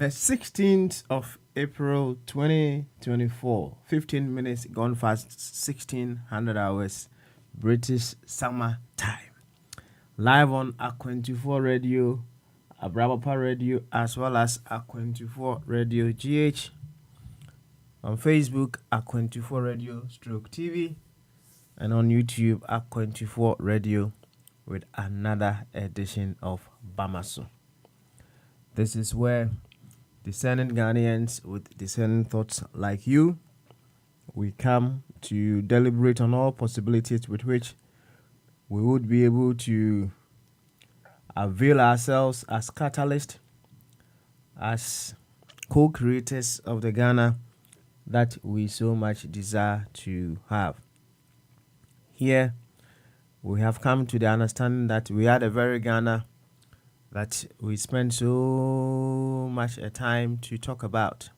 The 16th of April 2024, 15 minutes gone fast, 1600 hours British summer time. Live on A24 Radio, Abrabapa Radio, as well as A24 Radio GH. On Facebook, A24 Radio Stroke TV. And on YouTube, A24 Radio with another edition of Bamasu. This is where discerning Ghanaians with discerning thoughts like you, we come to deliberate on all possibilities with which we would be able to avail ourselves as catalysts, as co-creators of the Ghana that we so much desire to have. Here, we have come to the understanding that we are the very Ghana that we spend so much time to talk about.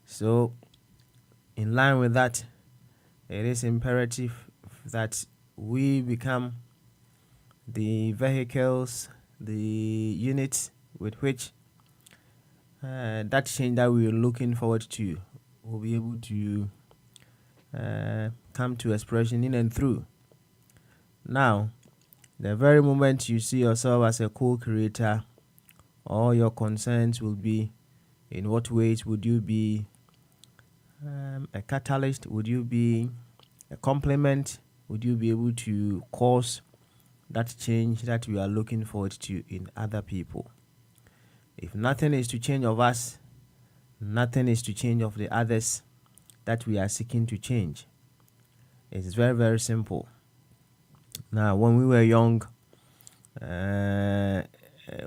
So, in line with that, it is imperative that we become the vehicles, the units with which that change that we are looking forward to will be able to come to expression in and through. Now, the very moment you see yourself as a co-creator, all your concerns will be, in what ways would you be a catalyst? Would you be a complement? Would you be able to cause that change that we are looking forward to in other people? If nothing is to change of us, nothing is to change of the others that we are seeking to change. It's very, very simple. Now, when we were young,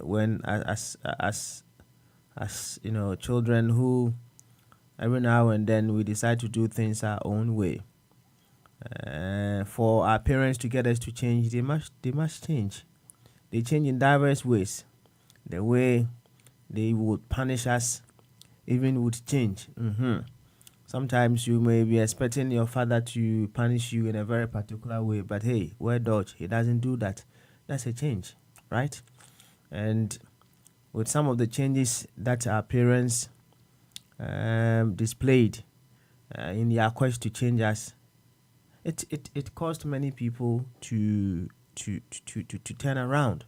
when as you know, children who every now and then we decide to do things our own way. For our parents to get us to change, they must change. They change in diverse ways. The way they would punish us even would change. Sometimes you may be expecting your father to punish you in a very particular way, but hey, where Dodge, he doesn't do that. That's a change, right? And with some of the changes that our parents displayed in their quest to change us, it caused many people to turn around.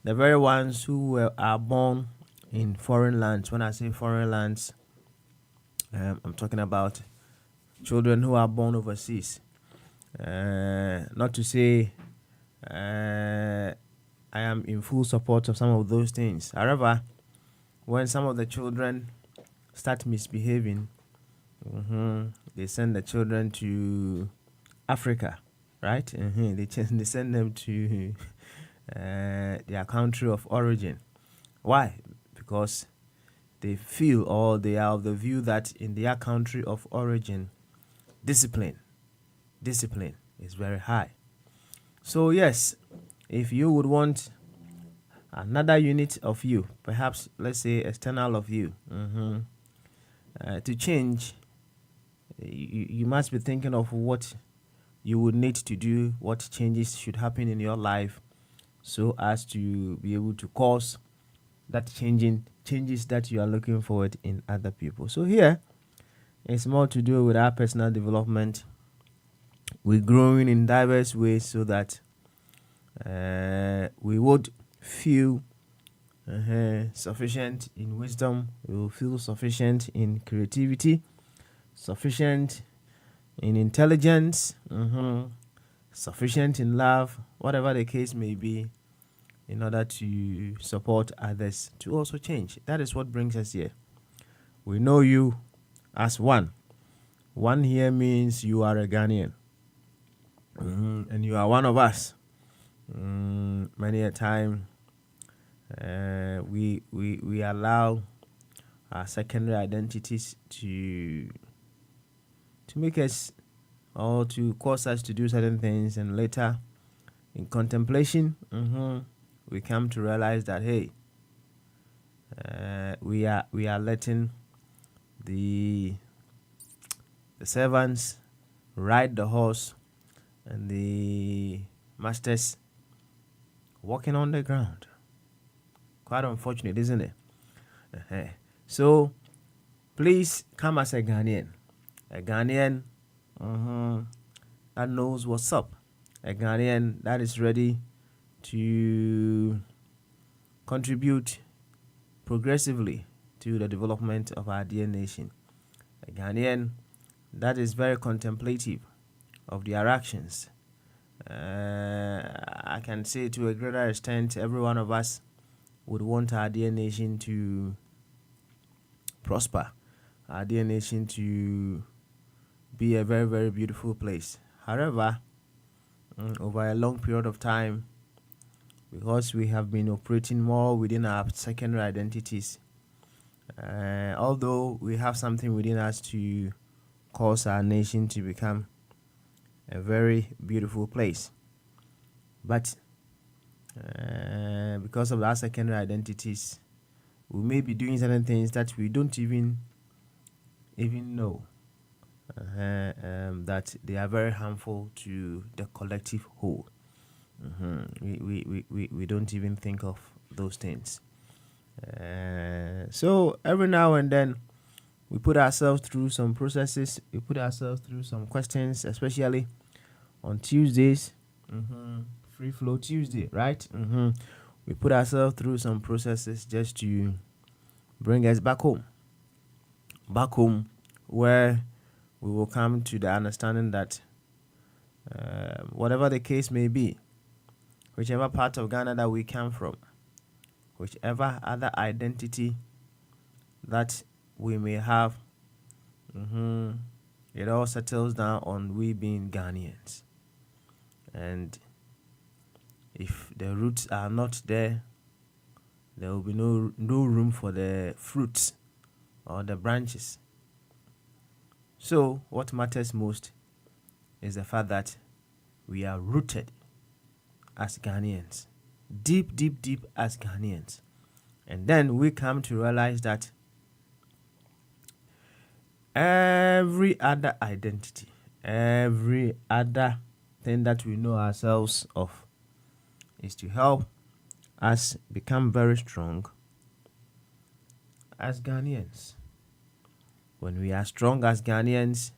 The very ones who are born in foreign lands. When I say foreign lands, I'm talking about children who are born overseas. Not to say I am in full support of some of those things. However, when some of the children start misbehaving, they send the children to Africa, right? They send them to their country of origin. Why? Because they feel, or they are of the view that in their country of origin, discipline is very high. So yes, if you would want another unit of you, perhaps let's say external of you, to change, you must be thinking of what you would need to do, what changes should happen in your life, so as to be able to cause that changes that you are looking forward in other people. So here, it's more to do with our personal development. We're growing in diverse ways so that we would feel sufficient in wisdom. We will feel sufficient in creativity, sufficient in intelligence, sufficient in love, whatever the case may be, in order to support others to also change. That is what brings us here. We know you as one. One here means you are a Ghanaian. And you are one of us. Many a time we allow our secondary identities to make us or to cause us to do certain things, and later in contemplation we come to realize that hey, we are letting the servants ride the horse and the masters walking on the ground. Quite unfortunate, isn't it? So please come as a Ghanaian that knows what's up, a Ghanaian that is ready to contribute progressively to the development of our dear nation, a Ghanaian that is very contemplative of their actions. I can say to a greater extent, every one of us would want our dear nation to prosper, our dear nation to be a very, very beautiful place. However, over a long period of time, because we have been operating more within our secondary identities, although we have something within us to cause our nation to become a very beautiful place, but because of our secondary identities, we may be doing certain things that we don't even know that they are very harmful to the collective whole. We don't even think of those things. So every now and then we put ourselves through some processes, we put ourselves through some questions, especially on Tuesdays, Free Flow Tuesday, right? We put ourselves through some processes just to bring us back home where we will come to the understanding that whatever the case may be, whichever part of Ghana that we come from, whichever other identity that we may have, it all settles down on we being Ghanaians. And if the roots are not there, there will be no room for the fruits or the branches. So what matters most is the fact that we are rooted as Ghanaians, deep as Ghanaians. And then we come to realize that every other identity, every other thing that we know ourselves of is to help us become very strong as Ghanaians. When we are strong as Ghanaians,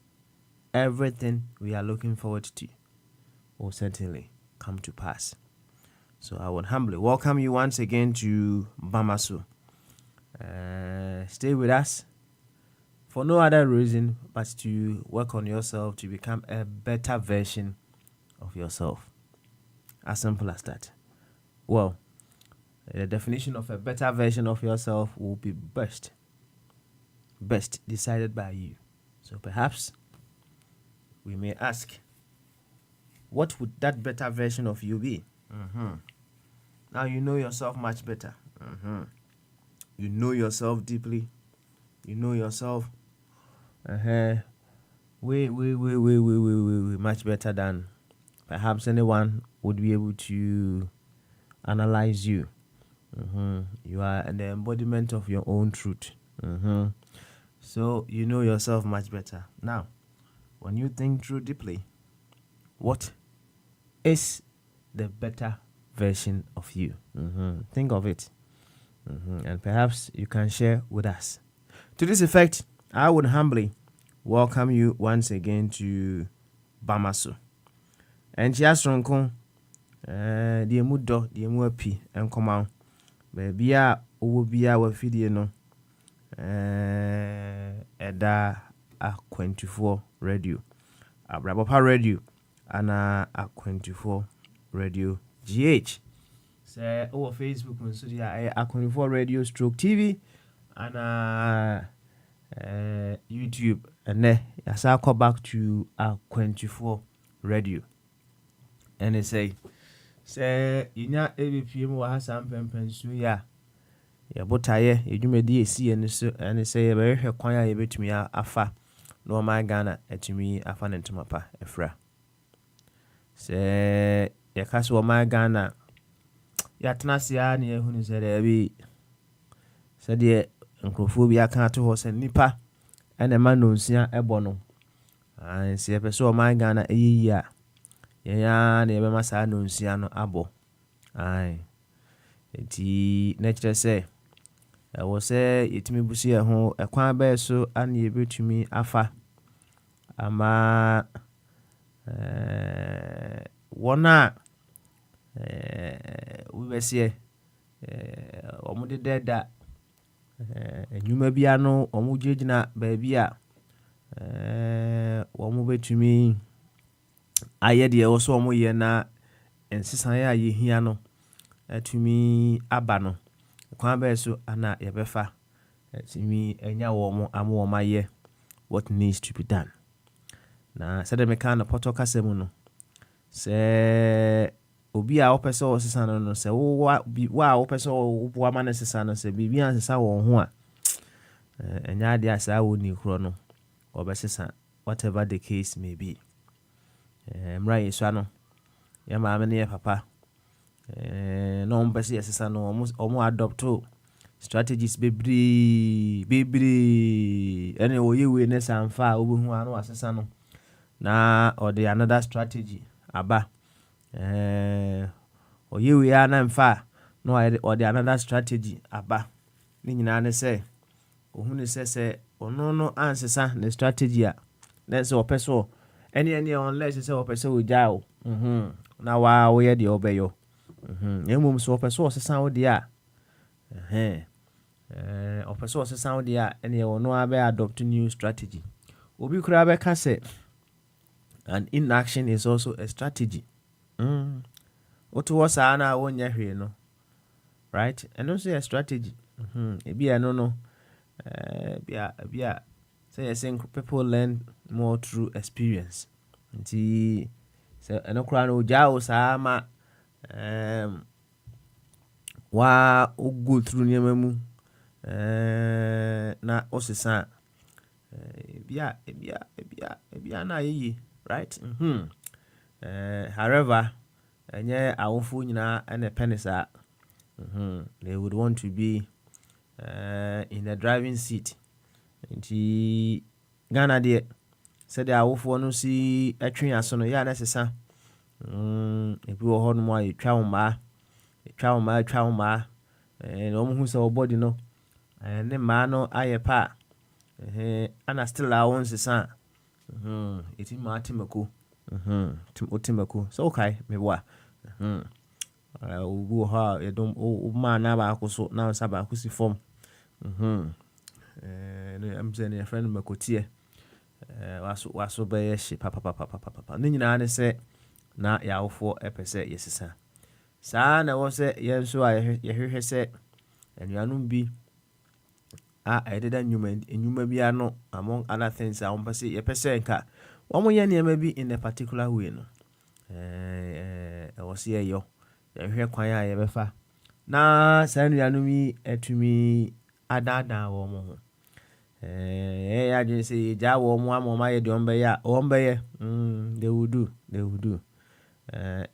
everything we are looking forward to will certainly come to pass. So I would humbly welcome you once again to Bamasu. Stay with us for no other reason but to work on yourself to become a better version of yourself. As simple as that. Well, the definition of a better version of yourself will be best decided by you. So perhaps we may ask, what would that better version of you be? Now you know yourself much better. You know yourself deeply. You know yourself way much better than perhaps anyone would be able to analyze you. You are the embodiment of your own truth. So you know yourself much better. Now, when you think through deeply, what is the better version of you? Think of it. And perhaps you can share with us. To this effect, I would humbly welcome you once again to Bamasu. And just ronko, the mudo, the muapi, and come out. Baby, I will be our video no. Eda a 24 radio. A Brabapa radio. And a 24 radio GH. Say over Facebook and so a 24 radio stroke TV. And YouTube and then I call back to 24 radio and they say you know ABPM was some pens ya botaye edwumadi esi ene so and say e be hwe kwan a yebetumi afa no my Ghana etumi afa ne ntomapa efra say ya kaso my Ghana ya tenasia na ehunu se da bi se de nkrofo bi aka to ho se nipa ene ma no nsia ebo no an se epeso my Ghana eyiyi a ya na ebe masa no nsia no abo ai enti na kire se wo se yetimi busu ye ho ekwan ba so ana yebetumi afa ama wona we be se omude deda enwuma bia no omugina ba bia wo betumi aye de wo so omuye na ensisan ya yehia no atumi aba no kwan ba so ana yebefa atumi enya wo mo amo maye what needs to be done na said me kan poto kasemu no se obi a opese o sesa no se wa opese o boa ma na sesa no se bibia sesa wo ho a enya de asa wo ni kro no obesesa whatever the case may be mra yesu ano ya ma me ne papa no mpese yesesa no omo adopto strategies bebri ene oyewe ne sanfa obohu ano asesa no na or the another strategy aba oyewe ya na mfa no or the another strategy aba ni nyina ne se ohun ne se ono no ansesa ne strategy a na se opeso any unless se opeso ojao na wa wo ye de obeyo emum so opeso osesa wo de a opeso osesa wo de a ene ono abe adopt new strategy obi kura be ka se and inaction is also a strategy oto wo sa na wo nya hwe no right and also a strategy ebi no bia say I think people learn more through experience nti so eno kura no jao sa ma wa go through nyemamu na osesa bia na yi right however enye awofo nyina ene penisa they would want to be in the driving seat nti Ghana de said the awofo no si atwen aso no ya na sesa ebi wo ho no ma etwa ma no mu hu se body no ne ma no ayepa ana still awon sesa eti ma timako timako so okay me wa obu ha edom o ma na ba akoso na sa ba akosi form no am say ne friend makotie waso be shi papa ni nyina ne se na yaofo epese yesesa saa na wo se yenso a yehwehwe se anuanum bi a ededa enwuma bi ano among other things a wompese yepese nka wo ye niam bi in a particular way no wo se yo yehwehwe kwan a yebefa na saa anuanum yi etumi adada wo mo ho ya just say ja wo mo amoma ye de ombe they will do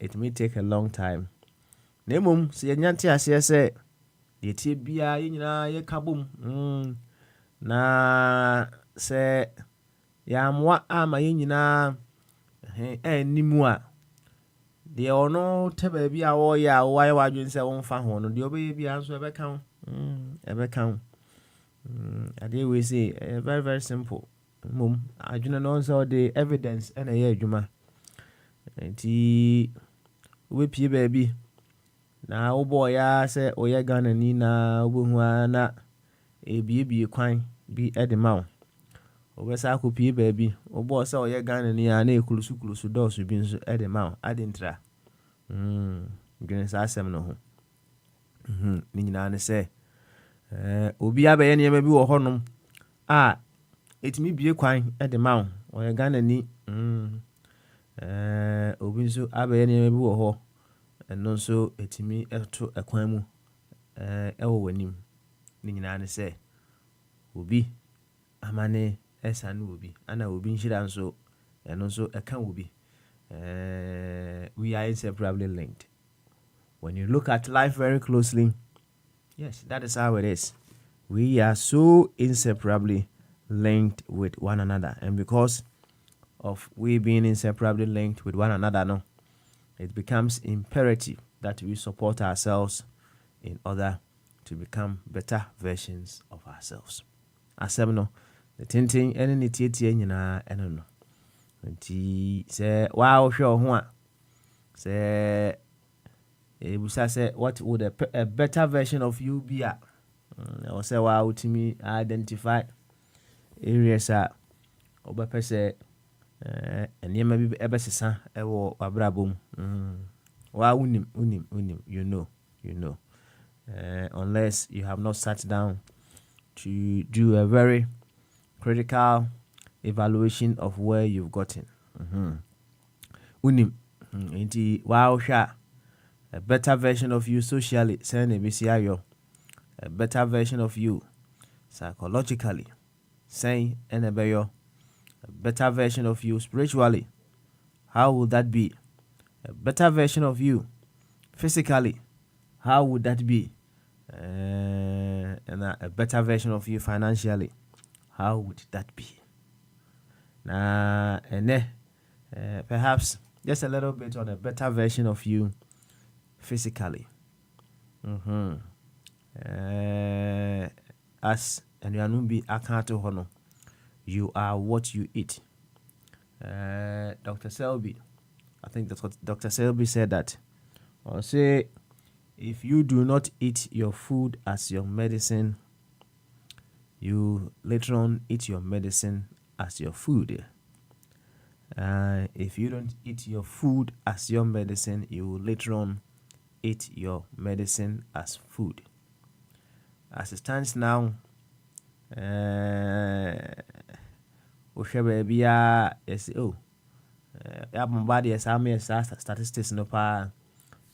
it may take a long time nemum se nyante ase se de tie bia ye nyina ye kabom na se ya mwa ama ye nyina nimu a de ono teba bia wo ya wo aye wadwen se wo mfa ho no de obeye bia so ebe kan ade we say very very simple mum adwuna no so the evidence and a adwuma nti we pie ba bi na wo boy ya say oye Ghana ni na obohu ana ebie kwan bi edema wo be sa ko pie ba bi wo boy say oye Ghana ni ana ekulusu dosu bi nso edema adintra gene sa asem no ho ni nyina ne say obi abaye niam bi wo honom a ɛtumi bie kwan de ma wo ɔyɛ Ghana ni obi nso abɛyɛ nneɛma bi wɔ hɔ ɛno nso ɛtumi ɛto ɛkwan mu ɛwɔ w'anim ne nyinaa ne sɛ obi amane ɛsa no obi ana obi nhyira nso ɛno nso ɛka obi we are inseparably linked. When you look at life very closely, yes, that is how it is. We are so inseparably linked with one another, and because of we being inseparably linked with one another, no, it becomes imperative that we support ourselves in order to become better versions of ourselves. Asem no, the tinting any nitiatie nyina eno no. Nti say wow hwe ho a say ebusa say what would a better version of you be at? Or say wow to me identify areas a obepe say nneɛma bi ɛbɛsesa ɛwɔ wabrabom wa unim you know unless you have not sat down to do a very critical evaluation of where you've gotten unim nti wa hwa a better version of you socially send a BCIO, a better version of you psychologically saying and a better version of you spiritually. How would that be? A better version of you physically. How would that be? And a better version of you financially. How would that be? And perhaps just a little bit on a better version of you physically. As and you are be accountable hono. You are what you eat. Dr. Selby, I think that's what Dr. Selby said that. Or say, if you do not eat your food as your medicine, you later on eat your medicine as your food. If you don't eat your food as your medicine, you will later on eat your medicine as food. As it stands now, baby, yes, statistics no pa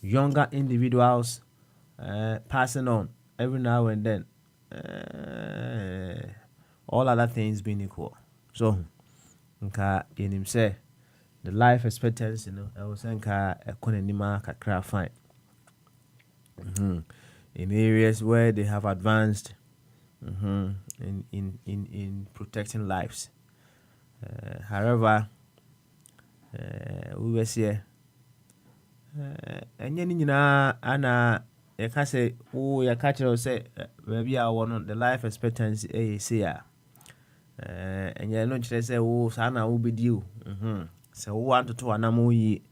younger individuals passing on every now and then, all other things being equal. So nka yenim say the life expectancy I was nka ekonanima kakra fine in areas where they have advanced in protecting lives. However, we were here and nyina ana yaka say yaka say maybe I want the life expectancy say and you know say sana will be due so want to anamo yi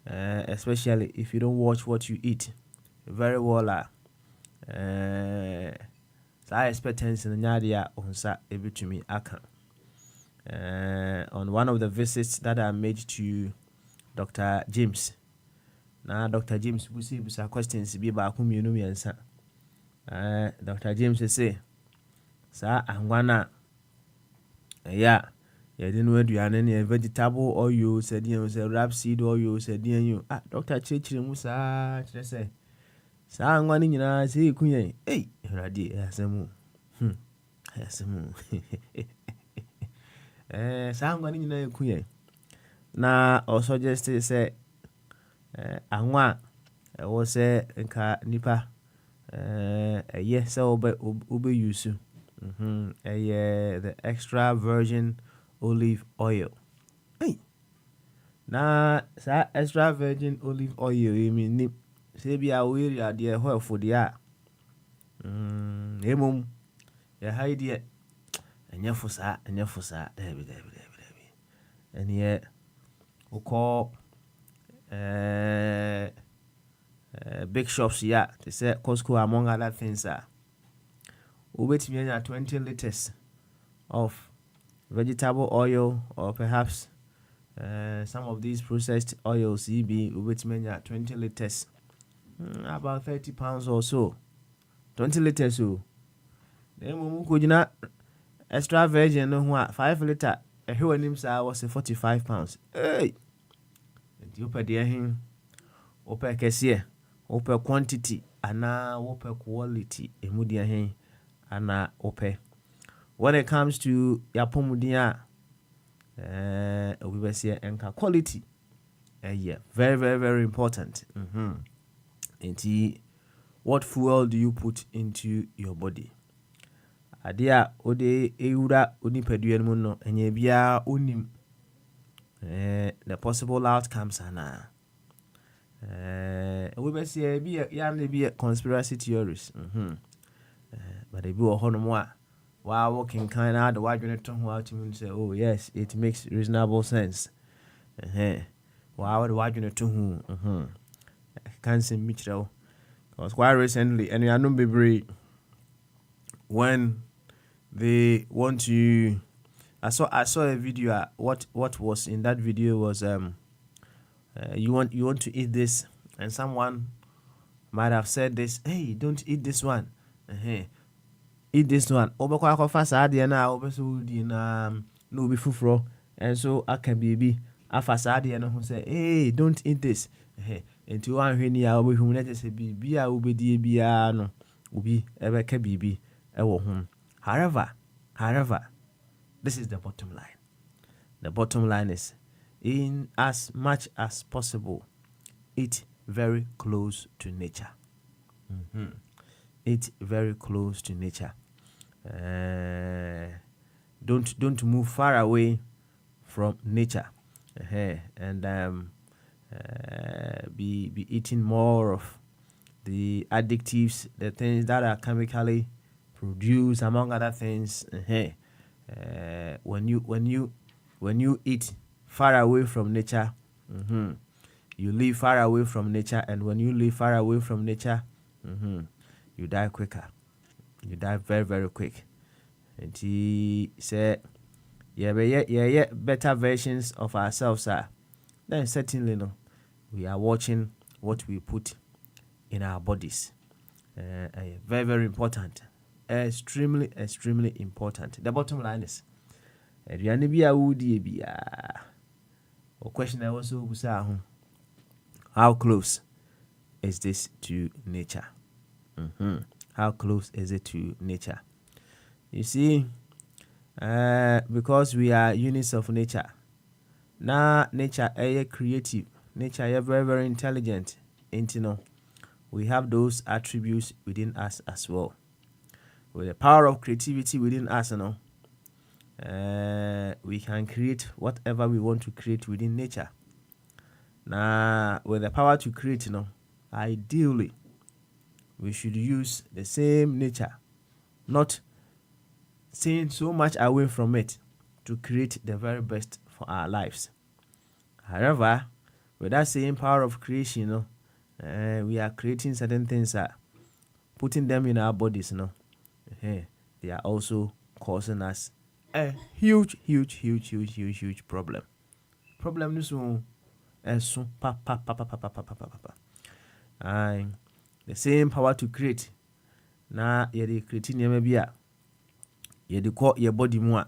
especially if you don't watch what you eat very well so expectancy nyadia onsa ebitumi aka. On one of the visits that I made to Dr. James. Now, Dr. James, we see questions be back whom you know me answer. Dr. James say, sir, I'm gonna, yeah, you didn't know you any vegetable or you said you say rapeseed or you said you Dr. Churchill Musa, say, sir, I'm going to say, hey, Radi, Yasamu, Yasamu. Sangwa ni nyina ekuye na also just say anwa wo say nka nipa yes so obe use the extra virgin olive oil. Hey, na sa extra virgin olive oil mi ni se bia we ya de ho for dia emom ya haidie enyefusa David. And yet we call big shops here. They say Costco among other things we wait me 20 liters of vegetable oil or perhaps some of these processed oils we wait me 20 liters about 30 pounds or so. 20 liters so. Then we could extra virgin no ho 5 liter ehwe wanim sa was 45 pounds. Hey, nti opa de hin opa kese opa quantity ana opa quality emu de hin ana opa. When it comes to yapomudin we be say enka quality yeah, very very very important. Nti what fuel do you put into your body? Adia ode ewura onipadua mu no enye bia onim the possible outcomes ana we be say be ya conspiracy theories. But they be ohono a wow working kind of the why to how to say, oh yes, it makes reasonable sense. Wow, the why to who can't say Mitchell. Because quite recently, and I know baby when they want to, I saw a video. What was in that video was you want to eat this, and someone might have said this. Hey, don't eat this one. Eat this one. Obekwa ko fasa ade na obeso di na no obi fufuro, and so aka bibi afasa ade na ho say, hey, don't eat this. Enti o anhwe ni a obehu na say bibi a obedie bia no obi ebeka bibi ewo ho. However, this is the bottom line. The bottom line is, in as much as possible, eat very close to nature. Eat very close to nature. Don't move far away from nature. And be eating more of the additives, the things that are chemically produced, among other things. When you eat far away from nature, you live far away from nature, and when you live far away from nature, you die quicker. You die very, very quick. And he said, yeah, better versions of ourselves are. Then certainly, no, we are watching what we put in our bodies. Very, very important. Extremely, extremely important. The bottom line is, or question I also how close is this to nature? How close is it to nature? You see, because we are units of nature. Now, nature is creative. Nature is very, very intelligent. And you know, we have those attributes within us as well. With the power of creativity within us, you know, we can create whatever we want to create within nature. Now, with the power to create, you know, ideally, we should use the same nature, not staying so much away from it to create the very best for our lives. However, with that same power of creation, you know, we are creating certain things, putting them in our bodies, you know, they are also causing us a huge problem. Problem is the same power to create. Na ye creating ye maybe ye de call your body more.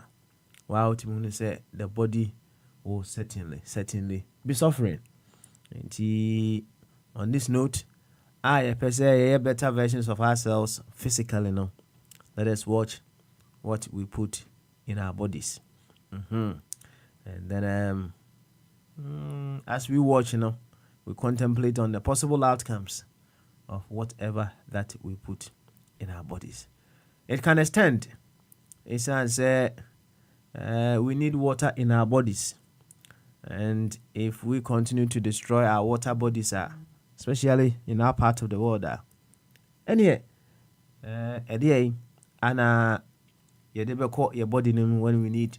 Wow, to say the body will certainly be suffering. And on this note, I per se better versions of ourselves physically. No, let us watch what we put in our bodies. And then as we watch, you know, we contemplate on the possible outcomes of whatever that we put in our bodies. It can extend. It says we need water in our bodies, and if we continue to destroy our water bodies, especially in our part of the world, anyway, and your body when we need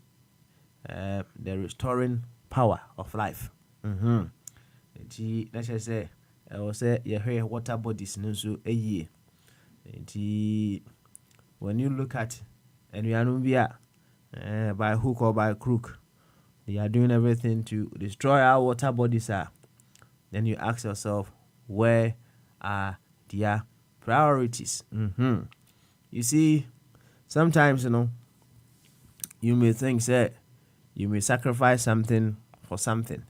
the restoring power of life. Let's just say, I will say your water bodies so a year. When you look at and we are by hook or by crook, they are doing everything to destroy our water bodies. Then you ask yourself, where are their priorities? You see, sometimes, you know, you may think say you may sacrifice something for something,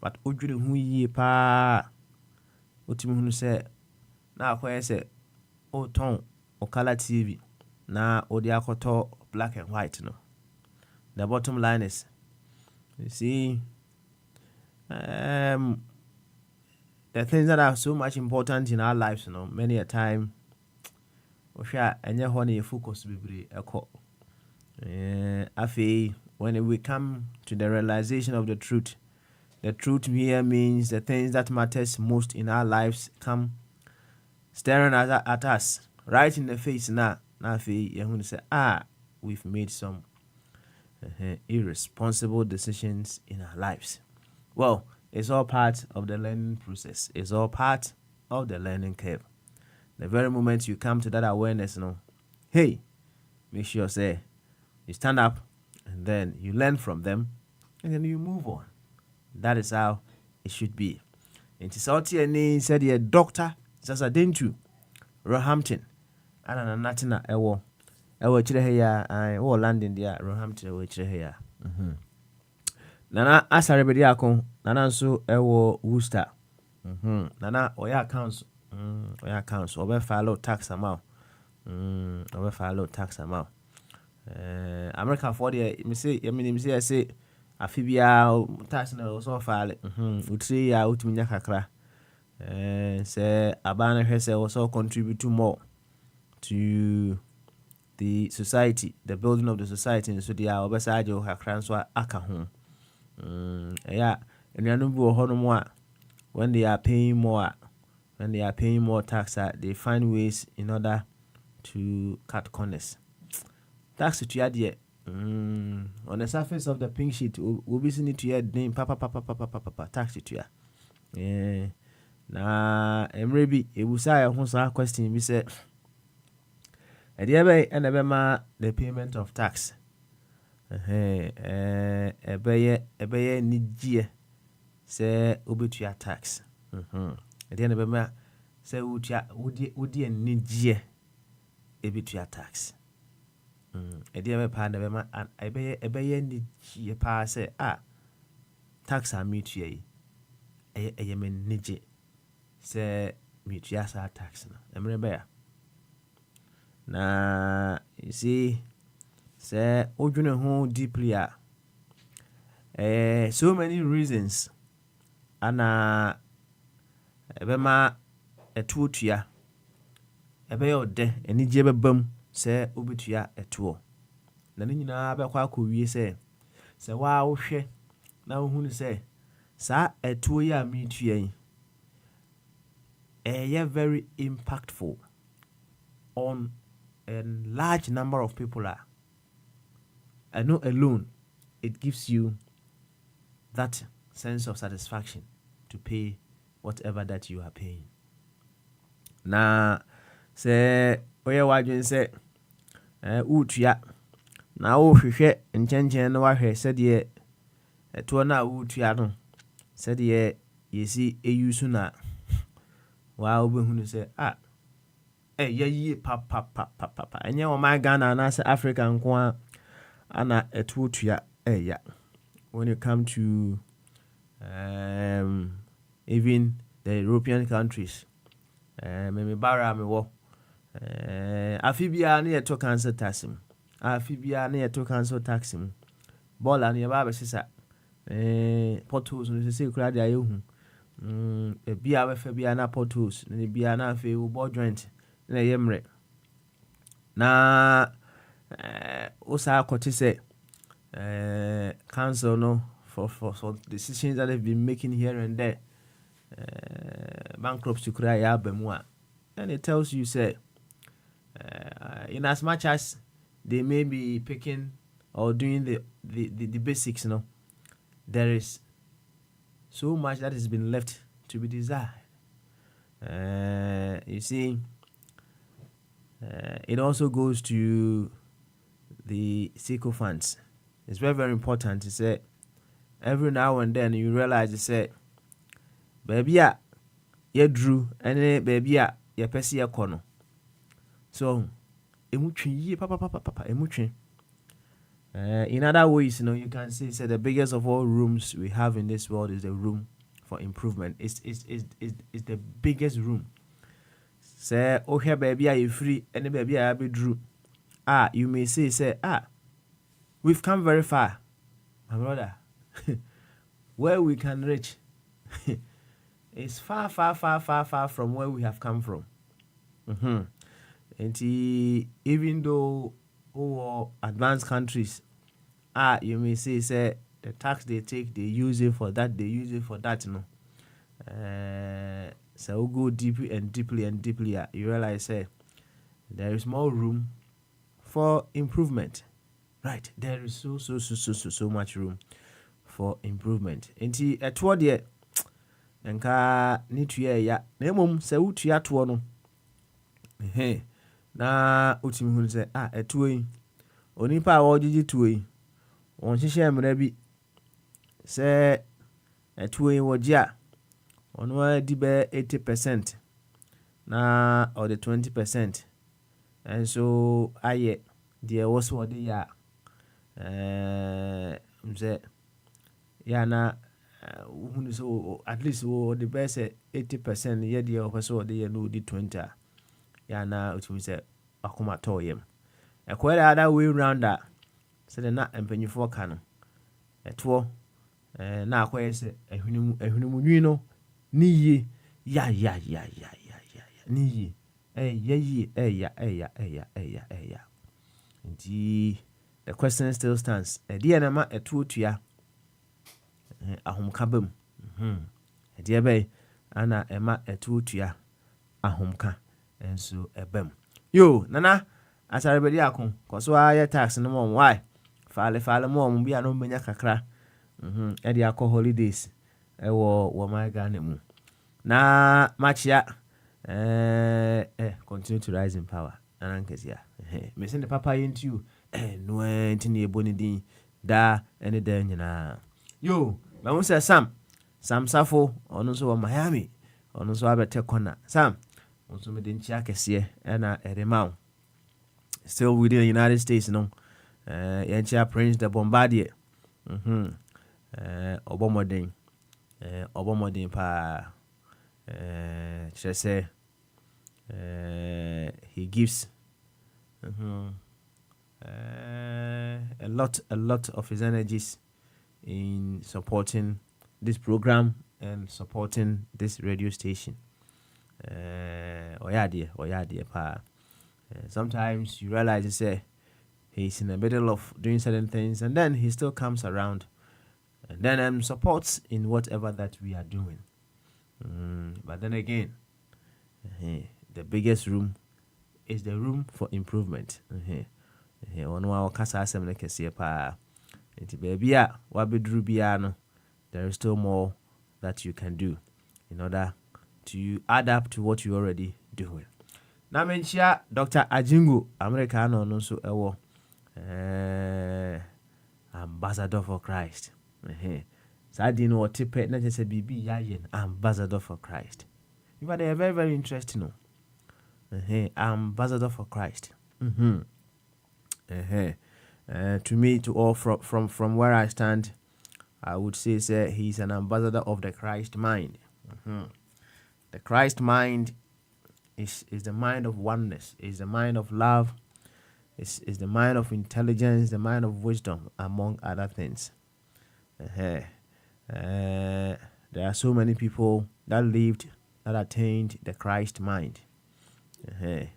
but udwiri hu yie pa otimi hunu say na akoye say o ton o color TV na odi akoto black and white no. The bottom line is, you see, the things that are so much important in our lives, many a time enye honey focus bibri eko. Afi, when we come to the realization of the truth here means the things that matters most in our lives come staring at us right in the face now. Afi, you say, we've made some irresponsible decisions in our lives. Well, it's all part of the learning process. It's all part of the learning curve. The very moment you come to that awareness, hey, make sure say you stand up and then you learn from them and then you move on. That is how it should be. It is out here said a doctor Sasa Dentu Roehampton and Natina Ewo Chireheya or landing there Roehampton ewo Chireheya. Nana Asarabediako Nana so Ewo Worcester. Nana Oya accounts over follow tax amount. America for the me say I say afibia tax na so file utri ya utiminya kakra say abana hwe say also contribute more to the society, the building of the society, and so they are obesa jo kakra so aka ho yeah enuanu bi wo hono mo a when they are paying more tax, they find ways in order to cut corners. Tax to your dear on the surface of the pink sheet, we'll be seeing it to your name, papa, tax to ya. Yeah. Now, maybe it was a question. We said, at the end the payment of tax. A bayer need year, say, obituary tax. At the end of say, would you need year obituary tax? A dear pan of and I bay need ye pass tax are mutual. A yemen niji say mutuasa tax. I'm rebel. Now, you see, say, Ojuna home deeply. So many reasons. And ebema a tutia a bay or de any jibber bum. Say obitua etuo na ne nyina be kwa kowie say wa wo hwe na wo hunu say sa etuo ya metua yi very impactful on a large number of people. I know alone it gives you that sense of satisfaction to pay whatever that you are paying. Na say oye wadwen say utua na wo hwehwe nkyɛnkyɛn no wahwɛ sɛdeɛ ɛto na utua no sɛdeɛ yesi eyusu na wa obehunu sɛ yɛyie papa ɛnyɛ o my Ghana na sɛ Africa nko ana ɛto tua ya. When you come to even the European countries, me bara me wo afibia na yeto cancel tax mu afibia na yeto cancel tax mu bola na yeba be sisa potholes no se kura dia yehu bia be fa bia na potholes na bia na afi wo board joint na yemre na osa kwoti se council no for decisions that they've been making here and there, bankruptcy kura ya bemu a, and it tells you say in as much as they may be picking or doing the basics, there is so much that has been left to be desired. You see, it also goes to the SECO funds. It's very, very important to say every now and then you realize you say, baby, you drew, and baby, you pesi a corner. So, emuchi ye papa emuchi. In other ways, you can say the biggest of all rooms we have in this world is the room for improvement. It's the biggest room. Say, oh, here, baby, are you free? And baby, I be drew. You may say, we've come very far, my brother. Where we can reach is far, far, far, far, far from where we have come from. And even though advanced countries, you may say the tax they take, they use it for that, so we go deeply and deeply and deeply. You realize there is more room for improvement. Right, there is so much room for improvement. Nti etwo de nka ni tuya ya na emom se utua to no na otimi hu se etwo yi onipa a wojiji tuo yi won hihye mra bi se etwo yi woji a ono di be 80% na or the 20%, and so aye there was what they ya mze ya na so at least the best 80% ye there person they no di 20 ya na utumi say akoma to yem e ko the other way round that say na empanyifo ka no eto na akoye say ehwinum nwi no ni yi ya ni yi nti the question still stands. Dear nama etu tua ahomka bam. Dear bay ana ema etu tua ahomka enso ebam. Yo nana asarbedi akon koso aye tax no mom why fale mom bia no menya kakra. E dey akọ holidays wo my Ghana mu na machia continue to rise in power. Anankesia me send the papa into you no entini eboni din da ene da nyina. Yo ma won say Sam Safo ono so wa Miami ono so abete corner Sam onso me den chia kese na eremau still within the United States yenchia Prince the Bombardier obomodin pa say he gives a lot of his energies in supporting this program and supporting this radio station. Oya pa. Sometimes you realize he's in the middle of doing certain things and then he still comes around and then supports in whatever that we are doing. But then again, the biggest room is the room for improvement. One wa kasa asem na kese pa. Nti baby a wa bedru bia no, there is still more that you can do in order to add up to what you already doing. Na menchia Dr. Ajingo Americano no so ewo ambassador for Christ. Sadi no tipe na just bibi ya yen ambassador for Christ. You are very very interesting no. Ambassador for Christ. To me, to all from where I stand, I would say he's an ambassador of the Christ mind. The Christ mind is the mind of oneness, is the mind of love, is the mind of intelligence, the mind of wisdom, among other things. There are so many people that attained the Christ mind. And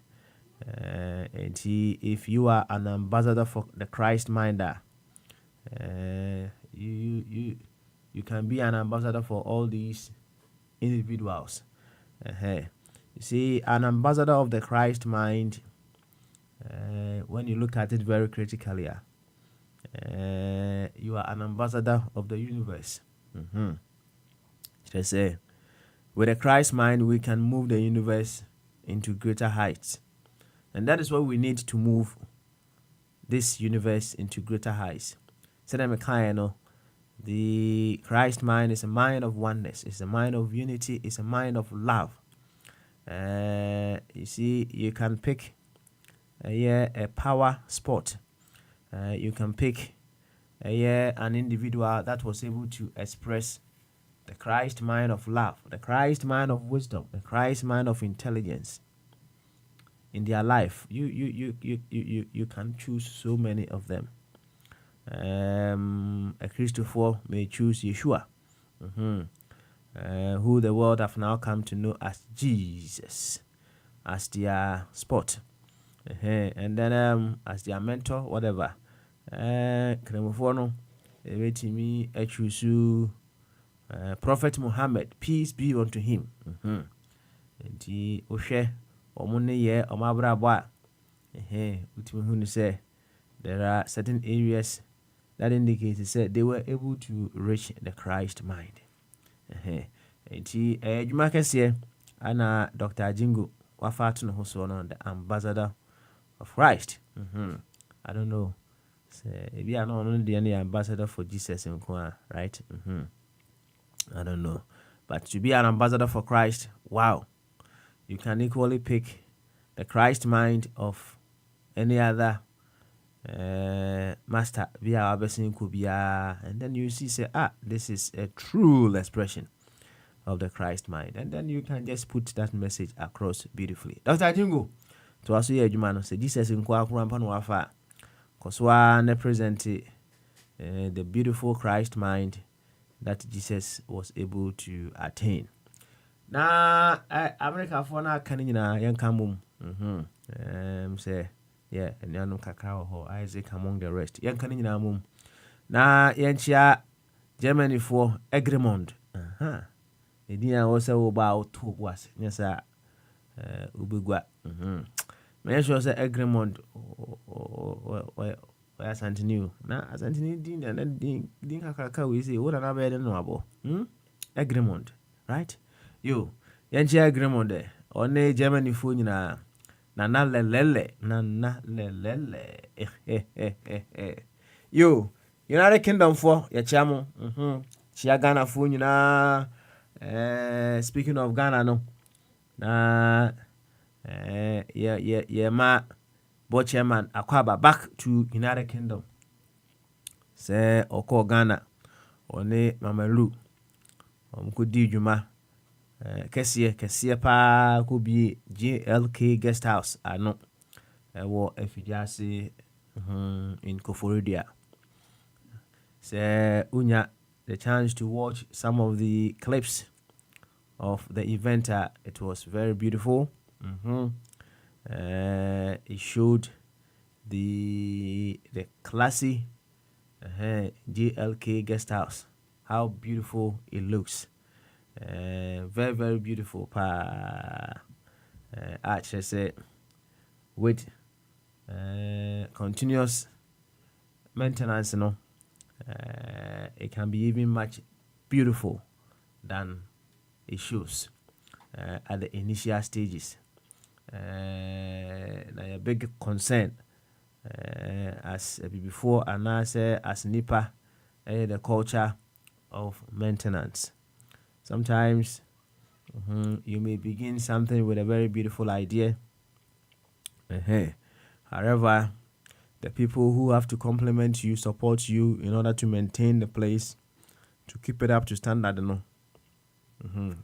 if you are an ambassador for the Christ minder, you can be an ambassador for all these individuals. You see, an ambassador of the Christ mind, when you look at it very critically, you are an ambassador of the universe. Just say, with a Christ mind, we can move the universe into greater heights. And that is what we need to move this universe into greater heights. So the Christ mind is a mind of oneness, it's a mind of unity, it's a mind of love. You see, you can pick a power sport you can pick an individual that was able to express the Christ mind of love, the Christ mind of wisdom, the Christ mind of intelligence in their life. You can choose so many of them. A Christopher may choose Yeshua, who the world have now come to know as Jesus, as their spot, and then as their mentor, whatever. Kremofono, me I choose Prophet Muhammad, peace be unto him. And he Oshe Omune ye Omabra Boa. Ultimately say there are certain areas that indicate they were able to reach the Christ mind. And he Jumakes Anna Dr. Jingo Wafatu Hosono, the ambassador of Christ. I don't know. If you are not only the ambassador for Jesus in Kwa, right? I don't know. But to be an ambassador for Christ, wow. You can equally pick the Christ mind of any other master via Abesin Kubia, and then you see, say, this is a true expression of the Christ mind. And then you can just put that message across beautifully. Dr. Jingo, to also hear Jumano say, Jesus in Kwa Kurampan Wafa, Koswa represent the beautiful Christ mind that Jesus was able to attain. Na America for na kanina yankamum. Say yeah, and yanum kakao ho Isaac among the rest. Yankanina mum. Na yanchia Germany for Egremont. Edina also about 2 was. Yes, Ubugwa. Me sure say Egremont or Santini. Na Santini din and din kakao we say what another than no Egremont, right? Yo, yanchi Egremont there. One Germany phone na lelele. Yo, United Kingdom for your chamo. Chia Ghana phone na. Speaking of Ghana, no. Na ma board chairman Akwaba back to United Kingdom. Say oko Ghana. One Mamelu. Kudi Juma. Kesiye pa kubi JLK Guest House ano ewo efijase in Koforidua. Say unya the chance to watch some of the clips of the event. It was very beautiful. It showed the classy JLK Guest House, how beautiful it looks. Very, very beautiful. Actually, say with continuous maintenance, it can be even much beautiful than it shows at the initial stages. A big concern as before, and as NIPA, the culture of maintenance. Sometimes you may begin something with a very beautiful idea. However, the people who have to compliment you, support you in order to maintain the place, to keep it up to standard,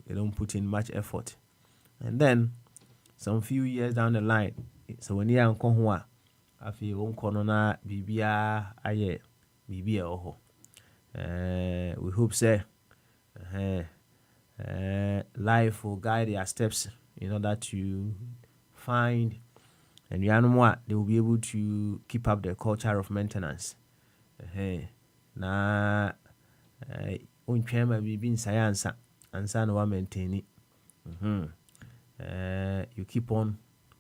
they don't put in much effort. And then, some few years down the line, so when you're on I feel on corona, Bibia, aye, Bibia, oho. We hope, say, life will guide their steps in order to find and they will be able to keep up the culture of maintenance. Na unchema bibi nsayansa ansa no maintain it. You keep on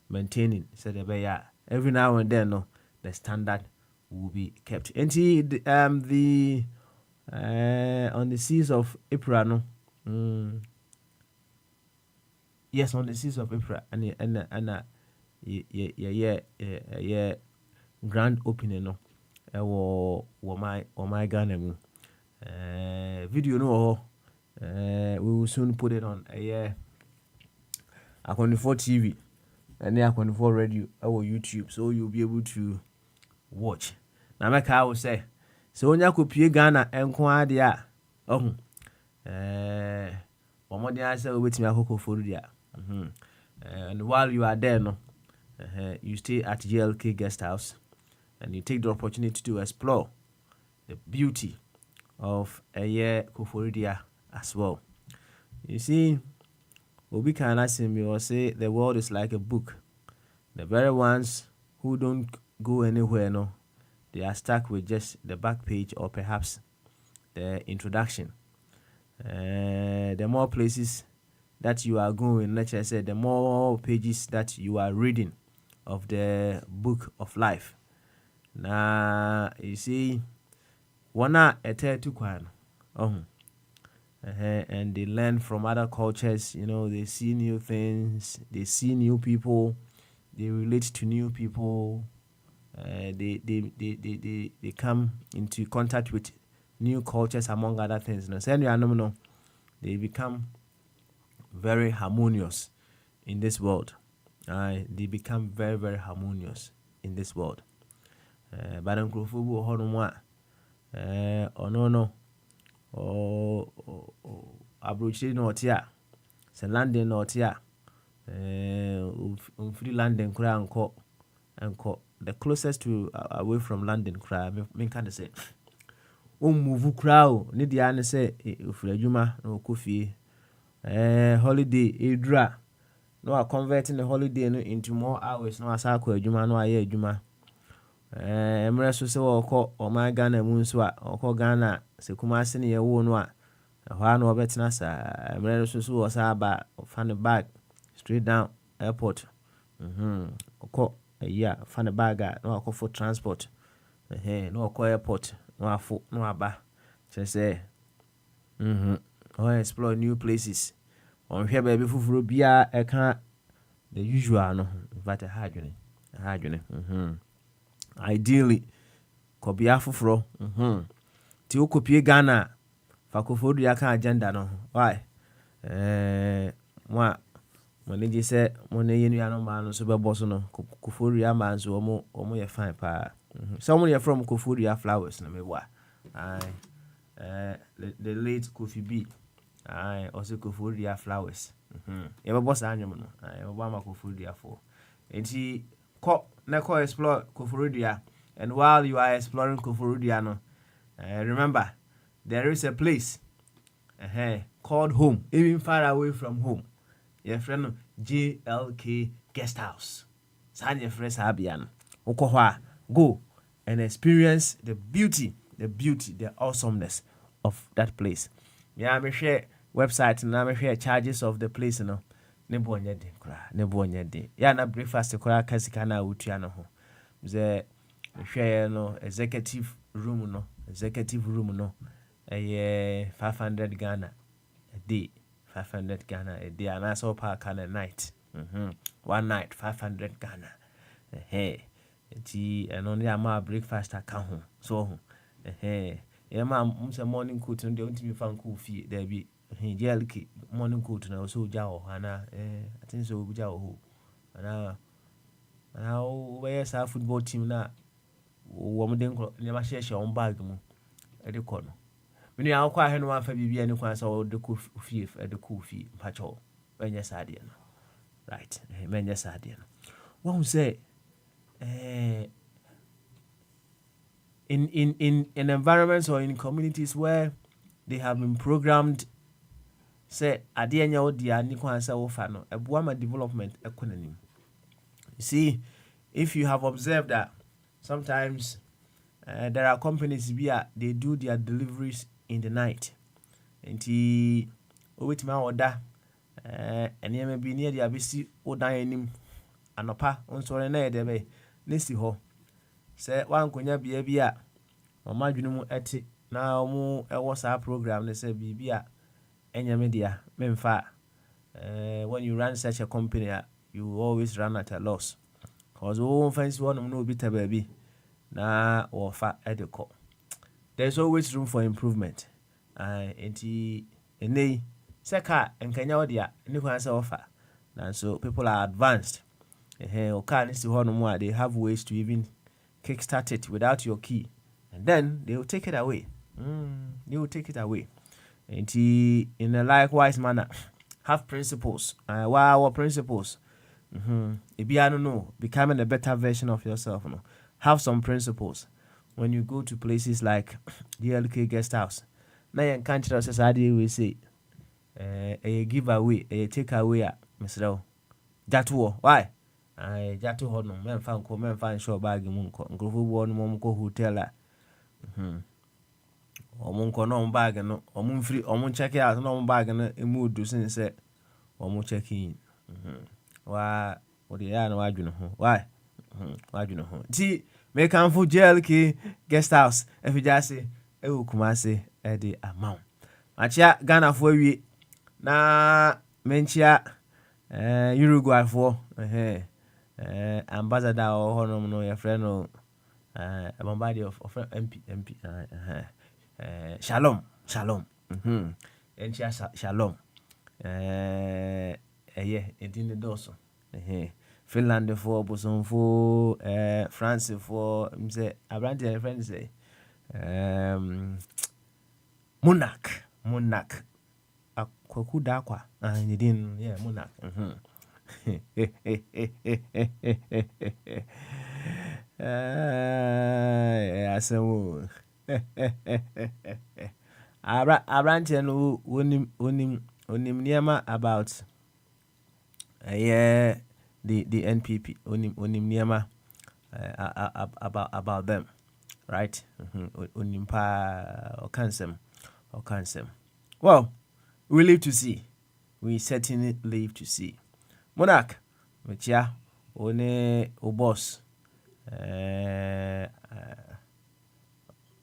maintaining so the every now and then the standard will be kept. And the on the seas of April yes, on the seas of April and grand opening my Ghana video we will soon put it on Akon24 TV and Akon24 radio our YouTube, so you'll be able to watch. na meka wo say so onya kopie Ghana enko ade a ohun omoden ase obetimi akoko forudia and while you are there no you stay at GLK Guest House and you take the opportunity to explore the beauty of a year Koforidua as well. You see, Obi can ask him, you say the world is like a book. The very ones who don't go anywhere, no, they are stuck with just the back page or perhaps the introduction. The more places that you are going, let's just say, the more pages that you are reading of the book of life. Now, you see, one a to kwan, and they learn from other cultures. You know, they see new things, they see new people, they relate to new people. They come into contact with new cultures among other things. No, they become very harmonious in this world. They become very, very harmonious in this world. But Nkrofubu Honumwa, no, Abruchi no tia, St. London no tia, free London cry and the closest to away from London cry, me kind of say, move crowd, need the answer say, if Juma no coffee, holiday, Idra. No, I converting the holiday into more hours. No, I saw Juma, no, I Juma. Emreso se wo o ma Ghana mu nso a o Ghana se kuma se ne ye wo no a ho na obetena sa emreso so wo sa ba fan bag straight down airport oko yeah fan bag no akọ for transport no akọ airport no afo no aba say o explore new places on hwe ba bi fufuro bia e ka the usual no but hadwene ideally kobia fufuro ti okopie Ghana fa Koforidua ka agenda no why money say money yenu ya no ma no so bebo so no Koforidua ma so omo ye fine pa someone here from Koforidua Flowers na me wa the late Kofi B also Koforidua Flowers ye bebo sa anyum no ye bebo ma Koforidua for enti ko explore Koforidua. And while you are exploring Koforidua, no, remember there is a place called home, even far away from home. Your friend GLK Guest House. San your friends Habian. Okohwa, go and experience the beauty, the awesomeness of that place. Yeah, I'm share website and I'm share charges of the place, you know. Nebo nyede. Ya na breakfast kwa kasika na utua no ho. Ze hwe no executive room no. 500 Ghana a day. 500 Ghana a day. And also park on a night. One night 500 Ghana. And only a breakfast account ho. So ma morning coat no dey untimi fan cool fee there be GLK morning coat na so jawo ana I think so be jawo ana we say football team na wo mo den ko ne ma share on bag mu e de ko no me nu akwa he no ma fa bibia ni kwan so de ko fee e de ko fee pacho benye sade no right benye sade no won say in environments or in communities where they have been programmed, say adenya odia ni kwansa wo fa no ebuama development economy. You see, if you have observed that sometimes there are companies where they do their deliveries in the night. Enti owetima order enye bi near dia bisi odan anim anopa onso na ede be nesi ho. Say one konya bia mama dwunu mu eti na omu ewo sa program ne say bibia enya media memfa when you run such a company you always run at a loss cause we fancy one no bi tababi na ofa edeko. There's always room for improvement enti enei seka enkanya odia ni kwan say offer and so people are advanced o can see one more they have ways to even kickstart it without your key, and then they will take it away. They will take it away. And in a likewise manner, have principles. Wow, principles. If you don't know, becoming a better version of yourself. No? Have some principles. When you go to places like the LK guest house, now you can't tell us how we say a giveaway, a takeaway, Mr. Jatu. Why? I Jatu Hono, men fan show bag munko, Groove one monko hotel. Omunko no bag no, omun free, omun check out, no bag and a mood to since say, omun check in. Why? What the other why you know? Why? Why you know? See, make come for JLK guest house. If you just say, Kumasi, the amount. Achia Ghana for we na menchia Uruguay for ambassador or honor no your friend no a bombardie of MP Shalom enchia Shalom yeah edin doso Finland for Boson for France for say Abrante friend say Monarch Kwaku Dakwa and didn't Monarch. So Abrantian unim niema about the NPP unim niema about them, right? Unimpa or cancel. Well, we live to see. We certainly live to see. Monarch, which ya, one o boss,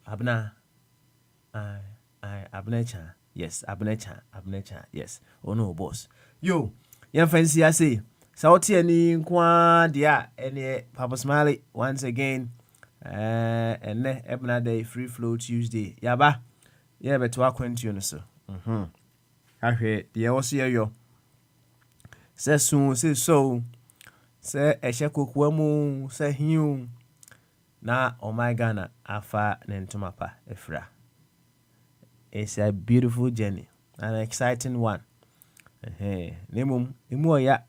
Abna, Abnecha, yes, Abnecha, yes, oh no boss. Yo, young fancy I say, Sauti any kwa dia any Papa Smiley once again, and Ebna Day Free Flow Tuesday. Yaba, yeah, but to acquaint so. I hear the also yo. Say soon, say so. Say a shakukwamu, say him. Na oh my Ghana, afa nentumapa efra. It's a beautiful journey, an exciting one. Nemum, imoya.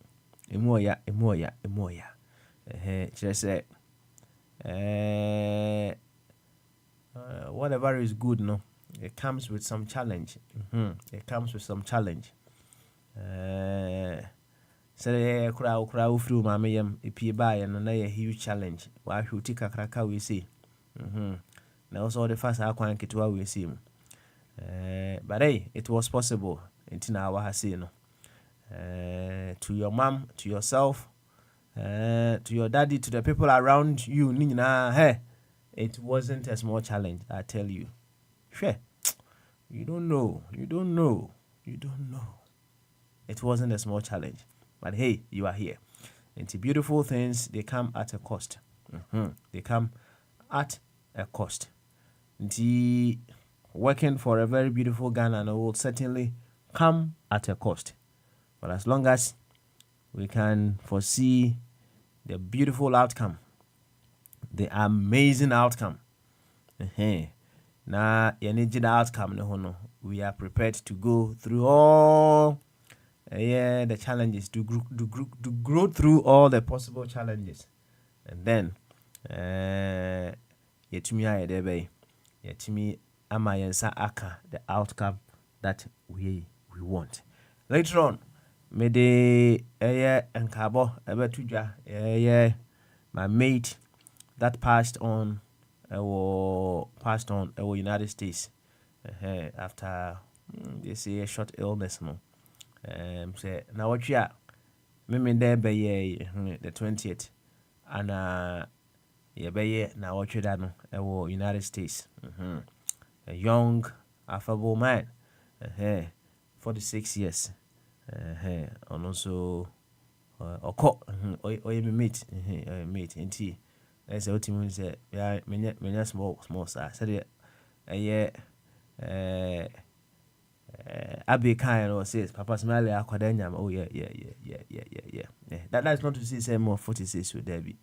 Just say, whatever is good, no. It comes with some challenge. It comes with some challenge. Say, crowd through my mayam, a pea by and a huge challenge. Why you take a cracker, we see. Now, also the first I can't get what we see. But hey, it was possible. It's now I say no. To your mom, to yourself, to your daddy, to the people around you, Nina, hey, it wasn't a small challenge, I tell you. Sure. You don't know. It wasn't a small challenge. But hey, you are here. And the beautiful things, they come at a cost. They come at a cost. The working for a very beautiful Ghana will certainly come at a cost. But as long as we can foresee the beautiful outcome, the amazing outcome, now, the outcome, no, we are prepared to go through all the challenges, to grow through all the possible challenges. And then, the outcome that we want. Later on, may the and Cabo ever to my mate that passed on United States after they say a short illness. No, say now what you are, me there by the 20th, and now what you done United States. A young, affable man, 46 years, and also mate, and tea. As a team say, many small size. Said, Abby kind or says, Papa Smiley, Aquadenium. Oh, yeah. That's not to say more 46 with Debbie.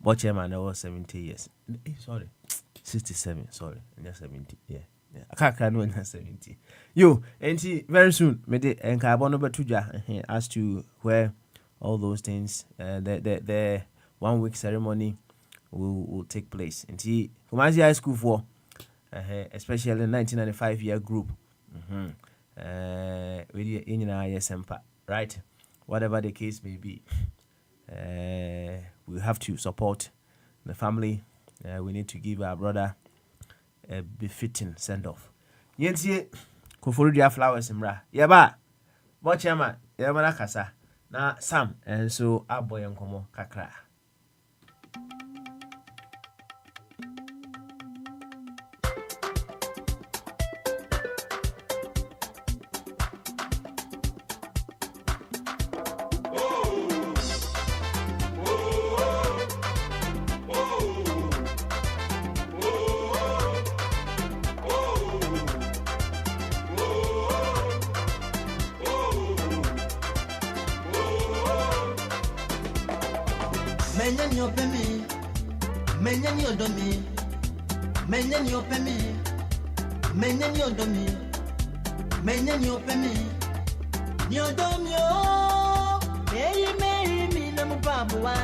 But chairman, I was 70 years. Sorry, 67. Sorry, just 70. Yeah. I can't know 70. Yo, and very soon, and carbon as to where all those things, the 1 week ceremony will take place. And Kumasi High School for, especially the 1995 year group. Really in our right? Whatever the case may be, we have to support the family. We need to give our brother a befitting send off. Yensie Koforidua flowers imra. Yaba. Bo chairman, yaba kasa. Na Sam and so aboy nkomo kakra. Menyan yo pemi, menyan yo domi, menyan yo pemi, menyan yo domi, menyan yo pemi, yo domi yo. Meri mi na mbabuwa,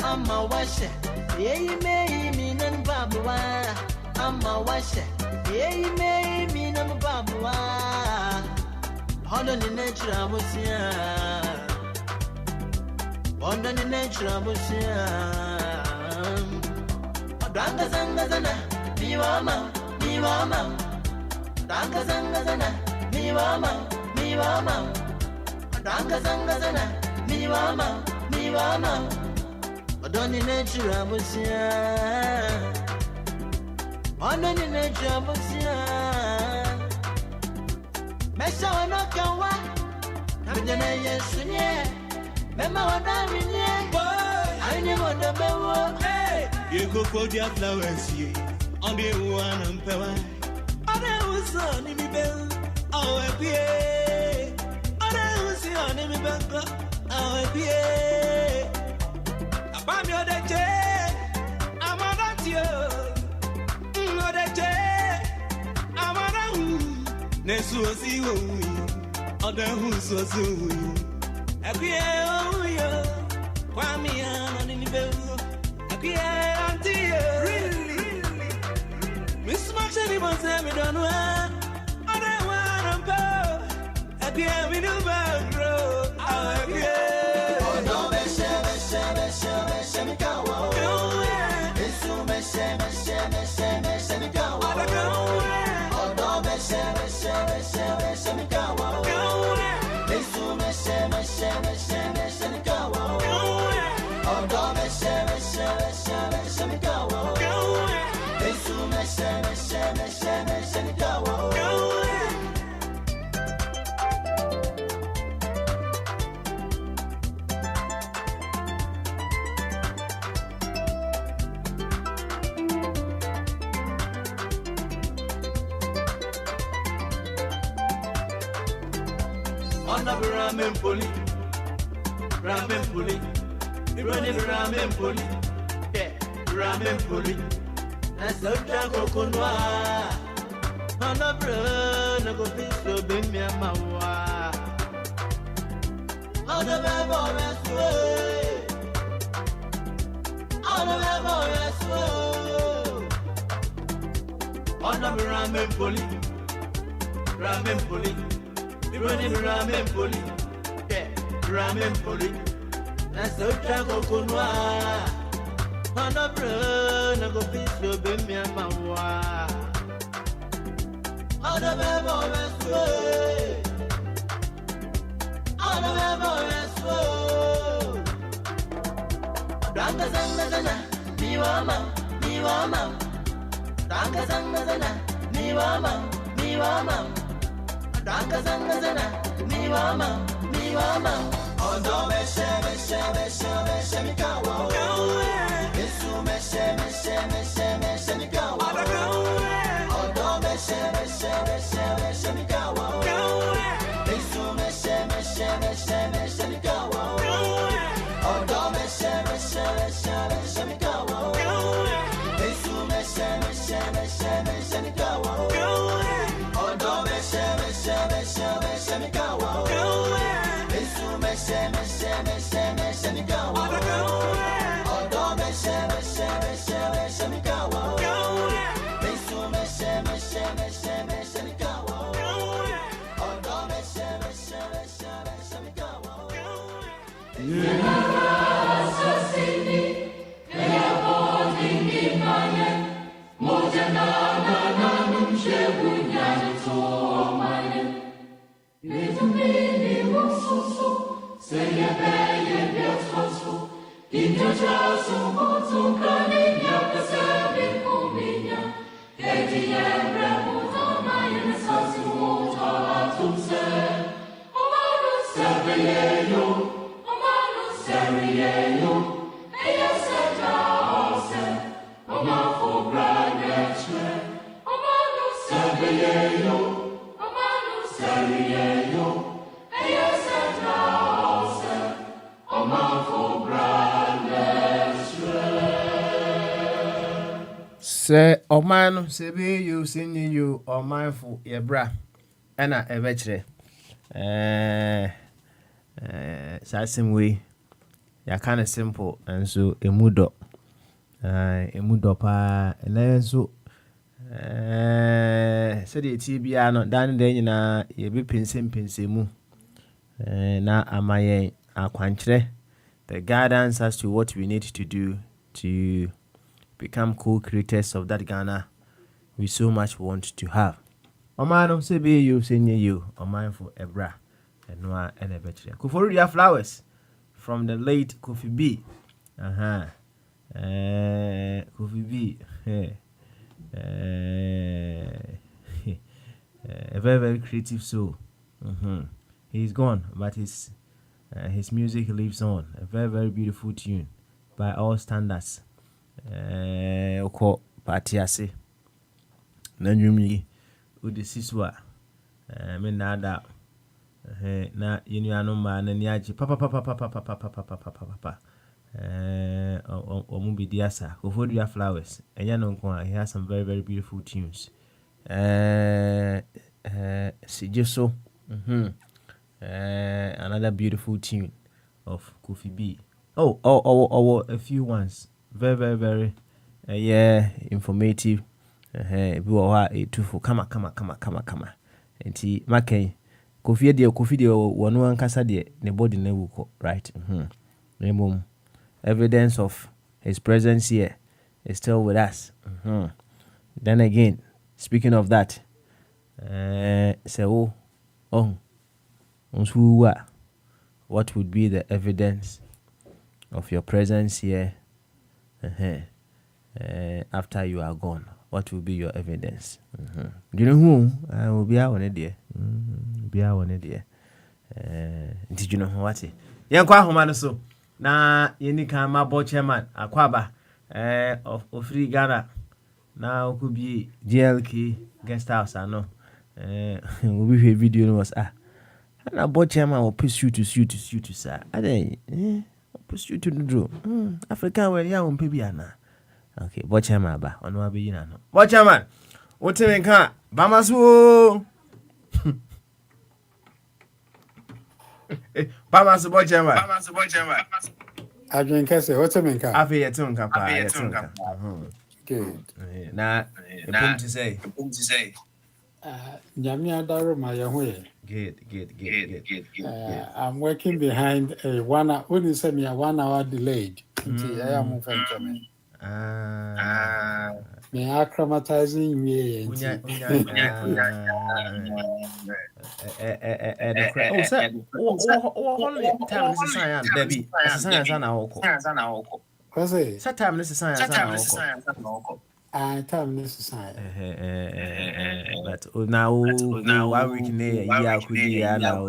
ama washe. Meri mi na mbabuwa, ama washe. Meri mi na mbabuwa, hono ni nature amusia. Onda ni nature busia. Danga zanga zana, miwama. Danga zanga zana, miwama. Danga zanga zana, miwama. Onda ni nature busia. Onda ni nature busia. Mesha wana kawa, namjana Yesu nye. Mema wana minye, I never know bewo. Hey, you go for the flowers, ye. On the one and pewa. On the uso ni mi bel. Oh, epie. On the uso ni mi bel. Oh, epie. Abam yo de che. Amanat yo. Yo de che. Amanat. Nesu osi wo. On the uso so. Happy oh Kwame on the bell. Happy auntie, really. Miss Marshall was a midon. I don't want to go. Happy we do bad grow. Happy no Ramen poli, ramen poli, yeah, ramen poli. That's a jago kunwa. Hana bro, na go piso be mi amawa. Hana bebo reswe, hana bebo reswe. Hana ramen poli, ramen poli. Running ramen poli, yeah, ramen poli. That's a jago kunwa. Hana bro, na go piso be mi amawa. Hana bebo reswe, hana bebo reswe. Danga zanga zana, miwama. Danga zanga zana, miwama. Danga zanga zana, miwama. Ondo meshe mikawa. Yesu meshe mikawa. Ondo meshe mikawa. Yesu meshe mikawa. Ondo meshe mikawa. Say, oh man, say be you, sing you, or mindful, your bra, and a vegetable. Same way, ya kind of simple, and so a mudo, pa, and then so, said the TBR not done then, you be pinsing mu, na amaye, a quantre, the guidance as to what we need to do to become co-creators of that Ghana we so much want to have. Omano say be you, senior you, or mindful Ebra, and Noah and a vegetable. Kufuria flowers from the late Kofi B. Kofi B. A very, very creative soul. He's gone, but his music lives on. A very, very beautiful tune by all standards. Oko Patiase Nanyumi Udisiswa Menada na Yunuanuma Nanyaji Papa Omubi Diasa Kofodia Flowers and Yanon he has some very, very beautiful tunes. Sijuso another beautiful tune of Kofi B. Oh, a few ones. Very, very, very informative. Kama. And he Mackay Kofi de one casa de body never right. Evidence of his presence here is still with us. Then again, speaking of that, what would be the evidence of your presence here after you are gone? What will be your evidence? Do you know who? I will be out on it, dear. Did you know what? Yankwa Homano so. Na yenika ma bo chairman akwaba of Free Ghana. Now could be GLK guest house ano. We be video was and a bo chairman will push you to sir. Ade push you to do. Africa where ya won pebiana. Okay, bo chairman ba ono abeyi na no. Bo chairman, what tell me kan Bamasu. Bamasu bo chairman. I drink kese, what's a minka? Afi yeton kan pa. Good. Na pum to say. Nyamia Daro Mayawe. Good. I'm working behind a 1 hour, when you say me a 1 hour delayed. I am moving to me. Me acclimatizing me. Time is science, baby. Science and What's it? time is science I tell me this is but now 1 week in a year could be now.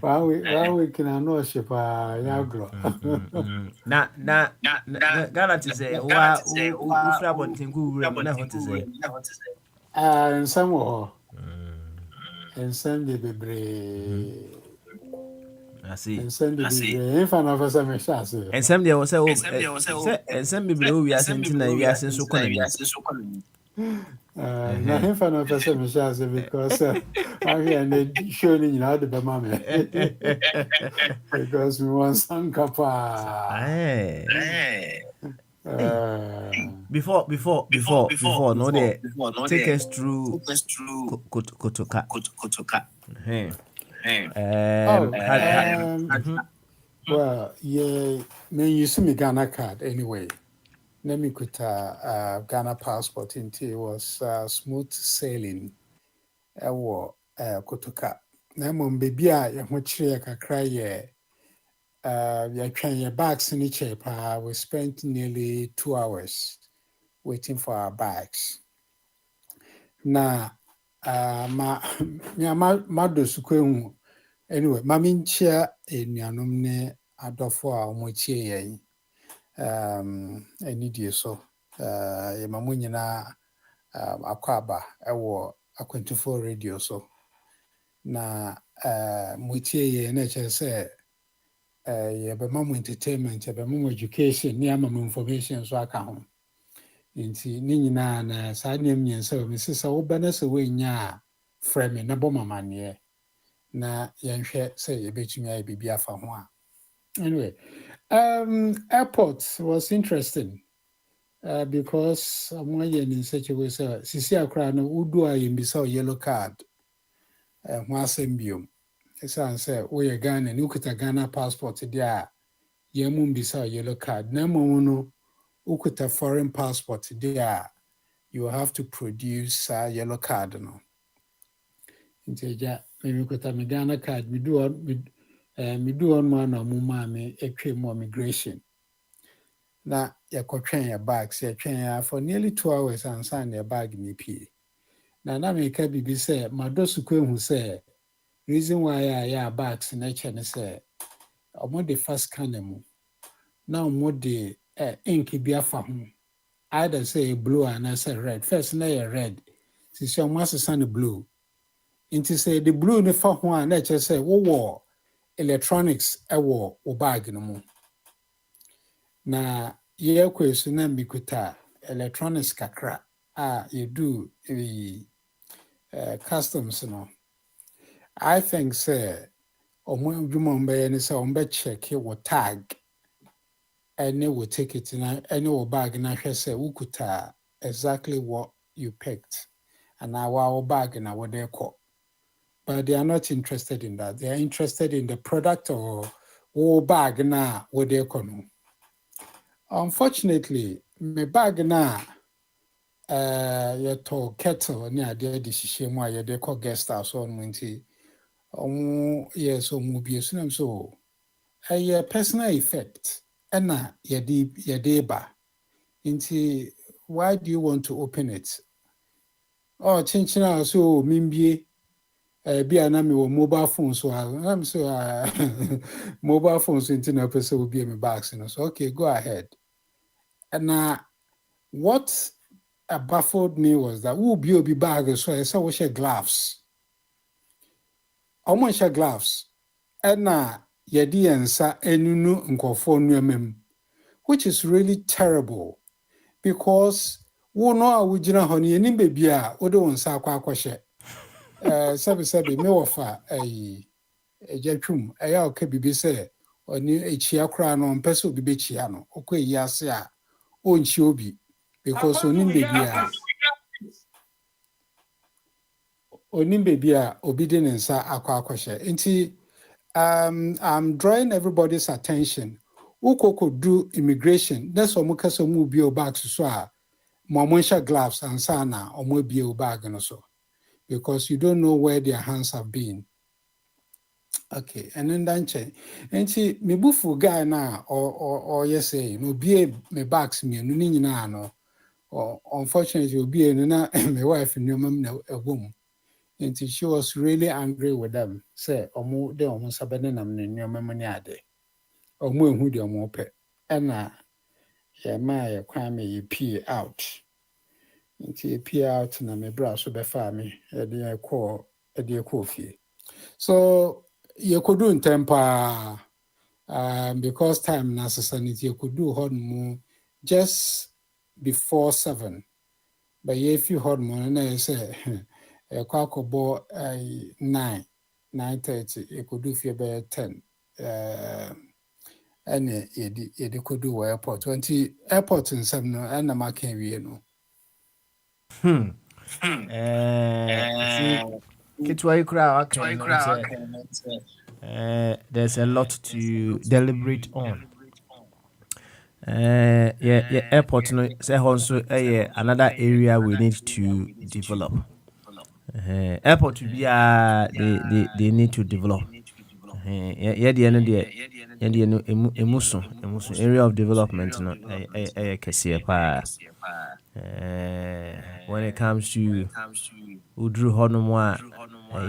1 week in a no ship. Yagro. Na Ghana to say, what to say. And some more. And Sunday be brave. I see. And send it if an officer may shas. And some there was and some people we are sending na we are sending so calling. Na him fan officer may shas because I hear and showing you how the bama because we want some kapa. Before, no, they take us through Kotoka. Well, yeah, may you see me Ghana card anyway. Let me put Ghana passport into it was smooth sailing. Kotoka. Na mom baby a ye ho kire kakra ye ya twan your bags in chair pa. We spent nearly 2 hours waiting for our bags. Na ma do sukwehu anyway mami nchia enuanom ne adofo a omochie yen anidie so ye mamu nyina akwaba ewo akwentufo radio so na mochie yen na che se ye be mamu entertainment ye be mamu education ni amamu information so aka ho nti ni nyina na saa nem nyensa o mesisa wo bana se we nya frame na bo mamane na yenhwe say ebetumi ay bibia fa ho a anyway airport was interesting because I'm in such a way so sisi akra no udu ayimbisa yellow card ho asembio esa say we Ghana ni ukuta Ghana passport dia yemu mbisa yellow card na mo no ukuta foreign passport dia you have to produce a yellow card no inteja me ukuta me Ghana card me do on man na muma me etwe mo migration na yakotwen ya bags ya twen ya for nearly 2 hours and sign your bag ni pie na me ka bibi say madosu kwehu say reason why ya bags na chene say omo de first scan mu na omo de ink bi afa ho either say blue and say red first na ya red sisi omo asesa ne blue into say the blue ne fa ho na che say wo electronics ewo o bag no mu na ye kwesu na mikuta electronics kakra you do customs no I think say omo dwuma mbe ne say ombe check your tag and they will take it in any bag na hwe say ukuta exactly what you picked and our bag na what they call. But they are not interested in that. They are interested in the product or bag na what they call. Unfortunately, my bag na to kettle near the decision why they call guest house on Monty. Yes, so movie so a personal effect. Ena yedeba. Inti why do you want to open it? Oh, chinchina so mimbi be anami or mobile phones so I'm so mobile phones into person will be in my bags and so okay, go ahead. And what baffled me was that who be bag so I saw we gloves. Almost gloves. And yedi ensa enunu nkofo nuamem, which is really terrible because wo no awujina honi enim baby a wo de wonsa akwa akwhye sabi me wofa ejatwum eya o ka bibi se oni echia kra no mpese obi be chia no okoyi ase a onchi obi because onim baby a obi de nsa akwa akwhye nti I'm drawing everybody's attention. Ukoko do immigration. That's what mukasa mu bio bags so a momonsha gloves and sana or mo bio bag and so because you don't know where their hands have been. Okay, and then danche. And see me bufu guy na or yes say no be me bags me no ni na no. Or unfortunately be na my wife no mem na a woman. And she was really angry with them. Say, omo de omo sabene nam ne nyoma mani ade. Omo ehu de omo pe. Ena ye ma ye kwan me ye pee out. Nti ye pee na me bra so be fa me e de call fie. So you could do in temper because time necessary you could do hormone just before 7. But if you hormone and I say a quackable 9:30, you could do for about 10. And you could do airport 20 airport in some and I can't you know. See, Kitwa Ikra, there's a lot to deliberate on. Yeah, airport no say also another area we need to develop. Airport to be they need to develop. Yeah, the end there. Yeah, the emuso area of development no kesiye pa. When it comes to Udru Honomwa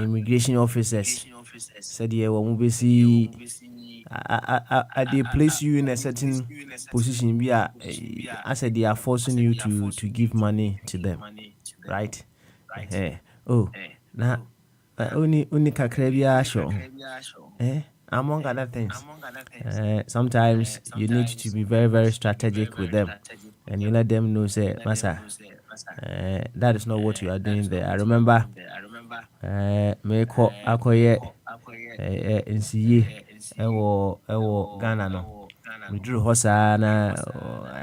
immigration officers said yeah we will see they place you in a certain position I said they are forcing you to give money to them, right? Now only kakra bia show among other things. Sometimes you need to be very, very strategic with them, and you let them know, say, Masa, that is not what you are doing there. I remember, me ko akoye NCA ewo Ghana no. We drew hosa na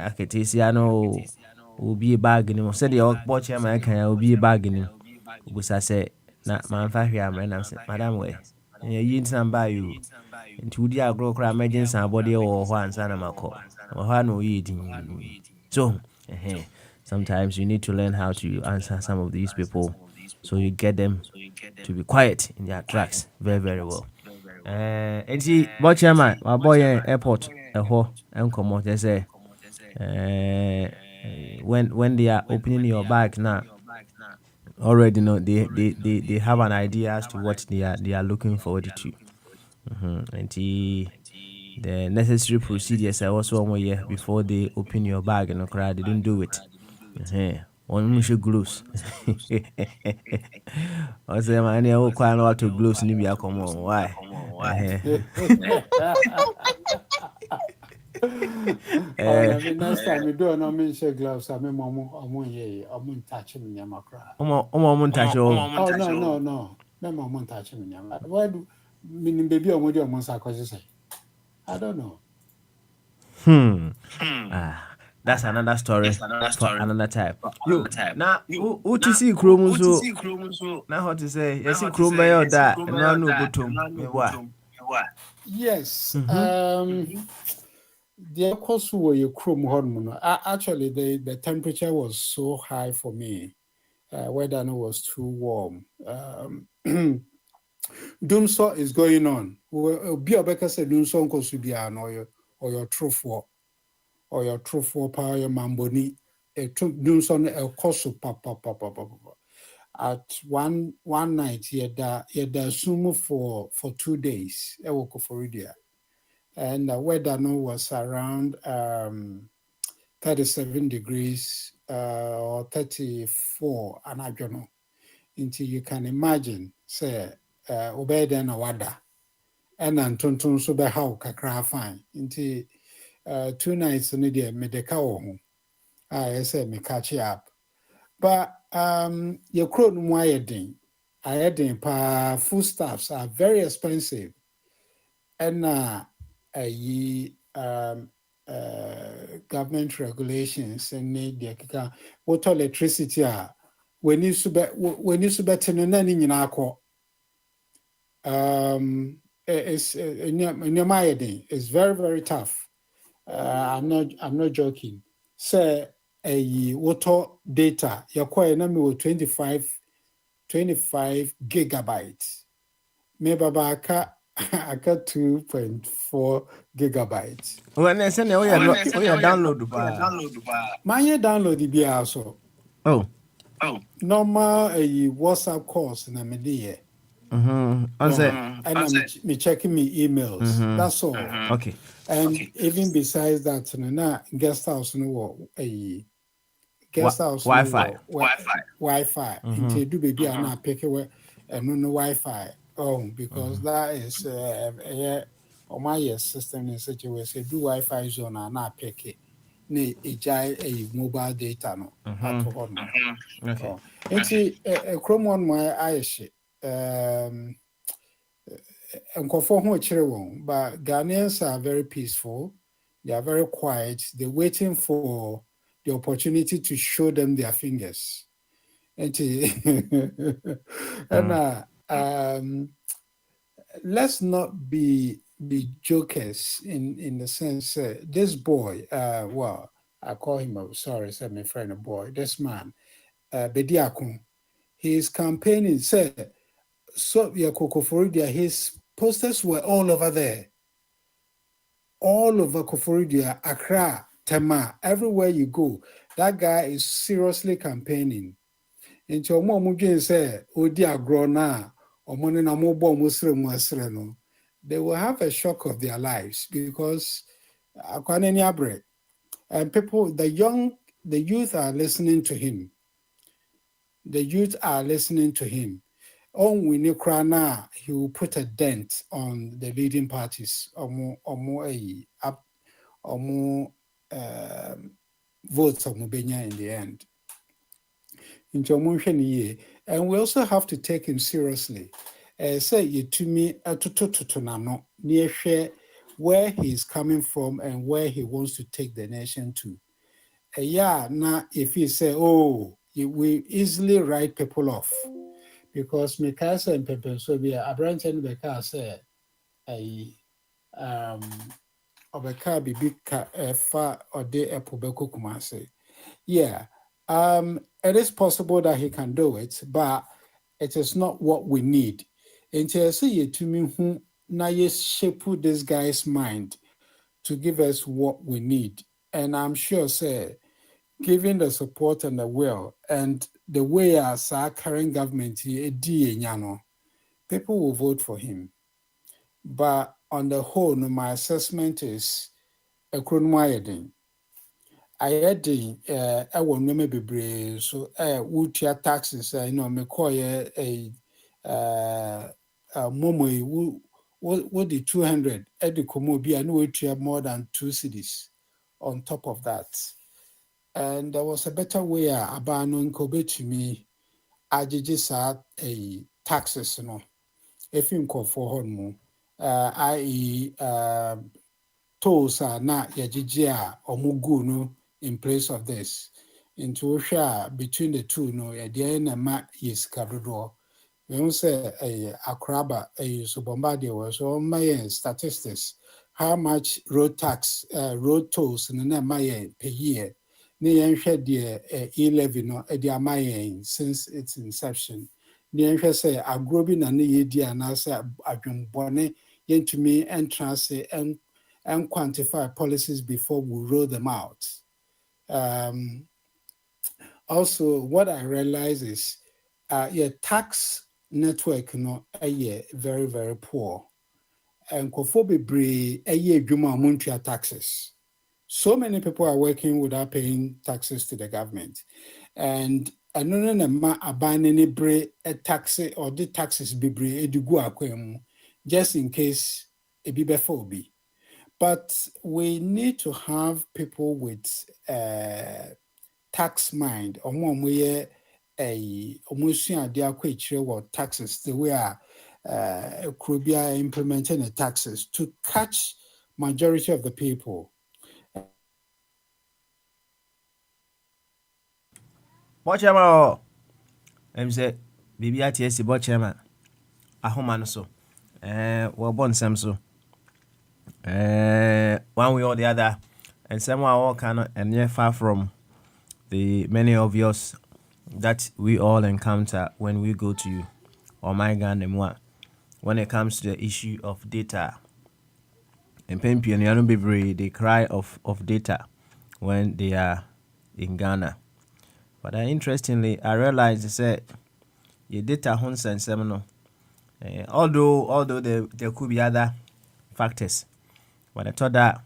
aketisia no obi bag ni mo. Said the old chairman can obi bag ni. Ubusa say na manfa hwe amre say madam we. You buy you into the agro emergency body or one son of so sometimes you need to learn how to answer some of these people so you get them to be quiet in their tracks very, very well. And see, but chairman, my boy airport and come out they say when they are opening your bag now. Already know they have an idea as to what they are looking forward to. And the necessary procedures are also 1 year before they open your bag and they didn't do it. One should gloves. I say man, I will quite a lot of gloves in the come on. Why? Next time you do no mean shake gloves, I mean I'm touching me makra. No. No, I'm touching me. Why do meaning baby or what you say? I don't know. That's another story for another time. Now, who to see Chrome so now how to say yes, Chrome by that no bottom. Yes. The course were your chrome hormone. Actually, the temperature was so high for me. Weather was too warm. Doomsaw is going on. Be a becker said Doomsaw Kosubian or your truth war power your mamboni. A Doomsaw a cosu papa. At one night, he had sumo for 2 days. I woke for India. And the weather was around 37 degrees or 34, and I don't know. Until you can imagine, say, obey then a wada. And then tontun so be how kakra fine. Until 2 nights in the medical home. I say me catch up. But your crown wiring, I had pa foodstuffs are very expensive. And government regulations and need the water electricity when you subet in any it's very, very tough. I'm not joking. Say a water data your number with 25 gigabytes. Maybe about I got 2.4 gigabytes. When I send download my download the BR so. Oh. Normal WhatsApp calls in a media. And I'm checking me emails. That's all. Okay. And even besides that, now guest house no a guest house Wi-Fi. Wi-Fi. Until do baby and I pick away and no Wi-Fi. Because that is my system in such a way say do Wi-Fi zone and not pick it. Ne a mobile data no at home. Okay. It's a Chrome on my eye shit. And but Ghanaians are very peaceful. They are very quiet. They're waiting for the opportunity to show them their fingers. And let's not be jokers in the sense this boy, well, I call him say my friend a boy. This man, Bediakun, he is campaigning. Say, so his posters were all over there, all over Koforidia, Accra, Tema, everywhere you go. That guy is seriously campaigning. Into Omo Mugin say, Odi Agrona, Omoni na Mobo Muslim, they will have a shock of their lives because Akwaneni Abre and people, the youth are listening to him. The youth are listening to him. On Winnie he will put a dent on the leading parties. Votes of Mubenya in the end. And we also have to take him seriously. Say you to me near share where he's coming from and where he wants to take the nation to. Now if he say, we easily write people off. Because Mikasa and Pepe so be a branch and Beka say Obeka bibi fa or de epobeko kumase. It is possible that he can do it, but it is not what we need. Until say you to me who na shape this guy's mind to give us what we need. And I'm sure say given the support and the will and the way as our current government people will vote for him. But on the whole, my assessment is a Kronmayedin. I had I will not be brave, so would your taxes, me call a momo what the 200 at the Komobi, I know it more than 2 cities on top of that. And there was a better way abano nkobe to me ajiji a taxes if you call for honmo i.e. tolls are not yajiji omugu no in place of this into between the two no yadiana ma is kadodo we don't say a akraba a subombadia was all my statistics how much road tax road tolls in the per year. Niyan the e-levy no edi since its inception. Niyan say agrobi na ne yedi anase adwumbone yentumi entrance and quantify policies before we roll them out. Also, what I realize is your tax network very, very poor. And kofobe bre juma muntia taxes. So many people are working without paying taxes to the government. And I don't know abanene bre a tax or the taxes be bre edugu just in case a bibephobe. But we need to have people with tax mind or more way a almost taxes the way could be implementing the taxes to catch majority of the people. Watchama, I'm say, BBITS, Watchama, a home so, well, born some so, one way or the other, and somehow all cannot, and yet far from the many of yours that we all encounter when we go to you, or my gun and moi, when it comes to the issue of data. And Pempi and Yanu Bibri, they cry of data when they are in Ghana. But interestingly, I realized that your data hunts and seminal. Although there could be other factors, but I thought that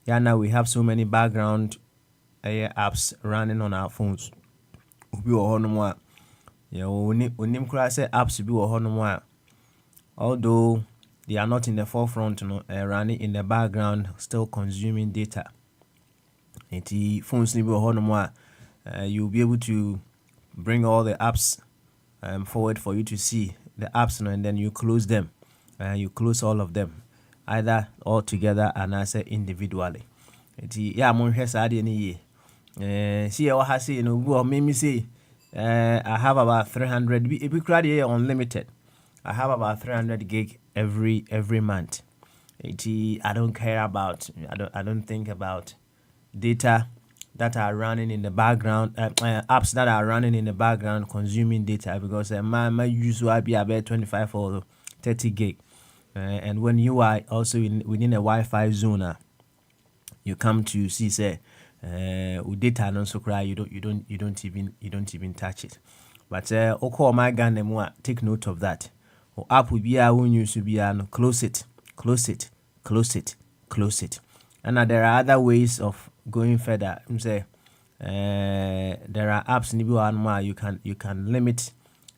now we have so many background apps running on our phones. We were on one. Yeah, we need say apps be on one. although they are not in the forefront, running in the background, still consuming data. The phones you'll be able to bring all the apps forward for you to see the apps, and then you close them. You close all of them, either all together and as individually. Yeah, I'm on side any see what I say, go make me say I have about 300 if you credit here unlimited. I have about 300 gig every month. I don't care about, I don't think about data that are running in the background, apps that are running in the background consuming data, because my use will be about 25 or 30 gig. And when you are also within a Wi-Fi zone, you come to see say with data and also cry, you don't even touch it. But okay, my gun take note of that. Or app will be when you should be close it. And there are other ways of going further. Say there are apps in you can limit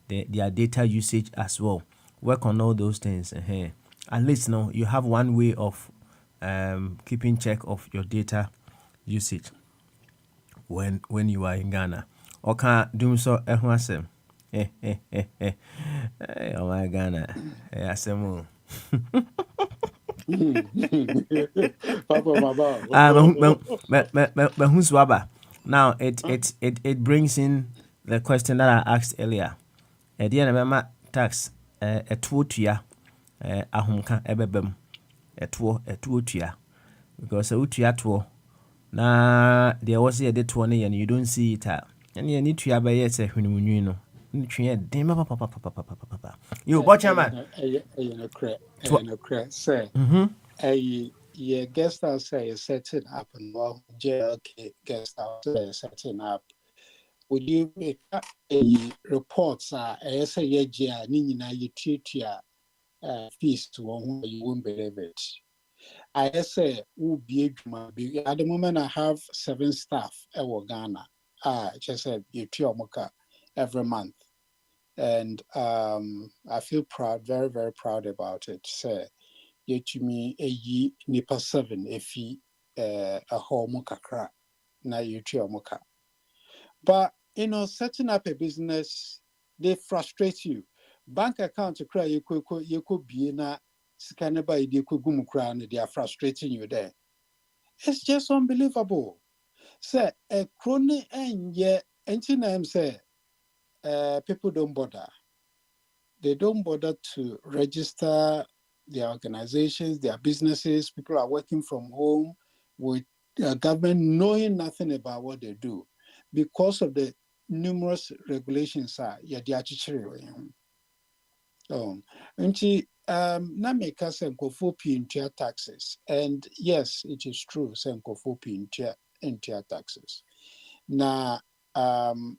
their data usage as well. Work on all those things. At least you have one way of keeping check of your data usage when you are in Ghana. Or can't do so ehwasem. Oh my Ghana. Asemo. Now it brings in the question that I asked earlier. At the end of tax a tuotia ahumka ebebem a tuotia, because a utia tuo na there was a 20 and you don't see it, and you need to have a yes when know. You watch a man. Say, a guest house say setting up and well, JLK guest house setting up. Would you make reports? I say, yeah, Nina, you treat your feast to one you won't believe it. I say, who be at the moment I have 7 staff at Ghana. Just said you moka every month. And I feel proud, very, very proud about it. Say, you to me a nipa 7 if a home kakra na you moka. But setting up a business, they frustrate you. Bank account to cry you could be na scanner you could gumukran, they are frustrating you there. It's just unbelievable. Say a crony and yet name say people don't bother. They don't bother to register their organizations, their businesses. People are working from home with the government knowing nothing about what they do because of the numerous regulations. Nameka Senkofo Pintia taxes. And yes, it is true, Senkofo Pintia taxes. Now,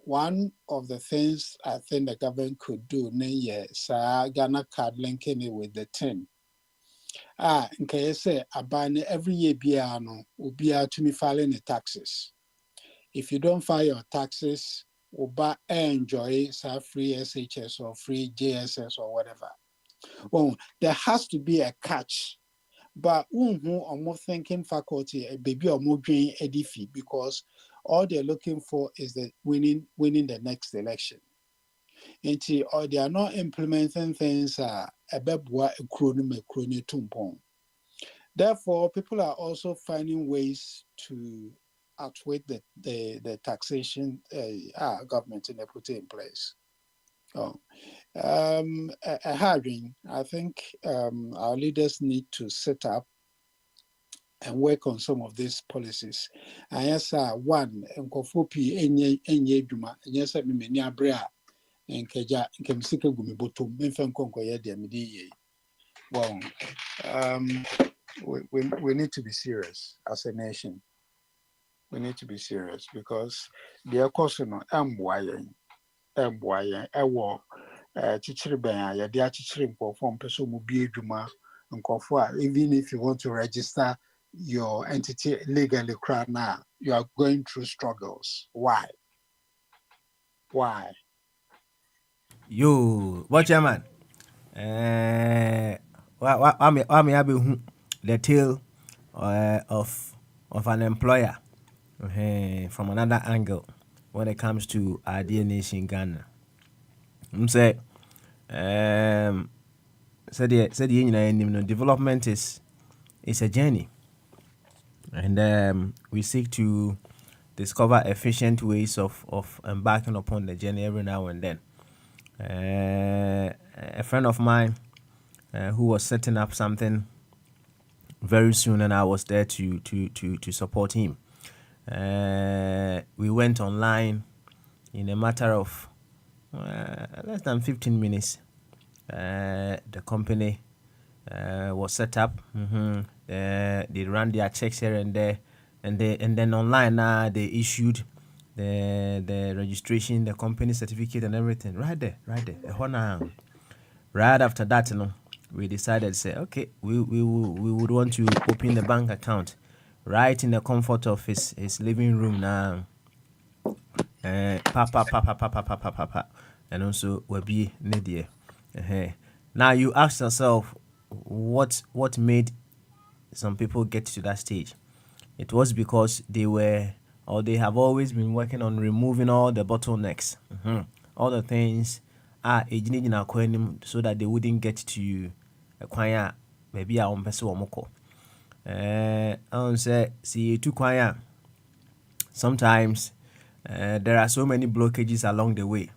one of the things I think the government could do, Ghana card linking it with the 10. Okay, say abane every year biano will be out to me filing the taxes. If you don't file your taxes, uba enjoy free SHS or free JSS or whatever. Well, there has to be a catch. But or more thinking faculty, a baby or more doing edifi, because all they're looking for is the winning the next election. Or they are not implementing things Therefore, people are also finding ways to outweigh the taxation government in put in place. I think our leaders need to set up and work on some of these policies. And yes, one, Nkofopi enye duma, yes, many abrea, and Keja, Kemsika Gumibotum, Infenkonko Yedi, Midi. Well, we need to be serious as a nation. We need to be serious because they are causing even if you want to register your entity legally now, you are going through struggles. Why? Yo, watch your man. What may have the tale of an employer from another angle when it comes to our dear nation Ghana. Say, development is a journey, and we seek to discover efficient ways of embarking upon the journey every now and then. A friend of mine who was setting up something very soon, and I was there to support him. We went online in a matter of less than 15 minutes. The company was set up. They ran their checks here and there, and then online they issued the registration, the company certificate, and everything right there. Right after that, we decided to say, okay, we would want to open the bank account right in the comfort of his living room now. Papa, and also will be needier. Now you ask yourself, what made some people get to that stage? It was because they have always been working on removing all the bottlenecks, all the things so that they wouldn't get to acquire maybe our own person or moko. I say, see, to choir. Sometimes there are so many blockages along the way.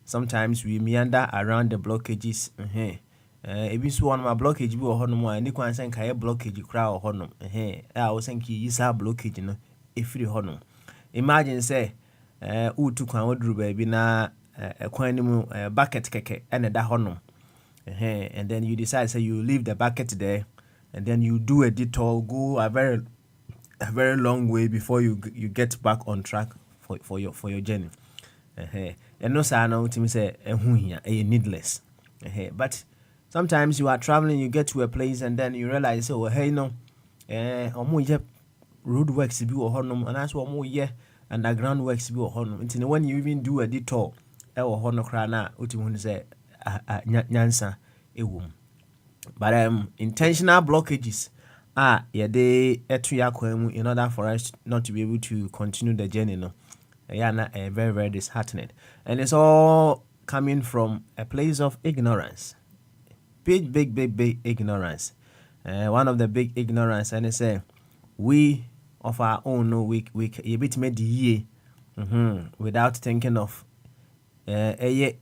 Sometimes we meander around the blockages. Ebi so one my blockage bi wo hono mo ani kwan sen kae blockage kra wo hono. I was saying ki yisa blockage no efiri hono. Imagine say utu kwan woduru ba bi na kwan ni mu bucket keke ene da hono. And then you decide say you leave the bucket there, and then you do a detour, go a very long way before you get back on track for your journey. And no say no to me say needless. But sometimes you are traveling, you get to a place, and then you realize, oh hey no, road works be or honum, and that's what more underground works be or honum. Until when you even do a detour, hono krana uti say nyansa ewum. But intentional blockages are they in order for us not to be able to continue the journey, no. Very, very disheartening. And it's all coming from a place of ignorance. Big ignorance. One of the big ignorance, and they say we of our own no we a bit made the year without thinking of my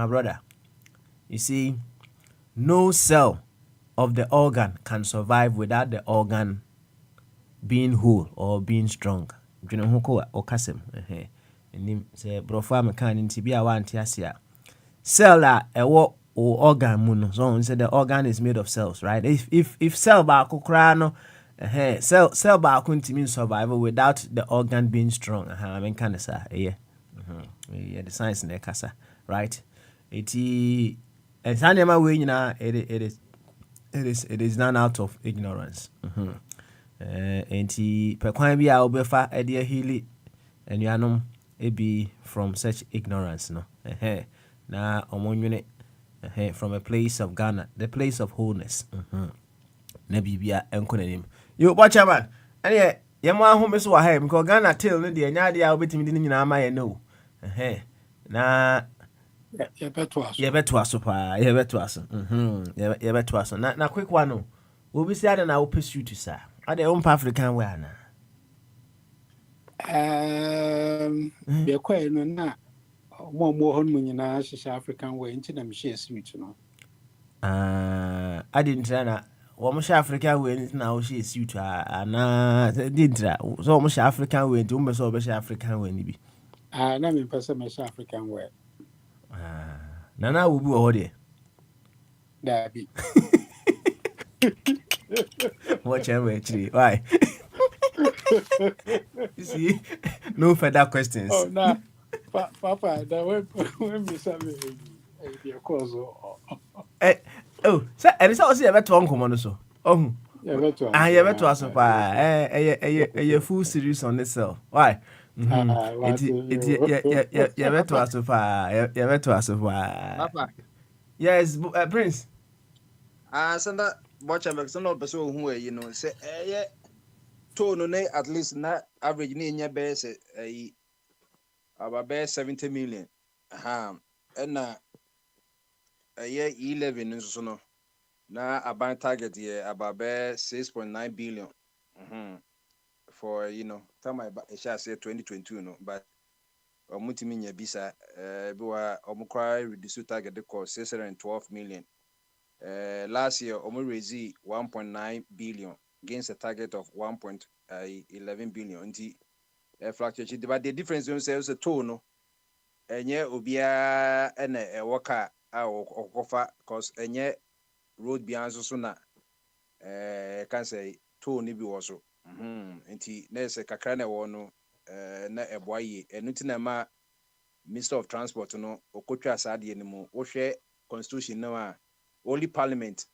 brother. You see, no cell of the organ can survive without the organ being whole or being strong. You know who or kasem. And say brofa mekan nti bia wa antiasia. Cell or organ mun. So say the organ is made of cells, right? If cell ba kokra no cell ba ntimi survival without the organ being strong. I mean kind of say yeah. The science in the kasa, right? It is none out of ignorance. And per kwan bia obefa ede ahili enuanom be from such ignorance, no. Na omonwene from a place of Ghana, the place of wholeness. Na bibia enkonanim. You watch man. Ane yema ahome so wa ha because Ghana tale no de anya de a obetimi de nyina ama ye no. Na yebeto aso pa yebeto aso na quick one no obi say ada na wo pursue to sir ada on African way ana be kwai no na mo hon mu nyina hye African way nti na me share suit no I didn't na wo mo share African way nti na wo share suit ana didn't so mo share African way nti wo be so be share African way ni bi na me pese me share African way Nana will be already. Dabi. Watch every why? You see, no further questions. Oh, no. Papa, that when me say be a cause. Oh, sir, and it's also a better uncle, man. So, oh, yeah, better. Yeah, better. So, full series on itself. Why? Yɛbɛto aso paa. Yɛbɛto aso paa. Papa. Yes, Prince. Send that watch and some of person who you know say yeah tone at least not average in your base about 70 million. And year 11 so no na a target here about 6.9 billion. For time I shall say 2022 no, but omutimi bisa biwa omukwa reduce target the cost 612 million. Last year raised 1.9 billion against a target of 1.11 billion. Nti fluctuation, but the difference is a tone enye obia ene worker okofa cause enye road bian so na can say tone bi wo so nti na se kakra na wo no na eboaye enuti na ma Minister of Transport no okotwa asade ni mu wo hwe constitution no only parliament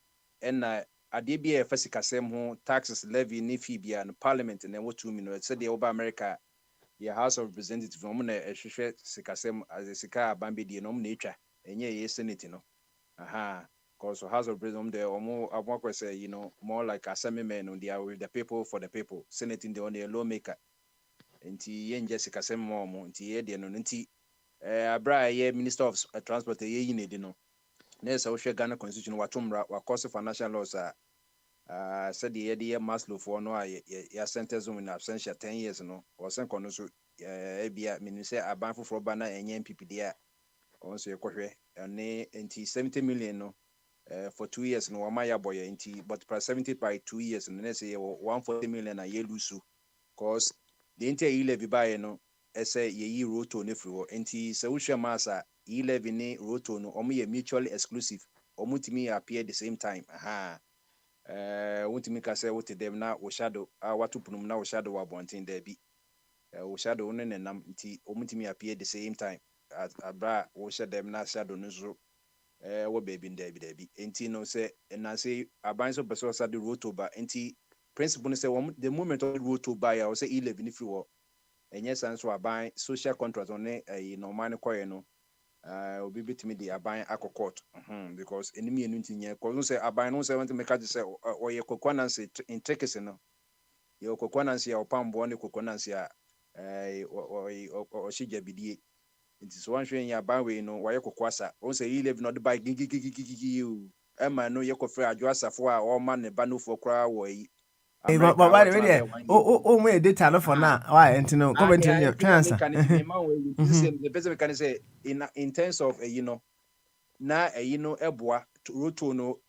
and ade bi e fasikasem ho taxes levy ni fee bia no parliament na wo 2 million said the over America your House of Representatives no na ehwehwe sikasem as a sika abambe die no na etwa enye ye senate no because House of Representatives they almost say more like assembly men on they are with the people for the people, senate in the on the lawmaker nti ye nje sikasem mo nti ye de no nti abra ye Minister of Transport ye yi ne de no Nessa Osha Ghana Constitution Watumra, Wakosa financial laws said the idea Maslow for no ya sentence in absentia 10 years no, or sent Conosu Abia Minister Abanfu for Bana and NPPD also your quarter and 70 million no for 2 years no Maya boy but plus 70 by 2 years and let's say 140 million a year lusu cause the entire levy by no say ye roto nefru enti se usha masa 11 roto no omo mutually exclusive omutimi appear the same time wutimi ka say wote dem na wo shadow watupunum na wo shadow abontin there bi wo shadow no nenam nti omutimi appear the same time abra wo shadow na shadow no so wo baby there bi enti no say na say aban so person sade roto ba enti principle no say the moment of roto ba ya wo say 11 if you and yes, and so I buy social contract on it, money coin, no, will be between the buying a court, because enemy and anything, because say I buy no 70 make say or your coconancy in Texas, no, your coconancy or palm bonnet coconancy, or she BD. It is one thing you buy, we know why you coquasa, also you live not by you, Emma, no, you could fair address for all man, a banu for cry way. But why oh me data no for now. Why no comment in your transfer. The person can say in terms of na eboa roto no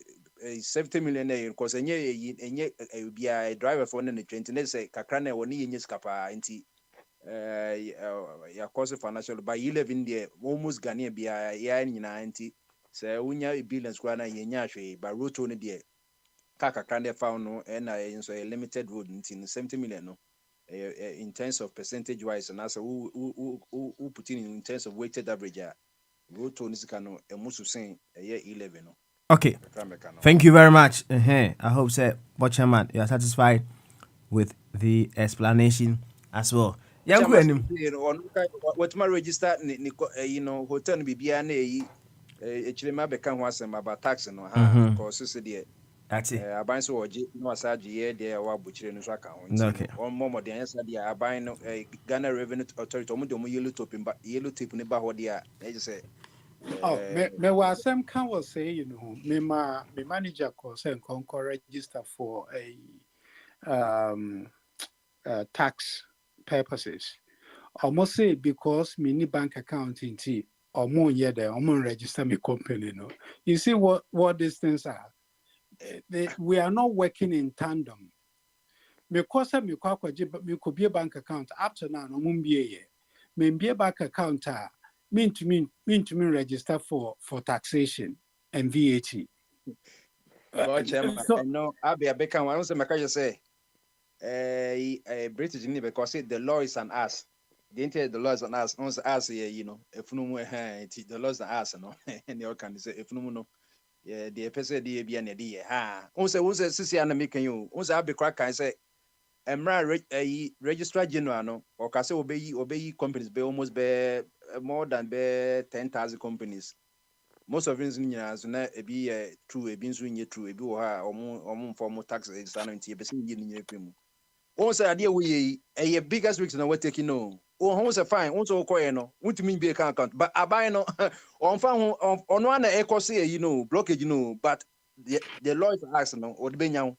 70 million because enye be a driver for na 20 say kakra na woni yenye skapa nti ya cause financial by 11 there almost Ghanaian bia ya nyina nti say unya billions kwa na yenya hwe ba roto no there kaka kande found no and so a limited road in 70 million no in terms of percentage wise and also who put in terms of weighted average road to nisikano emusu saying a year 11 no. Okay, thank you very much. I hope say Watchman you are satisfied with the explanation as well. What my register hotel bibia na yi echilema beka ho asem about tax no because so there. That's it. Aban so oje no asaje ye de wa buchire no so aka ho okay. On momo de answer de aban no Ghana Revenue Authority omo de mo yellow tape ne ba ho de a e say me was some can was say me manager call say concord register for a tax purposes. Almost say because me ni bank account in T or more yet there or register me company no. You see what these things are. We are not working in tandem. Because me could be a bank account up to now, no be a bank account mean to me register for taxation and VAT. So, no, I'll be a beckham. I don't say my say British because the law is on us. The law is on us. Once us here, if no the law is on us, no, and you can say if no. The person be an idea. Also, sissy and making you. Also, I'll be crack. I say, registrar general no or can say obey companies be almost be more than be 10,000 companies. Most of things in so na be true e be nso nye true e be wo ha omo form tax extra no ntie be sin ye nye kwemu. Won say ade we ye biggest risk na we taking no. Oh won say fine won so koye no won be account but abai no on fa ho ono na e ko say you know blockage no but the law is ask no o de benya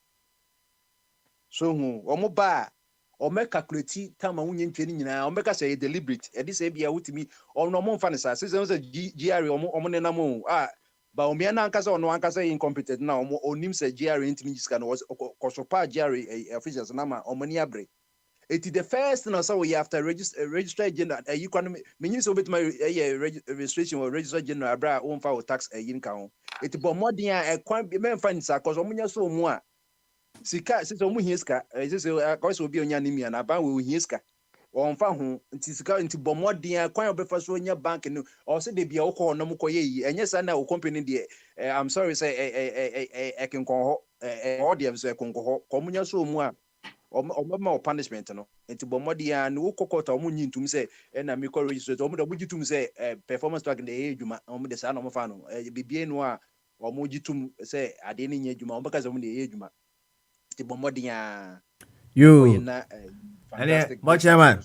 so hu omo ba o me calculate time wunye ntwe ni nyina o me ka say deliberate e dis e bia wutimi ono mo mfa ne sa say GR omo ne nam ba o me na anka ono anka say incompetent na omo onim say GR ntimi jiska no ko so pa GR officials na ma omo ni abre it is the first thing so we after register general you can mean so bit my registration or register general abra o mfa o tax yin ka ho it bo modern e kwan me mfa ni sa cause omo nya so mu a sika sisi omu hieska sisi akọsọ obi onya nimia na ban we hieska on fa ho nti sika nti bomodin kwan obefa so onya bank no o se de bia wo ko no mko ye enye sa na o company de I'm sorry say ken kon ho all the so ken ho ko munya so mu a o ma punishment no nti bomodin no kokota o munyi ntum se na me ko register o mu do bugitum se performance track de edwuma o mu de sa na o fa no bibie no a o mu gitum se ade ni nya edwuma o beka se o mu de edwuma you but chairman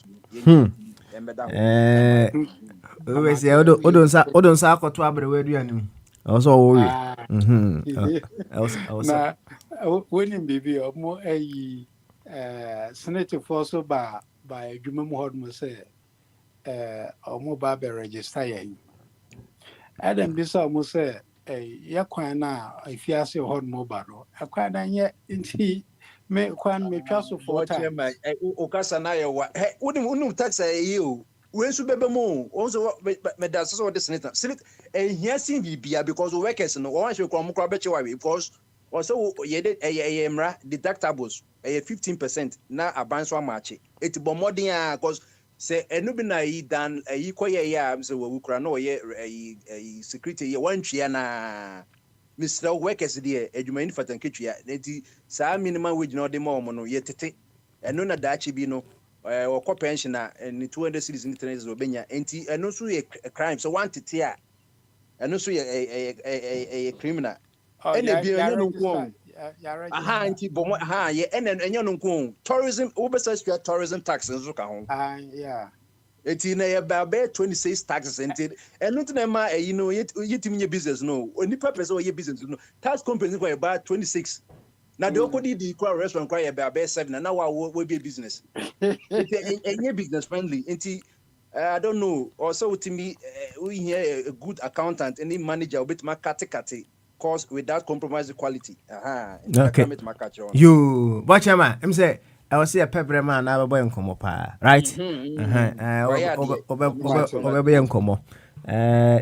we say odon sa akoto abrewe aduanim also worry na winning baby omo ayi senator for so ba adwuma mu hod mo say omo ba be register yen adam bisa omo say ya kwan na afiase hod mo ba no akwan na nye nti me kwan me twa so for time o kasa na ye wa unu tax o we su bebe mo onso me da so the senator here sin bibia because workers no one should come kra be chewa because also ye de mra deductibles 15% na abanso amache it bo modern cause say enu bi na yi dan yi koye ya say we kra no ye security ye wan twia na Mr. Workers there adwuma ni fatan ketwia nti saa minimum wage no de ma omo no ye tete enu na daachi bi no okọ pension na ni 200 cities ni tenez obenya nti enu so ye crime so one tete a enu so ye criminal ene bi enye no nko aha nti bomo aha ye ene enye no nko tourism obesa tourism tax nso ka ho yeah eti na ye ba 26 taxes enti enu to na ma you know yetimi nye business no oni purpose or ye business no tax company ko ye ba 26 na de okodi di kwa restaurant kwa ye ba 7 na we be business enti enye business friendly enti I don't know also to me we here a good accountant any manager bit ma kate cause without compromising quality okay you watch am say I was see a pepper man na boy nkomo pa right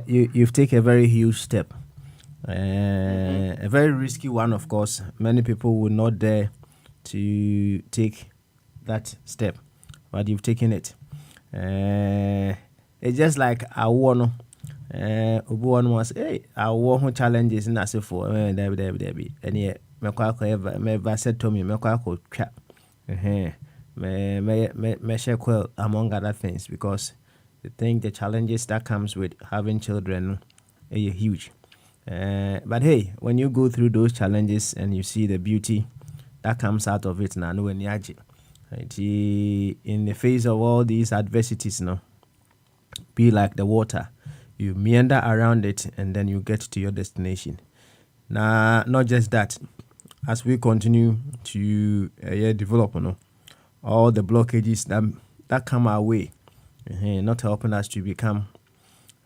you've taken a very huge step a very risky one of course many people would not dare to take that step but you've taken it it's just like I want one was I want challenges in as for Debbie and yet me said to me me twa me share well among other things because the challenges that comes with having children are huge but hey when you go through those challenges and you see the beauty that comes out of it now when in the face of all these adversities no be like the water you meander around it and then you get to your destination. Now, not just that, as we continue to develop, all the blockages that come our way, not helping us to become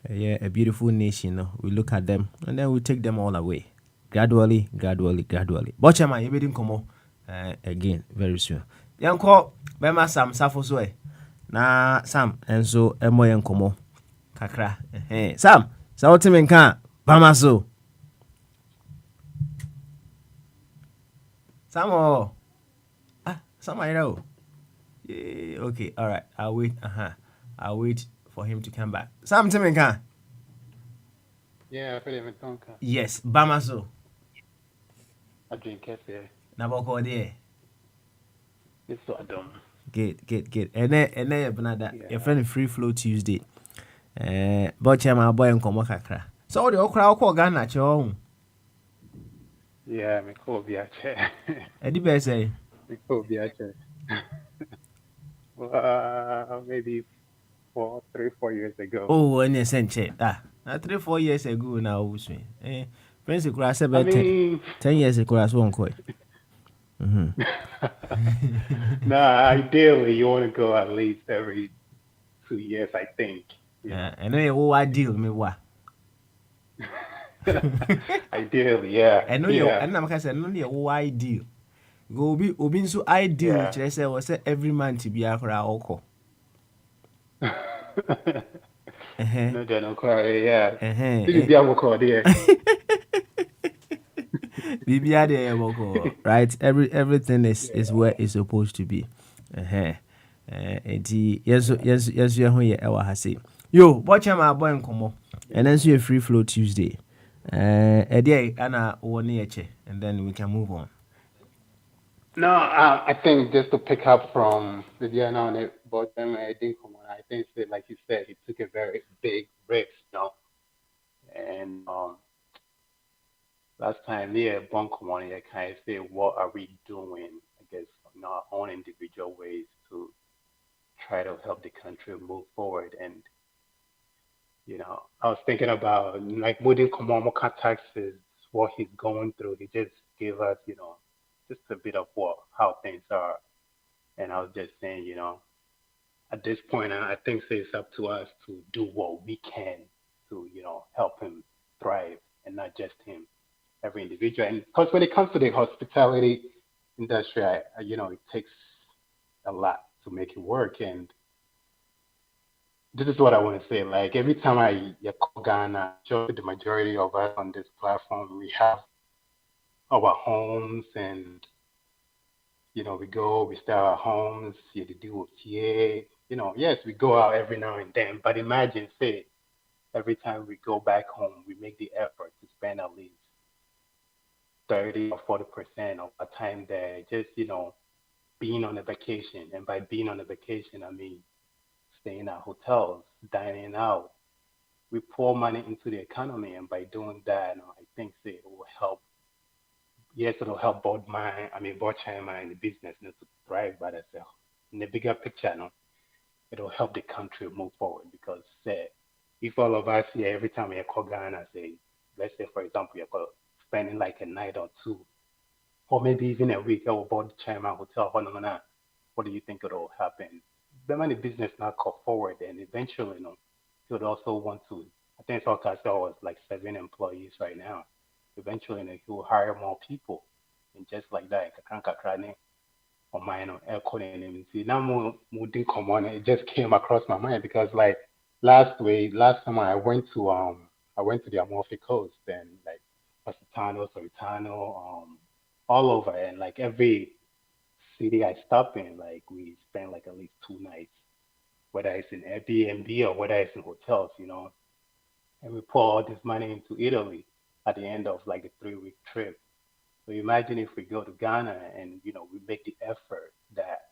a beautiful nation, we look at them and then we take them all away. Gradually. Bochama, you didn't come again very soon. Yanko, Bema Sam Safoswe. Na Sam, and so Emo Yankomo. Kakra. Sam, so what you can Bamaso. Sam Sam I know. Yeah, okay, all right. I'll wait. I'll wait for him to come back. Sam Timinka. Yeah, Philip Tonka. Yes, Bamaso. I drink cafe. Naboko there. It's so dumb. Good. And then Benada, your Yeah. friend Free Flow Tuesday. But my boy and Komo Kakra. So the okra call Ghana at your own. Yeah, me cool be a chair. Eddie Bear say, Me cool be a chair. Maybe 4 years ago. oh, and you sent check. 3-4 years ago now, Usme. Friends, you could I about mean, 10 years ago as one coin. nah, ideally you want to go at least every 2 years, I think. You know. And then what deal me what? Ideally, yeah, I know you, yeah, and I'm going to say, no, your ideal. Go be Obin so ideal, yeah. which I say was every man to be a crowd. No, they don't cry. Yeah, this is Eh. the avocado there. Bibia de Boko, right? Everything is Yeah. where it's supposed to be. Yes, you are here. Ewa hase. Yo, watch my boy Nkomo, and then see a free flow Tuesday. A day, Anna one yeche, and then we can move on. No, I think just to pick up from the Diana on it, but I think come on, I think that, like you said, he took a very big risk, you know. And last time, yeah, Bonk money, I kind of say, what are we doing? I guess in our own individual ways to try to help the country move forward. And I was thinking about like Mudin Komomoka taxes, what he's going through. He just gave us, just a bit of what how things are. And I was just saying, at this point, I think it's up to us to do what we can to, help him thrive and not just him, every individual. And because when it comes to the hospitality industry, it takes a lot to make it work. And this is what I want to say. Like every time I call Ghana, sure the majority of us on this platform, we have our homes and we go, we stay at our homes, you do with TA. Yes, we go out every now and then, but imagine, say, every time we go back home, we make the effort to spend at least 30 or 40% of our time there, just, being on a vacation. And by being on a vacation, I mean staying at hotels, dining out. We pour money into the economy, and by doing that, I think say, it will help. Yes, it'll help both China and the business to thrive by themselves. In the bigger picture, it'll help the country move forward because if all of us here, every time we call Ghana, say, let's say, for example, you're spending like a night or two, or maybe even a week, I will board China hotel, what do you think it'll happen? The money business not go forward, and eventually, he would also want to. I think Salcastel was like 7 employees right now. Eventually, he will hire more people, and just like that, kakran or mine or air calling him. See, now didn't come on. It just came across my mind because like last summer I went to the Amalfi Coast and like Positano, Soritano, all over, and like every city I stop in, like we spend like at least 2 nights, whether it's in Airbnb or whether it's in hotels, and we pour all this money into Italy at the end of like a 3-week trip. So imagine if we go to Ghana and we make the effort that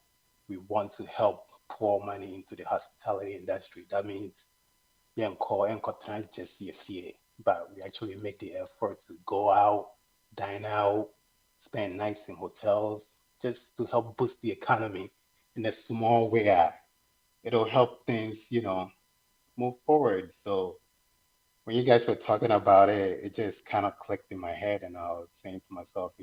we want to help pour money into the hospitality industry. That means yeah, encore trying just see, but we actually make the effort to go out, dine out, spend nights in hotels, just to help boost the economy in a small way. It'll help things, move forward. So when you guys were talking about it, it just kind of clicked in my head, and I was saying to myself,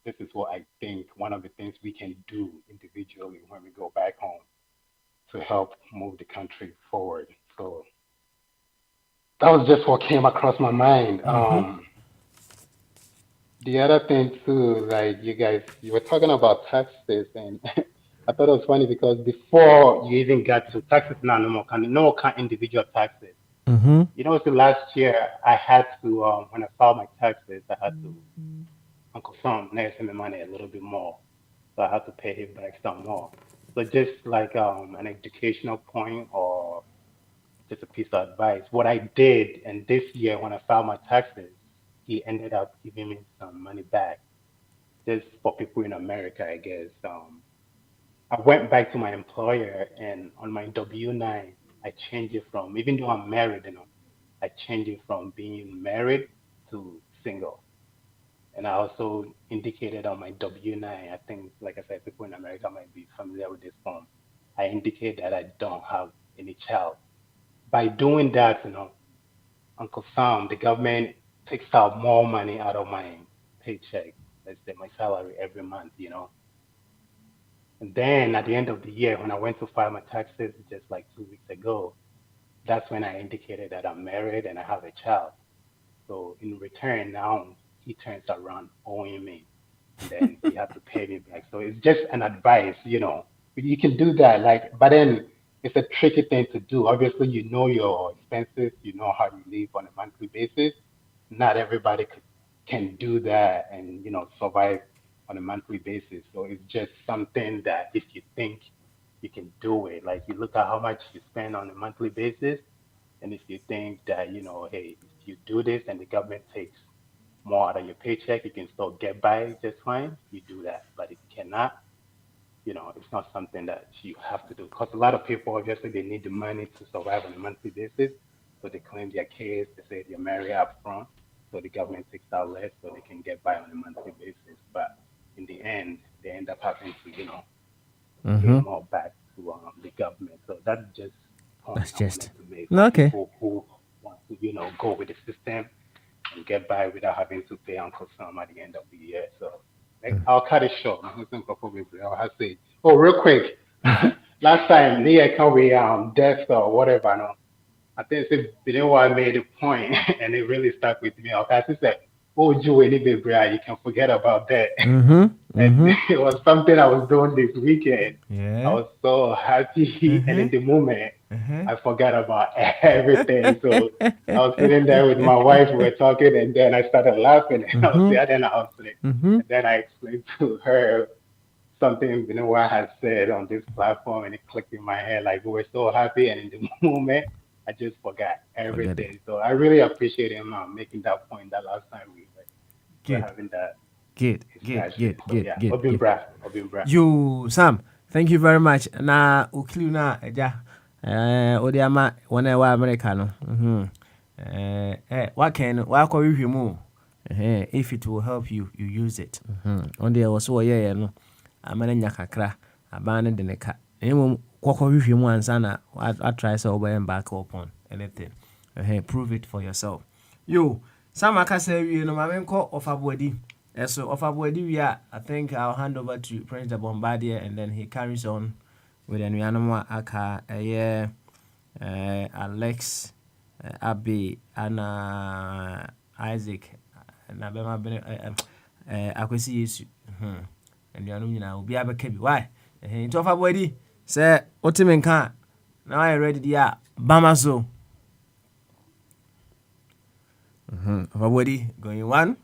this is what I think one of the things we can do individually when we go back home to help move the country forward. So that was just what came across my mind. The other thing too, like you were talking about taxes, and I thought it was funny because before you even got to taxes now, no more kind individual taxes. So last year I had to, when I filed my taxes, I had to Uncle Sam next me money a little bit more, so I had to pay him back some more. So just like an educational point or just a piece of advice, what I did, and this year when I filed my taxes, he ended up giving me some money back, just for people in America, I guess. I went back to my employer and on my W-9, I changed it from, even though I'm married, I changed it from being married to single. And I also indicated on my W-9, I think, like I said, people in America might be familiar with this form. I indicate that I don't have any child. By doing that, Uncle Sam, the government takes out more money out of my paycheck, let's say my salary every month. And then at the end of the year, when I went to file my taxes just like 2 weeks ago, that's when I indicated that I'm married and I have a child. So in return, now he turns around owing me, and then he has to pay me back. So it's just an advice. You can do that, but then it's a tricky thing to do. Obviously, you know your expenses, you know how you live on a monthly basis. Not everybody can do that and survive on a monthly basis. So it's just something that if you think you can do it, like you look at how much you spend on a monthly basis, and if you think that, hey, if you do this and the government takes more out of your paycheck, you can still get by just fine, you do that. But if you cannot, it's not something that you have to do. Because a lot of people, obviously, they need the money to survive on a monthly basis. So they claim their kids, they say they're married up front. So the government takes out less so they can get by on a monthly basis. But in the end, they end up having to, pay more back to the government. So that's just That's point I just wanted to make for okay. people who want to, go with the system and get by without having to pay Uncle Sam at the end of the year. So I'll cut it short. I'll have to say, oh, real quick. Last time, Leah can we death or whatever. No, I think Binewa made a point, and it really stuck with me. Okay, she said, "Oh, you any baby, you can forget about that." And it was something I was doing this weekend. I Yeah. was so happy, and in the moment, I forgot about everything. So I was sitting there with my wife, we were talking, and then I started laughing, and I was there, then I was like, and then I explained to her something Benoit had said on this platform, and it clicked in my head. Like we were so happy, and in the moment, I just forgot Forget it. everything. So I really appreciate him making that point that last time we were Good. having that Good. discussion. So yeah, Good. Obimbra. You Sam, thank you very much. Na ukliu na eja odiama wana wa America no. What can wa kwa review mu? If it will help you, you use it. On the also yeah no. Amana nya kakra abana de ne ka. Emu kwa review mu ansa na I try so obey back upon anything. Prove it for yourself. You Sam aka say we no ma menko of abodi. So of Abuadiwia, I think I'll hand over to Prince the Bombardier, and then he carries on with an animal aka Alex Abbey Anna Isaac and Abema Akwesi Yesu. And you know, be able to why? Into of Abuadi say Otimenka. Now I ready the Bamaso. Of Abuadi going one.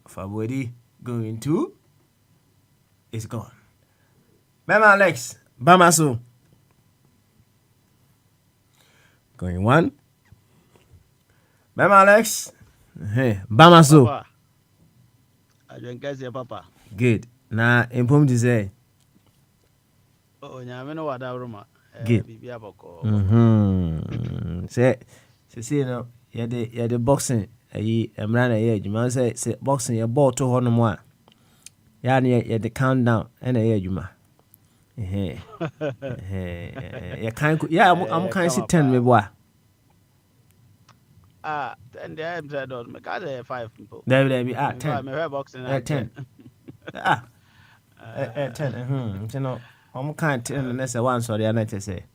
February going to is gone. Mama Alex, Bamaso. Going one. Mama Alex, Bamaso. Papa. I don't guess your papa. Good. Na impom to say. Oh, nyameno wada ruma. Good. Bibi aboko. Say no. Yeah the boxing. Emran na adwuma say boxing your ball to hono mo a ya na ye the countdown na ye adwuma ya kan am kan si 10 me boa 10 there am said me ka 5 people there be 10 me hear boxing 10 10 you know am kan 10 na say one sorry na che say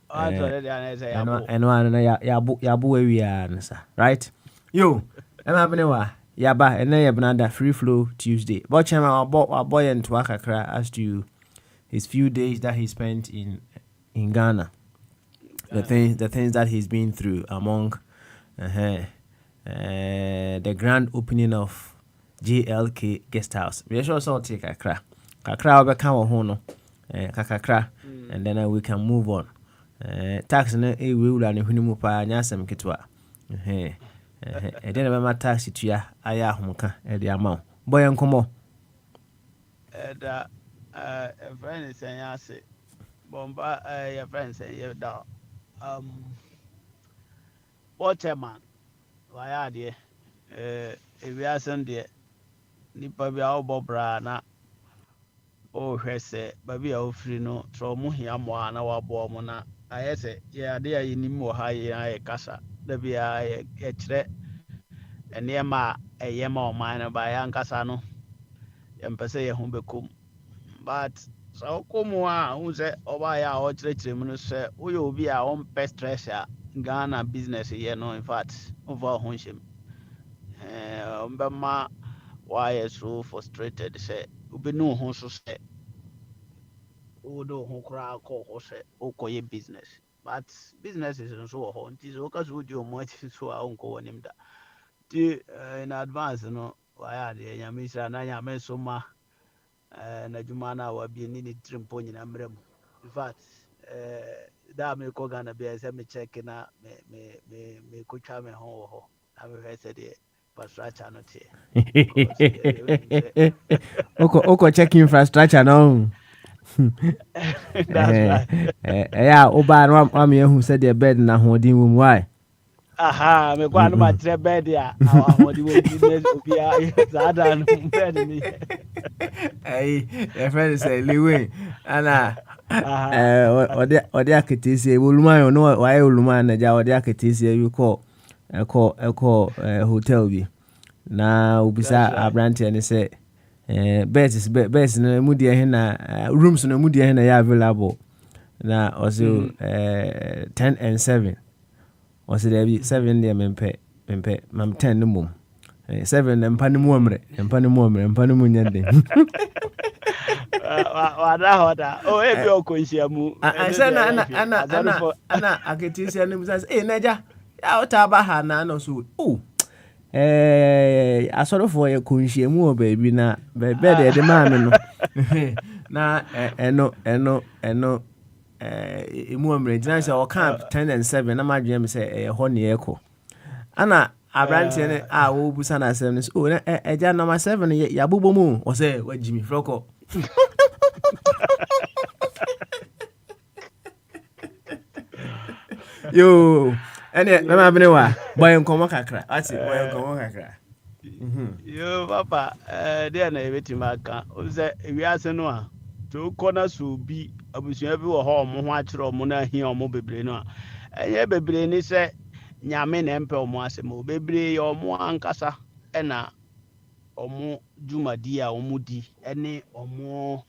eno na ya bu we na sa right. Yo, I'm happening wa yaba and then yabnada free flow Tuesday. But chama our boy and Twakakra as to his few days that he spent in Ghana. The things that he's been through among the grand opening of JLK Guest House. We sure so take Kakra. Kakra will become a hono. Kakakra and then we can move on. Tax na we will and hunimu pa nyasem kitwa. E dey na taxi to ya aya ahomka e dey amount boy enkomo da a friend is saying, I say, Bomba, your friend saying, you da. Waterman, why are they? If we are Sunday, Nipa be our bobra na. Oh, sɛ baabi a wofiri no sɛ ɔmo hia mmoa a na waboa ɔmo na ayɛ sɛ yɛade a yɛnim wɔ ha yɛ kasa da biara yɛkyerɛ nneɛma a ɛyɛ ma ɔman no ba yɛ ankasa no yɛmpɛ sɛ yɛho bɛkɔm but sɛ wokɔ mu a wohu sɛ ɔbaayɛ a ɔkyerɛkyerɛ mu no sɛ woyɛ obi a ɔmpɛ stress a Ghana business yɛ no in fact womfa wo ho nhyɛm ɔmbɛma woayɛ so frustrated sɛ wobɛnu wo ho so sɛ wode wo ho koraa kɔ hɔ sɛ wokɔyɛ business but businesses nso wɔ hɔ nti sɛ woka so wodi ɔmo akyi so a wonkɔ w'anim da nti in advance no wayɛ adeɛ nyame hyira na nyame so ma n'adwuma no a wabie ne ne tiri mpo nyina mmerɛ mu infact da a mekɔ Ghana bia sɛ mekyɛke na mekɔtwa me ho wɔ hɔ na mehwɛ sɛdeɛ infrastructure no teɛ Oko check infrastructure no. that's right Yeah, oba no am yehu said the bed na hodin wom why. aha mekɔ ano matrɛ bɛd a ahɔde wɔ business obiaa saada no bɛd ni Hey, your friend say liwe ana ode aketisi oluma no why oluma na ja ode aketisi you call hotel bi na ubisa abrante ne say beds no mu de he na rooms no mu de he na ya available na also 10 and 7 also there be 7 there mempe mam 10 no mum 7 mpa no mu amre mpa no mu nyande wada hoda o e bi okonhia mu ana aketisi no bisa naja ya otaba ha na no so asorofo ye konhia mu o baabi na bed de ma me no na eno emu amre gina se o camp 10 and 7 na madwe me se ho ne ekọ ana abrante ne a wo busa na 7 so na eja number 7 ya bobo mu o se wajimi froko yo ene mama bene wa boy nkomo kakra ati boy nkomo kakra yo papa there na ebetima aka o se ewiase no a to kona so bi abusua bi wo ho mo ho akere o mo na hia o mo bebre no a enye bebre ni se nyame na empe o mo asem o bebre yo mo ankasa na o mo dwumadi a o mo di ene o mo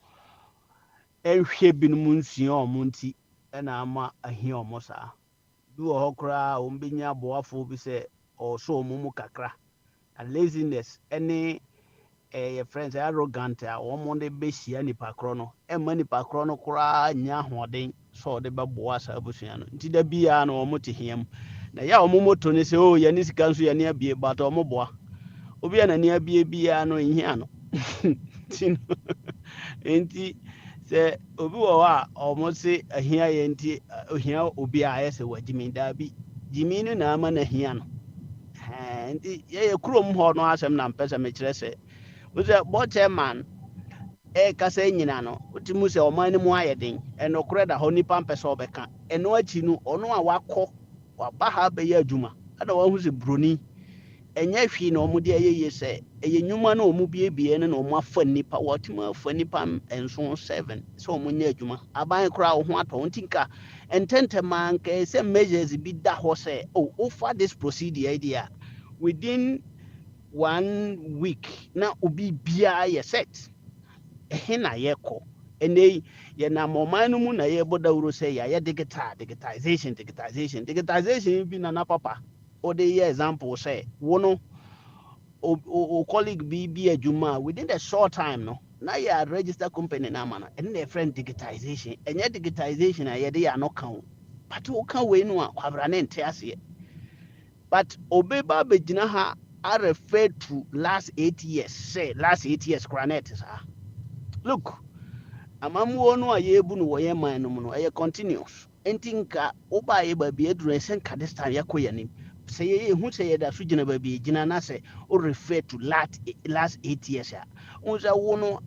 ehwe binum nsua o mo nti na ama ahia o mo saa bi wo ho kra o mbenya boafo bi se o so o mo kakra and laziness any your friends arrogant a wo mo de be hia nipa kro no e ma nipa kro no kra nya hoden so de be boa sa abusua no nti da bia na wo mo te hiam na ya wo mo moto ne se o ya ni sika nso ya ne abie but wo mo boa obi ya na ne abie bia no hia no nti se obi wo a o mo se ahia ye nti ohia obi a ye se wajimi da bi jimi no na ama na hia no nti ye krom ho no asem na mpesa me kire se Uze Bocheman kasa nyina no utimu se oman mu ayeden enokre da ho nipa mpesa obeka eno achi no ono a wakọ waba ha be ya adwuma ada wa hu se broni enya hwi na omudi ayeye se eyenyuma na omu biebie ne na omu afa nipa watima afa nipa enso 7 so omu nya adwuma aban kra wo ho ato ntinka ententema nka se measures bi da ho se offer this procedure idea within 1 week na obi bia ye set na yeko ene ye na moman mu na ye bodawro say ya digitization bi na papa o de ye example say wono o colleague bi adwuma within the short time no na ya register company na mana and the friend digitization enye digitization a ye de ya no kan but o kan we no a kwabra na ente ase but obeba begina ha I refer to last 8 years. Say last 8 years, Granet. Look, amamu no a yebu no ye man no continuous. Entinka oba ye ba be address and kadesta yakoyanim. say who say that region baby Jinana say or refer to last 8 years. Unza wono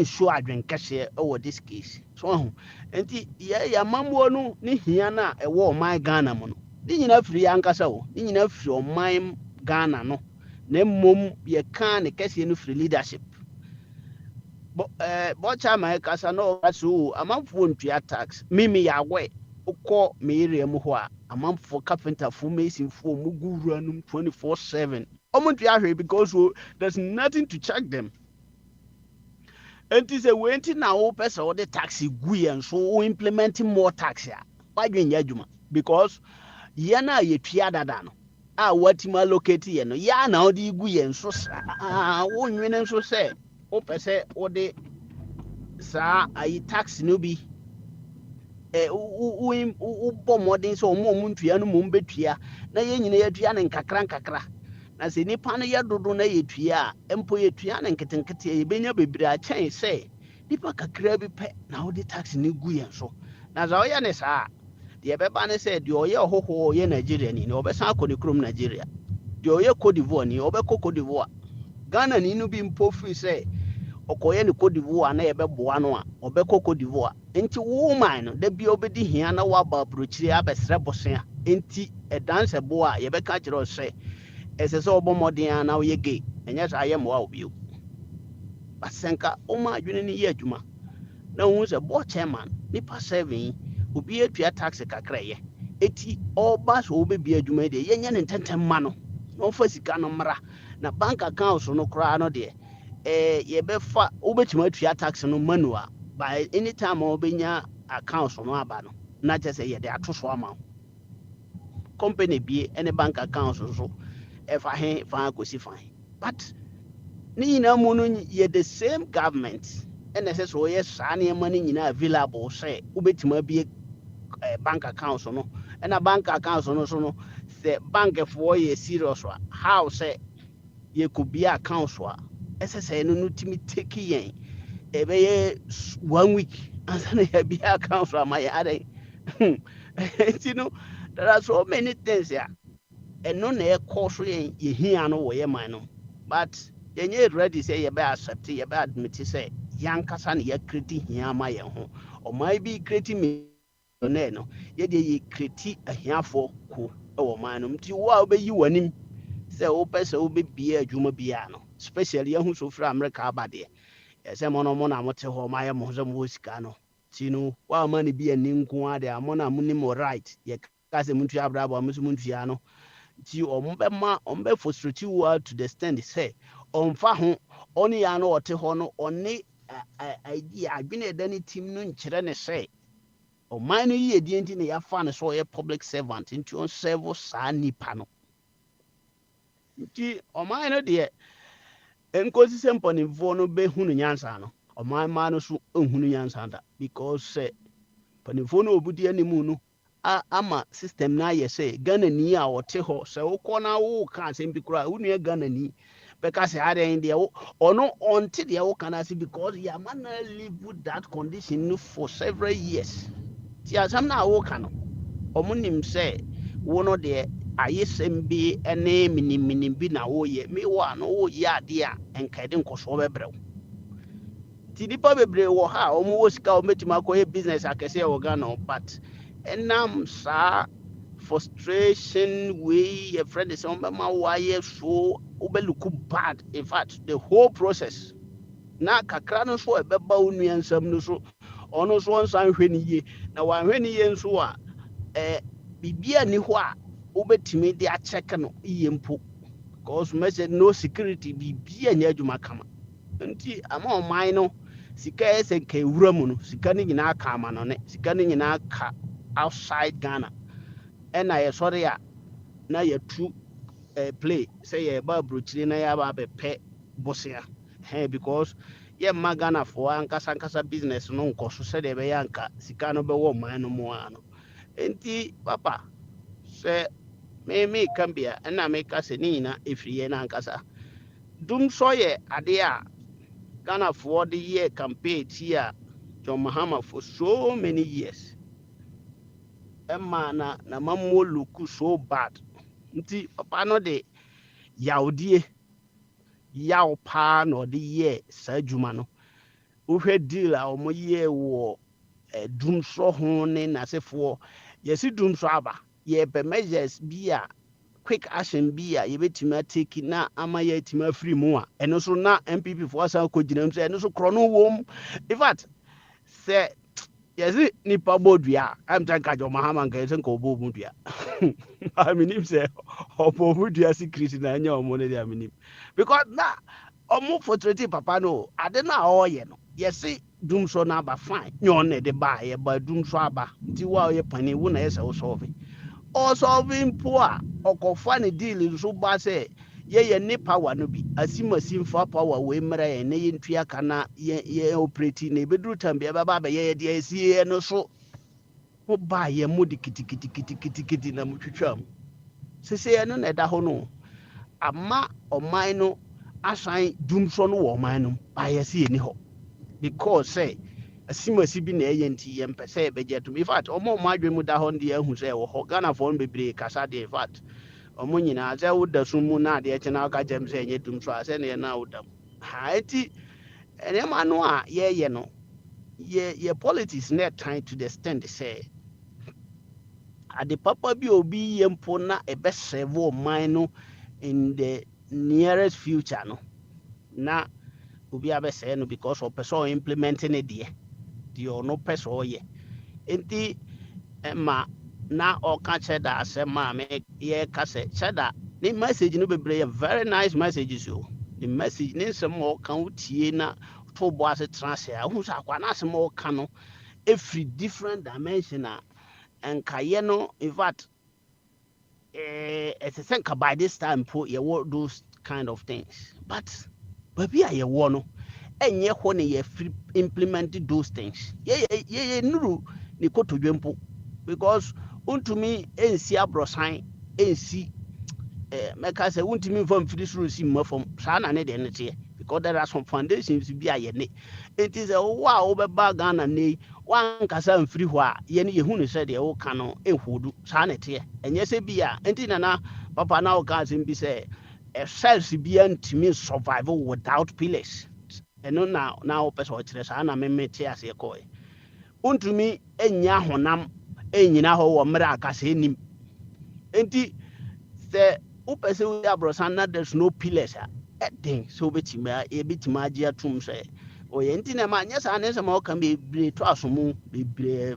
show adwen kase over this case. So enti ya mambo no ni hiana e wo my Ghana mo no. Ni nyina firi ankasa wo. Ni nyina firi o my Ghana no. Na mom ye kan ne kase no firi leadership. But my kasa no aso amanfo ntua tax. Mimi ya we ukọ me area mu ho a amanfo carpenter fo mason fo muguru anum 24/7 omuntu ahwe because there's nothing to check them. And this a went in now person or the taxi gui and so implementing more tax ya why doing yajuma because yana ye tua dada no what him allocate ye no ya na odi gui and so won win so say o pese o de sa ayi tax no bi bɔ mmɔden sɛ ɔmo ntua no mom bɛtua na yɛn nyina yɛtua ne nkakra na sɛ nipa no yɛ dodo na yɛtua a mpo yɛtua ne nketenkete yɛbɛnya bebree akyɛn sɛ nipa kakra bi pɛ na wode tax ne gu yɛn so na sɛ ɔyɛ ne saa deɛ ɛbɛba ne sɛ deɛ ɔyɛ ɔhoho ɔyɛ Nigeria ni na ɔbɛsan akɔ ne kurom Nigeria deɛ ɔyɛ Cote d'Ivoire ni ɔbɛkɔ Cote d'Ivoire Ghana ni no bi mpo firi sɛ okoye ne Cote d'Ivoire na yebeboa no a obekọ Cote d'Ivoire enti woman no da bia obedi hia na waba brochire abesre bosen enti edanse bo a yebeka kire ose esese obomoden na oye gay enye sa ye mo a obio basenka o ma adwene ne ye adwuma na hu se bo chairman nipa 7 obi atua tax kakra ye eti oba so obebi adwuma de ye nya ne tentem ma no no fa sika no mra na bank account so no kra no de yebefa ubetuma atua tax no manual by any time obenya account no aba no na je say ye de atoso ama company bi any bank account so efa he fa akosi fa but ni nyina mu no ye the same government and say so ye sa na money nyina available say ubetuma bi bank account no and a bank account no so no say bank for ye serious how say ye could be account so SSA no timi take yen ebe 1 week and then ya be account for my other you know there are so many things here and no na course yen ye hia no wo ye man no but yen ye ready say ye be accept ye be admit say yan kasa na ye create hia ma ye ho o mai be create me no ye de ye create ahiafo ko e wo man no mti wo a obeyi wanim say o pese obebia adwuma bia no especially yahu so fra America abade say mono na mote ho ma ye mo zo mo sika no tinu wa ma ne bia ni nko ade amona mo ni mo right ye ka se muntu abra ba mo so muntu ya no ti o mo be ma o be frustrate you to the stand say on fa ho oni ya no ote ho no oni idea adwene da ni team no nkire ne say o man no ye die nti ne ya fa ne so ye public servant nti on serve sa nipa no nti o man no de enkosi se mpanimfo no be hunu nyansa no o man ma no so ehunu nyansa da because say mpanimfo no obudi animu no ama system na ye say Ghana ni a wote ho se wo na wo ka se mbikura wo nu Ghana ni because ade ndi ono onti de wo kana se because ya man live with that condition for several years ti asam na wo ka no omunim say wo no de ayesembi ene minimini bi na wo ye me wo ano wo ye ade a enkade nkoso bebrew ti dipa bebre wo ha omo wo sika o metima ko ye business akese wo Ghana but enam sa frustration we your friend is on ma why so obeluku bad in fact the whole process na kakra no so ebeba onuansam no so ono so nsan hweni ye na wa hweni ye nso a bibia ni ho a obetimi de a check no yempo because message no security bibia nya adwuma kama nti ama o man no sika ese ka ewura mu no sika ni nyina aka ama no ne sika ni nyina aka outside Ghana and I sorry ya na ya true play say ya ba brochire na ya ba be pe bosia because ye magana for ankasa business no nkoso se de be yanka sika no be wo man no mo ano enti papa say me kambia na me ka se ni na efriye na ankasa dum so ye ade a Ghana for the year campaign here John Mahama for so many years Emma na mammo look so bad nti papa no de yawdie yaw pa na ɔde yɛ saa adwuma no wohwɛ deal a ɔmo yɛ wɔ dumsɔ ho ne n'asefoɔ yɛsi dumsɔ aba yɛpɛ measures bi a quick action bi a yɛbɛtumi ateki na ama yɛatumi afiri mu a ɛno so na MPP foɔ san kɔgyina mu sɛ ɛno so korɔ no wɔ mu in fact sɛ yɛsi nipa bɔ dua a ɛmta nka gyɔ mahama nka yɛsɛ nka ɔbɔ mu dua aminim sɛ ɔbɔ mu dua secret na ɛnyɛ ɔmo ne de aminim because na ɔmo fotoreti papa no ade na ɔyɛ no yɛsi dumsɔ na aba fine nyɛ ɔne de ba yɛba dumsɔ aba nti wa ɔyɛ pani wo na yɛsɛ ɔsɔɔfe ɔsɔɔfe mpo a ɔkɔfa ne deal nso ba sɛ yɛyɛ ne power no bi asimasimfa power wei mmerɛ yɛn na yɛntua ka na yɛ operate na ebeduru tam bi ɛbɛba abɛyɛ yɛ deɛ esie no so mo ba yɛ mo de kitikiti na mo twitwa mu sese yɛ no na ɛda hɔ no ama ɔman no asan dumsɔ no wɔ ɔman no ba yɛ si yɛ ni hɔ because sɛ asimasi bi na ɛyɛ nti yɛn pɛ sɛ ɛbɛgye to in fact ɔmo adwene mu da hɔ no deɛ ehu sɛ ɛwɔ hɔ Ghanafoɔ no bebree kasa deɛ in fact ɔmo nyinaa sɛ woda so mu na adeɛ kyɛ na ɔka kyɛm sɛ ɛnyɛ dumsɔ a sɛ ne yɛ na woda mu ha eti nneɛma no a yɛyɛ no yɛ politics na ɛtan to the extent sɛ ade papa bi obi yɛ mpo na ɛbɛsɛve ɔman no in the nearest future no na obi abɛsɛe no because ɔpɛ sɛ ɔ implement ne deɛ ɔno pɛ sɛ ɔyɛ nti ɛma na ɔka kyɛda asɛm a me yɛka sɛ kyɛda ne message no bebree yɛ very nice messages o the message ne nsɛm a ɔka wo tie na to bɔ ase tena ase a wohu sɛ akwa na asɛm a ɔka no every different dimension a nkayɛ no in fact ɛsɛ sɛ nka by this time po yɛwɔ those kind of things but baabi a yɛwɔ no ɛnyɛ hɔ ne yɛfiri implement those things yɛyɛ nuru ne kotodwe mpo because wontumi ɛnsi aborɔsan ɛnsi mɛka sɛ wontumi mfa mfiri soro si mma fam saa na ne deɛ ne teɛ because there are some foundations bi a yɛne enti sɛ wo a wobɛba Ghana ne wankasa mfiri hɔ a yɛne yɛhu ne sɛ deɛ woka no ɛhodu saa ne teɛ ɛnyɛ sɛ bi a enti nana papa na woka asɛm bi sɛ cells bi ntumi survive without pillars ɛno na wopɛ sɛ ɔkyerɛ saa na memete aseɛ kɔɛ wontumi ɛnya honam ɛnyina hɔ wɔ mmerɛ akasa anim enti sɛ wopɛ sɛ woyɛ aborɔsan na there's no pillars a ɛden sɛ yɛbɛtumi agye atom sɛ ɔyɛ nti na ma nyɛ saa ne nsɛm a ɔka bebree to asomu bebree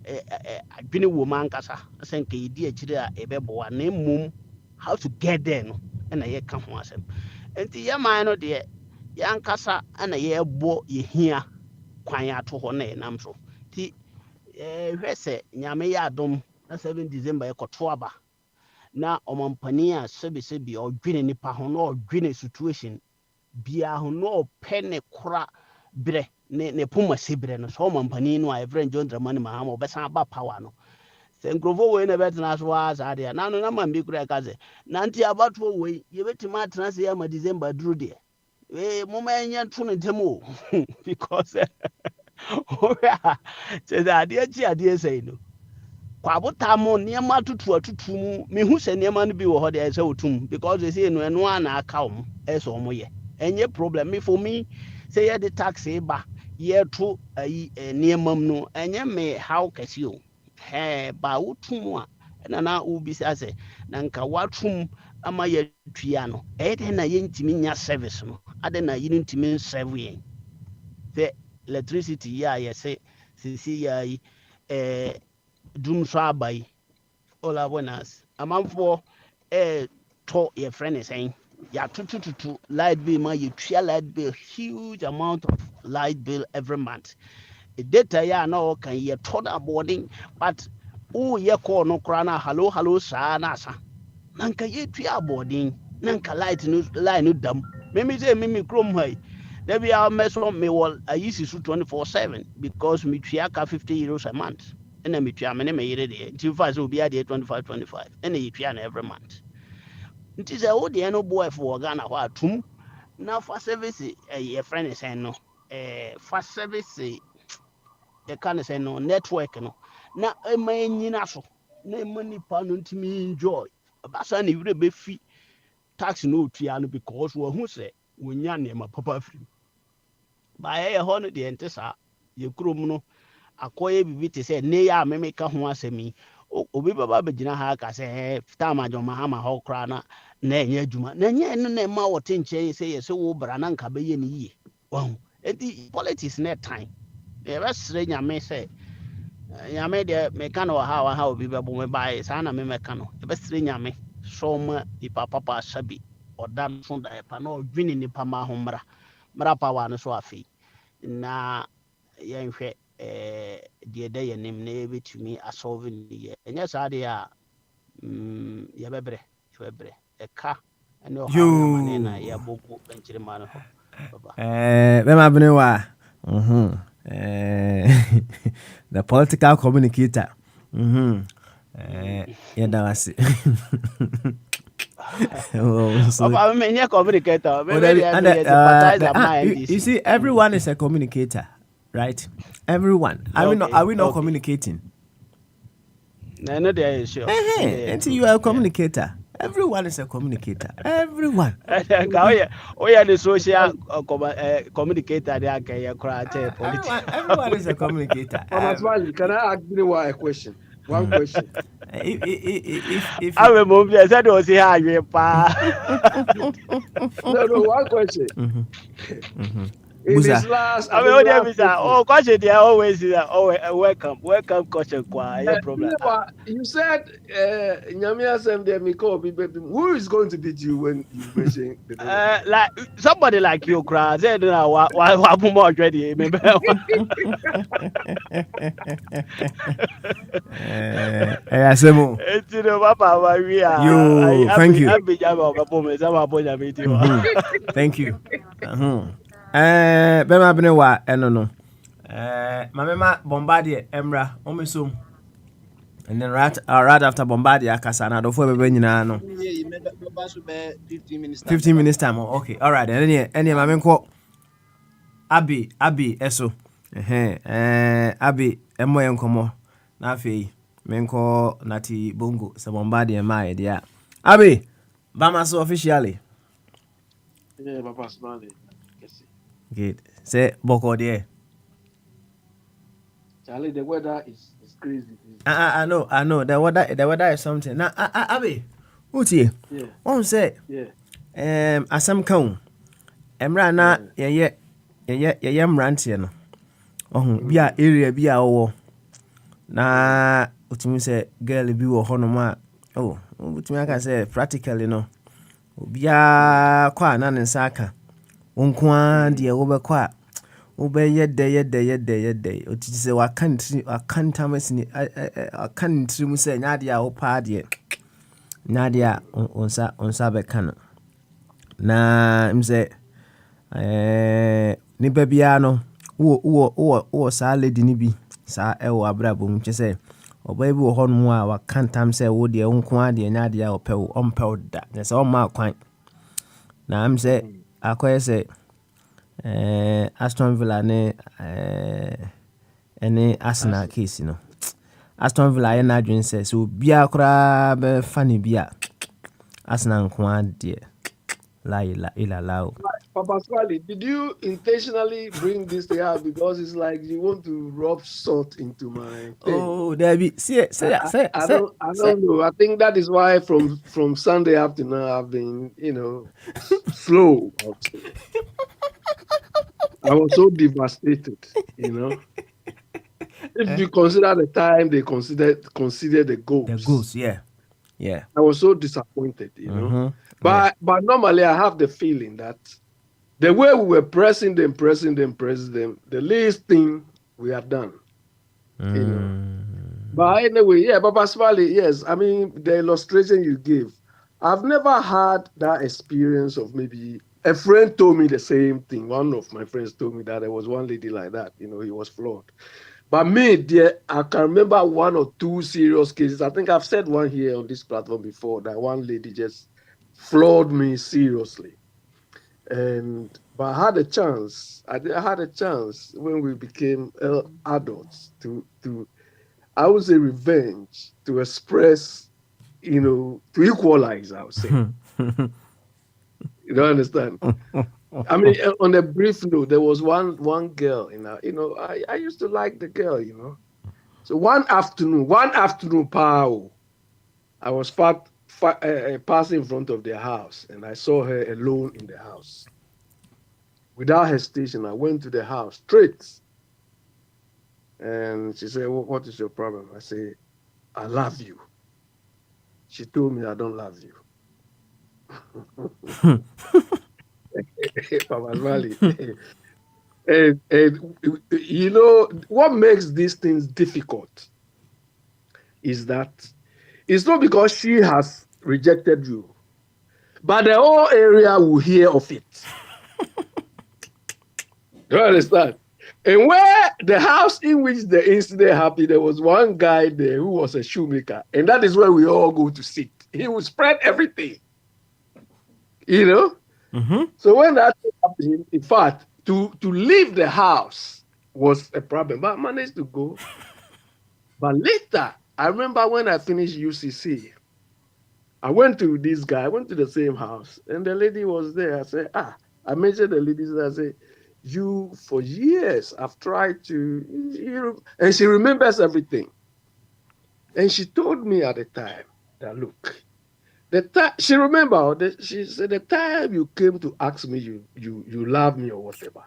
adwene wɔ mu ankasa sɛ nka yɛdi akyire a ɛbɛboa na mmom how to get there no ɛna yɛka ho asɛm nti yɛman no deɛ yɛankasa ɛna yɛbɔ yɛhia kwan ato hɔ na yɛnam so nti hwɛ sɛ nyame yɛ adom na 7 December yɛkɔto aba na ɔmampani a sɛbisɛbi ɔdwene nipa ho na ɔdwene situation bia ho na ɔpɛ ne kora berɛ ne poma se berɛ no sɛ ɔmampani no a ɛfrɛ John Dramani Mahama ɔbɛsan aba power no sɛ nkurɔfoɔ wei na ɛbɛtena so a saa deɛ na no na ma mbi kora ɛka sɛ nanti abatoɔ wei yɛbɛtumi atena se ama December duru deɛ moma ɛnyɛ to no ntam o because sɛ adeɛ kyi adeɛ sɛi no kwabota mo nneɛma atutu mu mehu sɛ nneɛma no bi wɔ hɔ deɛ ɛsɛ wotum because they say no ɛno a na aka wo ɛsɛ ɔmo yɛ ɛnyɛ problem me for me sɛ yɛde tax ba yɛto ayi nneɛma mu no ɛnyɛ me how kɛse o ba wotum a ɛna na wobisa sɛ na nka watum ama yɛtua no ɛyɛ dɛ na yɛntimi nya service no adɛ na yɛno ntimi nserve yɛn sɛ electricity yɛ a yɛsɛ sisi yɛ yi dumsɔ aba yi ola buenas amanfoɔ to yɛ friend is saying ya tutu light bill ma yɛtua light bill huge amount of light bill every month data ya na ɔka yɛtɔ da boarding but yɛ call no kora na hello saa na asa na nka yɛtua boarding na nka line no dam mimi sɛ mimi krom hai da bi a meso me wall ayisi so 24/7 because me tua ka 50 euros a month and me tua me ne me yere de nti fa so obi ade 25 and you tua na every month nti sɛ wo de no boy for Ghana hɔ atum na fa service your friend is saying no fa service the kind no network no na ma nyina so na ma nipa no ntimi enjoy basa ne wure be fi tax no tua no because wo hu se wonya ne ma papa free ba ye ho no de ente sa ye kurom no akoye bibi te se ne ya me ka ho asemi obi baba begina ha ka se ta ma jo ma ha ma ho kra na na enye adwuma na enye no na ma wote nche se ye se wo bra na nka be ye ne yie wahu enti politics na time ye ba sre nyame se nyame de me ka no ha obi be bo me bae sa na me ka no ye ba sre nyame so ma ipa papa sabi odan so da pa na odwini ni pa ma ho mra pa wa no so afi na yɛnhwɛ deɛ ɛda yɛ nim na yɛbɛtumi asɔlve ne yɛ ɛnyɛ saa deɛ a yɛbɛbrɛ ɛka ɛne ɔhaw na yɛabɔgu nkyerema no hɔ bɛma bene wa the political communicator yɛda wase you see, everyone is a communicator, right? Everyone. Are we not communicating? No, there is sure. Until you are a communicator. Everyone is a communicator. Everyone. Oh yeah, the social communicator. Everyone is a communicator. Can I ask you a question? One question. If I remember, I said, "Was here, you pa?" No, one question. In this last, question. They are always welcome question. Problem. You said, who is going to beat you when you mention the like somebody like you, cry. Said, why already? Thank you. Thank you. Bema bene wa no. Mamema Bombardier Emra Omesom. And then right after Bombardier Kasana do for bebe nyina no. 15 minutes time. Okay. All right. And any mamenko Abi eso. Abi emo yenkomo. Na afei menko nati bongo se Bombardier my dia. Abi Bama so officially. Yeah, Papa Smiley. Good. Say Boko there. Charlie, the weather is crazy. I know. The weather is something. Now, Abi, who's here? Yeah. One say. Yeah. Asam kaun. Emra na ye mrantie no. Bia area bia owo. Na utumi say girl bi wo hono ma. Oh, utumi aka say practically no. Bia kwa na nsaka. Onkwa de wobekwa wobeyede otiti se wakanta masini akantri mu se nyade a wopa de nyade a onsa beka no na mse ni bia no wo sa lady ni bi sa ewo abrabo mu che obai bi wo hono a wakantam se wo de onkwa de nyade a opewo ompewo da se o ma kwan na mse akoye se Aston Villa ne ene Arsenal case no Aston Villa ye na dwen se so bia kra be fani bia Arsenal nko de la Papa Swally, did you intentionally bring this to out because it's like you want to rub salt into my thing? Oh, Debbie, say. I don't know. I think that is why from Sunday afternoon I've been, slow. I was so devastated, If you consider the time they consider the goals. The goals, yeah. I was so disappointed, But normally I have the feeling that the way we were pressing them, the least thing we have done. But anyway, Papa Smiley, yes. I mean, the illustration you gave, I've never had that experience of maybe a friend told me the same thing. One of my friends told me that there was one lady like that, he was flawed. But me, dear, I can remember one or two serious cases. I think I've said one here on this platform before, that one lady just flawed me seriously. But I had a chance when we became adults to I would say revenge, to express to equalize, I would say. You don't understand? I mean, on a brief note, there was one girl, I used to like the girl, So one afternoon, pow, I was passing in front of their house, and I saw her alone in the house. Without hesitation, I went to the house straight. And she said, what is your problem? I said, I love you. She told me I don't love you. Papa Smiley. And what makes these things difficult is that it's not because she has rejected you, but the whole area will hear of it. You understand? And where the house in which the incident happened, there was one guy there who was a shoemaker, and that is where we all go to sit. He would spread everything, Mm-hmm. So when that happened, in fact, to leave the house was a problem, but I managed to go. But later, I remember when I finished UCC, I went to this guy, I went to the same house, and the lady was there. I said, I mentioned the lady, I said, you, for years, I've tried to, and she remembers everything. And she told me at the time that, look, she remembered, she said, the time you came to ask me, you love me or whatever.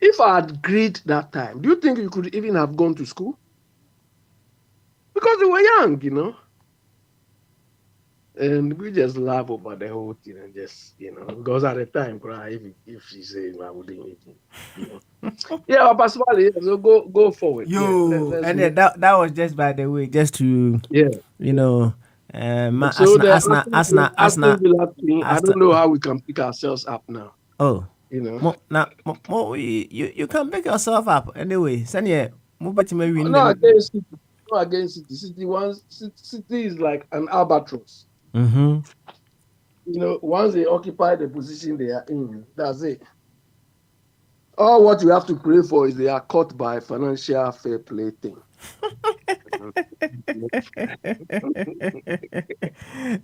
If I had agreed that time, do you think you could even have gone to school? Because we were young, And we just laugh over the whole thing and just, because at the time, if she said I wouldn't even, Yeah, Pasquale, so go forward. Yo, and then that was just by the way, just to so Asna. I don't know how we can pick ourselves up now. Oh, you can pick yourself up anyway. Sanya, not against City. City is like an albatross. Mm-hmm. Once they occupy the position they are in, that's it. All what you have to pray for is they are caught by financial fair play thing.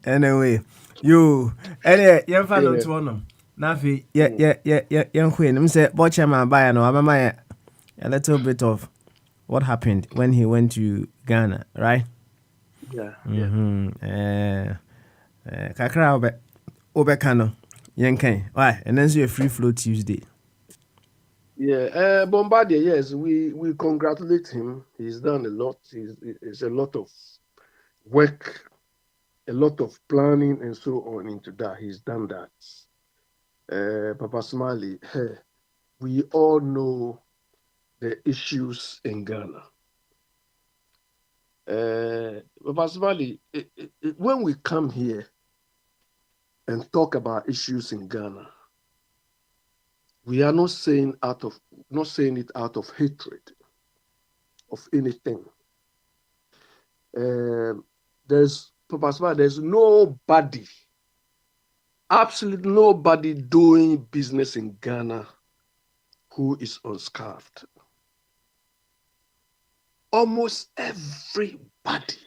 Anyway, you find out one. Nafi, I'm say, Bochama buy no, I'm a little bit of what happened when he went to Ghana, right? Yeah. Kakra Obekano, Yankai. Why? And then see a free flow Tuesday. Yeah, Bombardier, yes, we congratulate him. He's done a lot. It's a lot of work, a lot of planning and so on into that. He's done that. Papa Smiley, we all know the issues in Ghana. Papa Smiley, when we come here and talk about issues in Ghana, we are not saying it out of hatred of anything. There's nobody, absolutely nobody doing business in Ghana who is unscarred. Almost everybody,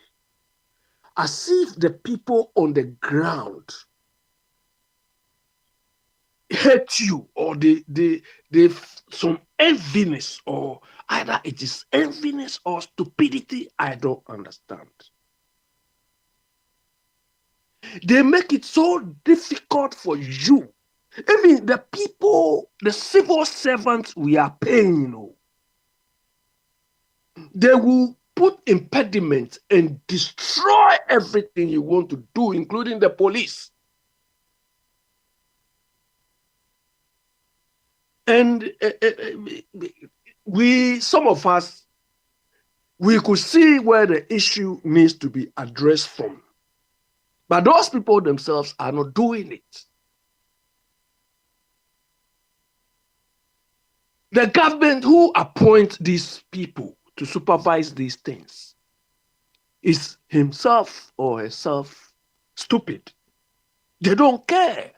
as if the people on the ground hate you, or they some enviness, or either it is enviness or stupidity. I don't understand. They make it so difficult for you. Even the people, the civil servants we are paying, they will put impediments and destroy everything you want to do, including the police. And some of us, we could see where the issue needs to be addressed from. But those people themselves are not doing it. The government who appoints these people to supervise these things is himself or herself stupid. They don't care.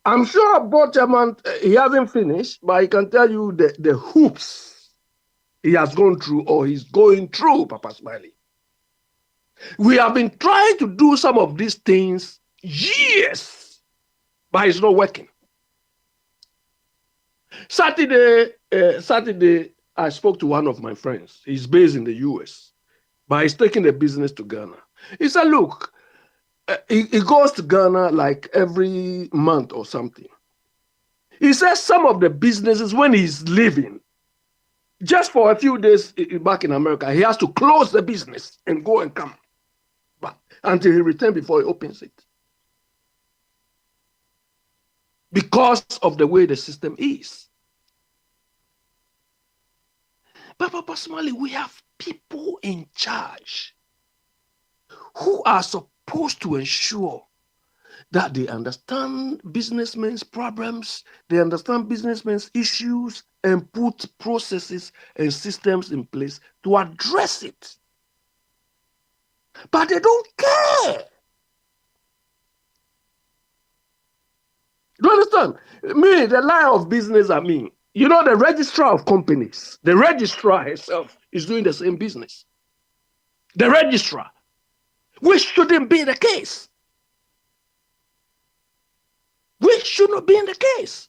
I'm sure Bochaman, he hasn't finished, but I can tell you the hoops he has gone through or he's going through, Papa Smiley. We have been trying to do some of these things years, but it's not working. Saturday, I spoke to one of my friends. He's based in the US, but he's taking the business to Ghana. He said, look, he goes to Ghana like every month or something. He says some of the businesses, when he's leaving, just for a few days back in America, he has to close the business and go and come back until he returns before he opens it. Because of the way the system is. But personally, we have people in charge who are supposed to ensure that they understand businessmen's problems, they understand businessmen's issues, and put processes and systems in place to address it. But they don't care. Do you understand? Me, the line of business, I mean, you know, the registrar of companies, the registrar herself is doing the same business. The registrar, which shouldn't be the case. Which should not be in the case.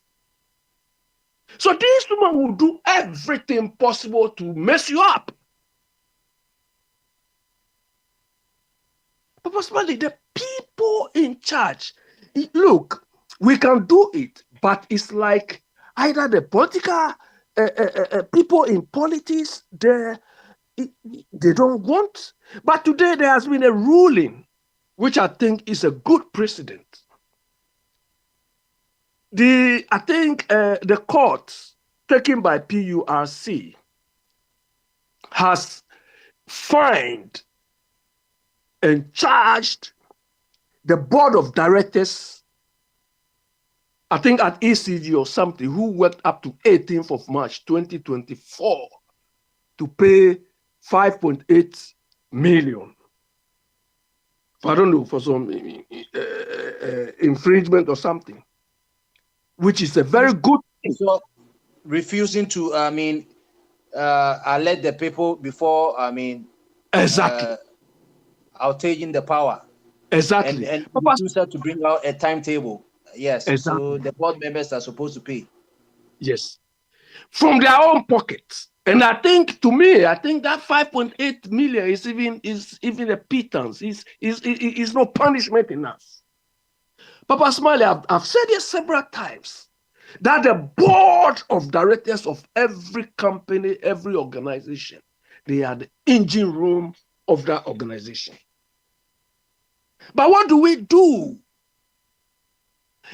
So these women will do everything possible to mess you up. But possibly the people in charge, look, we can do it, but it's like either the political people in politics, they don't want. But today there has been a ruling, which I think is a good precedent. I think the court taken by PURC has fined and charged the board of directors, I think at ECG or something, who worked up to 18th of March 2024 to pay 5.8 million. I don't know, for some infringement or something, which is a very good thing. So refusing to, alert the people before, exactly. Outtaging the power. Exactly. And refusal to bring out a timetable. Yes. Exactly. So the board members are supposed to pay. Yes. From their own pockets. And I think, to me, I think that 5.8 million is even a pittance. Is no punishment enough. Papa Smiley, I've said it several times that the board of directors of every company, every organization, they are the engine room of that organization. But what do?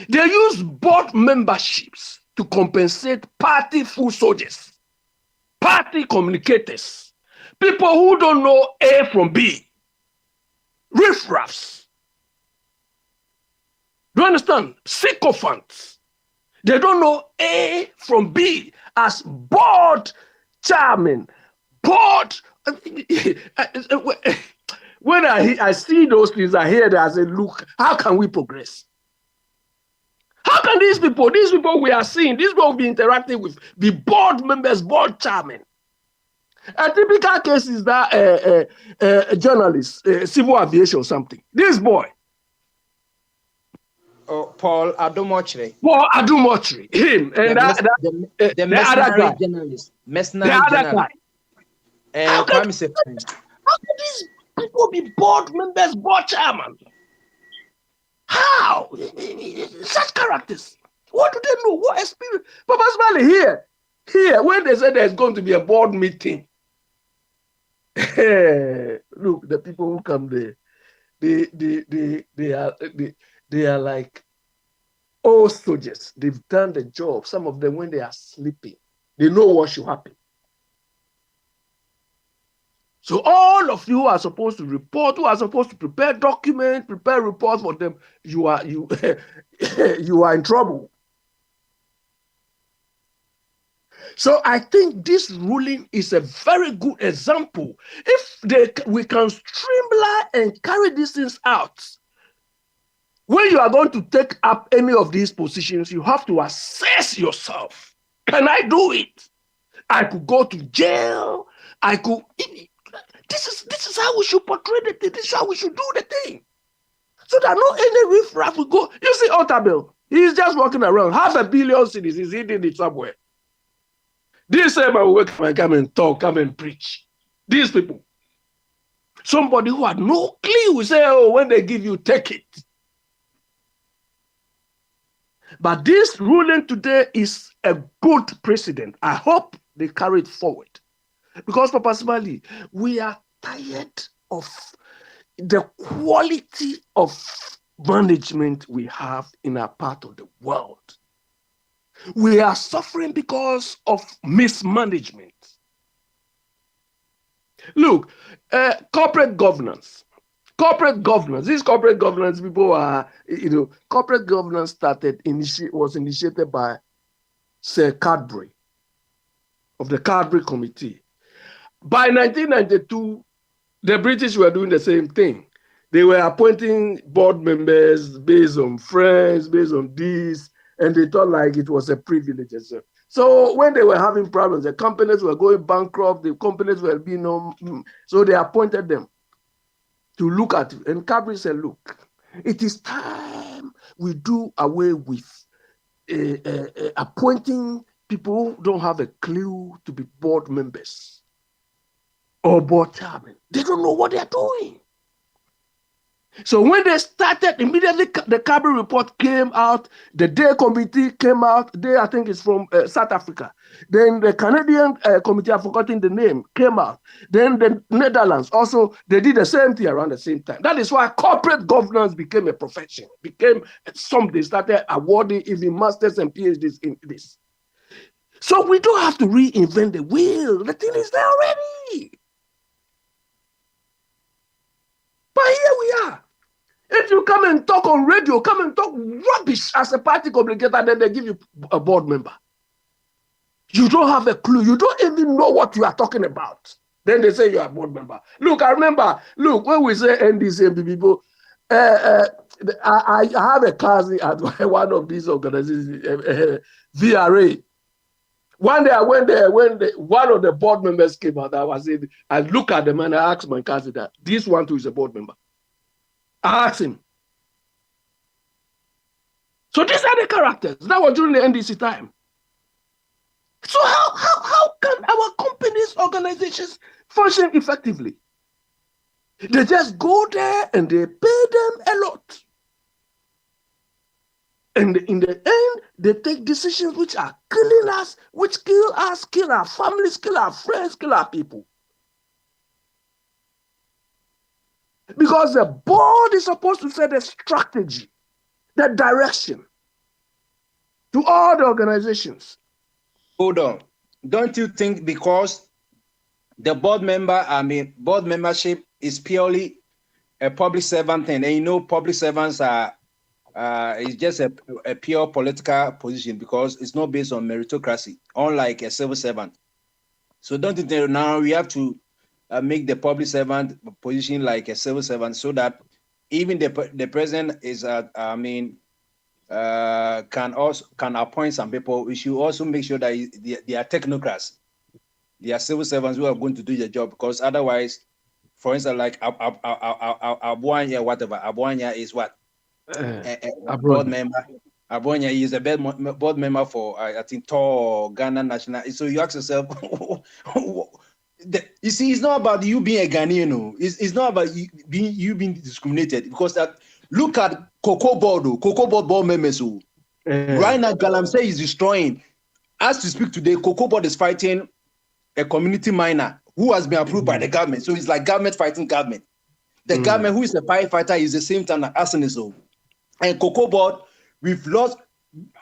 They use board memberships to compensate party foot soldiers, party communicators, people who don't know A from B, riffraffs. Do you understand? Sycophants. They don't know A from B as board chairman, board. When I see those things, I hear that, I say, look, how can we progress? How can these people we are seeing, these people we be interacting with, be board members, board chairman? A typical case is that journalist, civil aviation or something. This boy. Paul Adumochre. Him. And the mercenary journalist. Mercenary journalist. How can these people be board members, board chairman? How? Such characters. What do they know? What experience? Papa Smiley, here, when they say there's going to be a board meeting, look, the people who come there, they are like old soldiers. They've done the job. Some of them, when they are sleeping, they know what should happen. So all of you are supposed to report, who are supposed to prepare documents, prepare reports for them. You are in trouble. So I think this ruling is a very good example. If we can streamline and carry these things out, when you are going to take up any of these positions, you have to assess yourself. Can I do it? I could go to jail. This is how we should portray the thing. This is how we should do the thing. So that no any riffraff will go. You see Otabil, he's just walking around. 500 million cities, he's hidden it somewhere. This same man will come and talk, come and preach. These people. Somebody who had no clue will say, oh, when they give you, take it. But this ruling today is a good precedent. I hope they carry it forward. Because, Papa Smiley, we are tired of the quality of management we have in our part of the world. We are suffering because of mismanagement. Look, corporate governance. These corporate governance people are, corporate governance was initiated by Sir Cadbury of the Cadbury Committee. By 1992, the British were doing the same thing. They were appointing board members based on friends, based on this, and they thought like it was a privilege. So when they were having problems, the companies were going bankrupt, the companies were being so they appointed them to look at it. And Cadbury said, look, it is time we do away with appointing people who don't have a clue to be board members or board chairman. They don't know what they're doing. So when they started, immediately the Cadbury report came out, the Day Committee came out, I think it's from South Africa. Then the Canadian committee, I've forgotten the name, came out. Then the Netherlands also, they did the same thing around the same time. That is why corporate governance became a profession, became something, they started awarding even masters and PhDs in this. So we don't have to reinvent the wheel. The thing is there already. But here we are. If you come and talk on radio, come and talk rubbish as a party communicator, then they give you a board member. You don't have a clue. You don't even know what you are talking about. Then they say you are a board member. Look, I remember, when we say NDC people, I have a cousin at one of these organizations, VRA. One day I went there, when one of the board members came out, I looked at them and I asked my cousin that this one too is a board member. I asked him. So these are the characters. That was during the NDC time. So how can our companies, organizations function effectively? They just go there and they pay them a lot. And in the end, they take decisions which are killing us, which kill us, kill our families, kill our friends, kill our people. Because the board is supposed to set a strategy, the direction to all the organizations. Hold on. Don't you think because the board membership is purely a public servant thing, and public servants are it's just a pure political position because it's not based on meritocracy, unlike a civil servant. So don't you think now we have to make the public servant position like a civil servant so that even the president is can appoint some people. We should also make sure that they are technocrats. They are civil servants who are going to do their job, because otherwise, for instance, like Abuanya, whatever. Abuanya is what? A board member. Abuanya is a board member for, I think, Tor Ghana National. So you ask yourself, you see, it's not about you being a Ghanaian. It's not about you being discriminated, because look at Cocoa Board members. Right now, Galamsey is destroying. As to speak today, Cocoa Board is fighting a community miner who has been approved by the government. So it's like government fighting government. The government, who is a firefighter, is the same time as Arsenal. And Cocoa Board, we've lost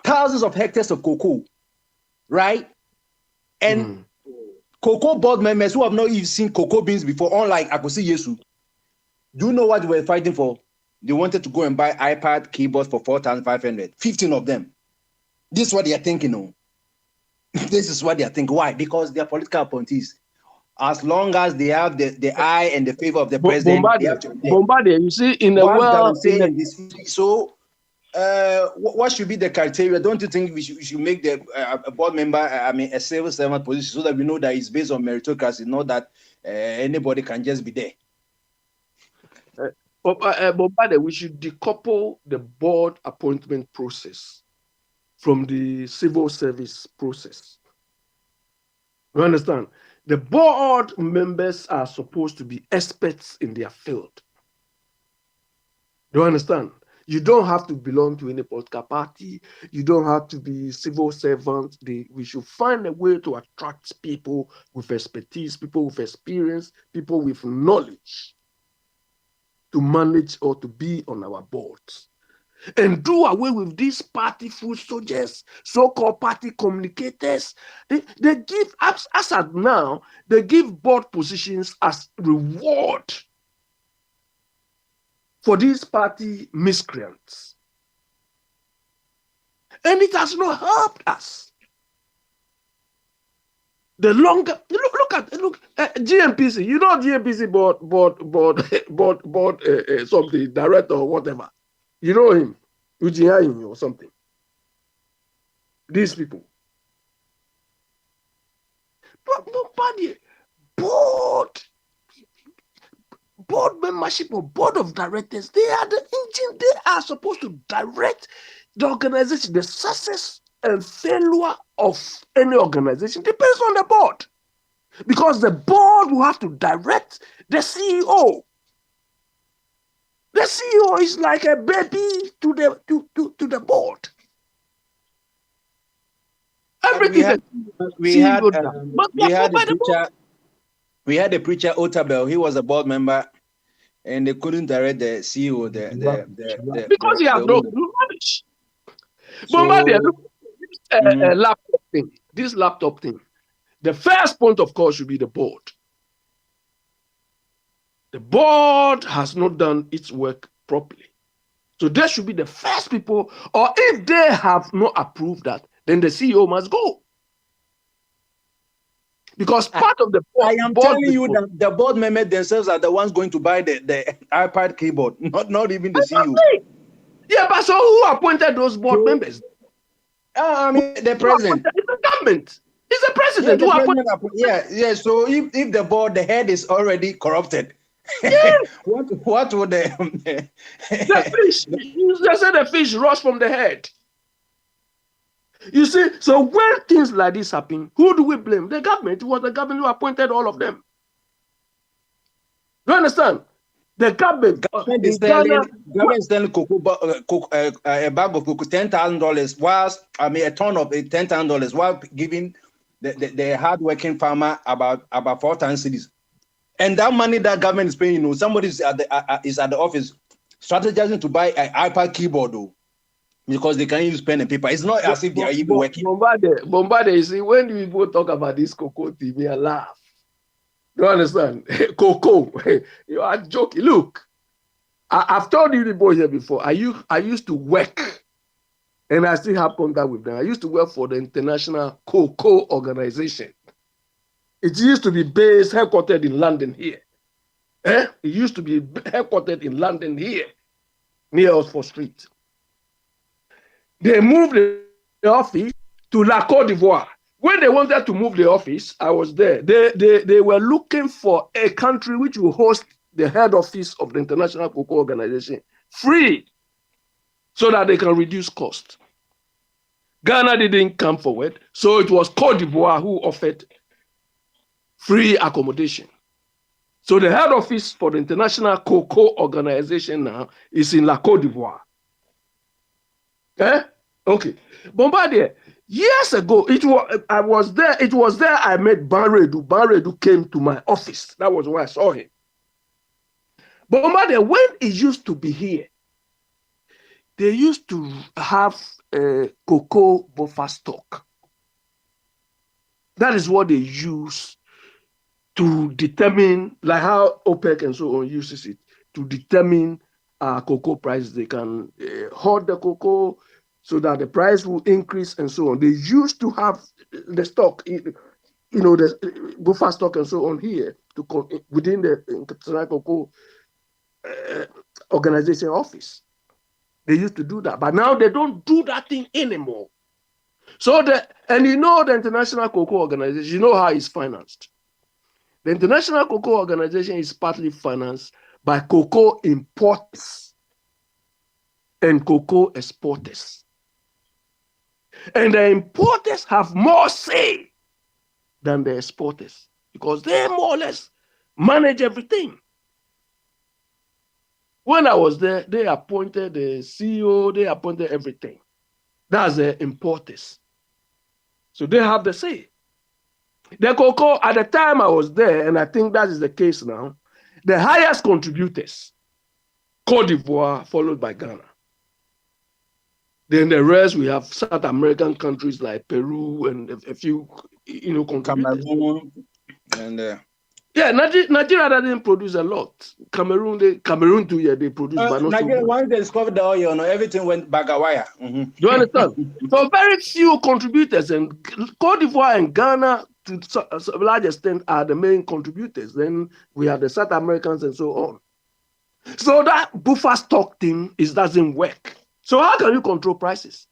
thousands of hectares of cocoa, right? And Cocoa Board members who have not even seen cocoa beans before, unlike Akosi Yesu, do you know what they were fighting for? They wanted to go and buy iPad keyboards for 4,500. 15 of them. This is what they are thinking. This is what they are thinking. Why? Because they are political appointees. As long as they have the eye and the favor of the president, Bombardier, you see, in the world. So what should be the criteria? Don't you think we should make the a board member, a civil servant position, so that we know that it's based on meritocracy, not that anybody can just be there? But by the way, we should decouple the board appointment process from the civil service process. You understand? The board members are supposed to be experts in their field. Do you understand? You don't have to belong to any political party. You don't have to be civil servant. We should find a way to attract people with expertise, people with experience, people with knowledge to manage or to be on our boards. And do away with these party foot soldiers, so-called party communicators. They give, as at now, they give board positions as reward for these party miscreants. And it has not helped us. The longer, look at GMPC, you know GMPC board something, director or whatever. You know him, Ujiayin or something. These people. But board membership or board of directors, they are the engine. They are supposed to direct the organization. The success and failure of any organization depends on the board. Because the board will have to direct the CEO. The CEO is like a baby to the board. Everything. We had a preacher, Otabel. He was a board member, and they couldn't direct the CEO. Because he has no knowledge. Laptop thing. This laptop thing. The first point, of course, should be the board. The board has not done its work properly. So they should be the first people, or if they have not approved that, then the CEO must go. Because part of the board... I am telling you that the board members themselves are the ones going to buy the iPad keyboard, not even the CEO. Yeah, but so who appointed those board members? I mean, the president. It's the government. It's the president who appointed. Yeah. So if the board, the head is already corrupted, yes. what would the fish? You just said the fish rose from the head. You see, so when things like this happen, who do we blame? The government. It was the government who appointed all of them. Do you understand? The government is selling a bag of cocoa $10,000, whilst a ton of $10,000, while giving the hard-working farmer about 4 times cities. And that money that government is paying, somebody is at the office strategizing to buy an iPad keyboard, though, because they can use pen and paper. It's not as if they are even working. Bombardier, you see, when people talk about this cocoa thing, I laugh. You understand? Cocoa, you are joking. Look, I've told you the boy here before. I used to work, and I still have contact with them. I used to work for the International Cocoa Organization. It used to be based, headquartered in London here. It used to be headquartered in London here, near Oxford Street. They moved the office to La Côte d'Ivoire. When they wanted to move the office, I was there. They were looking for a country which will host the head office of the International Cocoa Organization free, so that they can reduce cost. Ghana didn't come forward, so it was Côte d'Ivoire who offered free accommodation. So the head office for the International Cocoa Organization now is in La Côte d'Ivoire. Okay. Bombardier, years ago, I was there. It was there I met Banredu. Banredu came to my office. That was where I saw him. Bombardier, when it used to be here, they used to have cocoa buffer stock. That is what they use to determine, like how OPEC and so on uses it, to determine cocoa prices. They can hoard the cocoa so that the price will increase and so on. They used to have the stock, the buffer stock and so on here within the International Cocoa Organization office. They used to do that, but now they don't do that thing anymore. So the International Cocoa Organization, you know how it's financed. The International Cocoa Organization is partly financed by cocoa importers and cocoa exporters. And the importers have more say than the exporters because they more or less manage everything. When I was there, they appointed the CEO, they appointed everything. That's the importers. So they have the say. The cocoa, at the time I was there, and I think that is the case now, the highest contributors, Cote d'Ivoire, followed by Ghana. Then the rest, we have South American countries like Peru and a few, contributors. Cameroon and yeah, Nigeria doesn't produce a lot. Cameroon too, yeah, they produce, but not Nigeria, so much. once they discovered the oil, everything went bagawaya. Do you understand? So very few contributors, and Cote d'Ivoire and Ghana, to a large extent, are the main contributors. Then we have the South Americans and so on. So that buffer stock thing doesn't work. So how can you control prices?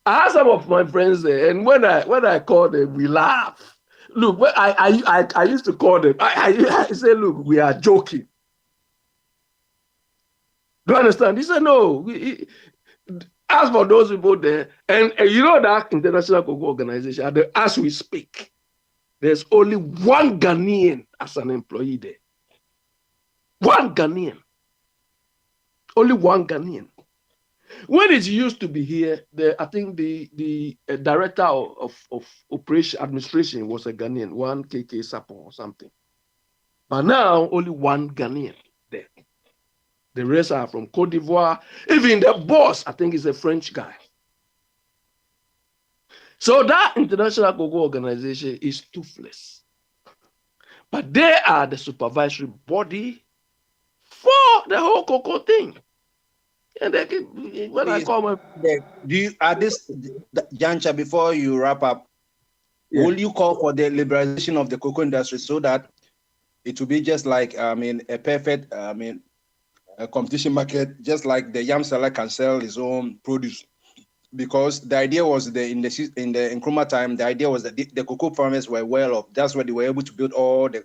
I have some of my friends there, and when I call them, we laugh. Look, I used to call them. I say, look, we are joking. Do you understand? He said, no. As for those people there, and you know that International Cocoa Organization, as we speak, there's only one Ghanaian as an employee there. One Ghanaian. Only one Ghanaian. When it used to be here, I think the director of operation administration was a Ghanaian, one KK Sapon or something. But now only one Ghanaian there. The rest are from Cote d'Ivoire. Even the boss, I think, is a French guy. So that International Cocoa Organization is toothless. But they are the supervisory body for the whole cocoa thing. And they keep, when I call my... Do you, at this juncture, before you wrap up, will you call for the liberalization of the cocoa industry so that it will be just like, a perfect, a competition market, just like the yam seller can sell his own produce? Because the idea was in the Nkrumah time, the idea was that the cocoa farmers were well off. That's why they were able to build all the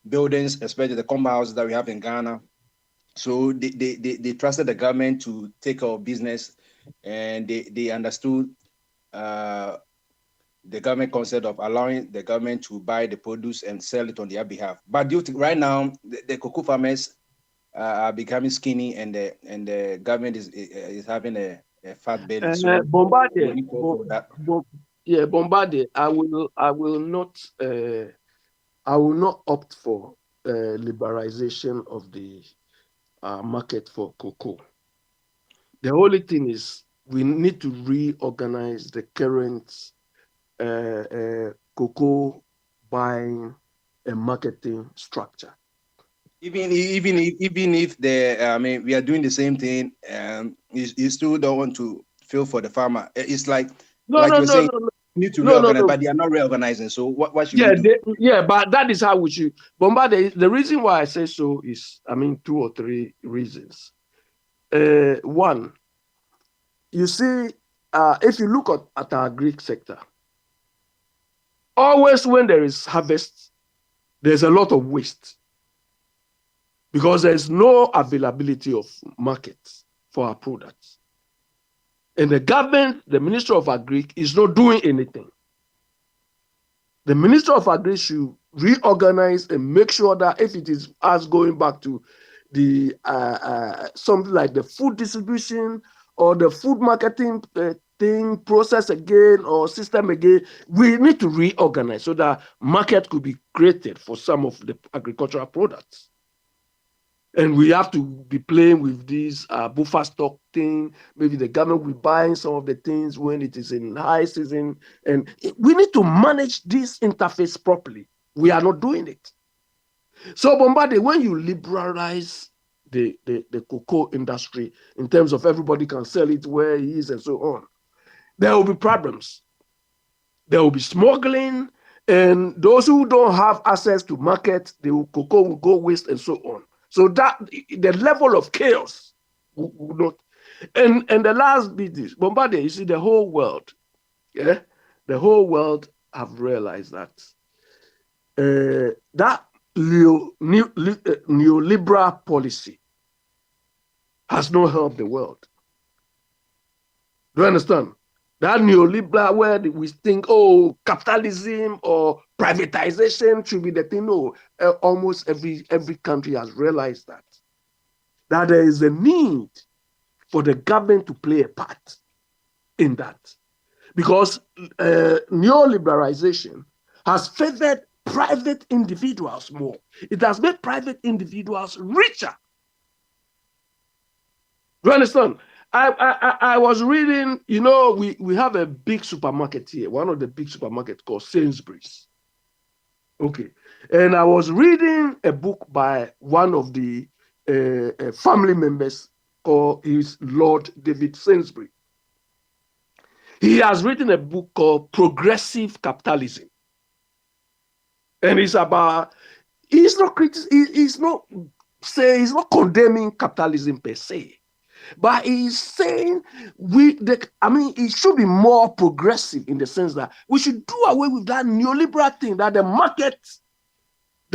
buildings, especially the compound houses that we have in Ghana. So they trusted the government to take care of business, and they understood the government concept of allowing the government to buy the produce and sell it on their behalf. But due to right now, the cocoa farmers are becoming skinny, and the government is having a fat belly. So Bombardier, Bombardier. I will not opt for liberalization of the market for cocoa. The only thing is we need to reorganize the current cocoa buying and marketing structure. Even if we are doing the same thing, you still don't want to feel for the farmer. It's like saying, need to reorganize, but they are not reorganizing. So what should we do? But that is how we should. Bombard, the reason why I say so is, 2 or 3 reasons. One, you see, if you look at our Greek sector, always when there is harvest, there's a lot of waste because there's no availability of markets for our products. And the government, the Minister of Agri, is not doing anything. The Minister of Agri should reorganize and make sure that if it is us going back to the something like the food distribution or the food marketing thing process again or system again, we need to reorganize so that market could be created for some of the agricultural products. And we have to be playing with this buffer stock thing. Maybe the government will buy some of the things when it is in high season. And we need to manage this interface properly. We are not doing it. So, Bombardier, when you liberalize the cocoa industry in terms of everybody can sell it where he is and so on, there will be problems. There will be smuggling. And those who don't have access to market, the cocoa will go waste and so on. So that the level of chaos would not. And the last bit is Bombardier. You see, the whole world, the whole world have realized that that neoliberal policy has not helped the world. Do you understand? That neoliberal where we think, oh, capitalism or privatization should be the thing. No, almost every country has realized that there is a need for the government to play a part in that. Because neoliberalization has favored private individuals more. It has made private individuals richer. Do you understand? I was reading, we have a big supermarket here, one of the big supermarkets called Sainsbury's. Okay. And I was reading a book by one of the family members called Lord David Sainsbury. He has written a book called Progressive Capitalism. And it's about, he's not condemning capitalism per se. But he's saying it should be more progressive in the sense that we should do away with that neoliberal thing that the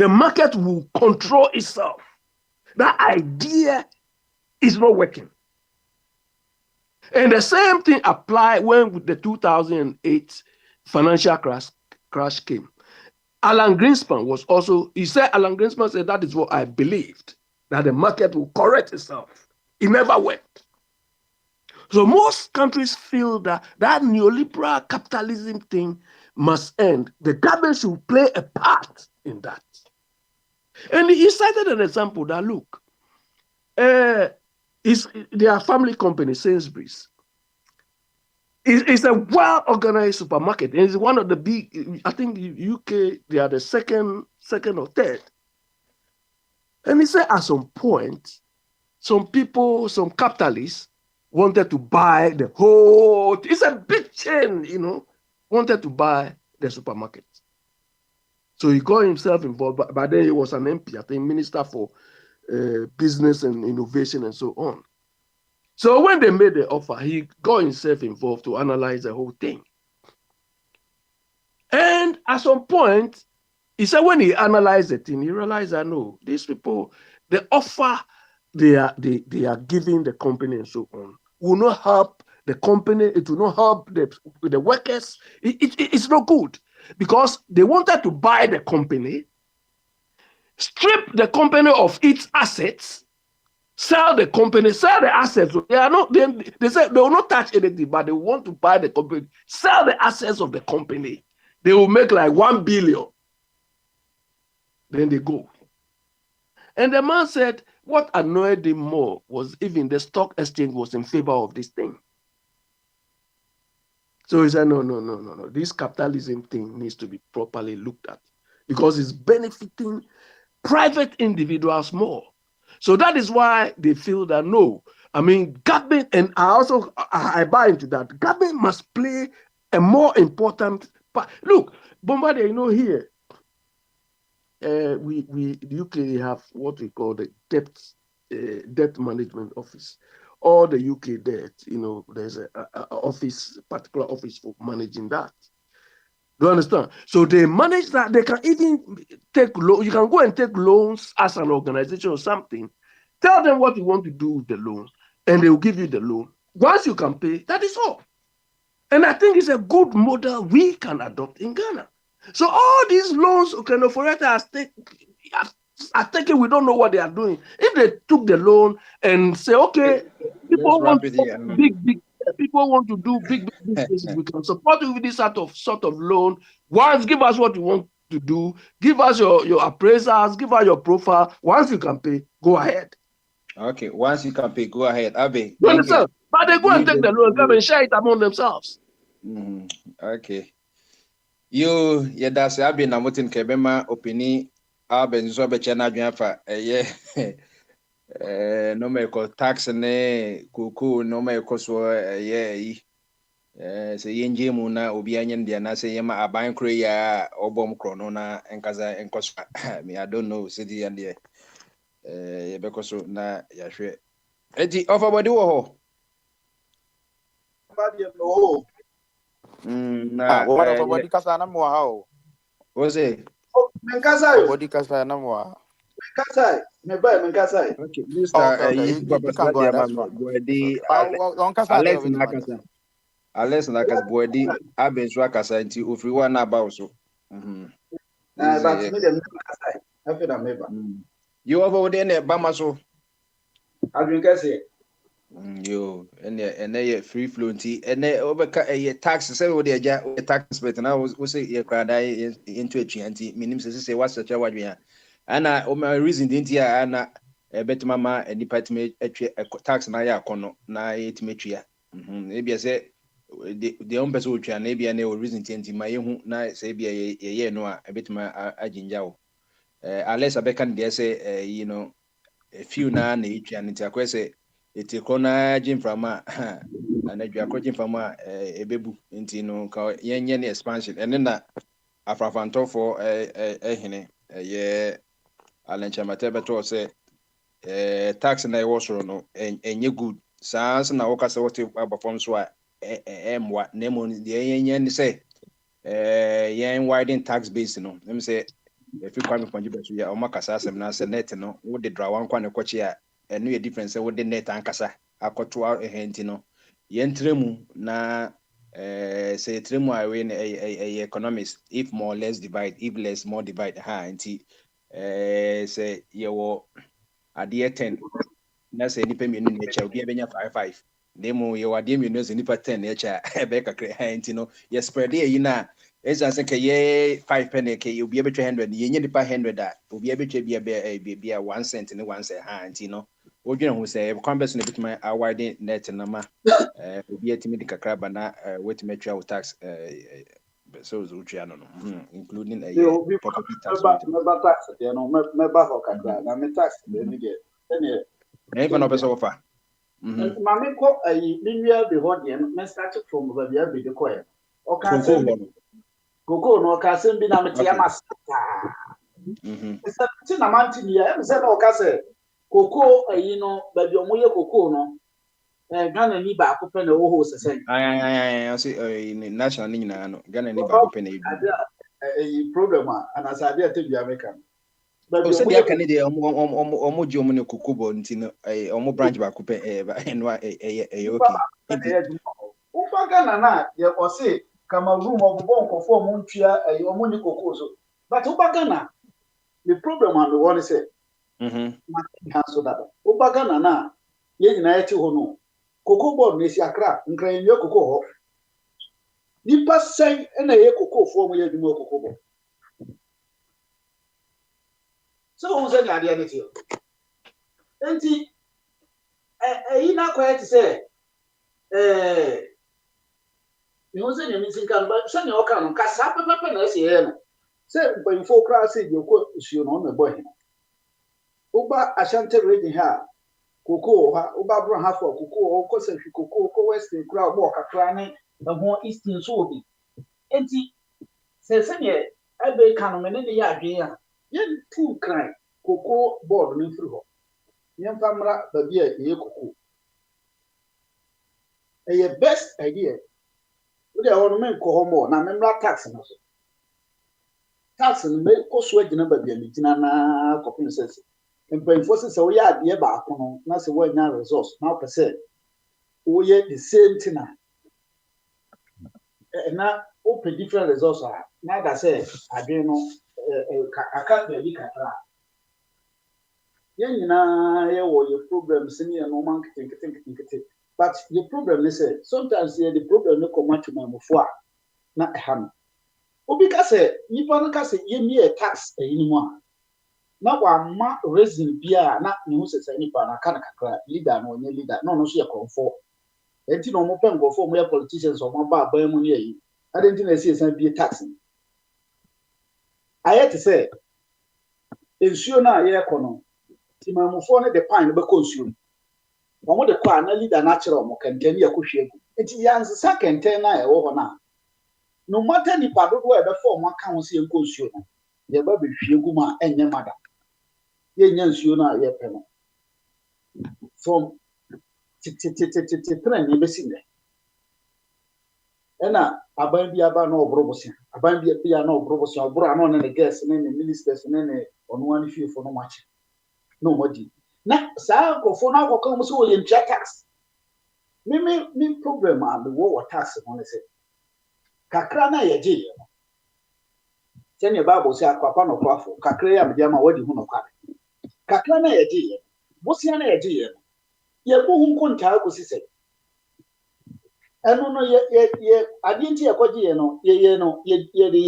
market will control itself. That idea is not working. And the same thing applied when the 2008 financial crash came. Alan Greenspan said that is what I believed, that the market will correct itself. It never worked. So most countries feel that neoliberal capitalism thing must end. The government should play a part in that. And he cited an example that, look, their family company, Sainsbury's. It's a well-organized supermarket. And it's one of the big, I think UK, they are the second or third. And he said at some point, some capitalists wanted to buy the whole, it's a big chain, wanted to buy the supermarket. So he got himself involved, but then he was an MP, I think, Minister for Business and Innovation and so on. So when they made the offer, he got himself involved to analyze the whole thing. And at some point, he said when he analyzed the thing, he realized that no, these people, the offer they are giving the company and so on will not help the company. It will not help the workers. It's not good because they wanted to buy the company, strip the company of its assets, sell the company, sell the assets. They said they will not touch anything, but they want to buy the company, sell the assets of the company. They will make like 1 billion. Then they go. And the man said, what annoyed him more was even the stock exchange was in favor of this thing. So he said, no. This capitalism thing needs to be properly looked at because it's benefiting private individuals more. So that is why they feel that no, government, and I buy into that, government must play a more important part. Look, Bombardier, here, the UK have what we call the debt management office. All the UK debt, there's a particular office for managing that. Do you understand? So they manage that. They can even take loans. You can go and take loans as an organization or something. Tell them what you want to do with the loan, and they will give you the loan. Once you can pay, that is all. And I think it's a good model we can adopt in Ghana. So all these loans, are taken, we don't know what they are doing. If they took the loan and say, okay, people want to do big businesses, we can support you with this sort of loan. Once, give us what you want to do, give us your appraisals, give us your profile. Once you can pay, go ahead. Okay, once you can pay, go ahead. Abe. You understand? But they go and take the loan, come and share it among themselves. Okay. That's Abe Namutin Kebema opini Abe Nzobe Chena Bianfa no me ko tax ne kuku no me ko so se yenje mu na obi anyen dia na se yema aban kro ya obom kro no na enkaza enkoso me I don't know city and there yɛbɛkɔ so na yɛahwɛ enti ɔfa bɔde wɔ hɔ na what body kasa na mo ha o wo say Menkasa yo. body kasa na mo ha Menkasa. Me buy menkasa. okay Mr. you can go ahead, that's fine. Bɔde On kasa Alex Nakasa Alex Nakas Bɔde abenso akasa nti ofiri wa na aba wo so Na but me dem menkasa. Afi na meba. You over wo de na ba ma so Adwin kase. yo ene free flow nti ene obeka tax say wo de agya tax bet na wo say ye krada into atwa nti minim say what such a wadwe ana o my reason dinti a ana betima ma department atwa tax na ya akono na yetime twa e bia say the on person twa na bia na o reason tinti ma yehu na say bia ye no a betima aginja wo unless abeka dey say you know a few na etwa nti akwese eti kona jim from anadwa akɔgye mfama ebebu nti no ka yenye ne expansion ene na afrafanto for ehene ye alenchama beto say tax na ɛwɔ soro no enye good sans na wokasa wote abafom so a emwa nemo de yenye ne say yen widen tax base no them say if you kwame ponje beto ya o makasa asem na say net no wo de dra wan kwa ne kɔkye a enu ye difference wo de net ankasa akoto ehenti no yentremu na say tremu away na economics if more less divide if less more divide anti say yewo ade 10 na say nipa mienu na echa obi abenya 55 demo yewo ade mienu say nipa 10 na echa ebe kakre anti no ye spread e na eza say ke ye 5 penny ke obi abetwa 100 yenye nipa 100 a obi abetwa bia 1 cent ne 1 cent anti no odwene ho say converse na bitima awide net na ma obi atimi di kakra ba na wetimi atwa wo tax so zo twa no including property tax me tax you know me ba ho kakra na me tax de ni ge ene even no person offer ma me ko ayi niwia be ho de me start from ba bia be de ko e o ka se koko no ka se bi na me tia masata se na mantini ya me se na o ka se koko ayi no ba bi omoye koko no Ghana ni ba ko pe na wo ho sesen I see national ni nyina no Ghana ni ba ko pe na e problem ana sa dia te bi America ba bi omo aka ni de omo ji omo ne koko bo nti no omo branch ba ko pe enwa okay o fa Ghana na ye o se Cameroon obo nkofo omo ntwia omo ni koko so but o ba Ghana the problem and the one say so that o ba Ghana na ye nyina ye ti ho no koko board na si akra nkra ye koko ho nipa sei na ye koko fo mo ye dwuma koko board so on say na dia ne ti enti yi na kwa ti say you know say me sin kan ba so ne o kan ka sa pepe na ese ye no say mpanfo kra say je ko suo no na boy uba Ashanti region ha koko ha uba bro ha for koko ko se fi koko ko western kra bo kakra ne ho eastern so obi enti se ne ebe kan me ne ya adwen a ye tu kran koko board ne firi ho ye famra ba bia ye koko ye best idea we dey won men ko ho mo na memra tax no so tax no me ko so agina ba bia me tina na ko princess mpanfo se wo ya ade ba akono na se wo nya resource na pese wo ye the same thing na open different resource na da say ade no aka be bi katra ye nyina ye wo ye problems ni no man kete but the problem is say sometimes the problem no come to mamofo na eham obi ka say nipa no ka say ye mi tax eyini mu a na wa ma reason bia na ne hu sese nipa na kana kakra leader no onye leader no so ye konfo enti no mo pen gofo mo ye politicians o mo ba ban mu ne yi adenti na esi esan bi tax ayet say ensuo na ye kono ti mamufo ne de pan be konsuo mo de kwa na leader na kire mo kenten ye kohwe egu enti yanse sa kenten na e wo ho na no matter nipa dodo e be fo mo aka ho se ye konsuo no ye ba be hwe egu ma enye mada ye nyansuo na ye pɛ no from tren ne besi ne ɛna aban bi aba na ɔboro bosia aban bi na ɔboro bosia ɔboro ano ne guest ne ministers ne ɔno ani fiefo no mache no modi na saa nkɔfo na akɔka mo so yɛ ntua tax me problem a me wo tax no ne sɛ kakra na yɛ gye yɛ no sɛnea Bible sɛ akwapa no kwafo kakra ya me ma wadi hu no kwa kakra na yɛ gye yɛ bosia na yɛ gye yɛ no yɛ bo hu nkontaa ko sisɛ ɛno no yɛ ade nti yɛ kɔgye yɛ no yɛ de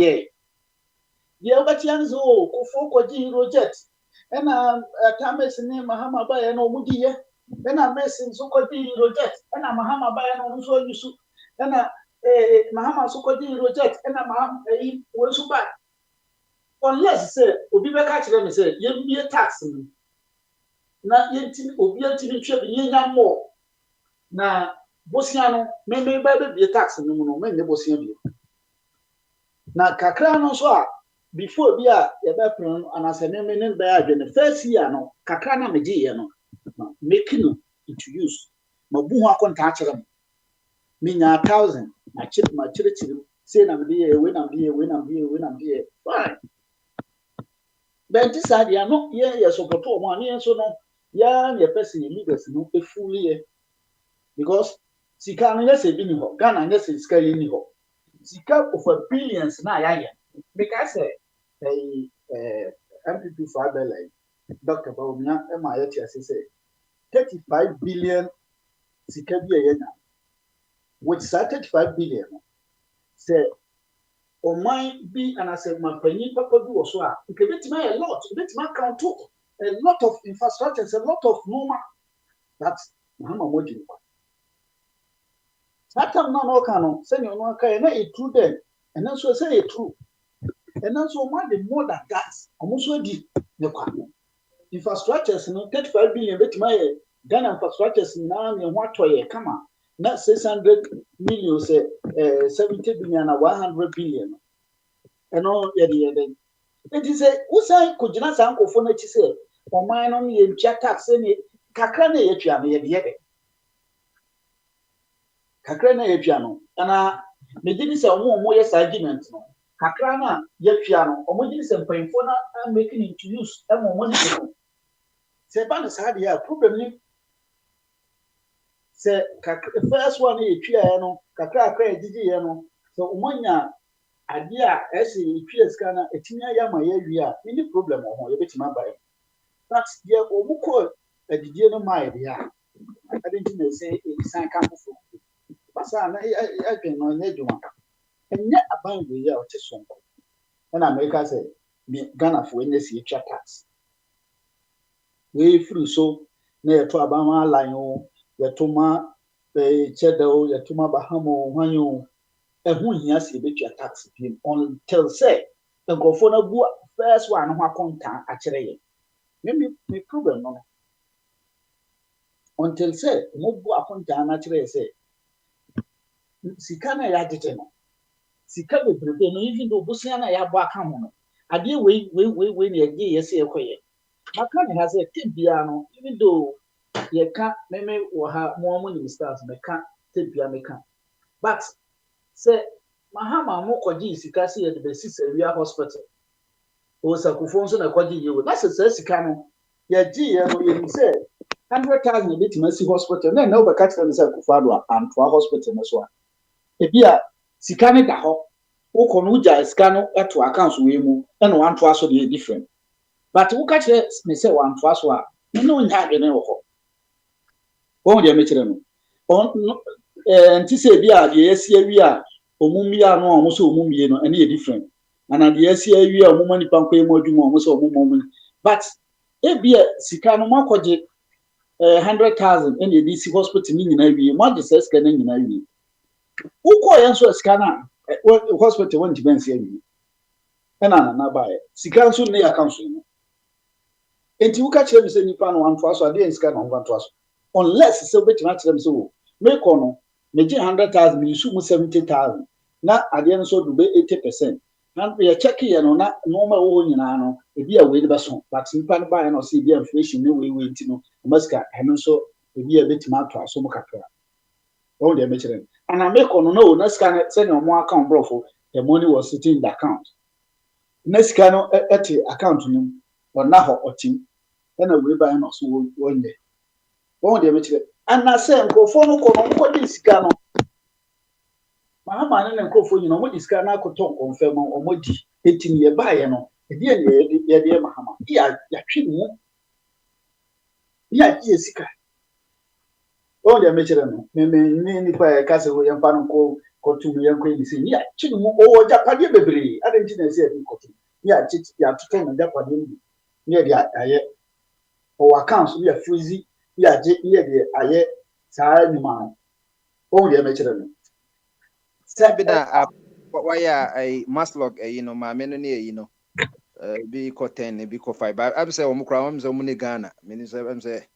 yɛ ɔbɛtia no sɛ o kofo kɔgye rojet ɛna tames ne mahama ba yɛ no ɔmudi yɛ ɛna mesin so kɔgye rojet ɛna mahama ba yɛ no ɔno so ayusu ɛna mahama so kɔgye rojet ɛna mahama wɔn so ba unless sɛ obi bɛka kyerɛ me sɛ yɛmbie tax no na yɛntimi obi antimi twɛ bi yɛnya mmɔ na bosia no me ba bie tax no mu no me ne bosia bi na kakra no so a before bi a yɛbɛpren no anasɛ me ne ba adwene first year no kakra na me gye yɛ no make no into use ma bu ho akonta kyerɛ me nya 1000 na kyerɛ say na me de we na be fine then this idea no ye support o mo ani so no ya ye person leaders no efuli because sika no yes bi ni ho Ghana yes sika yi ni ho sika of billions na ya because MPP for Abela Dr. Bawumia e ma yeti say 35 billion sika bi ye na which 35 billion say o my be and I said my penny papa do so a nke betima a lot betima count to a lot of infrastructures, a lot of normal that Mahama Moji. Satam na no kano say you no kai na e true then and then so say e true and then so more than that almost di ne kwa infrastructures no 35 billion betima Ghana infrastructures na me ho atoye kama na 600 million say 70 billion and 100 billion and all yede it is a usai kujina sa nkofo na chi say o man no ye ntua tax ni kakra na ye tua no yede kakra na ye tua no ana me gidi say omo yes argument no kakra na ye tua no omo gidi say mpanfo na making into use e mo money ko say ba na sa dia problem ni say first one ye tua no kakra gidi ye no so omonya ade a ese epia ska na etimi aya ma ya wi a any problem ho ye betima bai but ye omuko adidie no mai dia ade nti na say e san kan fo basa na adwen no na adwuma enye aban we ya o te sonko na America say Ghana fo enye si etwa tax we free so na ye to abama line o ye to ma chedo ye to ma bahamo hwanyo ehun hia se betua tax pim until say nkofo na bu first one ho akonta a kire ye me problem no until say mo bu akonta na kire ye say sika na ya dete no sika bebrebe no even though busia na ya bu aka ho no ade we na ye ye say ekoye maka ne ha say tibia no even though ye ka me wo ha mo ni stars me ka tibia me ka but say Mahama mo kwaji sika se ye de besi Seria hospital o sakufo nso na kwaji ye wo na se sika no ye gi ye no ye say 100,000 betima si hospital na o be ka tell say Akufo-Addo antoa hospital no so a e bia sika ne da ho wo ko no uja sika no eto account we mu e no antoa so de different but wo ka tell me say antoa so a no nya de ne wo ho wo de me kire no nti say bia de yesi awi a omummi ano omo so omummi no ene different and the yesi awi a omumma nipa nkwa emu adwuma omo so omumma but e bia sika no makoje 100,000 ene di si hospital ni nyina awi mo de sika na nyina awi uko yen so sika na hospital won dibensi awi ena na ba sika so ne account so no enti uka kire me se nipa no anto aso ade sika na anto aso unless se betima kire me se wo me ko no me 100,000 me su mu 70,000 na ade no so do be 80% and we are checking no na normal wo nyina no ebi a we ne beso but nipa no buy no see bi inflation ne we nti no maska eno so ebi a betima ato aso mu kakra all the mention and I make on no na scan send your more account bro for the money was sitting in the account na scan no at account no or na ho otim na we buy no so one day all the mention and na say nkofo no ko no ko di sika no Mahama ne nkofo nyina mo di sika na akoto confirm o mo di etim ye bae no e die ne ye de mahama ya twe mu ya die sika o de mechere no me ni pa ka se wo yemfa no ko tu ye ko ni se ya twe mu o japade bebre adenti na se e ko tu ya titi ya tuto na japade ni ye de aye o account ya freeze ya je ye de aye saa ni ma o de mechere no Sabida why a maslog my men be ko 10 be ko 5 I'm say omukra am say omune Ghana me say am say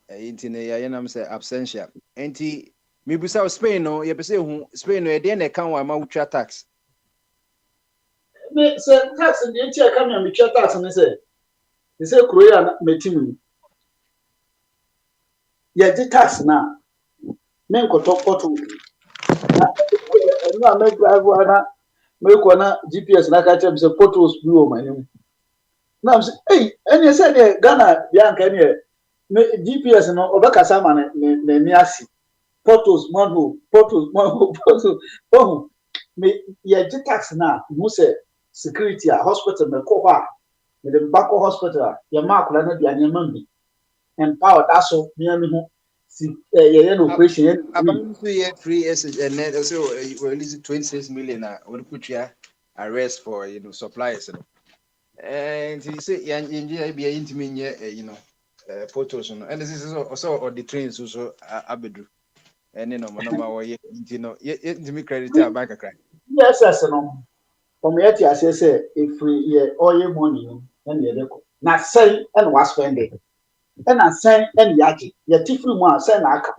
intine ya na am say absentia enti me busa Spain no ye pese hu Spain no e dey na kan wa ma wutwa tax me say tax the entire come me twa tax me say Korea na metimu ye di tax na me nkoto photo na me drive na me ko na GPS na ka chem say photos bi o manim na am say hey any say the Ghana bianca any me GPS no obekasa ma na ni asi photos oh me ye di tax na mu say security a hospital me ko ha me the back hospital ye ma akula na dia nyama bi empower that so me ho si ye no operation about 2 year free and then so we release 26 million we put ya arrest for suppliers and he say yeah be intimi photos no and this is also on the trains so abedu and no we intimi credit our bank account yes no from yet ya say if ye oil money and ye ko na say and was spend it and na say and yaki ye tifri mu a say na aka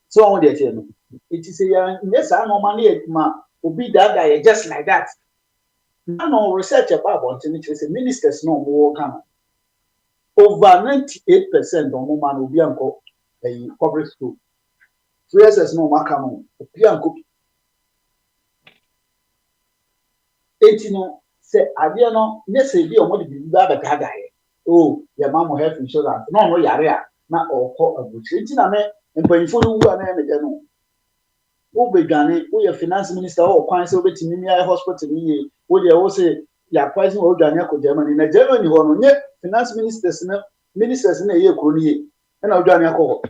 so on dey tell no it is a yes I no money ma obi that just like that no research about until say ministers no more Ghana over 98% on man obi anko public school 2 years no maka no obi anko enti no say ade no ne say bi o mo de bi ba beta oh your mama health insurance no yare a na okọ abuchi enti na me mpanyifo no wu na me de no wo bedwane wo ye finance minister wo kwan say obetimi mi ai hospital ni wo de wo say ya kwan say wo dwane ko Germany na Germany ho no nye finance ministers na ye kro ni na wo dwane ko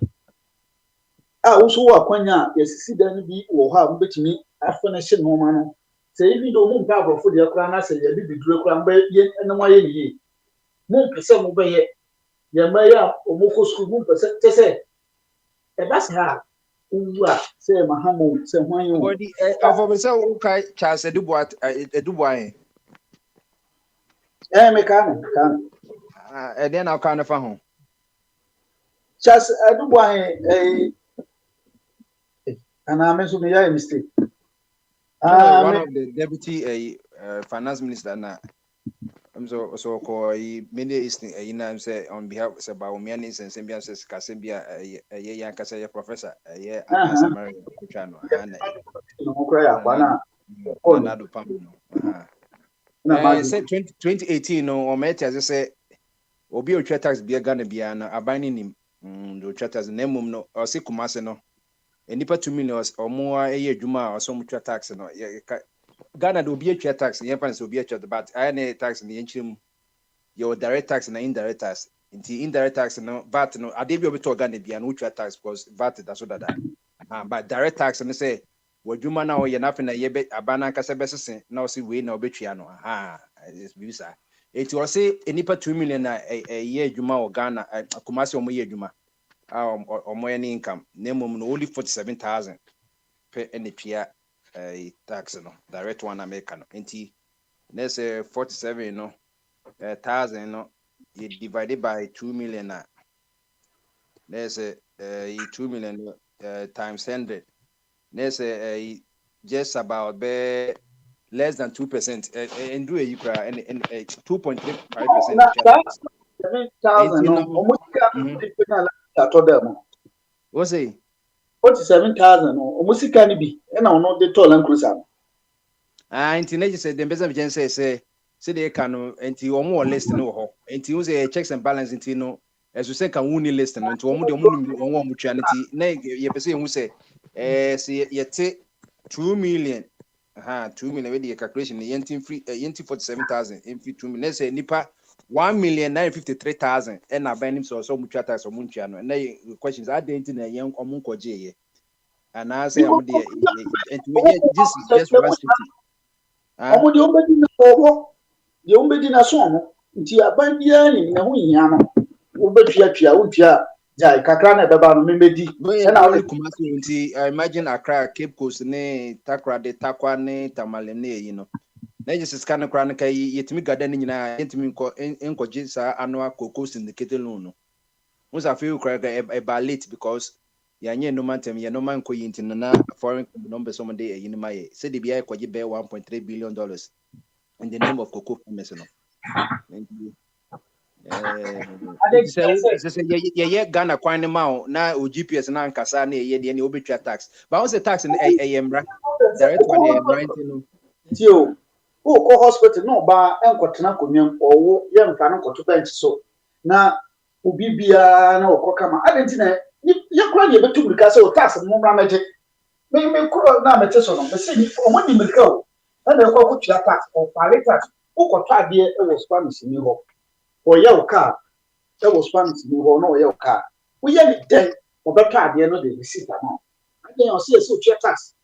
wo so wo akwanya ya sisi dan bi wo ha wo betimi afana hye no ma no say even though mo mpa abrofo de kra na say ya bi bidure kra mba ye na mo ye ni mo pese mo be ye ma ya o mo ko school mo pese tese e ba sa uwa say mahamo say hwan yo body of say okay Charles Edubois me kan and then I kind of ho Charles Edubois ana me so me ya mistake one of the deputy finance minister na so ko many is say on behalf of Baumian and Symbian says Casembia yan kasa professor Samari Kuchano no kra ya kwana Nado Pam say 2018 no o met as say obi o tax bia Ghana bia na abani nim do tax na mum no o se Kumase no enipa 2 million o mo adwuma o so mo tax no Ghana do be a tax, the emphasis will be a chat, but I need tax in the interim. Your direct tax and indirect tax. In the indirect tax, no VAT, no, I did be able to Ghana be an ultra tax because VAT that's what that. But direct tax and say, what you man now you're nothing a year bet a banana casabesis, now see we no betriano. It's visa. It will say any per 2 million a year Juma or Ghana, a Kumasi or Moya Juma or more any income. Name only 47,000 per any Pia. Tax no direct one American enti let's say 47 no 1,000 no you divided by 2 million let's say 2 million times 100 let's say just about less than 2%, and do a Ukraine and 2.35%. Now, that's 7,000. No, almost can't told them. What's it? 47,000. No, almost can't be. And I'm not the tall and cruiser. Internet said the best of Jen say they can until more list no, until you say checks and balance into no. As we say, can we listen until one one mutuality? Nay, you person who say, see, yet 2 million. 2 million with the calculation, the free 47,000 in 2 million. Let's say Nipa 1,953,000 and I buy him so much tax or munchiano. And the questions are dating a young or munko J. And I say, I'm there, just veracity. Omo de ombedi na obo de ombedi na so no nti aban bia ni na ho hia no obetua wontua jai kakra na beba no memedi na only Kumasi nti imagine Accra, Cape Coast ne Takra de Takwa ne Tamale ne yi no na just scan kra na kai yetimi gada ne nyina yetimi enko sa annual cocoa syndicate loan no musa feel kra e ba late because ya nye no man tem ya no man ko yinti na foreign number some day e yinima ye say the bia kwaje be $1.3 billion in the name of cocoa farmers no yeah Ghana kwan ma na o GPS na nkasa na ye de na obetwa tax but won say tax na ayemra direct one right no tio o ko hospital no ba enkotena konwam owo ye mfa no koto bench so na obi bia na okoka ma adentina ye kura ye betu mrika say o tax no mra meje me kuro na mete so no me say o ni mrika o na de ko kutua tax o pare tax o koto ade e wo Spanish ni ho o ye o ka e wo Spanish ni ho no o ye o ka wo ye ni den o beto ade no de receipt amount ade o say so tua tax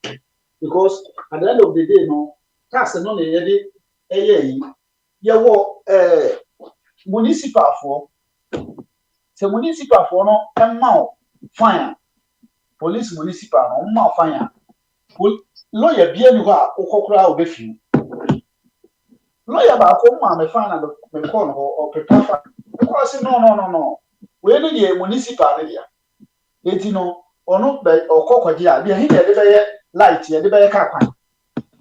because at the end of the day no tax no na ye de yi ye wo municipal for se municipal for no emma fine police municipal no ma fine lawyer bia ni ho a okokora obefi lawyer ba ko ma me fine na me call no o prepare because no we no dey municipal ne dia eti no ono be okokwaje a bia he dey be light ye dey be ka kwan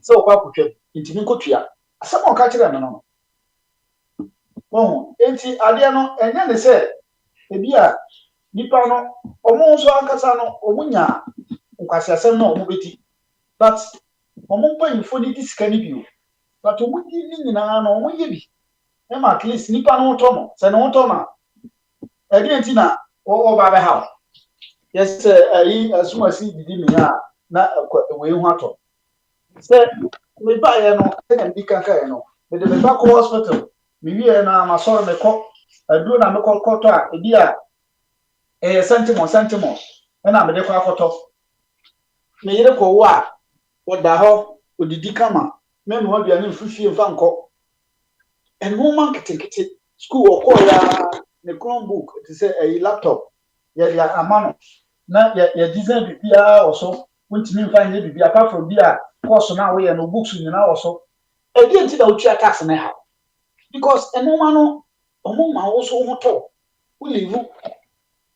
so kwa kutwe ntimi nkotua asem o ka kire no enti ade no enye ne se ebi a nipa no omo so ankasa no omunya nkwasi asem no omo beti but omo pa info ni disika ni bio but omo di ni nyina no omo ye bi e ma at least nipa no to no se no to na edi enti na o ba be ha yes ayi asuma si didi mi ha na we hu ato se me ba ye no se na ndi kanka ye no me de ba ko hospital mi wie na ma so me ko aduro na me ko to a ebi a sentimo na me de kwa foto me yire ko wo a oda ho odidi kama me no abia ne mfufie mfa nko eno man kitikiti school okọ ya ne Chromebook it say a laptop ya amano na ya design bibia oso wontimi mfa nye bibia apart from bia course na we no books nyina oso e dey nti da utua tax na ha because eno man no omo ma wo so ho to wo live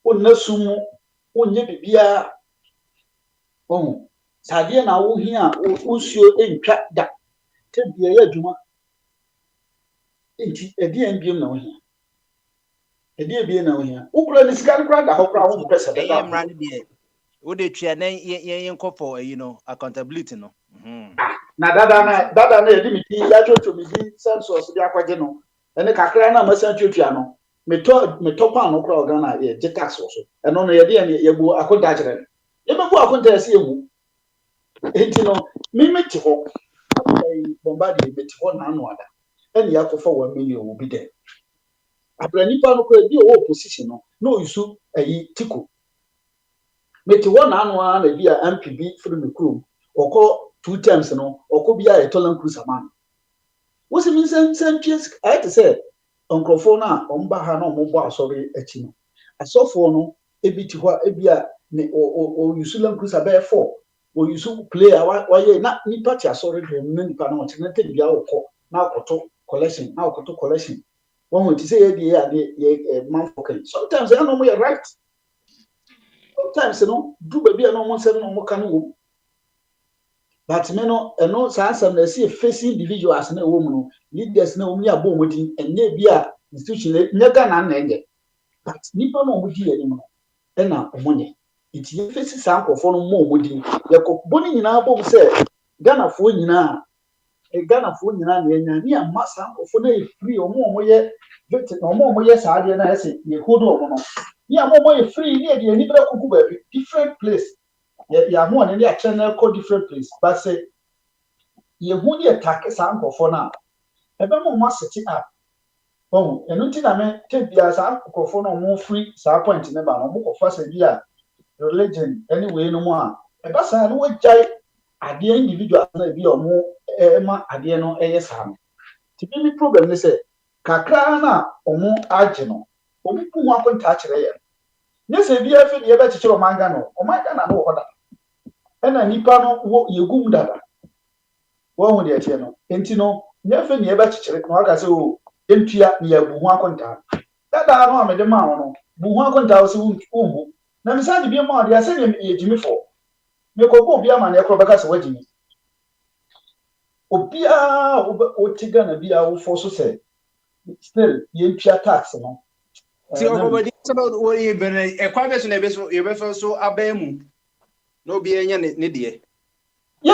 onasumu onye bibia omo sadie na wo hia usuo entwa da te bia ya adwuma enti edi mbiem na wo hia edi ebie na wo hia ukura ni sika nkura da hokura wo pesa da da mra ne de wo de twa na yen nkofo accountability no na dada na edi mi di ya chocho mi di census di akwaje no ene kakra na masan twetwa no me to pan no kra organa ye je tax so eno no ye de ye bu akonta kire ye be bu akonta ese emu enti no mi meti ho bombard ye meti ho na anu ada ene ya kofa 1 million obi de abrani pa no kra di o opposition no yusu ayi tiko meti ho na anu na bia MPB from the crew oko 2 times no oko bia e tolan cruiser man wo se min sen pies I to say onkrofo na omba ha na ombo asori achi no asofo no ebiti ho ebia ne o yusulan cruiser be 4 o yusu player wa ye na nipa ti asori de na nipa na o tenete bia okọ na akoto collection won wo ti say ye man for can sometimes I know we are right sometimes no do baby na mo se no mo kan wo But me no eno saa asem na see facing individuals na wo mu no leaders na omu ya bo modin enye bia institution nyega na na enye but nipa no omu di anim no na omunye iti ye face saa nkofo no mo omudin ye ko boni nyina bo se Ghana fo nyina na enya ni amma saa nkofo na e free omo ye victim omo ye saa de na ese ye kodo omo no ni amma ye free ni e de ni bra kuku ba different place ya mo ne ya channel code different place but say ye hu ni attack saa nkofo na ebe mo set up oh enu ti na me te bia saa nkofo no mo free saa point ne ba no mo ko fa se bia religion anyway no mo a eba saa no wajai ade individual na bi omo ma ade no eye saa no ti bi problem ne say kakra na omo age no omo ku ho akonta kire ye ne se bia fi de ebe kikire o manga no na no hoda ena nipa no wo yegum dada wo hu de tie no enti no nye fi ne ebe kikire no aka se o entua ne yabu ho akonta dada no amede ma no bu ho akonta wo se wo na misali bi ma dia se ne yejimi fo me ko bo bia ma na ekro beka se wajimi obia otiga na bia wo fo so se still ye ntwa tax no ti obodi so wo ye bene e kwa be so na be so ye be so abamu no bi enya ne de ye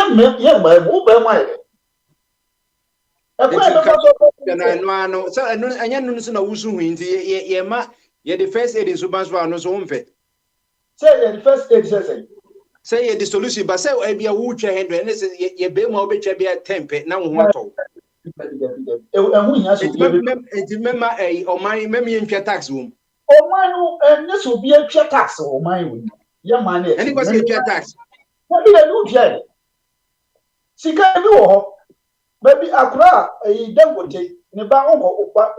ma wo ba ma ye e kwa be so na no so enya no so na wusu hu nti ye ma ye the first aid so ban so no so mfe say the first aid say the solution but say e bia wo twa 100 and say ye be ma obetwa bia 10 na wo ho ato ehu nya so enti mema oman mem ye ntwa tax wo oman no ne so bia twa tax oman wo ye man na any go say twa tax na bi na no twa sika bi wo ho ba bi akura Dangote ne ba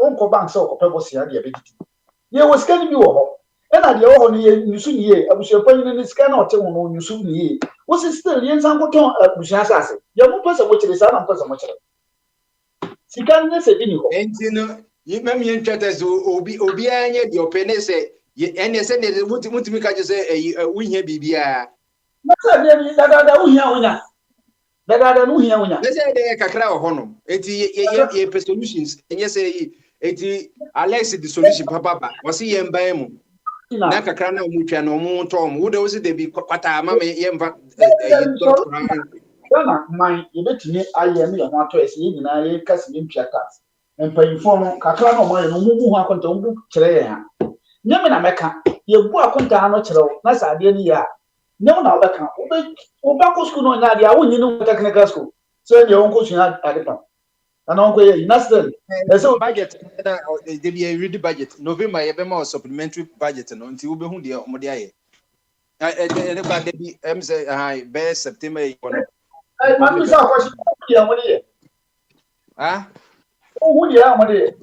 onko bank se okopɛ bosia de abegiti ye wo sika ni bi wo ho ena de wo ho no ye nyusu ni ye abusuapanyi ne sika na ote wo no nyusu ni ye wo si still ye nsan koton abusua asase ye mo pese mo kire sa na mo pese mo kire sika ne se bi ni ho enti no ye mem ye ntwa tax obi anya de opene se ye ene se ne mutimi ka je se wo hia bibia na se de ni dada wo hia wonya dada no hia wonya na se de kakra wo hono enti ye solutions enye se enti Alex the solution papa wasi ye mbae mu na kakra na mu twa no mu to mu wo de wo se de bi kwata ama ye mfa na man ye betimi aye me ye ho ato ese ye nyina ye kasi ye ntwa tax empayifo no kakra na mo ye no mu hu akonta mu kire ye ha nyame na meka ye bu akonta no kire wo na sa ade ni ya nyame na obeka oba ko school no nya dia wo nyi no technical school so ye won ko sua ade pa ana onko ye national so budget na de bi read budget November ye be ma supplementary budget no nti wo be hu de mo de aye e ba de bi say be September ye kono man mi sa ko shi ya mo de hu de ya mo de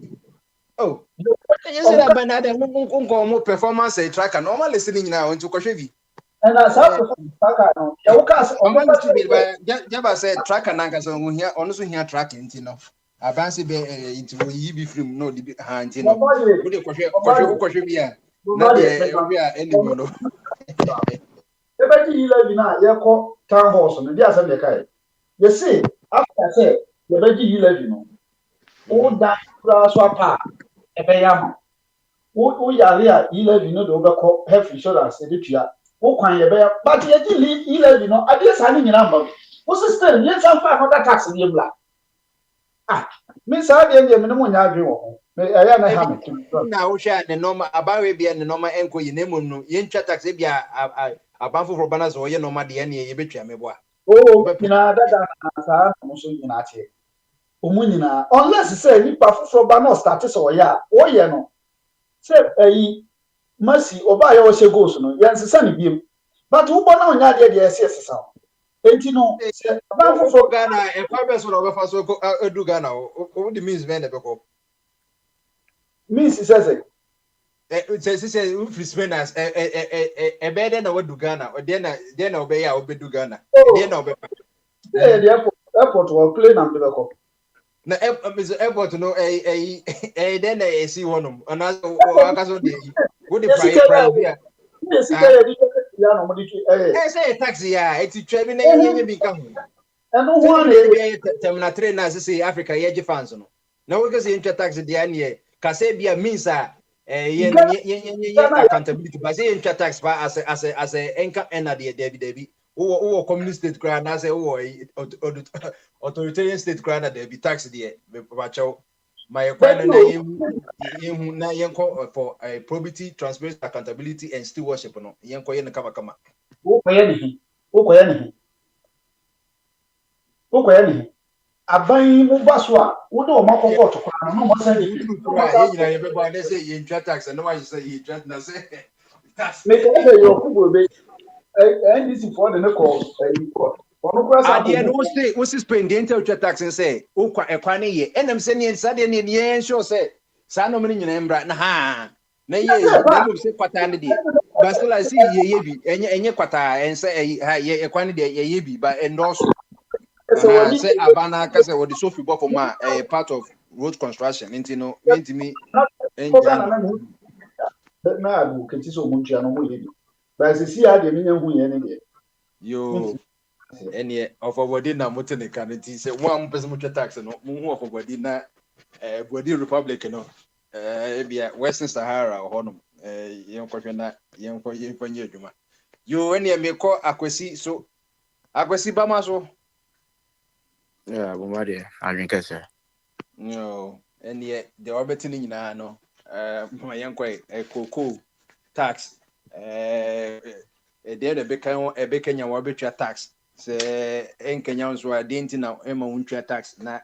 oh yes that banana mo performance tracker normal listening na on to ko hwe bi and as tracker no ya wo ka o man to be jaba say tracker na nka so hu hia ono so hia tracker nti no abanse be nti wo yi bi film no di ha nti no wo de ko hwe bi a na de obi a enemy no e ba ji ile bi na ye ko town hall no dia say be kai you see after say ye ba ji ile bi no o da kura so apa e be ya ma o yare a ile bi no do be ko health insurance e tua o kwan ye be ya but ye ji ile bi no ade sa ni nyina mba o system ye san fa another tax ni bla me sa de me no mo nya adwen wo ho me ya na ha me na wo hwa ne normal abawe bia ne normal enko yi na mum no ye ntwa tax bia abanfo for bana so ye normal de ne ye betwa me bo a nyina dada sa mo so nyina ache o mu nyina unless say ni pa for bana start so ya o ye no say masi oba ya o she goes no ye nsesa ne biem but wo bona onya de ese sesa enti no say abanfo for Ghana e kwa be so no be fa so edu Ghana o the means be na be ko means say say free spinners be de na wadu Ghana o de na obe ya obedu Ghana de na obe the airport or plane am be ko na airport no de na esi wonum ana aka so de wo de price bia the sika ya di ya no mo di say taxi ya eti twa bi na ye bi ka ho And no Tell one me be terminal train na say Africa ye fans no. Na we go say intra tax dey anie. Ka say bia means Ghana, accountability but say intra tax ba as a enka na dey Debbie. Who communist state cry na say who authoritarian state cry na dey be tax dey ba chow. My kwan na yen na yen call for probity, transparency, accountability and stewardship no. Yen call yen kama. Okoye ni. Aban mu baso a wo de o makoko to kwa no mo san di. Everybody say you intra tax and no one say you intra na say tax. Me ka say yo kubo be NDC for the call court. Ono kura sa Ade no say Spain the intra tax and say o kwa ekwa ne ye enam say ne sade ne ye ensure say sa no me nyina mbra na ha na ye na mo say kwata ne de but still I see ye bi enye kwata en say ye ekwa ne de ye bi but endorse say abana ka say what the Sophie Buffo ma part of road construction into no me na abu kenti so mo ntua no mo ye bi. Ba se si ade me nyanhu ye ne de. Yo any of our body na mutene kaniti say one person much tax no mu of our body na body republic no bia Western Sahara honum yen kwhwe na yen kwanye adwuma yo any me ko akwasi so akwasi ba ma so Yeah, bombardier. I drink it, sir. no any the orbit ni nyina no ma yen kwai cocoa tax there the bekanya wa betwa tax se enkanya nso adenti na ema wuntwa tax na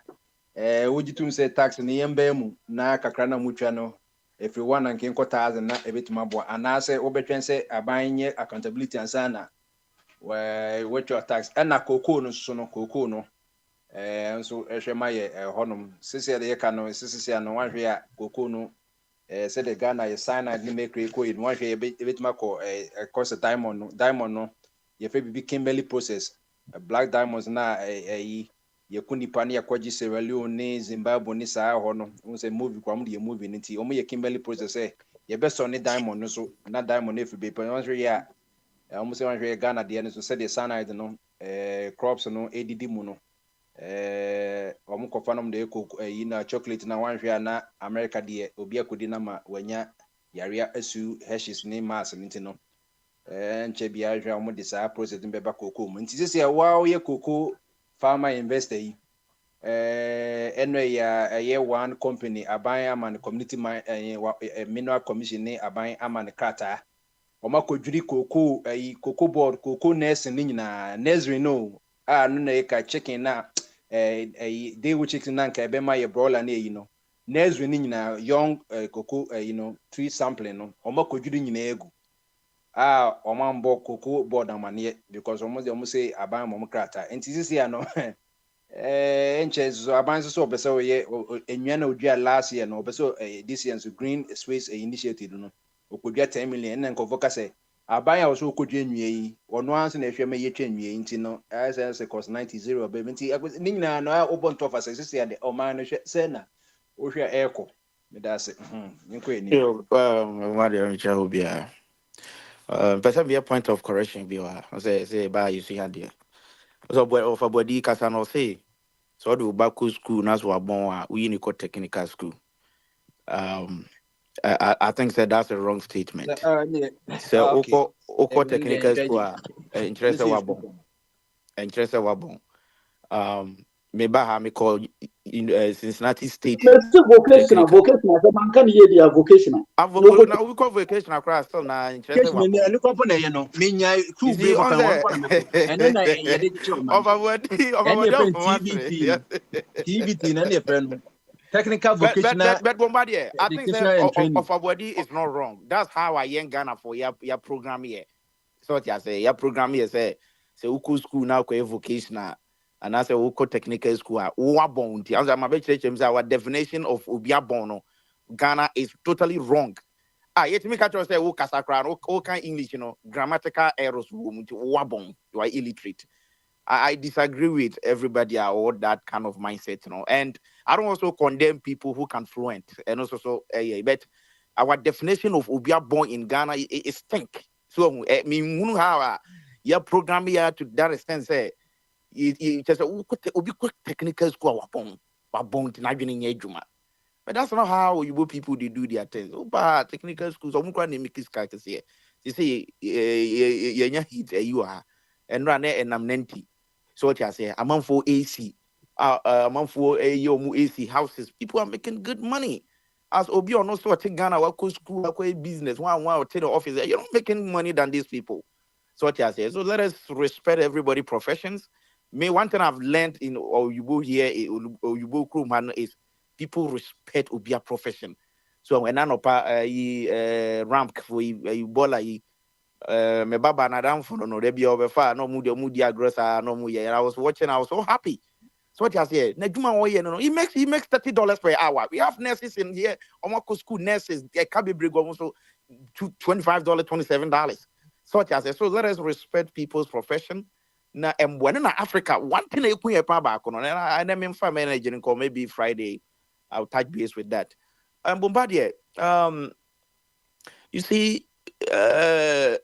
wogitum se tax ne yemba mu na kakra na mutwa no every one and ken 1000 na ebetuma bo ana se wobetwen se abanye accountability ansa na wetwa tax na cocoa no so no cocoa no nso ehwema ye honom sisi de ka no sisi no wanhwe a cocoa no said the Ghana ye sign and make record in one way a bit macro course a diamond no ye be Kimberley process black diamonds na ye kuni pani ya kwaji Sierra Leone Zimbabwe ni saa hono unse movie kwa mudi ye movie nti omo ye Kimberley process ye best on diamond no so na diamond if be pan one ya omo se one Ghana de so said the cyanide no crops no ADD mu no omuko fanom de eko na chocolate na wanhwe na America de obi akodi na ma wanya yarea asu Hershey's ni mass nti no nche bia hwe omo de sa process be ba cocoa mu nti sese wow ye cocoa farmer investor yi eno ya ye one company aban aman community mineral commission ni aban aman krata omakodwiri cocoa board cocoa nurse ni nyina nursery no no na ka chicken na they which chicken na nka ebe ma ye broiler na eyi no nursery ni nyina young cocoa tree sampling no omakodwiri nyina egu omambo cocoa board amane because omo say aban mom krata enti ya no enche so aban so obese ye enwa na odua last year no obese this year so green space initiative no okodua 10 million na nko say aban ya so okodua nwie yi ono anse na ehwe me ye twa nwie nti no ss cost 90 be nti ni nyina no obon to fa sese ya de oman no hwe se na ohwe eko me da se nko eni Yo, bombardier, I'm sure be person be a point of correction be say by you see how there. So boy of a body kasa no say so do back school na so abon we ni technical school. I think that that's a wrong statement. So okay oko technical school interest wabon. Me ba ha me call Cincinnati State. Vocational. The man can hear the vocational. Now we call vocational class still na interest wabon. Me look up na ye no me nya two be for one and then ye dey chill man. TVT na dey friend technical vocational. But Bombardier, I think that of our body is not wrong. That's how I young Ghana for your program here. So what you say, your program here say uku school now ko vocational and I say uku technical school wabon. I am about to say our definition of ubiabono Ghana is totally wrong. Yet me catch say uka sakra o kan English, grammatical errors wabon. You are illiterate. I disagree with everybody or that kind of mindset, and I don't also condemn people who can fluent and also but our definition of Ubia born in Ghana is stink. So me how your program here to that extent say just obi technical school wabong tinadwene nya adwuma. But that's not how you people they do their things. But technical schools omukwa na make skate say. They say yenya hit you are and run and am 90. So what you say, a month for AC, a month for AC houses. People are making good money. As Obi or no sort of Ghana, work school, work business, one or take the office. You're not making money than these people. So what you say. So let us respect everybody professions. Me one thing I've learned in Oyubo here, Oyubo crew man is people respect Obia profession. So when I know ramp for Ebola, me baba na down for no debi obefa no mudi aggressor no mu I was watching, I was so happy. So what I say, na juma oye no, he makes $30 per hour. We have nurses in here, almost school nurses, they can be bring almost $25, $27. So what I say, so let us respect people's profession. Na when in Africa, one thing I couldn't pay back on, and I mean for managing call maybe Friday, I'll touch base with that. Bombardier, you see, I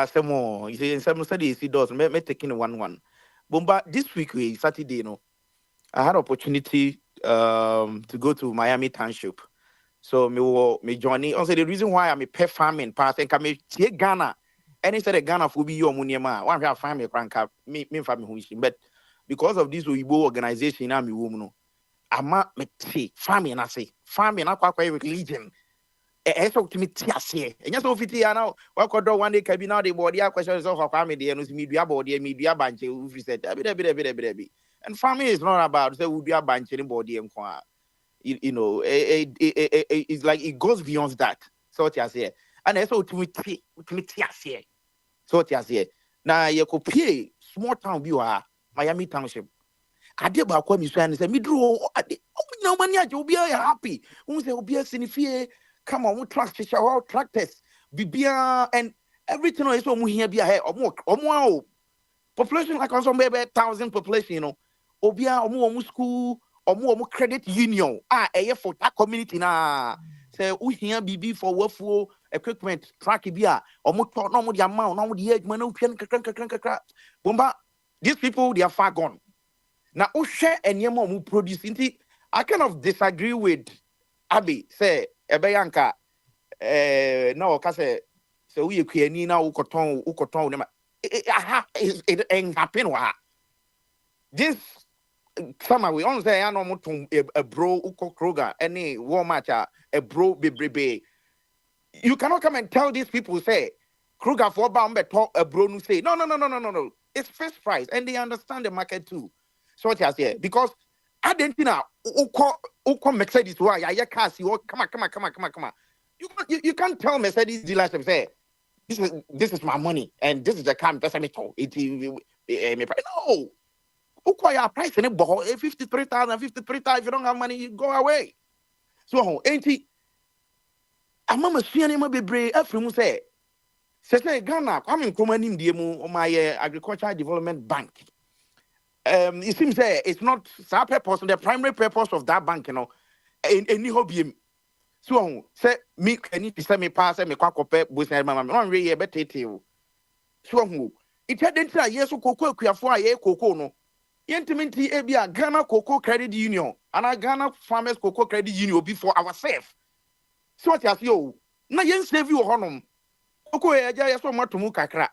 say more. You see, in some studies, he does. Me taking 1-1. Bomba this week, Saturday, you know, I had opportunity to go to Miami Township. So me journey. Also, the reason why I'm a pet farming pass and come to Ghana. And instead of Ghana for be your money, one have farming crank up me farming who but because of this Weibo organization, I'm a woman. I'm a farming. I say farming. I quite religion. So to me, and yes, of it now. What could do one day? Can be now the body questions of family and media body, media bunch. We said, and family is not about the media bunch anybody and you know, it's like it goes beyond that. So what I say, and so to me, so what I say. Now you could pay small town view Miami Township. I did about what you say, me draw. No money, you'll be happy. Who say, will be a sinifie. Come on, we tractors, Bibia, and everything is so here be ahead or more population like also maybe 1,000 population, you know, Obia or more school or more credit union. A for that community na say we here BB for workful equipment, track bia or more no more the amount, no more the age, man, Bomba, these people they are far gone. Now, who share any more who produce I kind of disagree with Abby, say Ebeyanka, no, Case, so we can now ukoton, it ain't happen. This summer we only say, I know a bro, Uko Kroger, any Walmart, a bro, be. You cannot come and tell these people, say, Kruger for Bambe talk a bro, say, no. It's first price, and they understand the market too. So what I say, because I didn't know Uko Mercedes why I can't see come on. You can't tell Mercedes dealers to say this is my money and this is the car that's no. Uko your price in it 53,000 if you don't have money, you go away. So ain't he? I'm a seeing him be brave every say Ghana, I'm in Kumanim Diemu on my agricultural development bank. It seems it's not our purpose, the primary purpose of that bank, you know, any hobby. So, say, me, can you send me pass and me quack up with my mamma? I'm really a better tale. So, it had enter yes, cocoa, for a cocoa, no. Intimately, Abia Ghana Cocoa Credit Union and a Ghana Farmers Cocoa Credit Union before ourselves. So, what you know, na yen save you honum. Cocoa, I just want to move Kakra.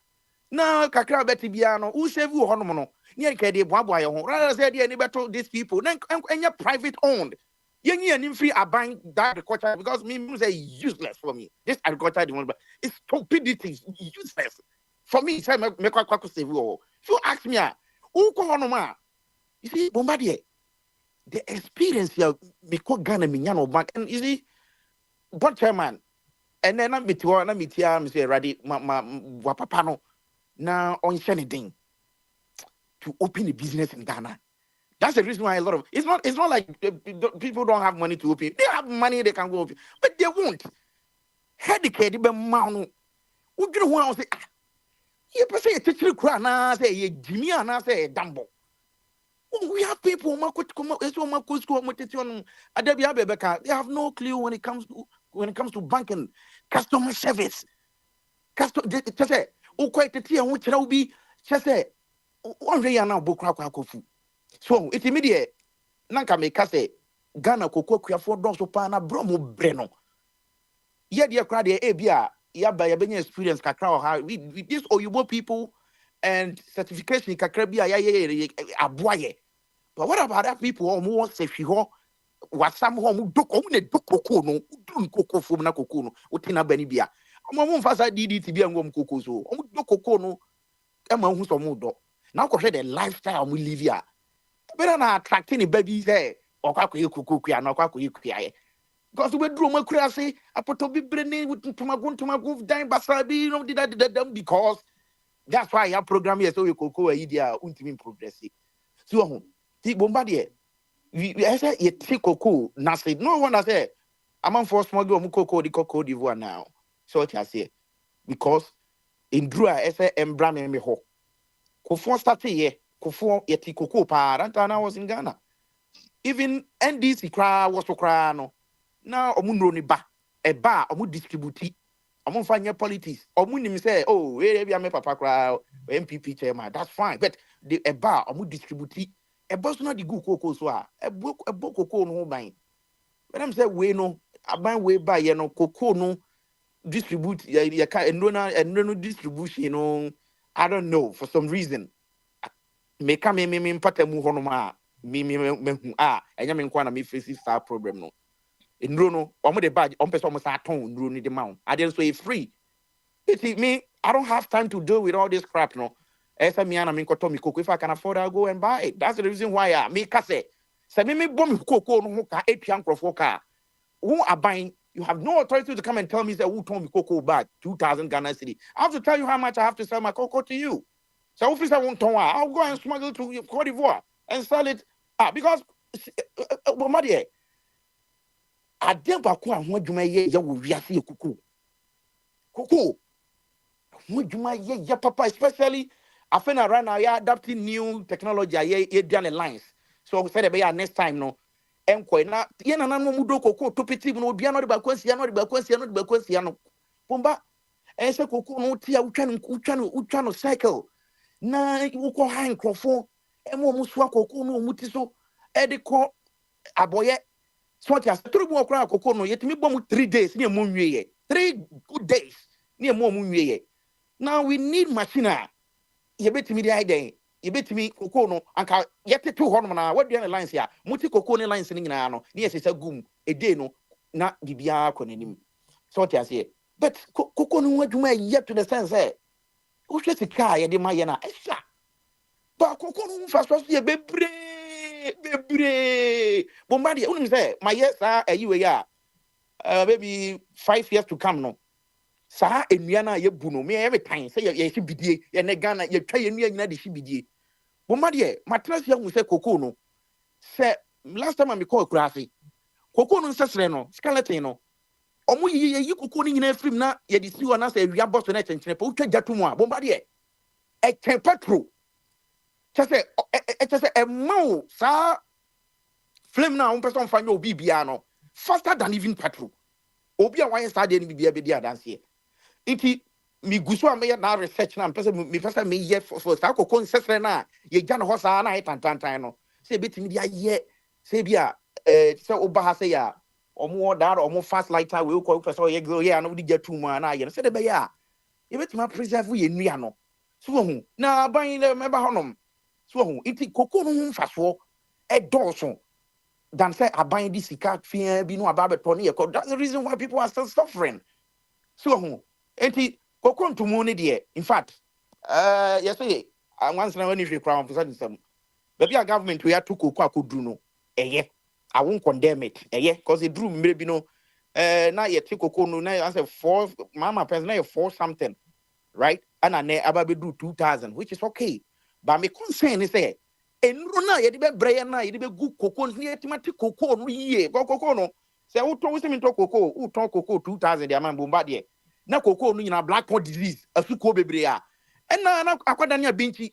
Now, Kakra Betty Biano, who save you honum? Near Kadi Boy, rather said any better these people, and you're private owned. You're free are buying that agriculture because me say useless for me. This agriculture is stupidity, useless. For me, say make save you. If you ask me, who call you see, Bombardier, the experience here, because Ghana Minyano Bank, and you see, but chairman, and then I'm with you, and I'm with you, I'm saying, Radi, Wapapano, now on anything to open a business in Ghana. That's the reason why a lot of it's not like people don't have money to open. They have money, they can go open, but they won't. Headache, be manu. What do you want to say? You say a teacher cry now, say a Jimmy, and I say a Dumbo. We have people who they have no clue when it comes to banking, customer service. Just say, oh, quite a tea, which will be just say. one way now bokra kofu. So it's immediate. Nanka me kase Ghana cocoa for don't so pana bromo breno. Yet your crowd ebia ya by a experience kakra how with this Oyibo people and certification kakrabia aboye. But what about that people who want say was some home doko ne doko no dun koko fo na koko no utina bani bia. Omo mfasa DDT bia ngom koko so. Omo doko no ema hu so mo do. Now ko the lifestyle we live here. Better na attracting the baby say okwa kuku kwa na okwa kuya. Because we drew my crazy, I put to be branding with Tumagun, dying Basabi, you know, did that because that's why your program is so you could go idea ultimate progressive. So, the Bombardier, we say you take cocoa, nothing. No one has said, I'm on for small Mukoko, the Coco d'Ivoire now. So I say, because in Drew, I say, Embram and Meho. Kofon started here, Kofon yeti cocoa pa, and I was in Ghana. Even NDC cry was to cry no. Now, omunro ni ba, eba, omu distributi, omu fanya politics, omu ni say, oh, we me papa kra, MPP chairman, that's fine. But the eba, omu distributi, eba so na di gu koko so a, ebo koko no ban. When I'm say we no, aban we ba ye no koko no distribute, ya ka no distribution no, I don't know for some reason. Me ka me mpata mu hono ma, me enya me nkwa na me face that problem no. In Bruno, almost the badge, almost a tone, Bruno the mount. I didn't say free. It's me, I don't have time to deal with all this crap, no. As a man, I mean, if I can afford, I'll go and buy it. That's the reason why I make a say. Say, me bomb cocoa, no car, 8 young car. Who are buying? You have no authority to come and tell me that who told me cocoa back 2,000 Ghana city. I have to tell you how much I have to sell my cocoa to you. So if I won't, I'll go and smuggle to Cote d'Ivoire and sell it. Because, my dear. Ademba kwa hodwuma ye ya wo wiase ye kuku hodwuma ye ya papa especially afena right now ya adapting new technology ye diane lines so say the be next time no enko na ye na no mudo koko topiti no bia no de bakwansia no bomba ense koko no tia utwa no cycle na ukọ ha nkrofo emo muso koko no muti so ediko aboye. So what you have to do cry cocoa no yet me bomb 3 days near moon 3 good days near moon. Now we need machine. You bet me the idea. You bet me cocoa no and yet 2 hormona. What the lines here? Multi cocoa lines in no. Yes, it's a goom a day no not bibia conim. So what you say. But cocoa no what you may yet to the sense eh. Who's just a car ya de mayana extra. But cocoa no fast was a baby. Bombardier, only say my yes, you maybe 5 years to come no. Sa enuana ye buno me every time say ye bidie ye ne Ghana ye twa ye nua nyina de bidie. Bombardier, my trust you say cocoa no. Say last time I call crazy. Cocoa no sesre no, skeleton no. Omo ye cocoa ni nyina film na ye di siwa na say wi abos na chenchene pa utwa jatu mu a Bombardier. E chen petrol. Just say a mo sa flame now on person find your bibiano faster than even petrol. Obia why start any bibia be there dance here. Iti mi guso am na research na person me person me ye for sa ko concession na ye gya no hosa na tan no. Say betimi dia ye say bia say oba ha say ya omo that omo fast lighter we ko person ye go ye na we gya tu mu na ye. Say de be ya ye betimi preserve ye nua no. So hu na ban le meba honom. So iti cocoa no mfaso e dawson than say aban di sika fia bi no ababe toni e. That's the reason why people are still suffering. So iti cocoa ntumu ne de in fact yes say once na when you crown for some baby our government we are to cocoa akodru no eye I won't condemn it eye because it drew maybe no na ye take cocoa no na I say 4 mama person na 4 something right and na ababe do 2,000 which is okay. But my concern is say, enrona ye di be breya na ye di be gu cocoa ni etimati cocoa no ye cocoa no say who ton we to cocoa who ton cocoa 2,000 dia man Bombardier na cocoa no nyina black pot disease asuko bebre a na akwada ne binchi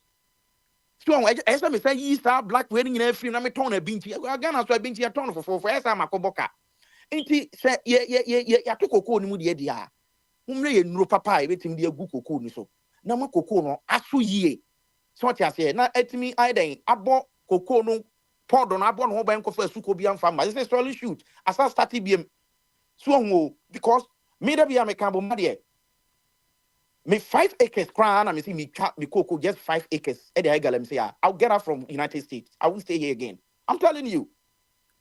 so I say me say yi star black we nyina free na me ton na binchi Ghana so binchi ya ton for esa makoboka enti say ye ya to cocoa ni mu de dia umre ye nuro papa e betim de gu cocoa ni so na ma cocoa no aso yie So what you say? Na etimi aiden abo cocoa no pond on abo no ban ko for suko bi amfa ma. This is solid shoot. As I started BM. So because me da bi am can bo made me 5 acres crown and me see me cocoa just 5 acres. Eddie Higalem say I'll get out from United States. I won't stay here again. I'm telling you.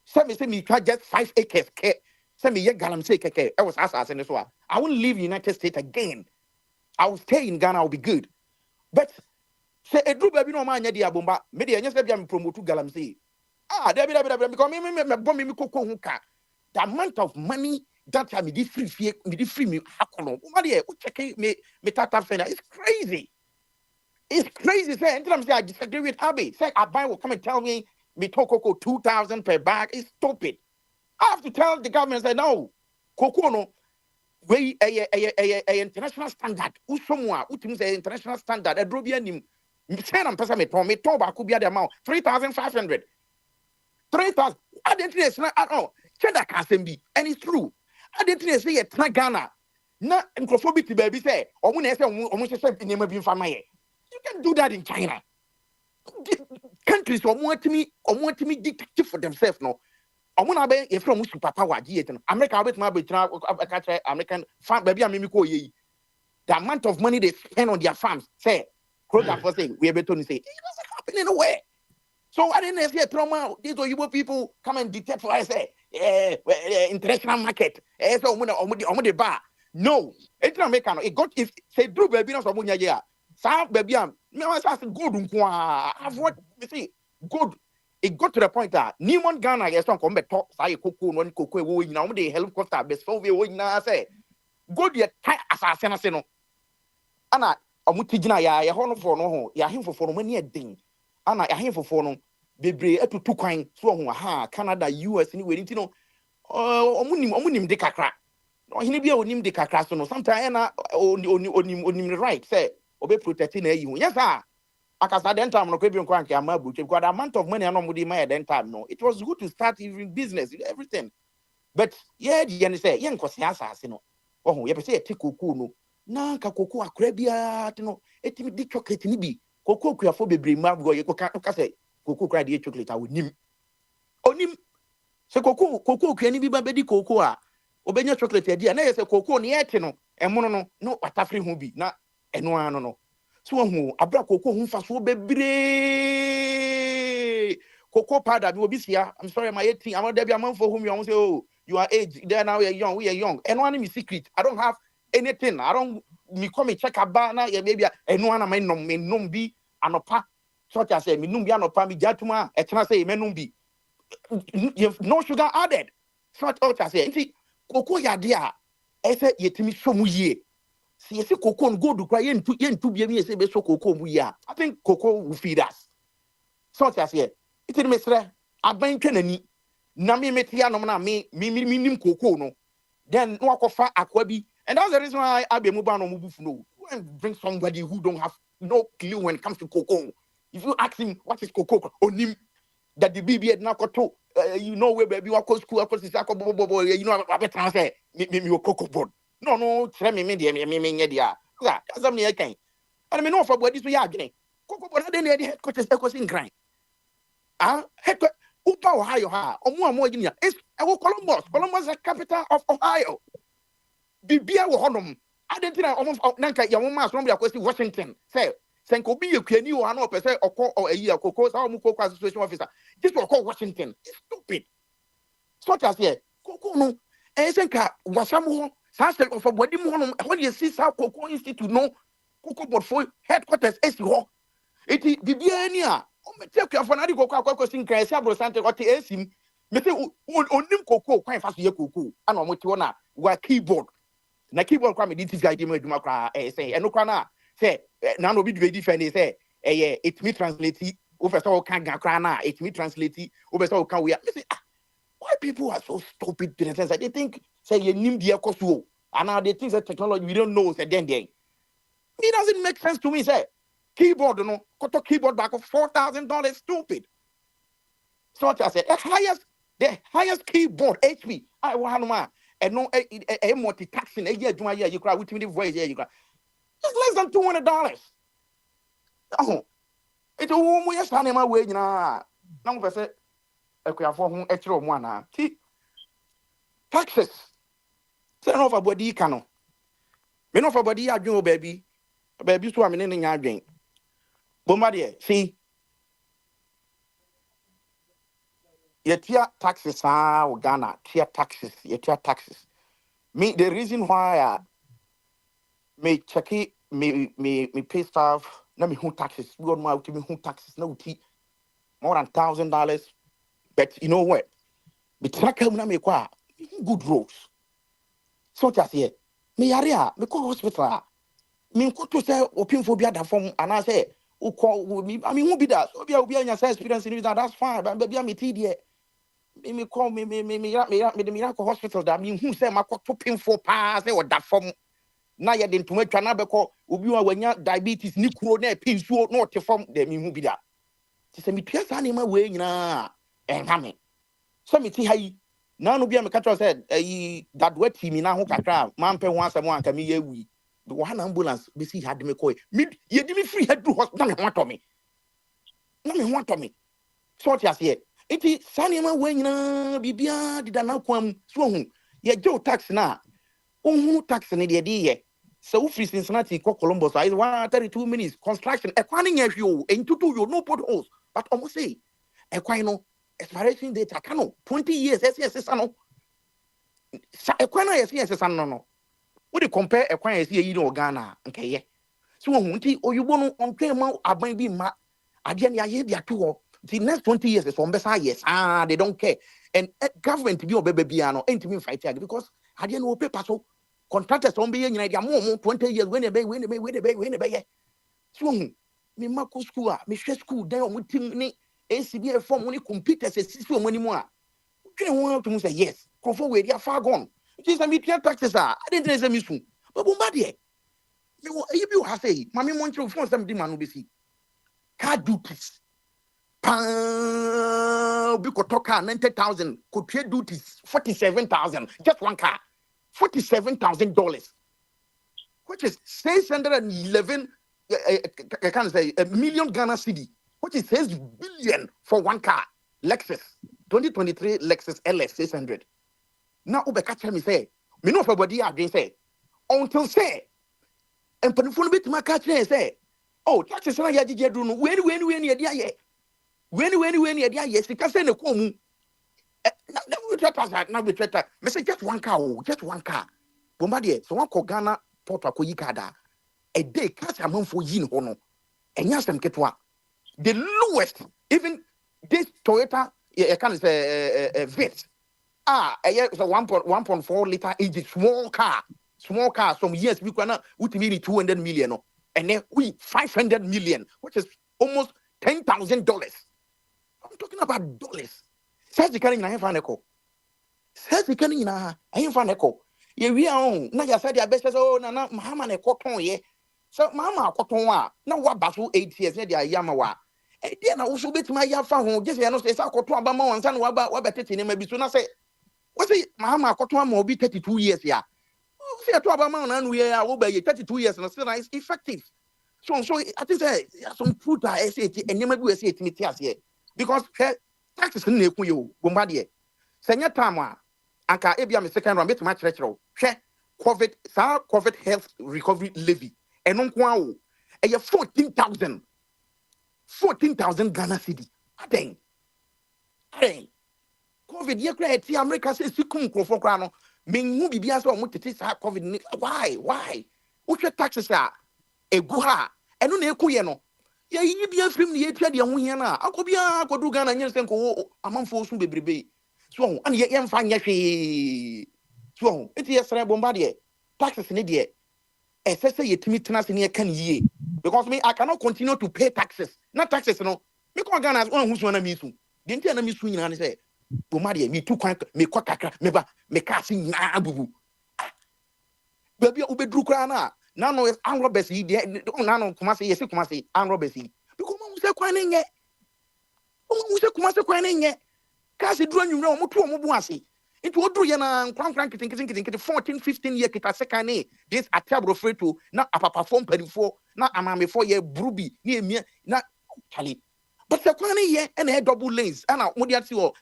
Say me just 5 acres. Say me ye galam say keke. I was asking this one. I won't leave United States again. I will stay in Ghana. I'll be good. But say a group baby no man yedi abomba. Me dey nyese bia me promote galam say. Debi because me bomb me cocoa hunka. The amount of money that time me di free me hakono. Umadi check me tata fena. It's crazy. It's crazy. Say anytime say I disagree with Abby. Say Abby will come and tell me talk cocoa 2,000 per bag. It's stupid. I have to tell the government say no. Cocoa no we a international standard. Usomwa utim say international standard. A drobia nim. Say am pesa me ton ba ku bia the amount 3,500. 3,000. I didn't say at all. Cheddar can be, and it's true. I didn't say a Ghana. Na nkrophobity baby say, or when I say almost in name of you can do that in China. Countries want me dictate for themselves, no. I want to be from superpower. America, American farm baby, the amount of money they spend on their farms. Say, Kroger for saying we are better to say it doesn't happen in a way. So I didn't see a trauma. These Oyibo people come and dictate for us. International market. So on the bar. No, it's not make it got if say Drew baby no so munya ya. Sa baby am me was asking good nkwa. I've what you see good. It got to the point that Newman Ghana yes don't come back talk say cocoa no cocoa we na the helicopter best for we na say good ye tie assassin ase no. Ana omutigina ya hono for no ho ya him for no mani edin. Ana ya him for no bebre etutu kwan so ho Canada US ni we nti no omunim de kakra. He be onim de kakra so no sometimes na onim right say obe protect na yi ho yes sir akasa den time no kwebi nkwa nke amabu because the amount of money anomudi my den time no it was good to start even business everything but yeah the say yen kwose asase no ye be say etikoku no na nka koku akra bia no etimi di chocolate ni bi koku kuafo bebre ma go ye ka say koku kra di chocolate a onim se koku kuani bi ba be di koku a obenya chocolate adi na ye say koku no ye te no emono no watafre ho bi na eno ano no so hu abra koku hu fa so bebre koku powder bi obi sia I'm sorry my 18 I'm there be amount for whom you say oh you are age there now we are young eno ano me secret I don't have anything I don't me come check about na ye maybe eno ana me nom bi anopa so I say me num bi anopa me jatuma e tena say me num bi no sugar added so I say nti koku ya dia e say yetimi so mu yie see you see cocoa and go to cry into be say be so cocoa mu ya I think cocoa will feed us so I say it is mesre aban twanani na me metia no na me nim cocoa no then no akofa akwa bi and that's the reason why I be mu ba no mu bufu no and bring somebody who don't have no clue when it comes to cocoa if you ask him what is cocoa onim that the BB na koto you know where baby wako school wako sisa ko bobo you know I say me cocoa board no tell me me dia ya azam ne kan and me no for body so ya adwene cocoa board na dey headquarters in grind headquarters upa Ohio ha omo ginia is Columbus is the capital of Ohio bibia wo honom adentina omo nanka ya mama so bia kwesi Washington say senko bi yekuani wo ha na opese okọ ayi akoko sa omo cocoa association officer just okọ Washington it's stupid so just here cocoa no senka wasam ho Sasa of body monum when you see South Cocoa Institute no cocoa board for headquarters is ho eti bibia ni a o me take for na di cocoa akwa sin kan esi abro sante o te esim me say onim cocoa kwan fa so ye cocoa ana o mo te na wa keyboard na keyboard kwa me di guide me aduma kwa say eno kwa na say na no bi di defend say it me translate o first o kan ga kwa na it me translate o be say o kan we me say why people are so stupid in the sense that they think say you nim the ekosuo and now they think that technology we don't know say then it doesn't make sense to me say keyboard no koto keyboard back of $4,000 stupid so I said the highest keyboard HP I want ma and no a multitasking a year aduma year you cry with me voice here you cry it's less than $200 It's a woman, yes, I am away now. Now, I say, a for whom extra one. Taxes. Send off a body cano. Men of a body, I do, baby. Baby, so I'm in your drink. Bombardier, see. Your tier taxes are Ghana, tier taxes, your tier taxes. Me, the reason why I me check it, me pay staff, let me who taxes. We got my me who taxes, no tea, more than $1,000. But you know what? Me track him na me kwa good roads. So just here, me area, me call hospital. Me go to say open phobia that form, and I say, who call me? I mean, who be that? So be your experience in that. That's fine, but baby, I'm a TD. Me call me the miracle hospital that mean who say my to pin for pass or that form na ya den to make na be call obi wa wanya diabetes ni kuro na pin so no te form de me hu bi da ti say me tua sa na we nyina enha me so me ti hayi na no bia me catch said that wet me na ho kakra man pe ho asem anka me ye wi the one ambulance be see had me call me ye di me free head do hospital na me want to me so ti ase iti sanema we nyina bibia dida na kwam so hu ye jo tax na ohunu tax ne de ye so wo free Cincinnati ko Columbus is 132 minutes construction e kwan nya hwe entutu yo no potholes but almost say e kwan no expiration date aka no 20 years yes no sa e kwan na yes no we dey compare e kwan yes yi no Ghana nkeye so hu nti oyubo no ontwe ma aban bi ma ade ne aye bi ato the next 20 years is from Bessa, yes. They don't care. And government be obey piano, ain't me fight because I didn't know paper so contractors on being more 20 years when they bay. So me Marco school, me share school, then with me ACBA form when you compete as a system anymore. You don't want to say yes, conform where they are far gone. It is a media taxes are. I didn't say me soon. But Bombardier, you have say, Mammy Montreal for some demand will be car duties. Because car 90,000 could pay duties 47,000 just one car $47,000 which is 611 I can't say a million Ghana cedi which is 6 billion for one car Lexus 2023 Lexus LS 600 now ube catch me say me know for body again say until say and penfone bit ma catch say oh taxes na ya jije do no when ya dia when ya dia yes ka say na ko mu na we try na we try me say just one car Bombardier so one ko Ghana port akoyi kada a day catch a month for yin ho no enya sem ketwa the lowest even this Toyota I can say Vitz so 1.4 liter engine small car some years we can ultimately 200 million no and then we 500 million which is almost $10,000. I'm talking about dollars. Says the canning in Faneko. Says the canning in Faneko. Ye we are on. Now you said your best oh na Mahama ne cotton ye. So Mama cotton wa. Now what basu 8 years ne dia yamawa. E dia na also bet my yafa ho. Just you know say sa cotton aba ma wansan wa betete ne mabi so na say. What say Mahama cotton ma obi 32 years ya. Say to aba ma na nu ye ya wo ba ye 32 years na still is effective. So I think say some truth I say and you maybe say it me tears here. Because taxes na ekun yo Bombardier. Senya time anka ebia me second round betima church COVID health recovery levy eno nko awo eye 14,000 Ghana cedi aden COVID ye kra eti America say sikum krofo kra no menhu bibia so mo tete sa COVID why wo hwe taxes a egu ha eno na eku ye no ye yi bia fim ne ye tua de ho hia na akobia akodu Ghana nyen senko amanfo so bebrebe so and ye mfa nya hwe so it is Bombardier taxes ne de say ye timi tena se ne kan yie because me I cannot continue to pay taxes not taxes no me ko Ghana on hu so na mi su de ntia na mi su nyina ne say Bombardier me tu kwan me kwa kakra me ba me ka se nyina abubu baby obedru kra na no is anrobes yi de na no kuma se yesi kuma se anrobes yi because mo se kwan ne nye mo se kuma se kwan ne nye kasi dru anwumre o moto o mo bu ase into odru ye na nkran kitin 14-15 year kita sekane this atabro freto na apapa form perifo na amamefo ye brubi na emia na Charlie. But the corner here and a double lanes and I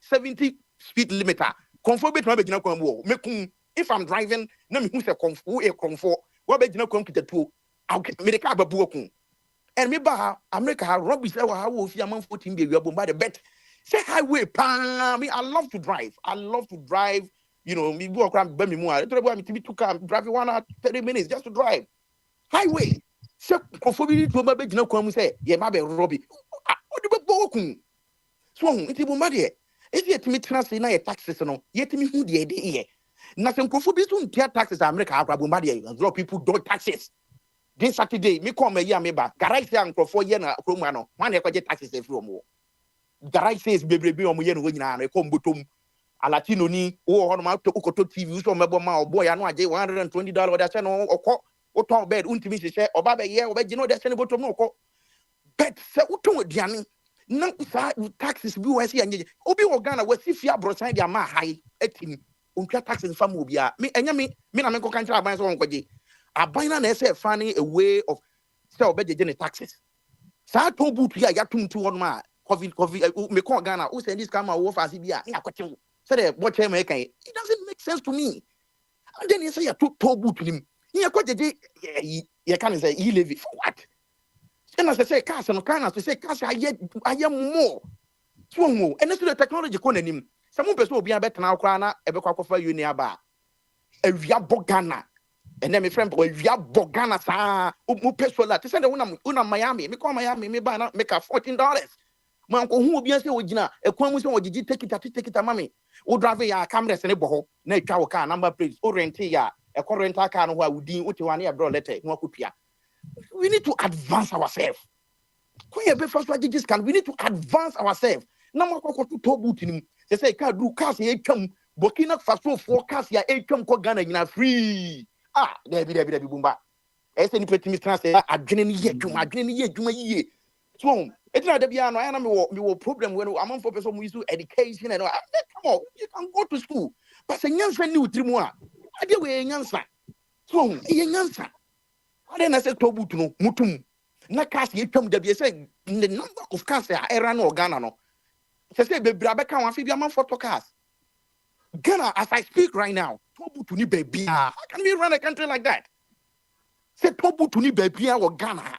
70 speed limiter. Comfort bit maybe not come if I'm driving, no me who's a comfort. What be no come to the two? I'll get me the car bookun. And me ba America rubbish how will see a man 14 be by the bet. Say highway me. I love to drive. You know, me go around Bemi Mua. I told me to be to car driving 1 hour 30 minutes just to drive. Highway. So conformity to my bed no come say, yeah, my Robbie. What do you bookun? So it's a bumadi. If you me transfer na taxes no, yet me who the idea. Nothing conformity to taxes America bumadi and drop people do taxes. This Saturday, me come a year me back. Garage say uncle 4 years na Romano. One get taxes from more. Garage says baby on yen win na come butum. A Latino ni on my to TV so my boy I know I $120 that's no or talk bed unti share or baba year or bed you know that's any bottom no. Bet se uto diani. No taxes be we see and obi Ghana we see fia brosan dia ma high etim. Unka taxes fam obia. Me enya me na me ko kan try ban so onkoje. Abina na say finding a way of sell better than taxes. Sa to boot here ya tum to one ma COVID me call Ghana who send this camera wo fa bia na kwatim. Say the what time make it doesn't make sense to me. And then you say ya to boot him. Here kwaje you can say he levy for what? And as I say cash no can as say cash I am more. So more and the technology ko nanim. Some person obi abet na akwa na ebe kwa kofa uni aba. Ewia bogana. And then my friend boy, we have Bogana sa pesola. They said una Miami. Me call Miami. Me buy make $14. My uncle who be say ojina. E kwa muso ojiji take it mami. O drive ya camera se ne boho. Na twa car number plate. O rent ya. E kwa rent car no wa udin uti wane abro letter. No akupia. We need to advance ourselves. When you be first judges can we need to advance ourselves. Na mo kwa to tobu tinim. They say ka do cars ye twam. Burkina Faso forecast ya e twam ko Ghana nyina free. There be bumba. Ese ni petimi transe adwene ni ye dwuma ye. So, it's not the piano. I am me problem when I'm for person who use education and come on, you can go to school. But say nyansa ni utrimu a. Ade we nyansa. So, ye nyansa. Ade na say tobu to no mutum. Na cast ye twam da be say the number of cars era no Ghana no. Say bebra be kan wan fi bi am for cars. Ghana, as I speak right now, Tobu to ni baby. How can we run a country like that? Say Tobu to ni baby or Ghana.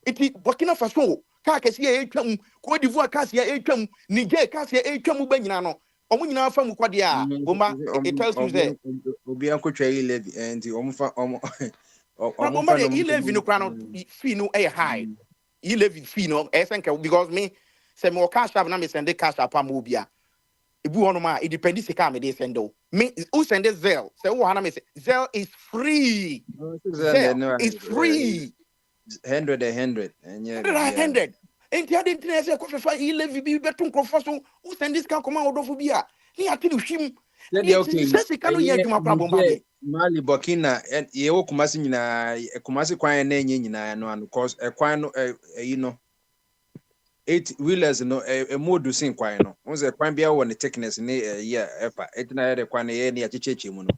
It is Burkina Faso. Kakasi etwam, Cote d'Ivoire kasi etwam, Niger kasi etwam benyina no. Omo nyina fa mu kwadia. Bomba, it tells you say obi ankotwa e11 and omo Bomba the e11 no kra no fee no e high. E11 fee no esenka because me say me cash app na me send the cash app am obia. Ibu honoma it depends the car me dey send o. Me who send the Zelle? Say who hana me say Zelle is free. Zelle is free. 100. And I didn't say coffee for 11 be better so who send this car come out of Fubia. He had to him. Mali Burkina and ye Kumasi nyina Kumasi kwan na enye nyina no cause kwan no you know 8 wheelers no modu sin kwan no once kwan bia wo ne thickness ne yeah epa etina ye kwan ye ne achecheche mu no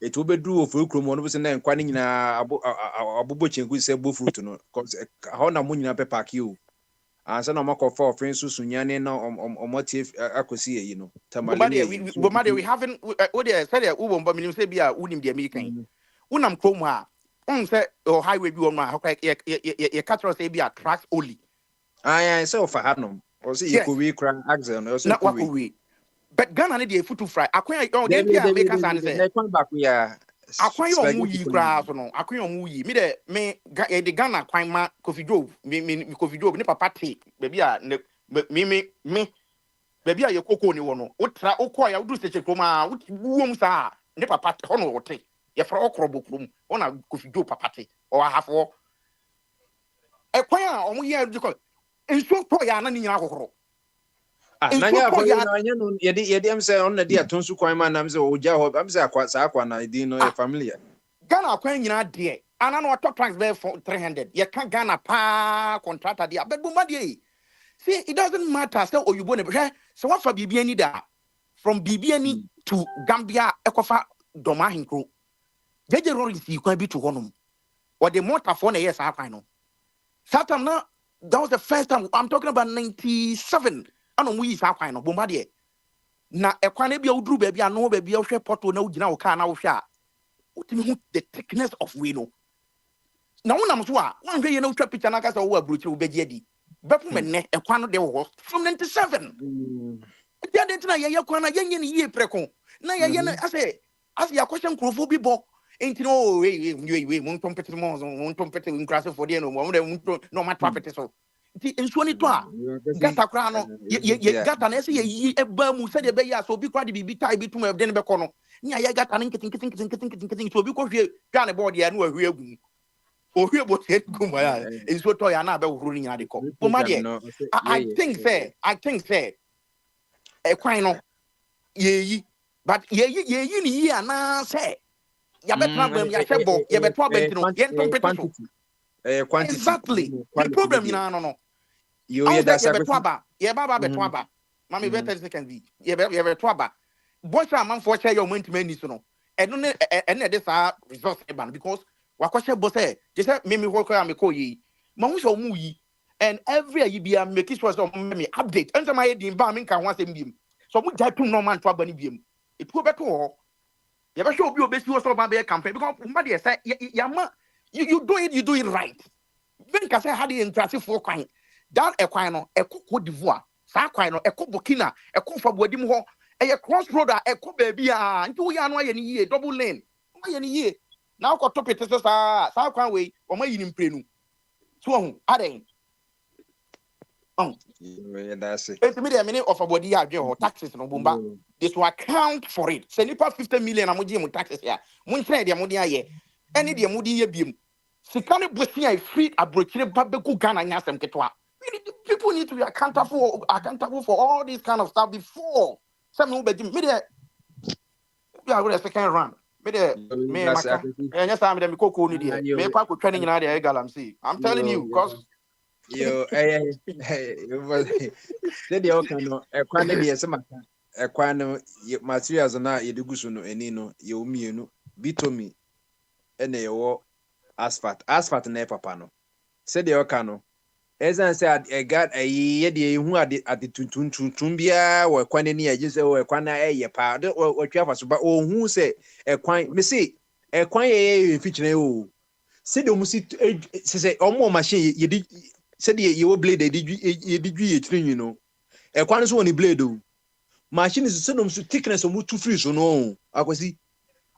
etu obedu ofuru krom no bese na kwan nyina abobo chengu se bo fruit no cause how na mu nyina pe park you ansa na makofa ofren susu nyane na omotie akosi you know tamale we haven't what they said we won but me say bia unim de American unam krom ha on say highway bi on ma ye catch say bia tracks only. I so for Hanum. Or see, you could recran axle. Not what we. But Ghana need a foot to fry. Acquire your make us answer. Back we are. Acquire your movie grass or no. Acquire your movie. Me the Ghana quite ma coffee drove. Me coffee drove. Nipa party. Baby, me. Baby, your cocoa ni wono. Utra okoya udu se chekoma. Uwum sa. Nipa party. Hono wote. Ya for okro bokum. Ona coffee drove party. Or I have for. Acquire omu here because. Enso to ya na nyina kokoro nanya ko nanya no yedi am say on na dia tonsu kwan ma na say oja ho am say akwa sa akwa na di no familiar Ghana kwan nyina de ana no to transfer for 300 ye kan Ghana pa contractor dia but bomba de see it doesn't matter say oyubo ne hwe so what for bibia ni da from bibia ni to Gambia ekofa doma hinkro jeje rori si kwan bi to honom or the motor for na yes akwan no satam na That was the first time. I'm talking about 97. I don't know who is our kind of bombardier. Na ekwane bia udru baby ano baby ohwe porto na ugina wo car na wo hwe a utimi the thickness of we no na wonam so a wonhwe ye na utwa picture na kasa wo abrochi wo beji adi bepo menne ekwan de wo from 97 dia de tina ye kwan na ye ni ye preko na ye na ase yakoshe nkrofo bi bo enti no we mun compete nkrase for de no mo no ma trapete so ti ensuo ni to a gata kra no ye gata na ese ye yi eba mu se de be ya so bi kwa de bibi tai bi tum e de ne be ko no nya ye gata na nkitin so bi ko hwe twa ne board ya na ahwe agu o hwe bo te kuma ya ensuo to ya na be huru ni nya de ko bo ma de I think say e kwan no ye yi but ye yi ni yi ana say ya betra bam ya hwebo ye betra bam no ye quantity exactly the problem you no you hear that betwaba ye baba betwaba mama be 30 seconds bi ye betwaba boy man for share your money ni so no eno ne de sa resource e ban because wakoshe bo say je say me work am ko yi ma hu so mu yi and every year bia make sure so me update enter my head in ba me kan ho asem biem so mu ja tum no man twaba ni biem etu beto ho ye be show obi obesi wo so ba be campaign because somebody say ya you do it right when ka say had the interest for kwan that ekwan no ekoko divoa sa kwan no ekoko Burkina ekoko fabuadim ho eye crossroad a ekoko baabi a nti wo ya no aye ni ye double lane aye ni ye na ko top it sa kwan we o ma yi ni mprenu so ho aden that's it it's me the minute of abodi adwe ho taxes no bomba this will account for it say nipa 50 million amoji mu taxes ya mun say de amodi aye any de amodi ye biem sikane bosia e free abrochire babegu Ghana nyasem ketwa people need to be accountable for all this kind of stuff before some who be me there we are the second round me there me maka yes am there me koko ni there me pa ko twani nyina there galam see I'm telling you cause yo say the okano ekwan de yes maka ekwan no materials na ye degusu no eni no ye omienu bitomi ene ye asphalt na papa no say the okano ezan say e god ye de ehu ade tuntun bia wo kwan ni agin say wo kwan na eye pa wo twa fa so ba ohun say e kwan me say e kwan ye fichine o say de mu si say omo machine ye di say de ye wo blade ye di ye trin you know e kwan so woni blade o machine is say no so thickness o mu tu free so no akwasi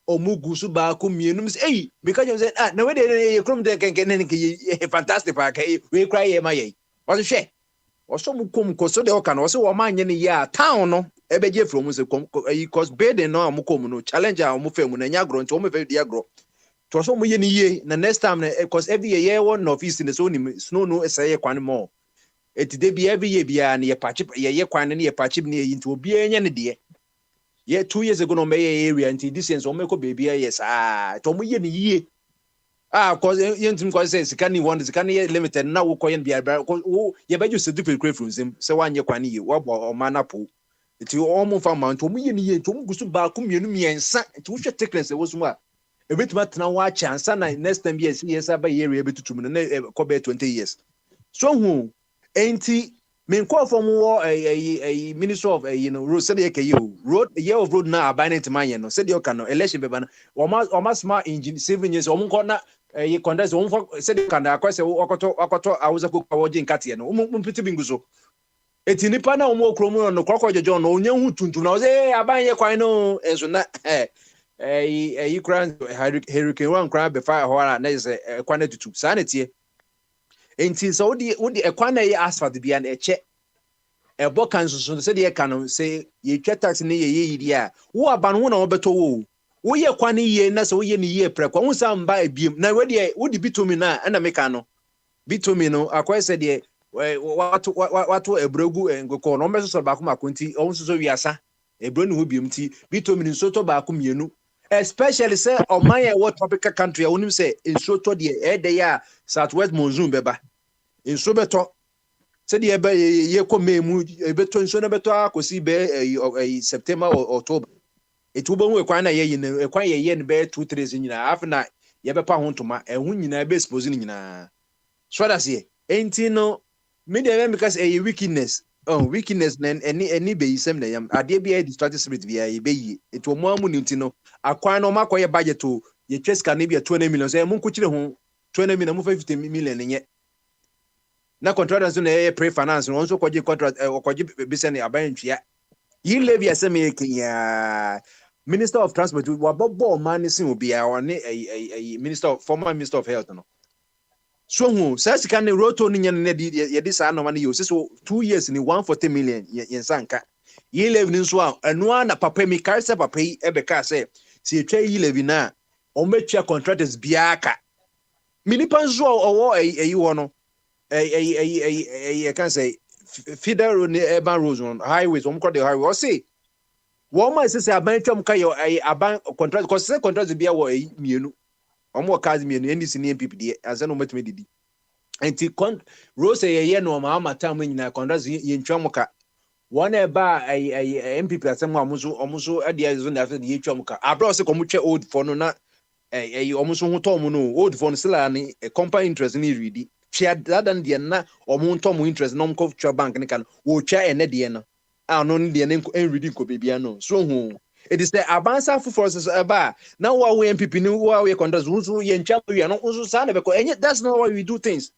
omugu so ba ko mienu mi say because you say na we dey krom de kenken ke fantastic pa ka we cry ye ma ye o so hwe o so mu kom ko so de o ka no so wo ma anye ne ya town no e be je from say kom cause bed no am kom no challenge am fam na nya gro nti o me fe dia gro to so mu ye ni ye na next time because every year one office in so ni snow no e say kwan mo etide bi every year bia na ye patch ye kwan na ye patch ni ye nti obi enya ne de yeah 2 years ago no me area until this year so me ko baby yes to mo ye ni ye cause yentim ko say sika ni one sika ni limited na wo ko ye bia wo ye ba ju certificate from sim say wanye kwani ye wo bo o manapo ti o mo fa man to mo ye ni ye to mo gusu ba ko mienu miensa ti wo hwe thickness wo so a ebetima tena wa chance na next time yes ba area betutum no na ko be 20 years so hu enti men call from war a minister of road said road year of road na abandoned man no said you can election be ban o smart engine 7 years o mo ko na contest o mo said you can akwese okoto awuza ko waje nkate no mo piti binguso eti nipa na o mo okromu no kokko jojo no onya hu tuntum na o say abanye kwan no enso na Ukraine hurricane one crab be fire ho na say kwan tutu sanity enti so wodi ekwan na ye asphalt bia na eche ebo kan so se de kan say ye twa tax na ye yidi a wo aba no na wo beto wo ye kwan ye na so wo ye ni ye prekwa wo sam ba ebiem na wodi bitomi na na meka no bitomi no akwa se de watu ebregu ngoko no meso so ba ko makonti o nso so wiasa ebro ni ho biem ti bitomi ni so to ba ko mienu especially say oman ye what tropical country a wonim say nso to de dey a southwest monsoon beba nso beto se de ebe ye ko memu beto nso na beto akosi be September or October etubo mu ekwan na ye yin ekwan ye ne be 2-3 nyina afna ye bepa ho ntoma ehun nyina be expose nyina so that say enti no Me dem because a wickedness. Oh, wickedness then any be sem na yam. Ade be a distracted spirit be be it wo mo amu nti no. Akwan no makoye budget to ye cheska na be 20 million. Say mun kuchire ho 20 million mu 50 million nye. Na contractors na pre finance no so kwaje contract kwaje business abantwia. Yi levy aseme ya Minister of Transport wabobo man sin obi a one former Minister of Health no. So who says can the roto ni ne ye dis no man you so 2 years ni 140 million yen sanka. Yi levy ni so a eno na papa mi karse papa yi ebeka say si etwa yi levy na o metwa contractors biaka. Minipa nso owo ayi wo no I can say feeder on urban roads on highways call the highway or say one might say abanchom kayo aban contract because say contract be wo mienu omo cars mienu any senior people there as no metme didi enti road say ye no ma time nyina contract ye ntwam ka one eba MPP asem omuso ade azo na after ye twam ka abro say komutwe old for no na omuso ho tom no old for no still an company interest ni ready chia than the na omunto mu interest no mko twa bank ne kan wo twa ene de no no de ne reading ko bebia no so hu it is the abansa for forces aba na wa we MPP ni wa we contract so ye ntwa we no so sa na be ko enye that's not why we do things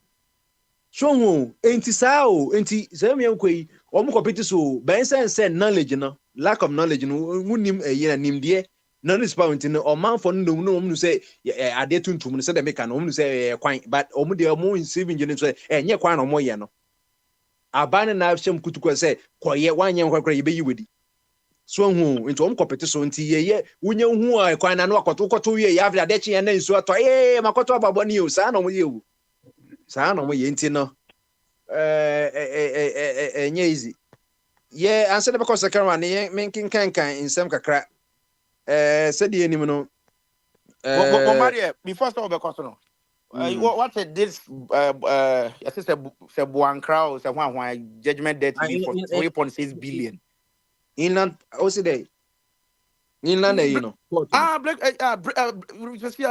so hu enti sa o enti se me enko yi omu compete so ben sense knowledge no lack of knowledge no munim na nimde no response no o man for no no say ade tuntum no say dem make no say kwan but omu de omu receiving engine so enye kwan no mo ye no abane na afsem kutuko say koye wanye nkwa ye be yiwedi so hu into omu compete so nti ye wunye hu a kwan na no akoto ye ya after ade chi na nsu ato makoto ababo ni o sa no mo ye wu sa no mo ye nti no enye easy ye answer because the camera ne menkin kan insem kakra said the animal. Before so because no. What this say one crowd say one judgment debt for 3.6 billion. Inland also day. Inland you know.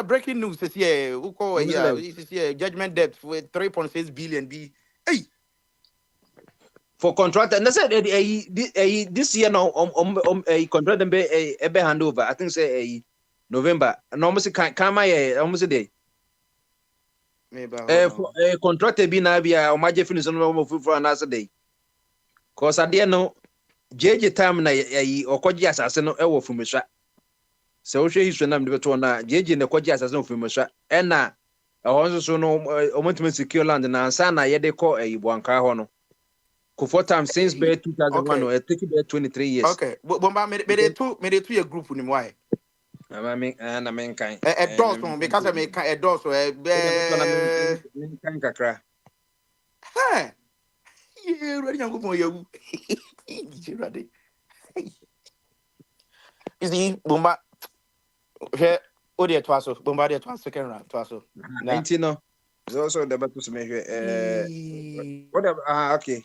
Breaking news this year. Who call this year judgment debt for 3.6 billion be hey for contract and I said this year now a contract them be handover. I think say November and almost come almost a day. For a contract be na be o maje finish no for another day. Cause at the end no JJ time na okoji asase no e wo fumisha. Se wo hwe history na me beto na JJ na okoji asase no fumisha. E na e so no omontime secure land na ansa na ye de ko Buankra ho no. For time since 2001 or take it 23 years. Okay. Bomba me two your group ni why? I mean kind. A dorsal because I make a dorsal kind kakra. Hey. You ready to go for you? You ready? Is the bomba here Odia Twaso, Bombardier Twas second round Twaso. 19 no. It's also the battle to measure whatever okay.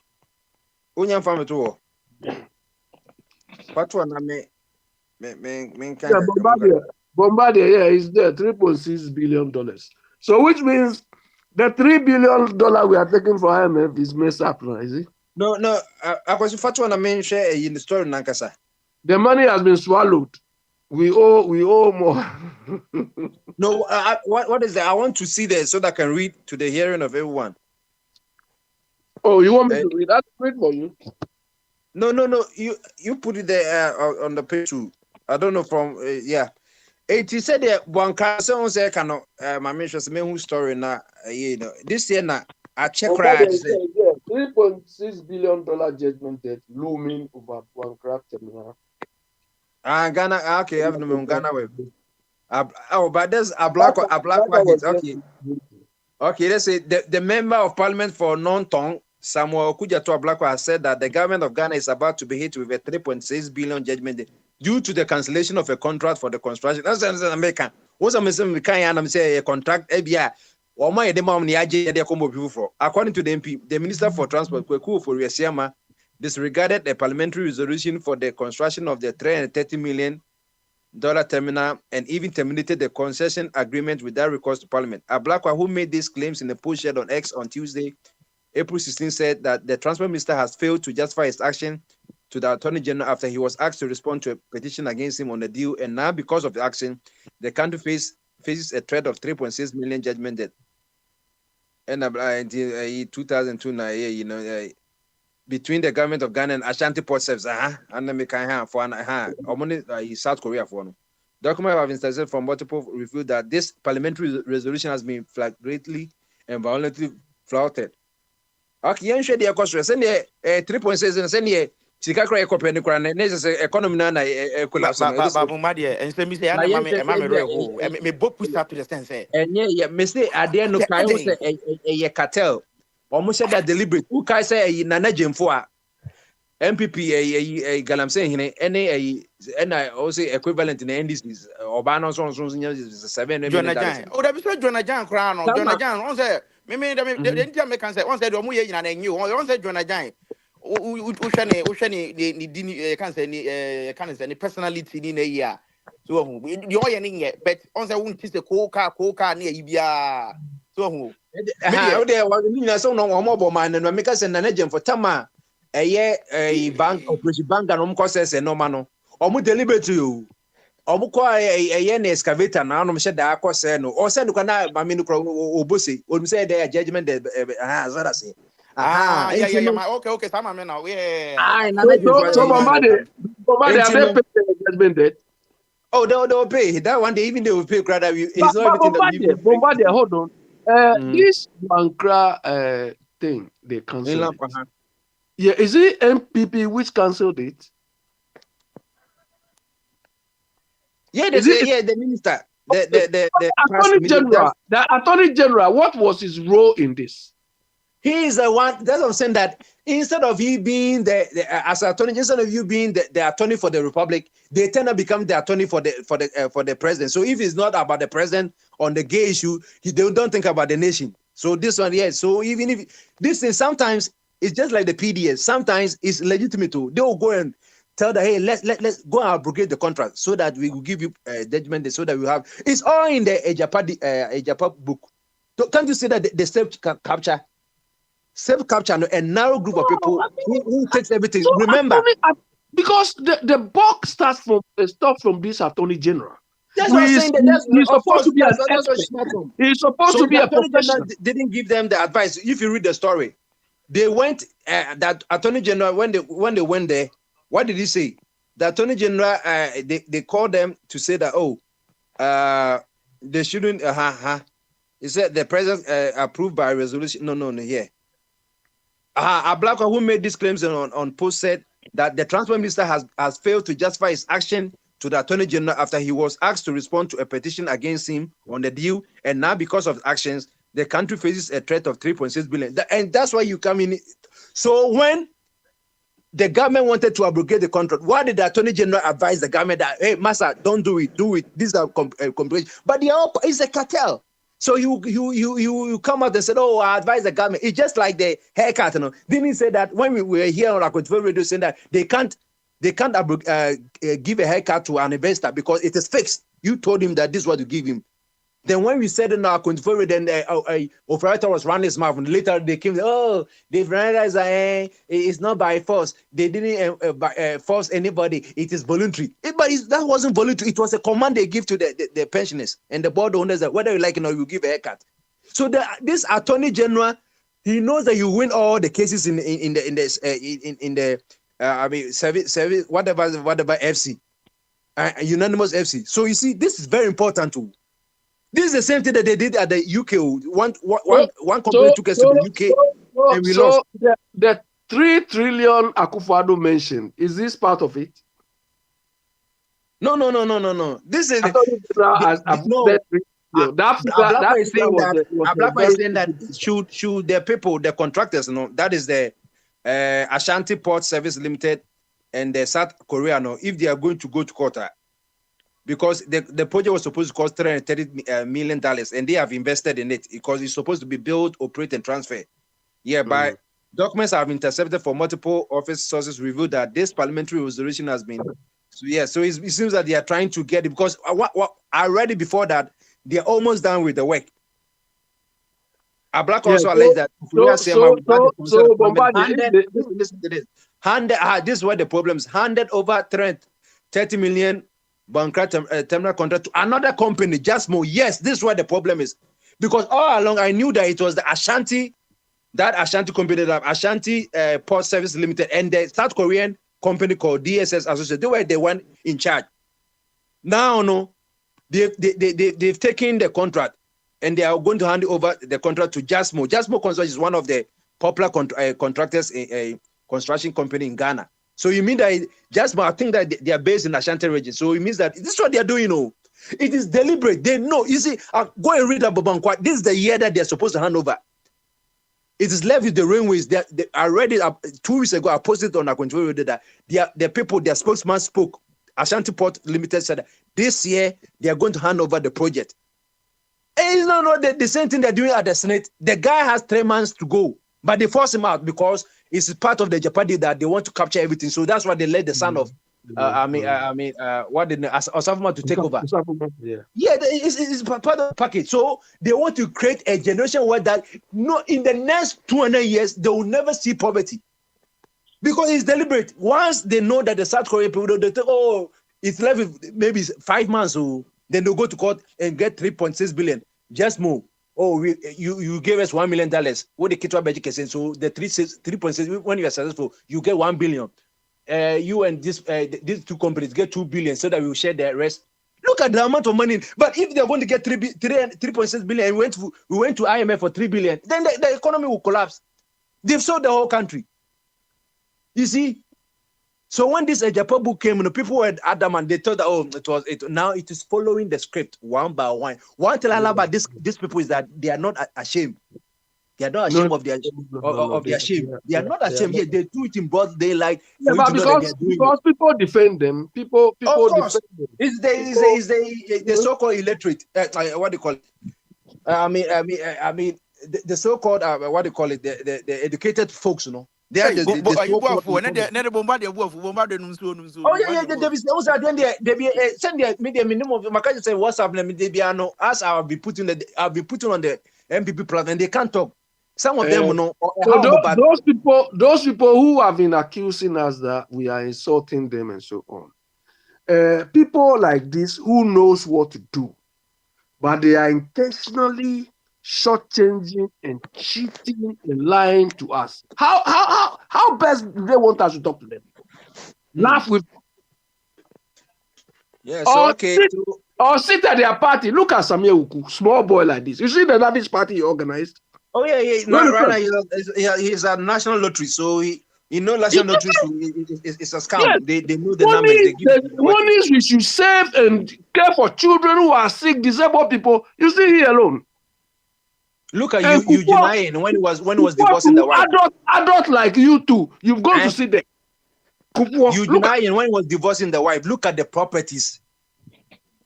Unyam family to what one Bombardier, yeah, is there $3.6 billion. So which means the $3 billion we are taking for IMF is messed up now, is it? No, I was fat one share in the story Nankasa. The money has been swallowed. We owe more. No, what is that? I want to see that so that I can read to the hearing of everyone. Oh, you want me to read that? Read for you. No. You put it there on the page too. I don't know from yeah. It said that one person say cannot. My mentions me who story na you know this year na I check right. $3.6 billion judgment debt looming over Buankra terminal. Ghana okay. I have no Ghana web. But there's a black one. Okay. Let's say the member of parliament for non-tongue. Samuel Okujato Ablakwa has said that the government of Ghana is about to be hit with a 3.6 billion judgment due to the cancellation of a contract for the construction. That's American. What's I'm saying a contract ABI. According to the MP, the Minister for Transport, Kweku Ofori-Asiamah, disregarded the parliamentary resolution for the construction of the $330 million terminal and even terminated the concession agreement without recourse to Parliament. Ablakwa, who made these claims in a post shared on X on Tuesday, April 16 said that the Transport Minister has failed to justify his action to the Attorney General after he was asked to respond to a petition against him on the deal, and now because of the action, the country faces a threat of 3.6 million judgment debt. And in 2002, between the government of Ghana and Ashanti Port Service, and then we can have for South Korea for no. Documents have been stated from multiple reveal that this parliamentary resolution has been flagrantly and violently flouted. Okay, you should the cost. Send 3.6 and send ye. Sika kra ekope ni kra na say economy na collapse. Babu Madie, and say me say ana mama me bopu start to the sense. Enye ye me say ade no kai wo say ye cartel. Omo say that deliberate. Who kai say Nana Jemfo a MPP galamse hine ene also equivalent in NDC oba no so 7 million. Oh, that be so Jonah Jan crown on Jonah Jan. On say me the India me can say on say do mu ye nyina na nyu. On say Jonah Jan. Ushani can say ni personality ni na ya. So the oil ni but on say won tise koka na ibia. So who there was ni so no omo man no make say Nana Jemfo tama bank operation bank and omo cause no ma no omo deliberate you omo ko na excavator na no she da akose no o se no na ma me no kro obosi o say there judgment zara say okay sama me now so Bombade have paid the judgment debt. Oh, they'll pay that one day. Even they will pay rather. It's not everything that Bombade, hold on. This Bankra thing they cancelled. Yeah, is it MPP which cancelled it? Yeah, the minister, the Attorney General. The Attorney General. What was his role in this? He is the one. That's what I'm saying. That instead of you being as attorney, instead of you being the attorney for the republic, they tend to become the attorney for the president. So if it's not about the president on the gay issue, they don't think about the nation. So this one, yes. So even if this is sometimes it's just like the PDS. Sometimes it's legitimate too. They will go and tell that hey, let's go and abrogate the contract so that we will give you judgment. So that we have it's all in the Ejapa book. Can't you see that the self-capture? Self-capture a narrow group of people who takes everything. So remember, because the buck starts from this Attorney General. That's what I'm saying. He's supposed to be an expert. He's supposed to be a professional. Didn't give them the advice. If you read the story, they went that Attorney General when they went there. What did he say? The Attorney General they called them to say that they shouldn't. He said the president approved by resolution. No, here. A black who made these claims on post said that the Transport Minister has failed to justify his action to the Attorney General after he was asked to respond to a petition against him on the deal, and now because of actions, the country faces a threat of 3.6 billion. And that's why you come in. So when the government wanted to abrogate the contract, why did the Attorney General advise the government that hey, Massa, don't do it, These are complications. But it's a cartel. So you come out and said, oh, I advise the government. It's just like the haircut, Didn't he say that when we were here on Akwetufo Radio saying that they can't give a haircut to an investor because it is fixed. You told him that this is what you give him. Then when we said in our Akwetufo, then operator was running his mouth. And later they came, they've realized that it's not by force. They didn't force anybody. It is voluntary. But that wasn't voluntary. It was a command they give to the pensioners and the board owners that whether you like it or you give a haircut. So this Attorney General, he knows that you win all the cases in the service whatever FC, unanimous FC. So you see, this is very important too. This is the same thing that they did at the UK. One company took us to the UK and we lost. The 3 trillion Akufo-Addo mentioned, is this part of it? No. This is Ablakwa is saying that should the people, the contractors, that is the Ashanti Port Service Limited and the South Korea, if they are going to go to court, because the project was supposed to cost $330 million, and they have invested in it because it's supposed to be built, operate, and transfer. But documents have been intercepted from multiple office sources revealed that this parliamentary resolution has been. So it seems that they are trying to get it because what I read it before that they're almost done with the work. Ablak also alleged that listen to this. This is what the problem is. Handed over 30 million bankrupt terminal contract to another company, Jasmo. Yes, this is what the problem is. Because all along I knew that it was the Ashanti company, that Ashanti Port Service Limited, and the South Korean company called DSS Associates. They were the one in charge. Now, no, they've taken the contract and they are going to hand over the contract to Jasmo. Jasmo Construction is one of the popular contractors in a construction company in Ghana. So you mean that Jasmo, I think that they are based in Ashanti region. So it means that this is what they are doing. It is deliberate. They know. You see, go and read about Bankwa. This is the year that they're supposed to hand over. It is left with the railways. I read it 2 weeks ago. I posted it on Akonto Radio that the people, their spokesman spoke. Ashanti Port Limited said that this year they are going to hand over the project. And it's not the same thing they're doing at the Senate. The guy has 3 months to go, but they force him out because it's part of the jeopardy that they want to capture everything. So that's why they let the son of Osafuma to take over. It's part of the package. So they want to create a generation where that in the next 200 years they will never see poverty. Because it's deliberate. Once they know that the South Korean people, they think, oh, it's left with maybe 5 months, then they'll go to court and get 3.6 billion. Just move. Oh, you gave us $1 million. What the Kitwa Beji saying? So the 3.6, when you are successful, you get 1 billion. You and these two companies get 2 billion so that we will share the rest. Look at the amount of money. But if they're going to get 3.6 billion and we went to IMF for 3 billion, then the economy will collapse. They've sold the whole country. You see? So when this Japan book came, people were adamant. They thought that now it is following the script one by one. One thing I love about these people is that they are not ashamed. They are not ashamed of their shame. They are not ashamed. Yeah, they do it in broad daylight. Yeah, but because people defend them. People defend them. It's the so-called illiterate. What do you call it? I mean, the so-called what do you call it? The educated folks, They are the send their media minimum. My cousin say WhatsApp. As I'll be putting on the MPP platform, and they can't talk. Some of them, so those people who have been accusing us that we are insulting them and so on. People like this who knows what to do, but they are intentionally shortchanging and cheating and lying to us. How best do they want us to talk to them? Laugh with them. Yes, okay. Or sit at their party. Look at Samir Uku, small boy like this. You see the Navis party he organized? Oh, yeah. No, right now, he's a national lottery, so he national lottery it's a scam. Yes. They know the numbers. One is we should save and care for children who are sick, disabled people. You see here alone. Look at you denying when he was divorcing the wife. Adult like you too. You've gone to see them. You denying when he was divorcing the wife. Look at the properties.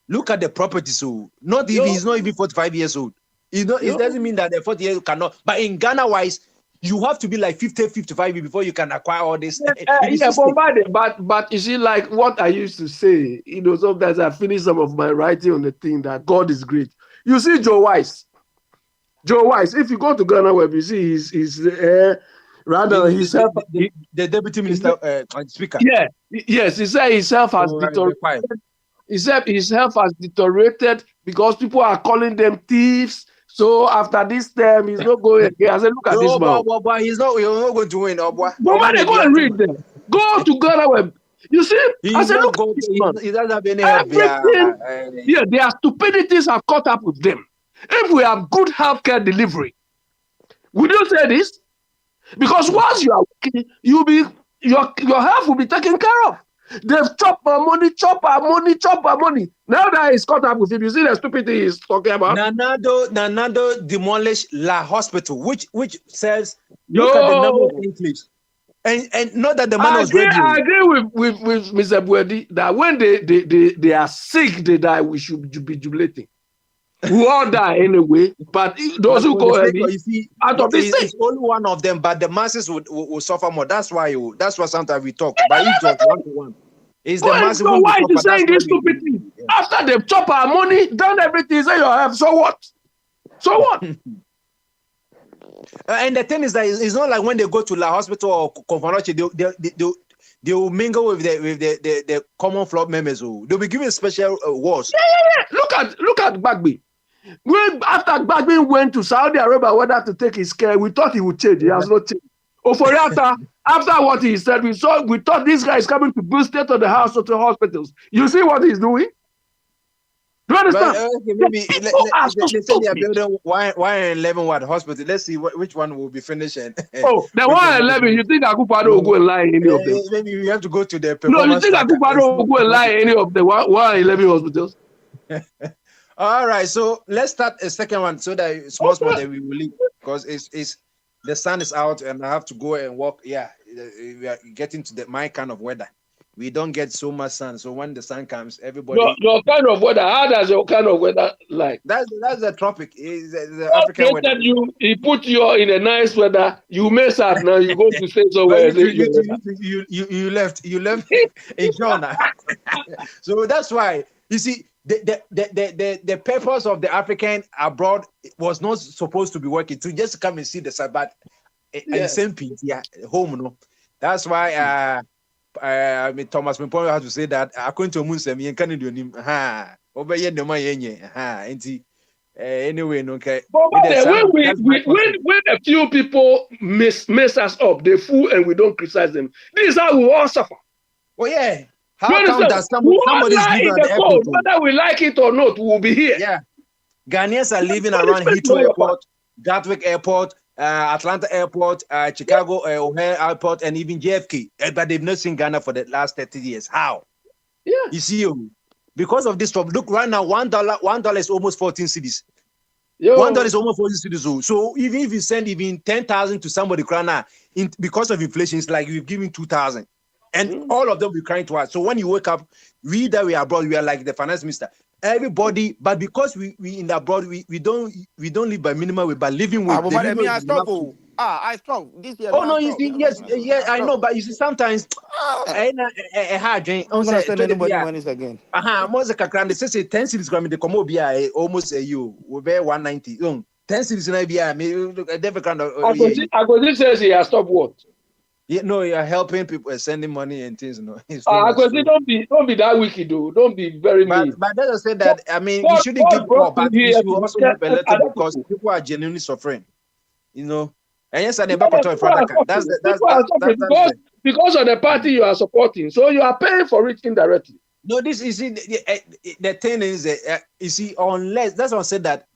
Look at the properties. So he's not even 45 years old. It doesn't mean that the 40 years cannot. But in Ghana wise, you have to be like 50, 55 before you can acquire all this. But you see, like what I used to say, sometimes I finish some of my writing on the thing that God is great. You see Joe Wise, if you go to Ghana web, you see his rather himself. The deputy minister speaker. Yeah, yes, he said his health has deteriorated. He said his health has deteriorated because people are calling them thieves. So after this term, he's not going again. I said, look at this man. He's not going to win. But when they go and read them, go to Ghana web. You see, I said, look at this man. He doesn't have any everything. Their stupidities have caught up with them. If we have good healthcare delivery, would you say this? Because once you are working, your health will be taken care of. They've chopped our money. Now that he's caught up with him, you see the stupidity he's talking about. Nanado demolished La Hospital, which says look at the number of enclaves. And not that the man was ready. I agree with Mr. Buedi that when they are sick, they die, we should be jubilating. We all die anyway, but those who go early, out of this it's only one of them, but the masses will suffer more. That's why sometimes we talk. But you talk one-to-one. It's the masses. So why you saying this stupid thing? After they've chopped our money, done everything, say you have. So what? And the thing is that it's not like when they go to the hospital or Confanoche, they will mingle with the common floor members. They'll be given special wards. Yeah. Look at Bagby. When after Bagby went to Saudi Arabia, whether to take his care, we thought he would change. He has not changed. Oforiatta, after what he said, we thought this guy is coming to boost state of the house of the hospitals. You see what he's doing? Do you understand? But, maybe they say they are building 111 ward hospital. Let's see which one will be finished. The 111, you think Akufo-Addo will go and lie in any of them? Maybe you have to go to the performance. No, you think Akufo-Addo will go and lie in any of the 111 hospitals? All right, so let's start a second one so that small that we will leave because it's the sun is out and I have to go and walk. Yeah, we are getting to my kind of weather. We don't get so much sun, so when the sun comes, everybody. Your kind of weather. How does your kind of weather like? That's the tropic. Is the African weather. He put you in a nice weather. You mess up now. You go to stay somewhere. You left in China. So that's why you see the purpose of the African abroad was not supposed to be working to just come and see the Sabbath the same piece, home. No, that's why. I mean, Thomas Mpoyo has to say that according to Munsem, you can't do him. Obey the money, anyway, okay. When a few people mess us up, they fool and we don't criticize them. This is how we all suffer. Oh yeah. How come that somebody's living at the airport? Whether we like it or not, we'll be here. Yeah. Ghanaians are living around Heathrow Airport, Gatwick Airport, Atlanta Airport, Chicago O'Hare Airport, and even JFK. But they've not seen Ghana for the last 30 years. How? Yeah. You see, because of this trouble. Look, right now, $1 is almost 14 cities. $1 is almost 14 cities. So even if you send even 10,000 to somebody, because of inflation, it's like you're giving 2,000. And all of them will be crying to us. So when you wake up, we that we are abroad, we are like the finance minister. Everybody, but because we in the abroad, we don't live by minimum, by living with. I stop this year. Oh no, you see, yes, I know, but you see, sometimes a hard drink. I'm gonna send anybody money again. Most kakran, they say 10 cities coming, they come over here almost a you will be 190. 10 cities in IBI, me a different kind of. Agodi says he has stopped what? Yeah, no, you're helping people, sending money and things. No, don't be that wicked, though. Don't be very mean. But that doesn't say that. I mean, you shouldn't give more, but you should also help a little because people are genuinely suffering. And yes, and that's because of the party you are supporting, so you are paying for it indirectly. No, this is the thing is you see, unless that's what I said that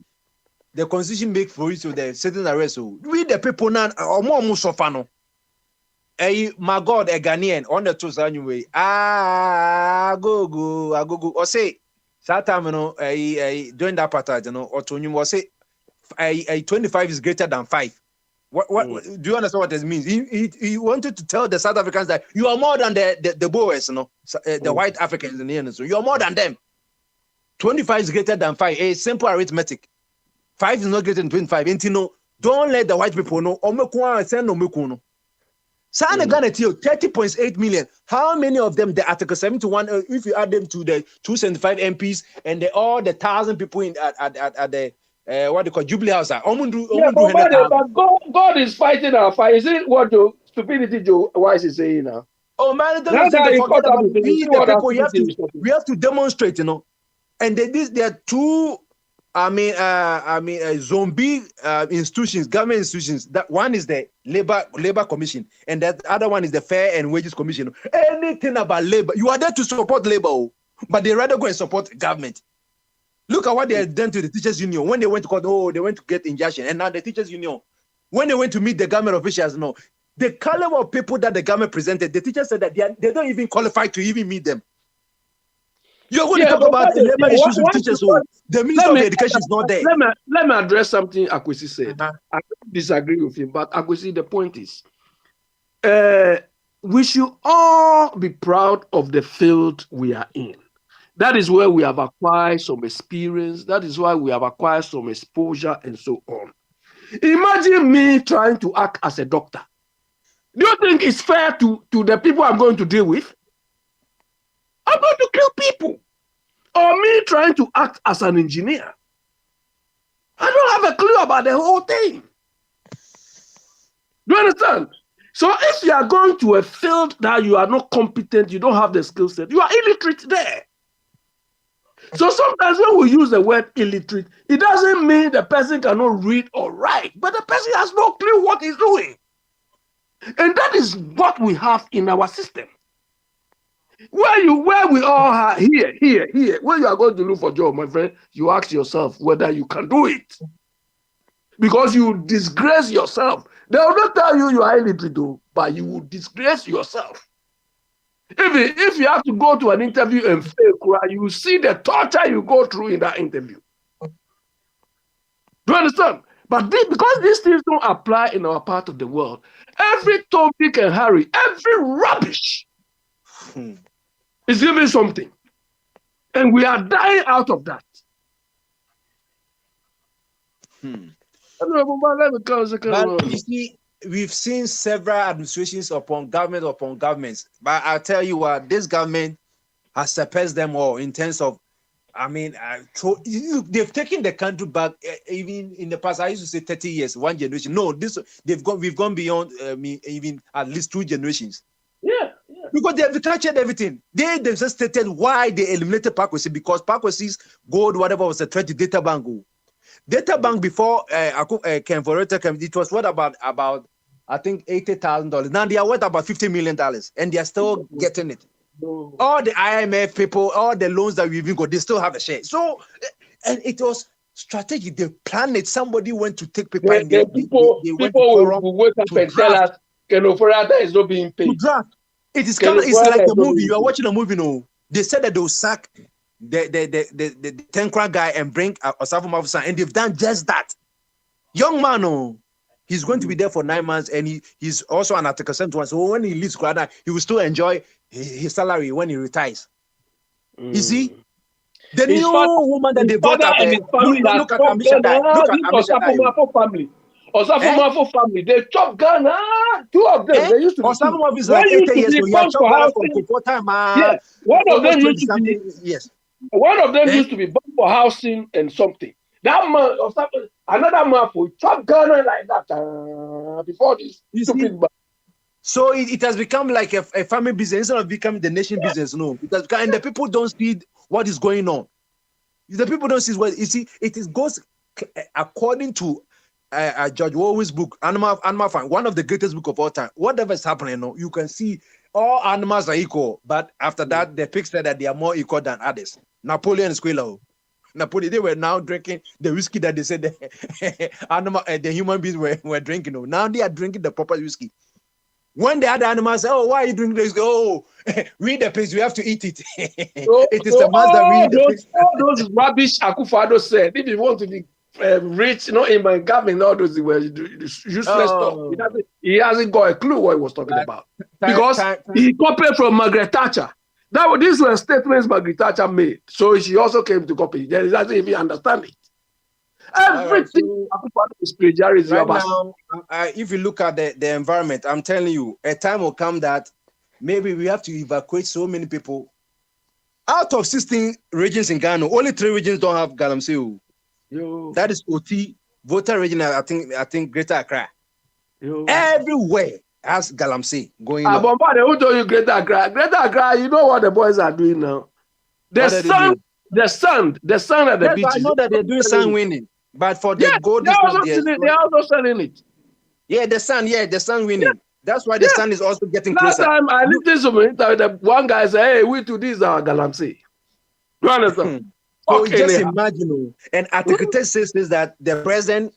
the constitution make for it so the certain arrest. So we the people now or more suffer no. My God, a Ghanaian on the truth anyway. Go. Or say, Satam, during that apartheid, or to you, or say, 25 is greater than 5. What do you understand what this means? He wanted to tell the South Africans that you are more than the Boers, the white Africans in the end. So you are more than them. 25 is greater than 5. A simple arithmetic. 5 is not greater than 25. And don't let the white people know. Sana Ghana 30.8 million. How many of them the Article 71? If you add them to the 275 MPs and all the 1,000 people in at the what they call Jubilee House? But God is fighting our fight. Is it what the stupidity Joe Wise is saying now? Oh man, we have to demonstrate, And there are two. Zombie institutions, government institutions. That one is the labor commission, and that other one is the fair and wages commission. Anything about labor, you are there to support labor, but they rather go and support government. Look at what they have done to the teachers union when they went to court. They went to get injunction, and now the teachers union, when they went to meet the government officials, the caliber of people that the government presented, the teachers said that they don't even qualify to even meet them. You're going to talk about the labor issues with teachers. The Minister of Education is not there. Let me address something Akwesi said. I don't disagree with him, but Akwesi, the point is, we should all be proud of the field we are in. That is where we have acquired some experience. That is why we have acquired some exposure and so on. Imagine me trying to act as a doctor. Do you think it's fair to the people I'm going to deal with? I'm going to kill people. Or me trying to act as an engineer. I don't have a clue about the whole thing. Do you understand? So if you are going to a field that you are not competent, you don't have the skill set, you are illiterate there. So sometimes when we use the word illiterate, it doesn't mean the person cannot read or write, but the person has no clue what he's doing. And that is what we have in our system. Where we all are here, when you are going to look for a job, my friend, you ask yourself whether you can do it. Because you disgrace yourself. They will not tell you you are illiterate, but you will disgrace yourself. If you have to go to an interview and fail, you see the torture you go through in that interview. Do you understand? But because these things don't apply in our part of the world, every Tom, Dick, and Harry, every rubbish is giving something. And we are dying out of that. But you see, we've seen several administrations upon governments. But I'll tell you what, this government has surpassed them all in terms of, I mean, they've taken the country back. Even in the past, I used to say 30 years, one generation. No, we've gone beyond even at least 2 generations. Yeah. Because they have captured everything. They themselves stated why they eliminated Pakwesi, because Pakwesi's gold, whatever, was a threat to data bank. Data bank before Ken Voreta came, it was what about I think $80,000. Now they are worth about $50 million, and they are still getting it. All the IMF people, all the loans that we even got, they still have a share. So, and it was strategic. They planned it. Somebody went to take people. People will wake up and tell us Ken Voreta is not being paid. It is kind of, it's like a movie. You are watching a movie. No, they said that they'll sack the 10-crack guy and bring Osafo Mafusa, and they've done just that. Young man, he's going to be there for 9 months, and he's also an Article 71. So when he leaves Ghana, he will still enjoy his salary when he retires. You see, the new woman that they brought up, look at Amisha Dai. Look at Osafo family. Osafo Mafo family, they chop Ghana. 2 of them, they used to be. Osafo Mafo is like 80 years old. One of them used to be. Yes. One of them used to be born for housing and something. That man, another man for chop Ghana like that before this stupid man. So it has become like a family business instead of becoming the nation business. No, it has become, and the people don't see what is going on. The people don't see what you see. It goes according to George Orwell's book, Animal Farm, one of the greatest book of all time. Whatever is happening, you can see all animals are equal, but after that, the pigs said that they are more equal than others. Napoleon and Squilla. Napoleon, they were now drinking the whiskey that they said the human beings were drinking. Now they are drinking the proper whiskey. When the other animals say, "Oh, why are you drinking this?" Oh, read the pigs, we have to eat it. It is the ones that read the pigs. All those rubbish Akufo-Addo said, if you want to be rich, in my government, all those were useless stuff. He hasn't got a clue what he was talking about. Because he copied from Margaret Thatcher. These were statements Margaret Thatcher made. So she also came to copy. He doesn't even understand it. Everything is plagiarism. Right now, if you look at the environment, I'm telling you, a time will come that maybe we have to evacuate so many people. Out of 16 regions in Ghana, only 3 regions don't have Galamsey. That is OT, Volta region, I think Greater Accra. Everywhere has Galamsey going on. Who told you Greater Accra? Greater Accra, you know what the boys are doing now? The sun at the beach. I know that they're doing sun winning, but for the gold, they're also selling it. Yeah, the sun winning. That's why the sun is also getting closer. Last time I listened to the one guy say, "Hey, we to this are Galamsey." You understand? So just imagine, and Article 10 says that the president,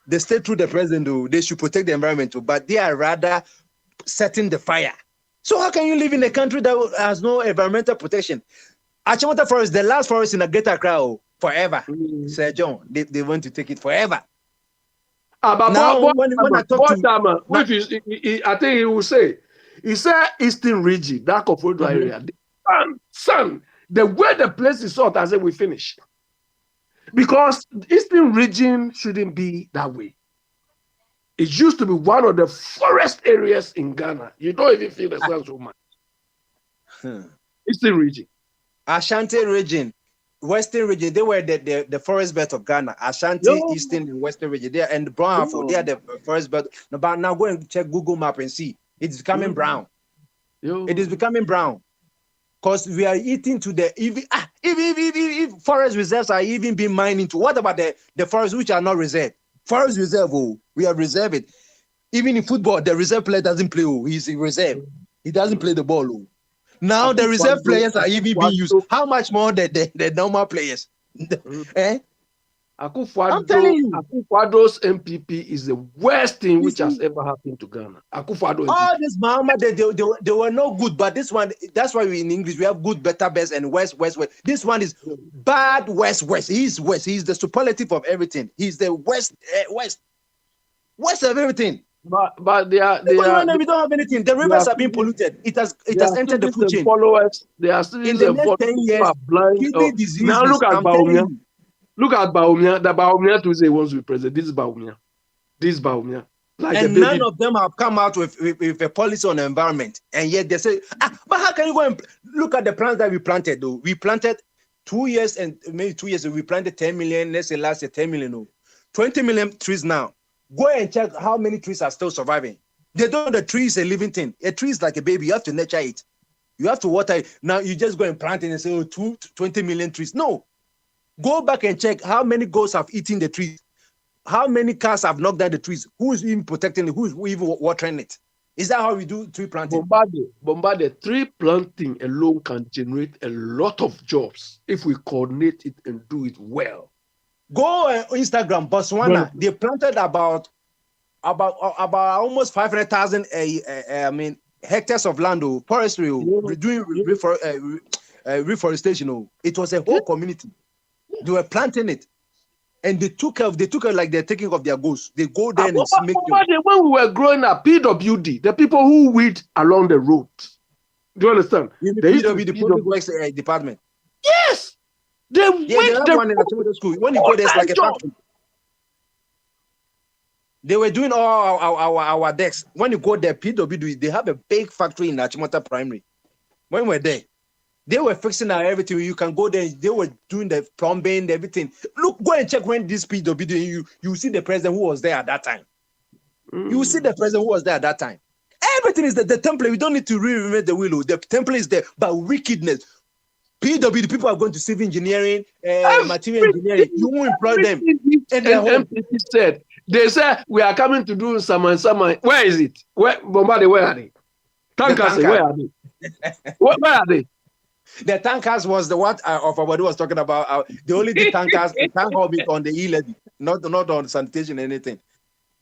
they stay through the president, they should protect the environment, but they are rather setting the fire. So how can you live in a country that has no environmental protection? Achimota Forest, the last forest in a Greater Accra, forever. Sir John, they want to take it forever. Now, when I talk to I think he will say, he said Eastern region, that Koforidua area, the sun. The way the place is hot, I said we finish. Because the Eastern region shouldn't be that way. It used to be one of the forest areas in Ghana. You don't even feel the sun so much. Eastern region. Ashanti region. Western region. They were the forest belt of Ghana, Ashanti, Eastern, and Western region. They and brown. They are the forest belt. But now go and check Google Map and see it's becoming brown. It is becoming brown because we are eating to the even forest reserves are even being mined into. What about the forests which are not reserved? Forest reserve, we have reserved it. Even in football, the reserve player doesn't play. He's in reserve. He doesn't play the ball. Now the reserve players are even being used. How much more the normal players? I'm telling you, Akufo-Addo's MPP is the worst thing which has ever happened to Ghana. Akufo-Addo. All this Mahama, they were no good, but this one, that's why we in English we have good, better, best, and west. This one is bad, west. He's west. He's the superlative of everything. He's the west of everything. But we don't have anything. The rivers have been polluted. It has entered the food chain. Followers, they are still in the next 10 years. Kidney disease. Now look at Bawumia. Look at Bawumia. The Bawumia Tuesday wants to be president. This is Bawumia. Like and none of them have come out with a policy on the environment. And yet they say, but how can you go and look at the plants that we planted though? We planted 2 years and maybe 2 years ago, we planted 10 million. Let's say last year 10 million. 20 million trees now. Go and check how many trees are still surviving. They don't know the tree is a living thing. A tree is like a baby. You have to nurture it. You have to water it. Now you just go and plant it and say, 20 million trees. No. Go back and check how many goats have eaten the trees. How many cars have knocked down the trees? Who is even protecting it? Who is even watering it? Is that how we do tree planting? Bombardier, tree planting alone can generate a lot of jobs if we coordinate it and do it well. Go on Instagram, Botswana. They planted about almost 500,000 hectares of land, forestry, doing reforestation. It was a whole community. They were planting it, and they took care like they're taking of their goals. They go there and make. When we were growing up, PWD, the people who weed along the road. Do you understand? The public works department. Yes. They one in the school. When you go there, it's like a factory. They were doing all our decks. When you go there, PWD, they have a big factory in Achimota Primary. When we were there, they were fixing everything. You can go there. They were doing the plumbing, everything. Look, go and check when this PWD. You see the president who was there at that time. You see the president who was there at that time. Everything is the template. We don't need to reinvent the wheel. The template is there, but wickedness. PWD people are going to civil engineering, material engineering. You won't employ them. And MPP said, they said we are coming to do some. Where is it? Bombardier, where are they? Tankers, where are they? Where are they? The tankers was the what Ofabadu was talking about. They only did tankers, the tank hobbit on the e-levy, not on sanitation or anything.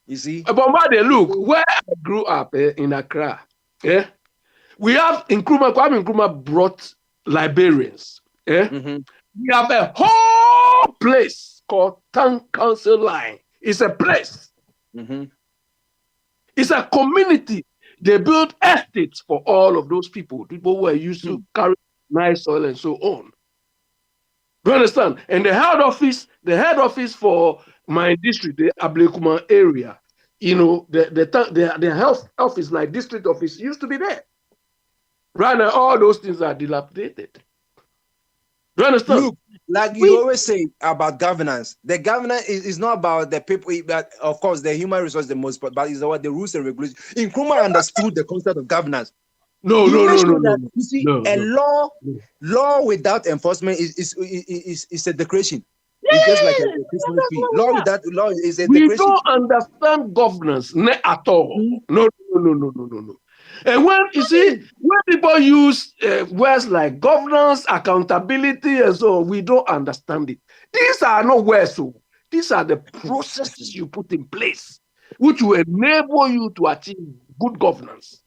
You see? Bombardier, look, where I grew up in Accra, we have Kwame Nkrumah brought librarians. We have a whole place called Town Council Line. It's a place. It's a community. They built estates for all of those people who were used to carry nice soil and so on. Do you understand? And the head office for my district, the Ablekuma area, the health office, like district office, used to be there. Right now, all those things are dilapidated. Do you understand? Look, like you always say about governance, the governance is not about the people, but of course, the human resource the most, but it's about the rules and regulations. Nkrumah understood the concept of governance. No. You see, law without enforcement is a declaration. It's just like a Christmas tree. Law without law is a declaration. We don't understand governance at all. No. And when people use words like governance, accountability, and so on, we don't understand it. These are not words. These are the processes you put in place, which will enable you to achieve good governance.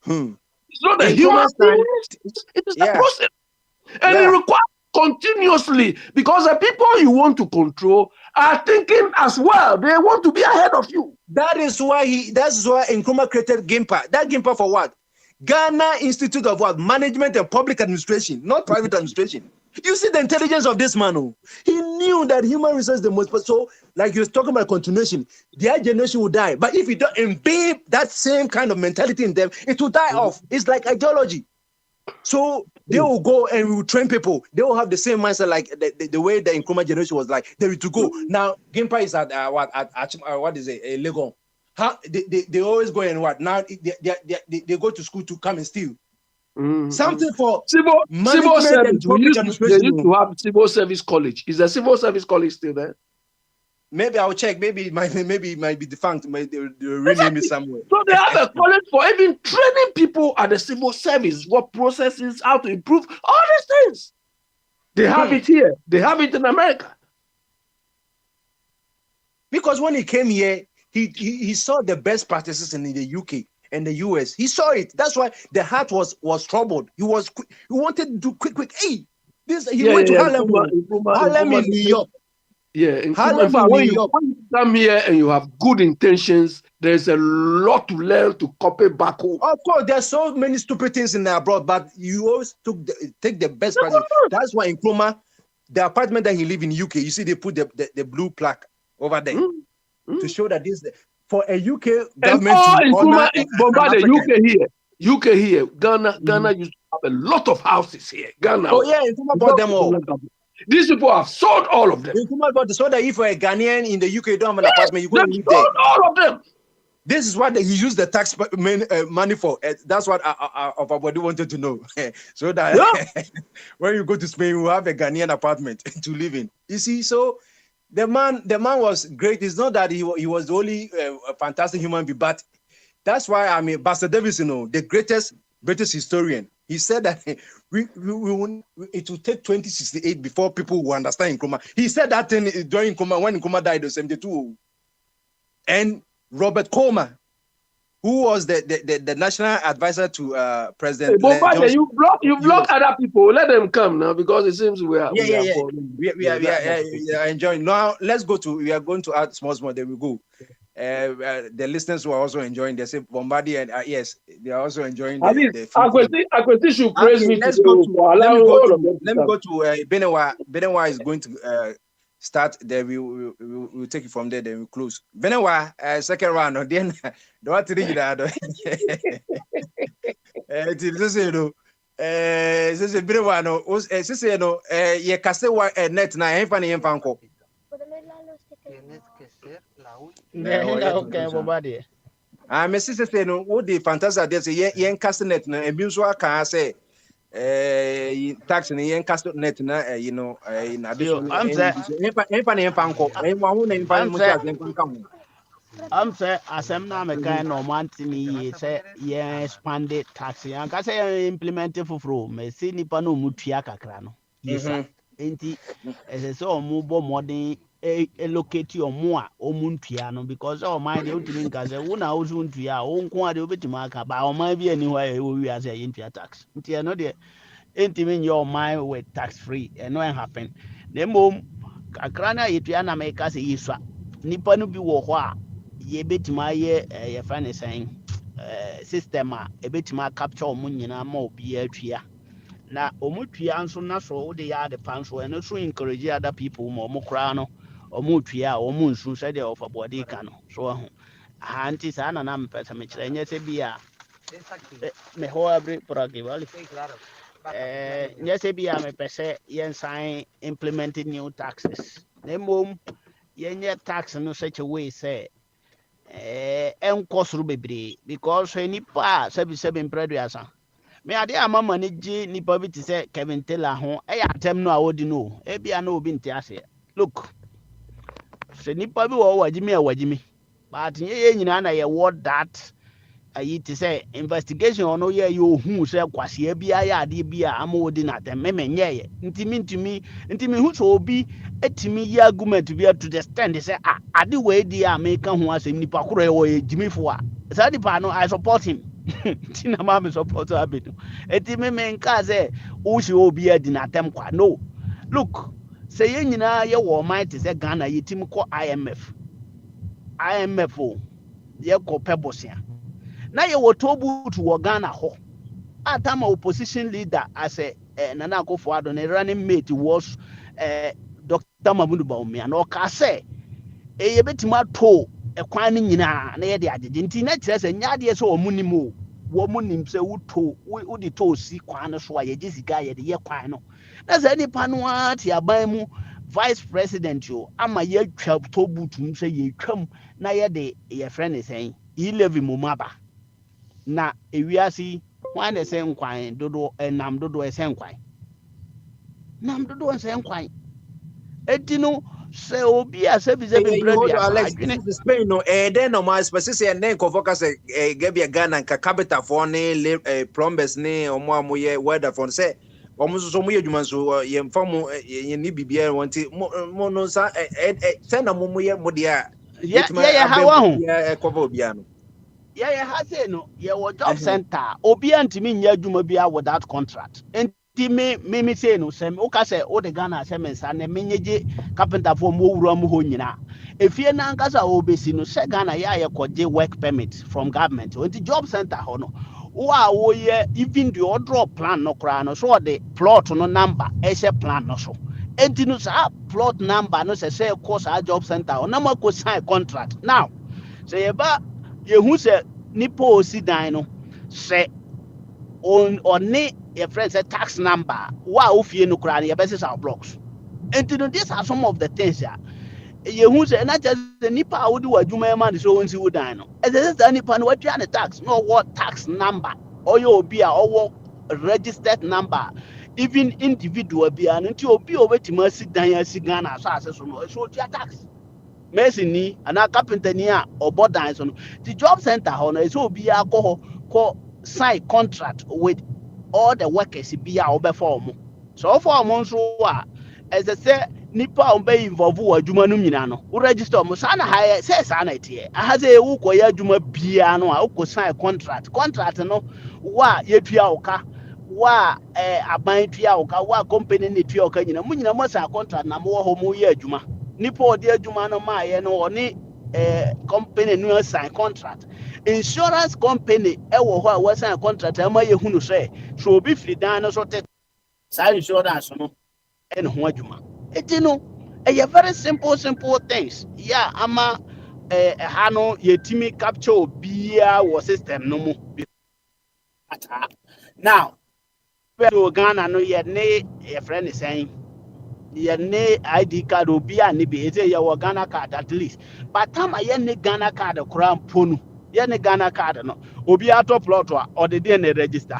It's not the human thing. It is the process. And it requires continuously, because the people you want to control are thinking as well. They want to be ahead of you. That's why Nkrumah created GIMPA. That GIMPA for what? Ghana Institute of what? Management and Public Administration, not private administration. You see the intelligence of this man. He knew that human resource is the most. So, like you were talking about continuation, their generation will die. But if you don't imbibe that same kind of mentality in them, it will die off. It's like ideology. So they will go and we will train people. They will have the same mindset like the way the Nkrumah generation was like. They were to go. Now Gimpa is at what is it? Legon. How they always go and what? Now they go to school to come and steal. Something for civil service. They used to have civil service college. Is the civil service college still there? Maybe I'll check. Maybe it might be defunct. Maybe they rename it somewhere. So they have a college for even training people at the civil service, what processes, how to improve all these things. They have it here. They have it in America. Because when he came here, he saw the best practices in the UK and the US. He saw it. That's why the heart was troubled. He wanted to do quick. Hey, he went to Harlem in New York. Yeah, when you come here and you have good intentions, there's a lot to learn to copy back home. Of course, there's so many stupid things in the abroad, but you always take the best practice. That's why in Nkrumah, the apartment that he live in UK, you see they put the blue plaque over there to show that this for a UK government UK here, Ghana used to have a lot of houses here. Ghana. Oh yeah, Nkrumah bought them all. These people have sold all of them. So that if you're a Ghanaian in the UK, you don't have an apartment, you go and live there. All of them. This is what he used the tax money for. That's what our body wanted to know. So that when you go to Spain, you have a Ghanaian apartment to live in. You see, so the man was great. It's not that he was the only fantastic human being, but that's why Buster Davis, the greatest British historian. He said that it will take 2068 before people will understand Nkrumah. He said that during Nkrumah, when Nkrumah died in 72. And Robert Coleman, who was the national advisor to President. But you block other people. Let them come now because it seems we are enjoying. Now we are going to add small. Then we go. The listeners were also enjoying. They say Bombardier and yes, they are also enjoying. Akwesi should praise me. Let me go to Benewa. Benewa is going to start there. We'll take it from there. Then we close. Benewa second round. Then the what to read that. This Benewa no. This no. Ye kase wa net na enfa ni enfa nko. Okay, Bombardier. Messi say no, what the fantasy there say yen cast net na ebi nso aka say tax na yen cast net na in addition. I'm say asem na me kan no mantini say yen expanded tax yan ka say implement foforo Messi nipa no mutua kakra no. Yes. Enti so omo bo modern allocate your more omuntua no because all mind you think as a una osuntua o nko ade obetima aka ba o man bi ani why we as a intua tax ntia no de entimin your mind with tax free and no happen na mom kakra na yetua na make say yiswa nipa no bi wo ho a ye betima ye ye fa ne san system a ebetima capture omun nyina ma obi atua na omutua nso na so de ya de pan so and so encourage other people mo kra no omutua omunsu said of a body can so anti sana na mpesa mechira nyese bia me ho abri progrivali nyese bia me pese yen sign implementing new taxes nemom yenye tax no such a way say enkosuru bebre because nipa sebi preduasa me ade amama ne gi nipa bi ti say Kevin Taylor ho atem no awodi no e bia na obi nti ase look se nipa bi wo wajimi but ye nyina na ye word that ayi ti say investigation ono ye hu say kwase bia ya ade bia amodi na tem me nyeye ntimi hu so obi etimi ye argument bia to the stand say ade we di America ho asem nipa koro ye wo jimifo a say nipa no I support him tina mama support abedu etimi me nka say wo shi obi adi na tem kwa no look say ye nyina ye wo mind say Ghana ye tim ko IMF o ye ko pebosia na ye wo tobu to wo Ghana ho atama opposition leader as a Nana Akufo-Addo ne running mate was Dr. Mamudu Bawumia na o ka say ye betima to ekwan ni nyina na ye de agege nti na kire say nya de so omunimo woman himself would the toe see quan so I just guy at the year quino. That's any panua tia mu vice president yo ama ye twab to butum say ye twam na ye de your friend is saying he live in mumaba na ewiasi wan de say nkwan dodo enam dodo e say nkwan nam dodo e say nkwan etino say obi a say be hold on, Alex, this is Spain no then no my specific and then focus get a Ghana and capital for ne plumbers ne omo amoye weather for say almost so much human so ye inform ye ni bibia want mo no sa send am mo ye mo dia yeah cover obia no yeah ha say no ye wo job center obia ntimi nya adwuma bia without contract enti me say no say o ka say o de Ghana say me sa ne menyeje carpenter for mo wura mo ho nyina efie na nkasa obesi no say Ghana ya ye koje work permit from government enti job center ho no wo ye even the order plan no kra no so the plot no number e plan no so enti no sa plot number no say course our job center o na ma ko sign contract now say ba ye hu say nipo si dan no say on ne your friend say tax number wa ofie no kra ye be say blocks enti no these are some of the things ya ye hu say na just the nipa a wodi wadwuma e man so wonsi wodan no e say that nipa no watua ne tax no what tax number or you obi a or registered number even individual bia no nti obi obetima si dan asi Ghana so ase so no so tia tax mercy ni ana carpenter ni a obodan so no the job center ho no so obi akọ ko sign contract with all the workers bia obeform so form so a as I say nipa ombe involve adwuma no nyina no wo register mo sa na ha say sa na tie aha say wo ko ya adwuma bia no a wo sign contract no wa ye tua oka wa aban tua oka wa company ne tua oka nyina mo nyina mo sa contract na mo ho mo ye adwuma nipa odi adwuma no ma ye no oni company no sign contract insurance company e wo ho a wo sign contract ama ye hunu say so obi firi dan no so te sa insurance no en ho adwuma eti no a very simple things yeah ama ha no yetimi capture obia wo system no mu now so Ghana no ye ne your friend is saying ye ne ID card obia ne be ete ye wo Ghana card at least but time ye ne Ghana card kura mponu ye ne Ghana card no obia to plot or the dey register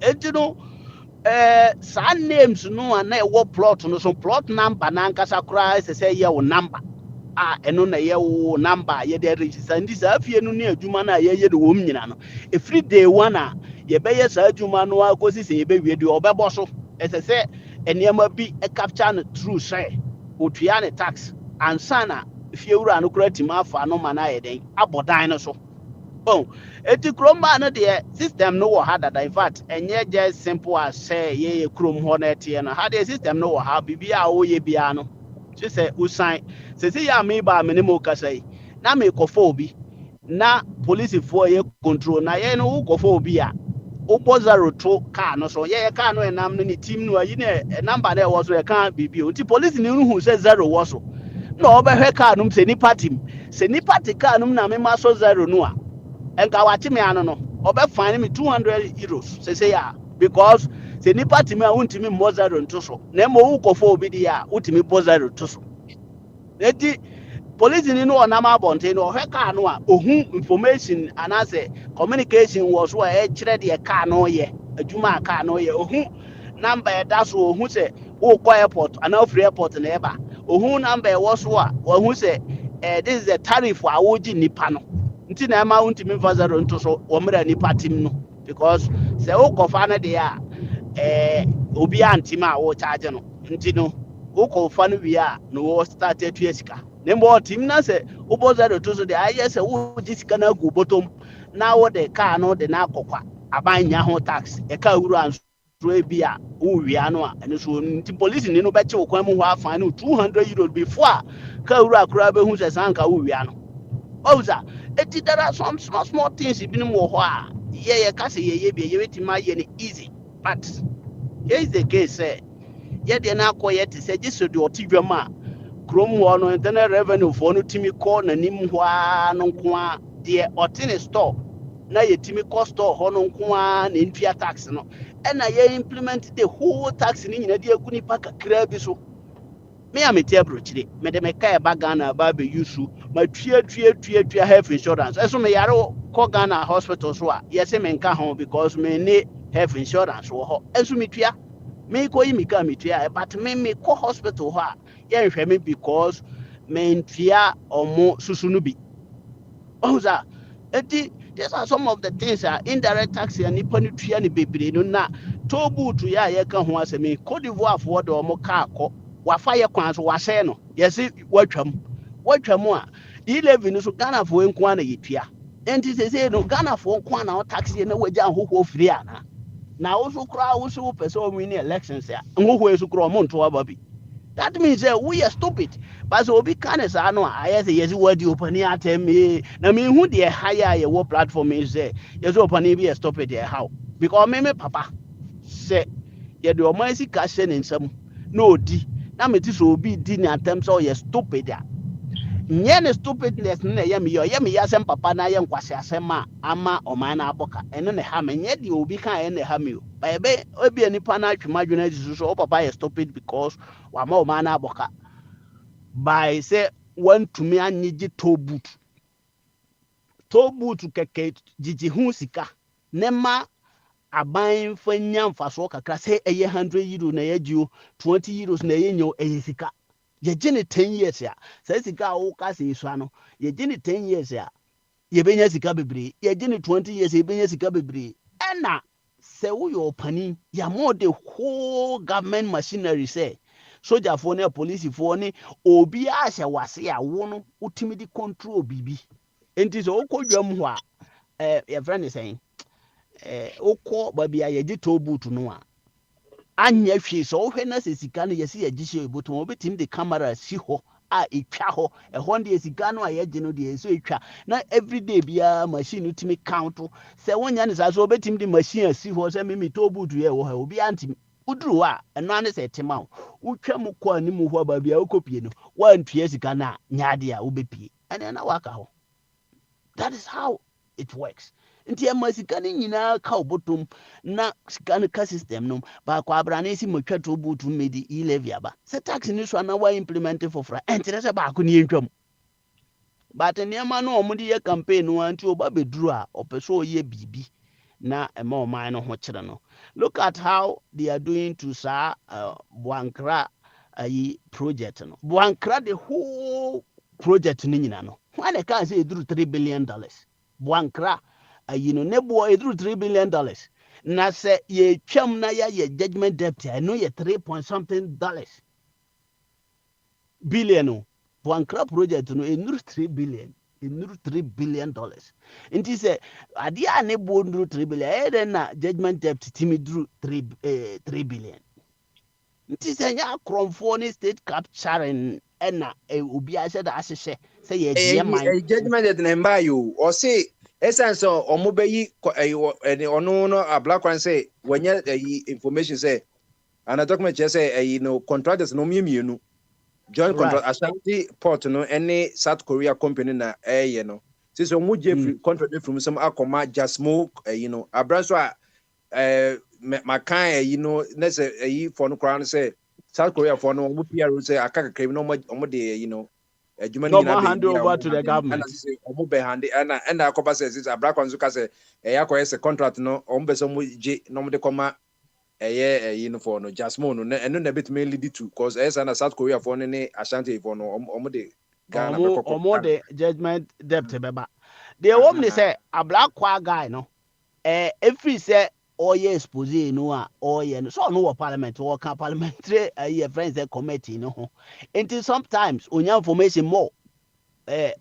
eti no some names no and what plot no so plot number na nkasa kura say your number eno na your number ye dey register and this afie no ne adwuma na ye de wom nyina no every day one ye be ye sa adwuma no akosi se ye be wie de obebo so say enema bi capture no true say otua ne tax and sana fie wura no kura timafa no mana ye den abodan no so oh, eti kromba no the system no wo hada in fact enye just simple as say ye krom ho na tie no hada system no wo ha bibia wo ye bia no she say usan say ya me ba me ne mo kasai na me kofo obi na police for ye control na ye no wo kofo obi a wo bozaro to car no so ye car no enam no ni team no ayi ne number na wo so ye kan bibia unti police ni hu say zero wo so na obehwe car no se ni party car no na me ma so zero no a enka wachi me ano no obe fine me 200 euros say ya because say ni party me untimi mozaro ntoso na mo wu kofo obi di ya utimi bozaro ntoso eti police ni no na ma bonte no hwe car no a ohun information anase communication was where e kire de car no ye adwuma car no ye ohun number that so ohun say wo ko airport ana free airport na eba ohun number was so a ohun say this is the tariff wa woji nipa no nti na ma untimi fazaro nto so omra ni patim no because se wo kofa na de a obi antima wo charge no nti no wo kofa no wi a no wo start etu esika nembo tim na se wo bozaro to so de aye se wo jisika na gu bottom na wo de car no de na akokwa abanya ho tax e ka wuru anso ebi a wo wi ano a eno so nti police ni no be che wo kwan mu ho afan no 200 euros before ka wuru akura be hu se sanka wo wi ano oza eti there are some small things ibinu wo ho a ye ka se ye bi ye wetima ye ne easy but here is the case say ye de na akoye te say jiso de otidwama krom ho no internal revenue for no timi call na nim ho a no nko a de otine store na yɛtumi cost hɔ no nko ara na ntua tax no ɛna yɛ implement the whole tax ni nyina de agu nipa kakra bi so me a mete abrokyire mede me ka ɛba Ghana ba be yusu ma tua health insurance ɛso me yare kɔ Ghana hospital so a yɛse me nka ho because me ne health insurance wɔ hɔ ɛso me tua me kɔ yi me ka me tua but me kɔ hospital hɔ a yɛnhwɛ me because me ntua ɔmo susu no bi ɔhusa eti these are some of the things indirect tax and nipa no tua ne bebree no na toll booth yɛ a yɛka ho asɛm Cote d'Ivoire foɔ de ɔmo kaa kɔ wafa yɛ kwan so wasɛe no yɛse watwam a e11 no so Ghana foɔ nko ana yɛtua enti sɛ no Ghana foɔ nko ana wo tax yɛ na wagya ahohoɔ firi ana na wo so kora wo so pɛ sɛ ɔmo ni elections a ahohoɔ so kora ɔmo nto aba bi that means we are stupid but so obi ka ne saa no a ayɛ sɛ yɛse wadi opani atem na me hu deɛ higher yɛ wɔ platform is sɛ yɛse opani bi yɛ stupid yɛ how because me papa sɛ yɛde ɔmo asi ka hyɛ ne nsam na odi na me ti so obi di ne atem sɛ ɔyɛ stupid a nyɛ ne stupidness na yɛ me yɛ asɛm papa na yɛ nkwase asɛm a ama ɔman na abɔka ɛno ne ha me nyɛ deɛ obi ka ɛne ha me o ba yɛbɛ obi nipa na atwema adwene adi so papa yɛ stupid because wama ɔman na abɔka by sɛ wantumi anyegye toll booth kɛkɛ gyigye ho sika ne ma aban fa nya mfasoɔ kakra sɛ ɛyɛ 100 euro na yɛgye 20 euros na yɛnyɛ ɛyɛ sika yɛgye ne 10 years a sɛ sika a woka sɛ yɛsua no yɛgye ne 10 years a yɛbɛnya sika bebree yɛgye ne 20 years yɛbɛnya sika bebree ɛna sɛ woyɛ ɔpani yɛama the whole government machinery sɛ sojafoɔ ne polisifoɔ ne obi ahyɛ wase a wo no wotumi de control biribi enti sɛ wokɔ dwam hɔ a yɛfrɛ ne sɛn wokɔ baabi a yɛgye toll booth no a anyɛ hwee sɛ wohwɛ na sɛ sika no yɛse yɛgye hyɛ ɛbɔtɔm wobɛtumi de camera si hɔ a ɛtwa hɔ ɛhɔ deɛ sika no a yɛgye no deɛ ɛsɛ ɛtwa na everyday biara machine no tumi count sɛ wonya ne saa so wobɛtumi de machine asi hɔ sɛ mimi toll booth yɛ wɔ ha obiara ntimi woduru hɔ a ɛno ane sɛ ɛtema wo wotwa mu kɔ anim hɔ a baabi a wokɔpie no woantua sika no a nyaadeɛ a wobɛpie ɛne na waka hɔ that is how it works nti ɛma sika no nyinaa ka obotom na sika no ka system no baakɔ abrane si matwa toll booth medi e-levy aba sɛ tax no so ana wa implement foforɔ ɛnkyerɛ sɛ baako ne yɛntwam but nneɛma no ɔmo de yɛ campaign no anti oba beduru a ɔpɛ sɛ ɔyɛ biribi na ɛma ɔman no ho kyerɛ no look at how they are doing to saa Boankra project no Boankra the whole project no nyina no when they can say ɛduru $3 billion Boankra ne boɔ ɛduru $3 billion na sɛ yɛtwam na yɛayɛ judgment debt ɛno yɛ 3 something billion no Boankra project no ɛnuru 3 billion ɛnuru $3 billion nti sɛ adeɛ a ne boɔ nuru 3 billion ɛyɛ dɛn na judgment debt timi duru 3 billion nti sɛ nyɛ akorɔmfoɔ ne state capturing ɛna obi ahyɛ da ahyehyɛ sɛ yɛdeɛ man judgment debt na mba yo ɔse esan so omo beyi ono no abla say wanya information say ana document say no contractors no mienu joint contract Ashanti port no any South Korea company na no since omo je contract from some akoma Jasmo abranso makan na say for no crown say South Korea for no omo PR say aka kakra no omo de no hand over to the government. And I copper says a black one say a contract no ombesomu no de coma a year uniform no Jasmine and then a bit mainly to cause as an South Korea for any Ashanti for no omode Ghana or more the judgment debt beba. The woman say a black guy no if he say oh yes expose no oh yeah so no parliament or parliamentary friends that committee no until sometimes on your information more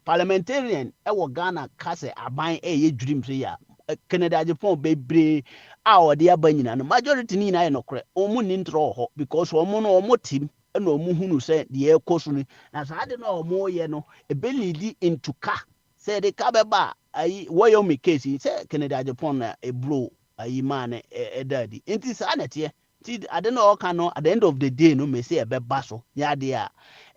parliamentarian Ghana kase aban dream say ya Canada Japan bebre our dear banyina no majority ni na no kre omu ni ntro ho because omu no omu team na omu hunu say the ekoso ni na sa de no omu ye no e be lead into car say the car beba ayi wo me case say Canada Japan na e blow ayi man daddy enti sa na tie ti ade na oka no at the end of the day no me say e be baso ya de a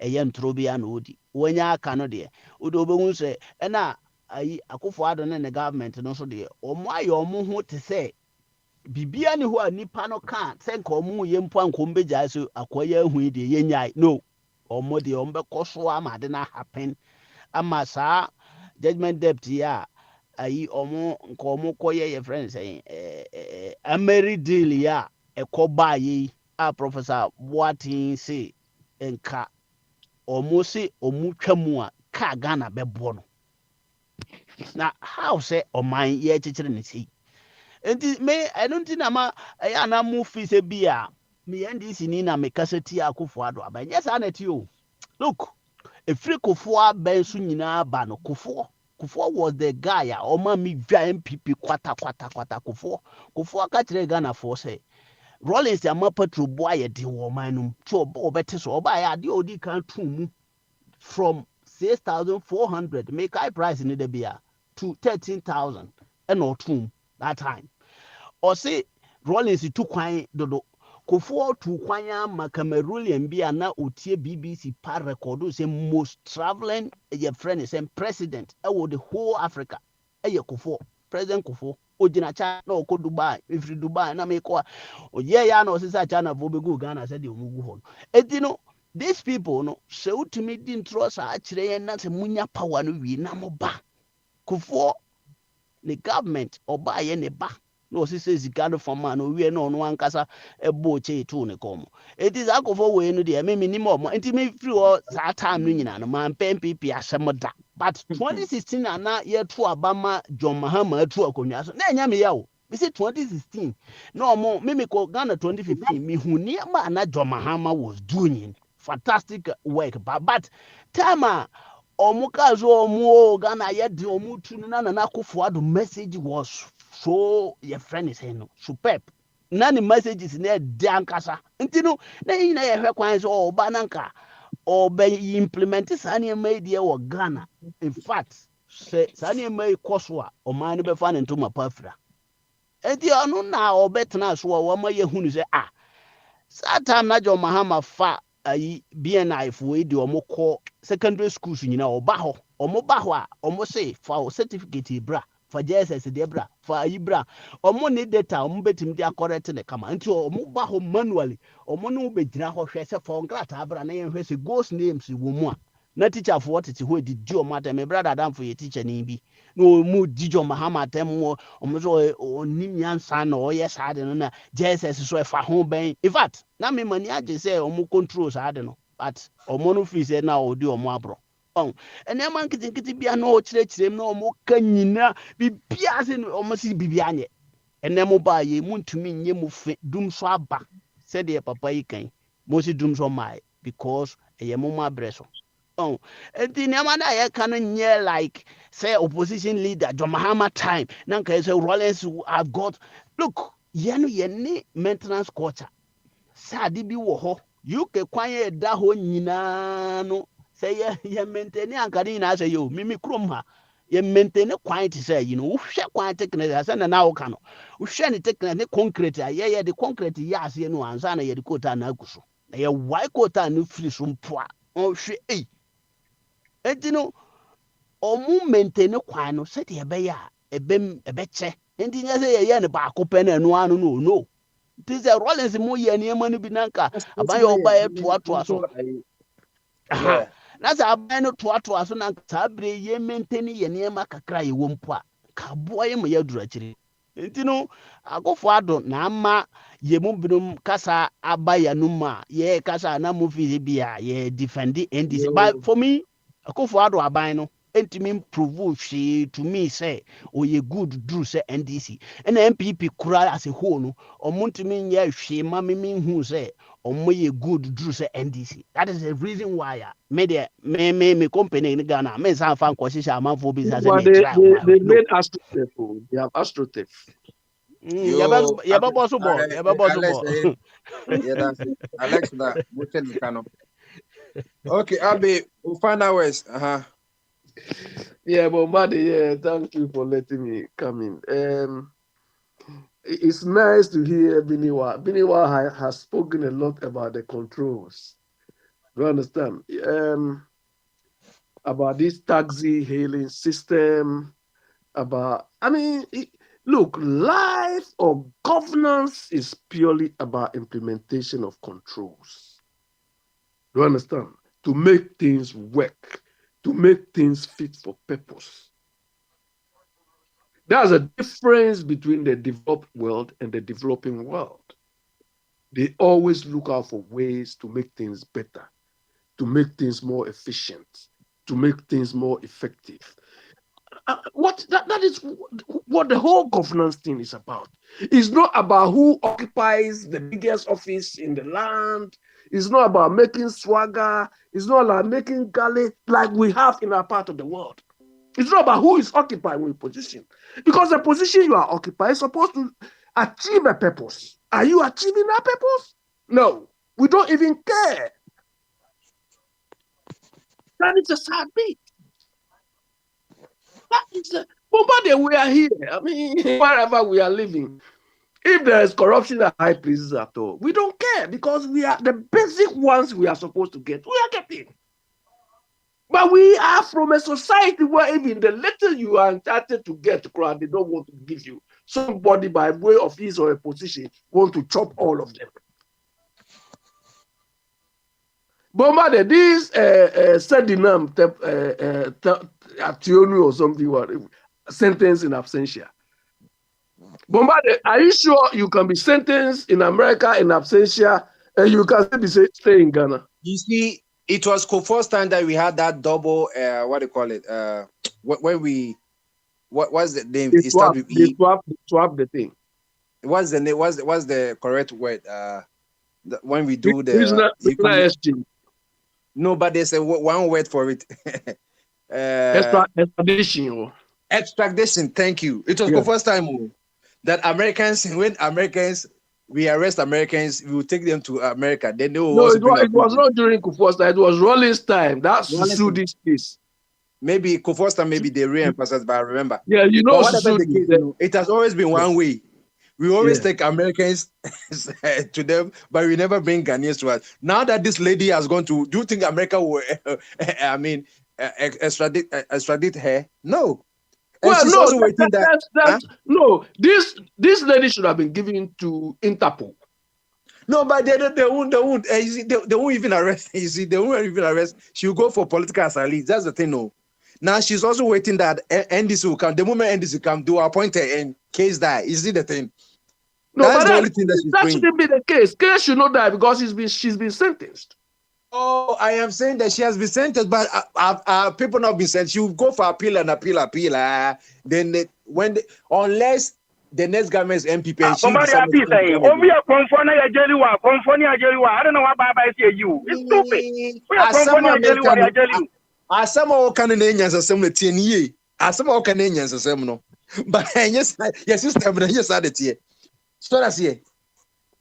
eye ntro bia na odi wonya aka no de odo obehun say na ayi Akufo-Addo ne government no so de omo aye omo ho te say bibia ni ho a nipa no kan se nka omo ye mpo anko mbegya so akoya hu de ye nyai no omo de omo be koso ama de na happen ama saa judgment debt ya ayi omo nka omo koye ye friend say ameri deal ya ekoba yi a Professor Boatin say nka omo se omo twamu a ka Ghana bebo no na how say oman ye chichire ne sei enti me I don't think ama ya na mu fi se bia me NDC ni na me kaseti Akufo-Addo aba yes aneti o look efiri Kufuor ben so nyina ba no Kufuor was the guy a oma mi via MPP kwata Kufuor ka kire Ghana for say Rollins ya ma petrol boy ye di wo man no ti obete so oba ya de odi kan tun from 6,400 make high price in the beer to 13,000 and or two that time or say Rollins took kwan dodo Kufuor to kwanya ma Cameroonian be na otie BBC par record say most traveling your friend is president the whole Africa Kufuor President Kufuor ojina cha na oko Dubai if Dubai na me ko ya na osisa China vo be go Ghana said the omugu ho etino these people no se utimi di ntro sa akire yen na se munya power no wi na mo ba Kufuor the government oba ye ne ba no si say zikano for man no wi no no ankasa ebo che to ne kom it is Akufo we no de me minimum enti me free o sa time no nyina no man MPP asem da but 2016 na ye to abama John Mahama atu akonwa so na nya me ya o me say 2016 no mo me ko Ghana 2015 me huni ma na John Mahama was doing fantastic work but time omuka zo omu Ghana ye de omu tu na Akufo-Addo message was so your friend is saying no superb nani messages na de ankasa ntino na yin na ye hwe kwan so oba nanka obe implement sani mai de wo Ghana in fact say sani mai koso a o man be fa nto mapafra enti onu na obetena so wo ma ye hunu say satan na John Mahama fa ayi BNI fo e de omokọ secondary schools nyina oba ho a omo say for certificate bra for JSS de bra for ayi bra omo ne data omo betim de correct ne kama nti omo ba ho manually omo no be gina ho hwe se for ngrata bra na ye hwe se ghost names wo mu a na teacher for what ho di omo atem me brother dan for ye teacher ni bi no mu di John Mahama atem omo so onim yansa na o ye sade no na JSS so e fa ho ben in fact na me mani age say omo control sade no but omo no fi say na o di omo abro ene man kiti bia na o chire na omo ka nyina bibia se omo si bibia anye ene mo ba ye muntumi nye mu fe dum so aba se de papa yi kan mo si dum so mai because eye mo ma breso enti ne ma na ye kan nye like say opposition leader John Mahama time na kan say Rollins have got look ye ni maintenance culture sadi bi wo ho UK kwan ye da ho nyina no say ye maintain ankari na say yo mimi krom ha ye maintain kwan ti say you know wo hwe kwan technique say na wo ka no wo hwe ne technique ne concrete ye the concrete ya ase no ansa na ye de kota na aguso na ye why kota no free so mpoa o hwe enti no omu maintain kwan no say ye be ya ebe che enti nya say ye ne ba ko pe na anu anu no this is Rollins mo ye ne ma no bi nanka aban ye oba ye toa so na sa aban no toa so nanka sa bre ye maintain ye ne ma kakra ye wo mpo a ka boa ye mo ya dura kire enti no Akufo-Addo na ama ye mu binum kasa aba ya no ma ye kasa na mo fi bia ye defend NDC but for me Akufo-Addo aban no ntimi prove she to me say ye good do say NDC and MPP kura as a whole no omuntimi nya hwe ma me hu say ye good do say NDC that is the reason why me company in Ghana me san fan ko shisha amanfo bi say me try they made AstroTurf. They have AstroTurf. Ya ba boss ball Alex da muchen kano. Okay, Abi, final words. Yeah, but Madi, yeah, thank you for letting me come in. It's nice to hear Biniwa. Biniwa has spoken a lot about the controls. Do you understand? about this taxi hailing system, look, life or governance is purely about implementation of controls. You understand? To make things work, to make things fit for purpose. There's a difference between the developed world and the developing world. They always look out for ways to make things better, to make things more efficient, to make things more effective. That is what the whole governance thing is about. It's not about who occupies the biggest office in the land. It's not about making swagger. It's not about making galley like we have in our part of the world. It's not about who is occupying a position. Because the position you are occupying is supposed to achieve a purpose. Are you achieving that purpose? No. We don't even care. That is a sad bit. But we are here. I mean, wherever we are living, if there is corruption at high places at all, we don't care because we are the basic ones we are supposed to get. We are getting. But we are from a society where even the little you are entitled to get, they don't want to give you. Somebody by way of his or a position want to chop all of them. Bomba, this Sedinam Ationu or something, sentence in absentia. Bomba, are you sure you can be sentenced in America in absentia and you can still stay in Ghana? You see, it was first time that we had that double, what do you call it? When we, what was the name? They swap the thing. What's the name? What's the correct word? When we do the exchange. No, but there's one word for it. Extradition. Extradition. Thank you. It was the first time that we arrest Americans, we will take them to America. Then they will it was not during Kufuor's time. It was Rawlings' time. That's Susudi's case. Maybe Kufuor's time, maybe they re-emphasized, but I remember. Yeah, you know, it has always been one way. We always take Americans to them, but we never bring Ghanaians to us. Now that this lady has gone to, do you think America will, extradite her? No. Well, no, this lady should have been given to Interpol. No, but they won't. They won't even arrest. You see, they won't even arrest. She'll go for political asylum. That's the thing. No. Now she's also waiting that NDC will come. The moment NDC come, they will appoint her and case die. You see the thing? No, that's the only thing that shouldn't be the case. Case should not die because she's been sentenced. Oh, I am saying that she has been sentenced, but people not been sentenced. She will go for appeal. Then unless the next government is MPP and she somebody appeal say, "Oh, we are conforming a jelly wa, conforming a jelly wa." I don't know what Baba say you. It's stupid. We are conforming a jelly wa, jelly. Asama Canadians are similar to ye. Asama Canadians are similar. But yes, system, yes, I did here. So that's here.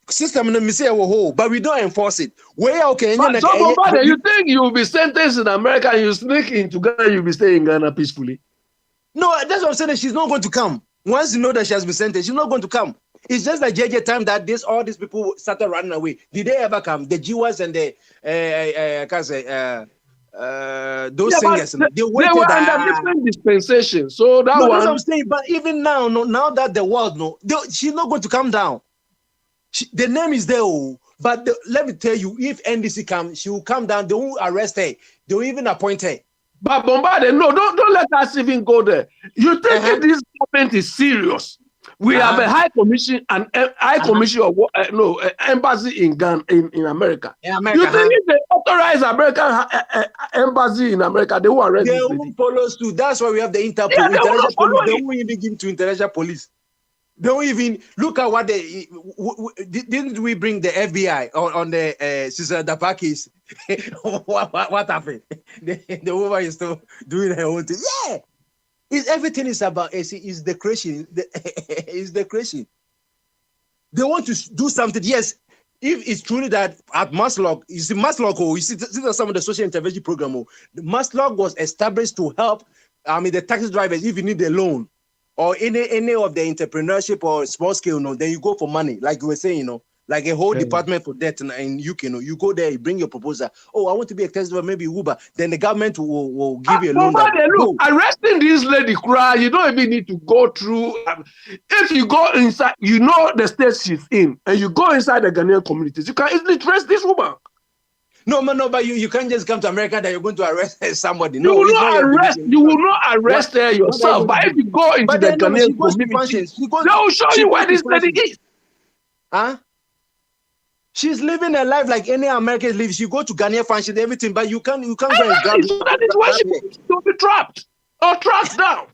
System in the Mississippi, but we don't enforce it. Where okay? You think you will be sentenced in America and you sneak into Ghana, you'll be staying in Ghana peacefully? No, that's what I'm saying. She's not going to come. Once you know that she has been sentenced, she's not going to come. It's just like JJ time that all these people started running away. Did they ever come? The Jews and the those singers, they were under different dispensations. So that's what I'm saying. But even now, now that the world she's not going to come down. The name is there, but let me tell you, if NDC comes, she will come down. They won't arrest her. They will even appoint her. But Bombardier, no, don't let us even go there. You think this government is serious? We have a high commission and embassy in Ghana, in America. You think if they authorize American embassy in America, they will arrest? They won't follow suit. That's why we have the Interpol. They won't even give to international police. They don't even look at what they didn't. We bring the FBI on the Sister Dapa case. what happened? The woman is still doing her own thing. Yeah, everything is about. Is the creation. Is the creation. They want to do something. Yes, if it's truly that at Maslog, you see Maslog. You see some of the social intervention program. The Maslog was established to help. The taxi drivers if you need a loan. Or any of the entrepreneurship or small scale, then you go for money, like you were saying, like a whole department for that in UK. You go there, you bring your proposal. Oh, I want to be a taxi driver, maybe Uber. Then the government will give you a loan. Look, arresting this lady, cry. You don't even need to go through. If you go inside, you know the state she's in, and you go inside the Ghanaian communities, you can easily trace this woman. No, but you can't just come to America that you're going to arrest somebody. You will not arrest her yourself. But if you go into the Ghanaian community, they will show you where this lady is. Huh? She's living a life like any American lives. You go to Ghanaian function, everything, but you can't go and grab it. So that is why she will be trapped or tracked down.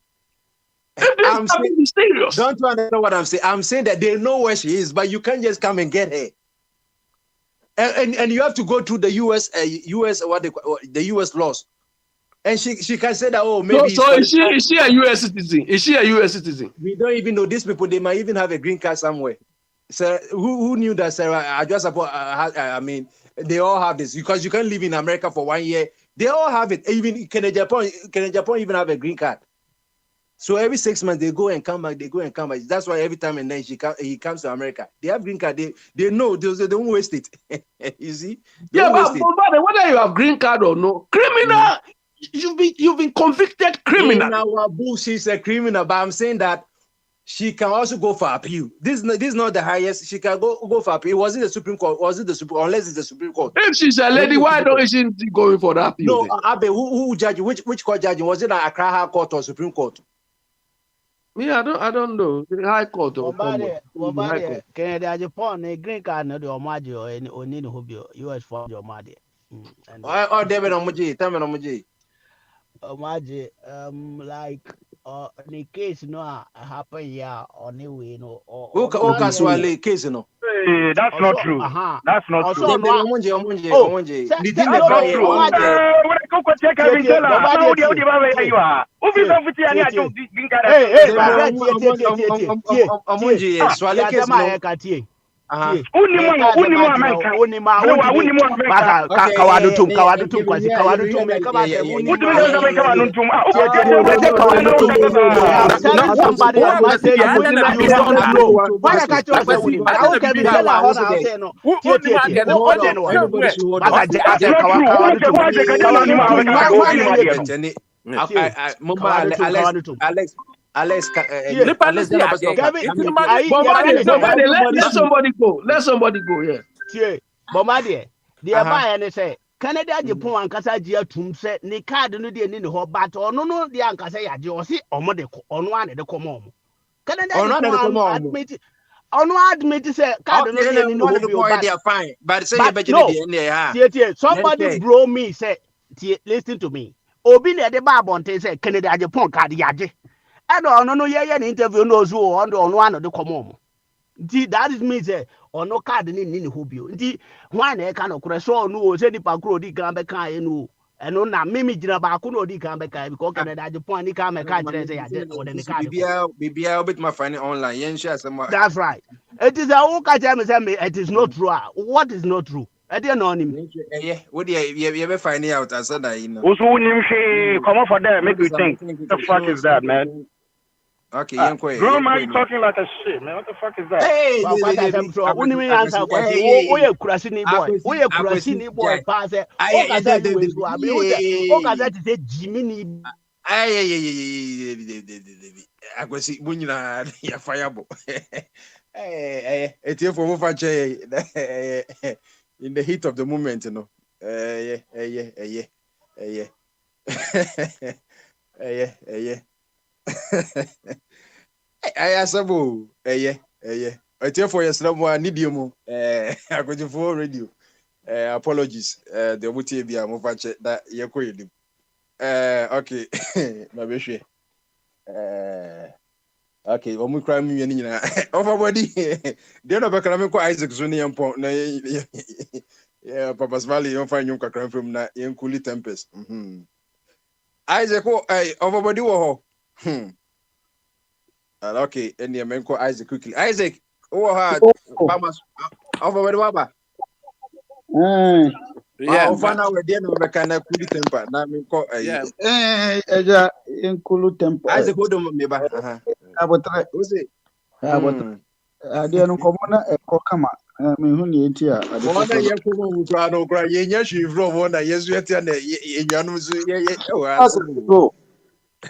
I'm saying, serious. Don't you understand what I'm saying? I'm saying that they know where she is, but you can't just come and get her. And you have to go through the US the US laws, and she can say that maybe. So is she a US citizen? Is she a US citizen? We don't even know these people. They might even have a green card somewhere. So who knew that, Sarah? I mean, they all have this because you can't live in America for 1 year. They all have it. Even Canada, Japan even have a green card. So every 6 months they go and come back. That's why every time and then he comes to America. They have green card. They know they don't waste it. You see? But whether you have green card or no, criminal. You've been convicted criminal. In our book, she's a criminal. But I'm saying that she can also go for appeal. This is not the highest. She can go for appeal. Was it the Supreme Court? Unless it's the Supreme Court. If she's a lady, why don't she going for that appeal? No, Abe, who judge? Which court judging? Was it Accra High Court or Supreme Court? Me, I don't know. The High Court or Canada, Japan, a green card, no, the Omaji or Nini Hubio, US for your Madi. Oh, David Omaji, tell me Omaji. Omaji, like, the case no happen here or new way, no, or casually case, no. That's not true. That's not true. Alex, let somebody go. Let somebody go. Yeah. Bombardier. The buyer say Canada Japan and Casa Tum said ni card no de ni ho but no the ankasa ya je o si omode ono ane de komo. Canada admit say card no de ni no they are fine. But say you better somebody bro me say listen to me. Obi na de ba bonte say Canada Japan card ya je. I don't know an interview knows who on one of the common. That is me say or no card in Hubio. One kind of crasso no any pacro di Gambeka no and no na Mimi Jinabakuno di Gambeka because Canada Japan di Gambeka say BBI bit my finding online. That's right. It is a old it is not true. What is not true? I didn't know him. Yeah, what do you ever find out? I said that you know. Come on for that, make me think. What the fuck is that, man? Okay, bro, man, you talking like a shit, man. What the fuck is that? Hey, in the heat of the moment, you know. I asabu I tell for your need you I go to for radio. Apologies. The muti be a movache that you okay. My baby. Okay, we cry me overbody. They no back Isaac Zuni and Pont. Yeah, Papa's Valley, you find you can from that in Cooley Tempest. Isaac, overbody war. Okay, and the man called Isaac quickly. Isaac, hard. Overbody Waba. Yeah, find out where they know kind of Cooley temper. Now, me call in Kulu temper. Isaac, go to me. Ade no komo na ekọ kama. Me hu ne enti a ade One foforọ. year from Grano Cry, Yenya, she from one year, sweat and Yanus. Go. I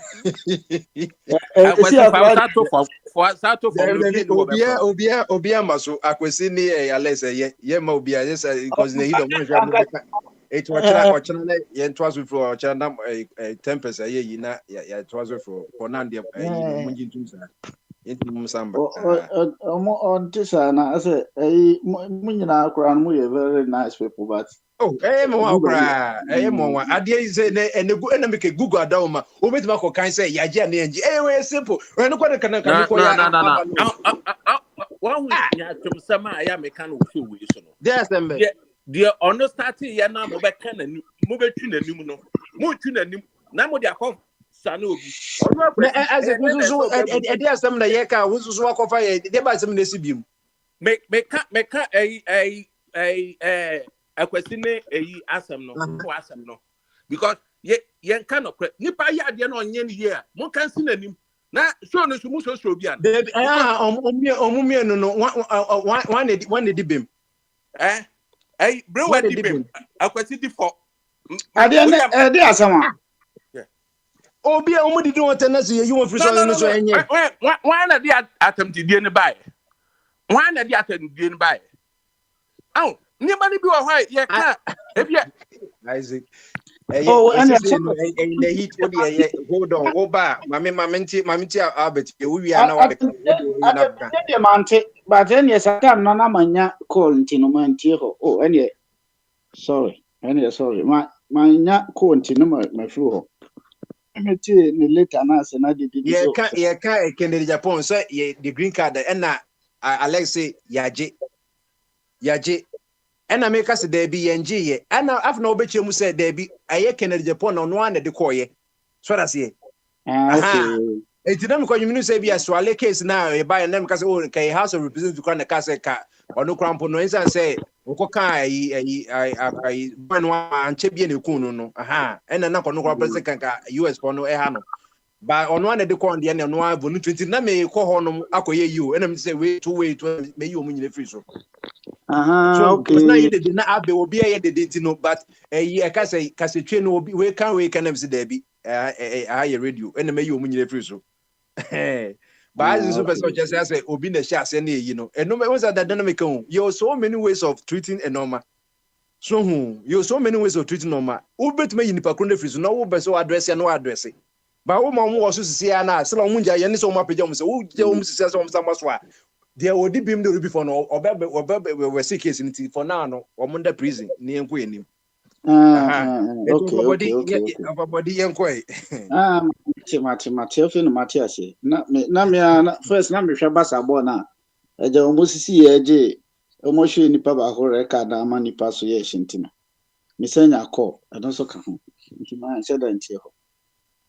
was See a akwa Sato for Obia Maso, Aquasini, Alessa, Yema Obia, yes, because they don't want it was yen twas for Chanam a tempest a year, it was for Nandia, Munjin Samba. on tisa na ase mu nyina akra no you very nice people but Oh, mo cry. Mo adie say and make Google adoma. O bet ma ko kan say yaje na enji. We simple. We no kwa kan kan ko ya. One week ya tum sama ya me kan wo so we so no. Yes them. The ono start ya na mo be kan ani mo be twi nanim no. Mo twi nanim na mo dia kom sane obi. Ono Na as a so e dey asem na ye ka wo so akofa ye dey ba asem na sibim. Me ka akwasine eyi asem no ko asem no because ye kan no nipa ya de no onye ne ye a mo kan si nanim na so no so mu so bi an omumie no one dey bim bro what dey bim akwasi di for ade na dey asama obi a omo didi won tenase ye won free so no so enye one na dey attempt die ne bai one na dey attempt die ne bai aw ni mani bi wa hwa ye ka ebia Isaac and the heat hold on oba mamenti Albert we are now the mante but then yes I can na manya call ntino mantie ho oh any sorry manya call ntino my flu ho meti ni later na se na didi ye ka Kennedy Japan so the green card and na Alex say yaje and I make us there be NG, and I've no bet you said there be a Kennedy Japan on one at the core. So that's it. It didn't call you say be a swale case now, a buy them because all the House of Representatives to Casa or no cramp no and say, Okoka, I and Chebian Kuno, and an upon no president US for no ehano. But on one at the corner, the end one volume 20, na me call honum, Akoye you, and I'm say, wait to may you win the free so. Okay. Now you did not have the be a didn't know, but a year Casa train will be where can we can MC Debbie a higher radio, and may you win the free so. But as super just as a Obina Shas, any and no matter that dynamic, you have so many ways of treating a norma. So, you have so many ways of treating norma. Ubet me in the Pacunda free, no beso address and no addressing. But what mom was to see Anna, so long Munja, and so much pajamas, who Jones says on some maswa. There would be beam the before no, or were sick case in for now, no, or Munda prison, near Queen. Okay. Body and quay. Matthias. Na first na me basa bona. Eja almost see eje almost ni paba ho record ama ni paso ye shintima. Me senya call, I don't so ka ho. Ntima said antie ho.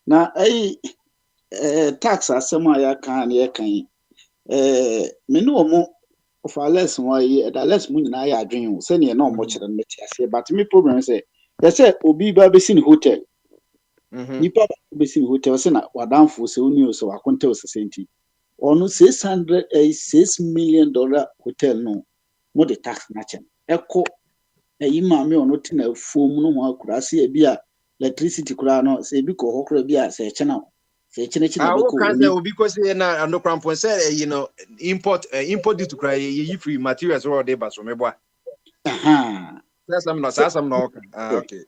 Na tax asema ya kan ye kan me no mo of our lesson why that less money na ya adwen se ne na omo kire no tiase but me problem say they say obi ba be sin hotel nipa ba be sin hotel se na wadanfo se oni o se wakonte o se senti onu $6 million hotel no mo the tax na chen eko ma me ono tina fom no ho akura se bi a electricity kura no se bi ko hokura bi a se chena because no cramp say import to cry you free materials or they but so me boy. That's I'm not okay.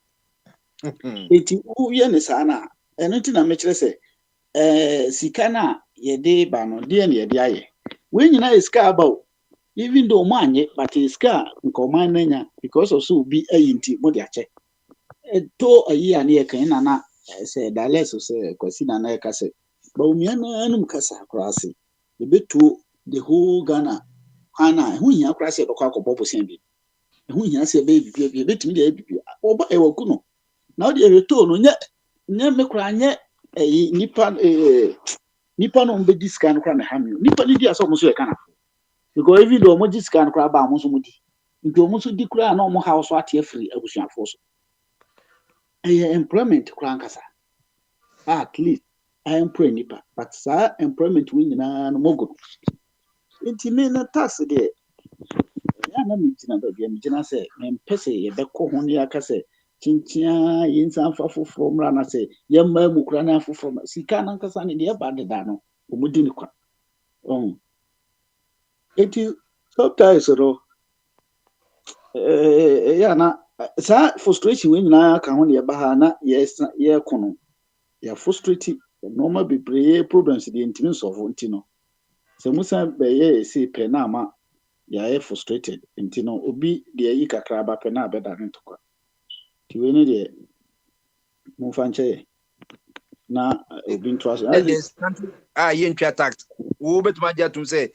Eti uye ne sana eno ti na me kire se sika na ye de ba no de ne ye de aye we nyina iska about even though manye but iska nko man nanya because of so bi ayinti mo de ache to ayi ane ye kan na say daless say kwasi na na ka say ba umiana anum kasa akrase e betu the whole Ghana ana hu hia akrase do kwa kobobo sen bi hu hia say be bibia betimi de bibia oba e waku no na o de return no nye me kra nye nipa no mbe discan kra na hamio nipa ni dia so mo so e kana because even though mo discan kra ba mo so mo di nti mo so di kra na mo house ate free abusuafo so employment kra nkasa at least I am praying nipa but sir employment we nyina no mogo intimate tax there. Ya na mitina ba bia mitina say mempese ye beko ho ne aka say chinchia yinsan fa foforo mra na say yemma mukura na foforo sika na nkasa ne de ba deda no omudi ni kwa eti sometimes ro ya na sa frustration we nyina ka ho ne ba ha na ye kono ya frustrate normal be problems the intimi solve ntino se musa be ye see pe na ama ya frustrated ntino obi de yi kakra ba pe na abeda ntokwa ti we ni de mu fanche na obi ntwaso this country yen tax wo betuma jatum say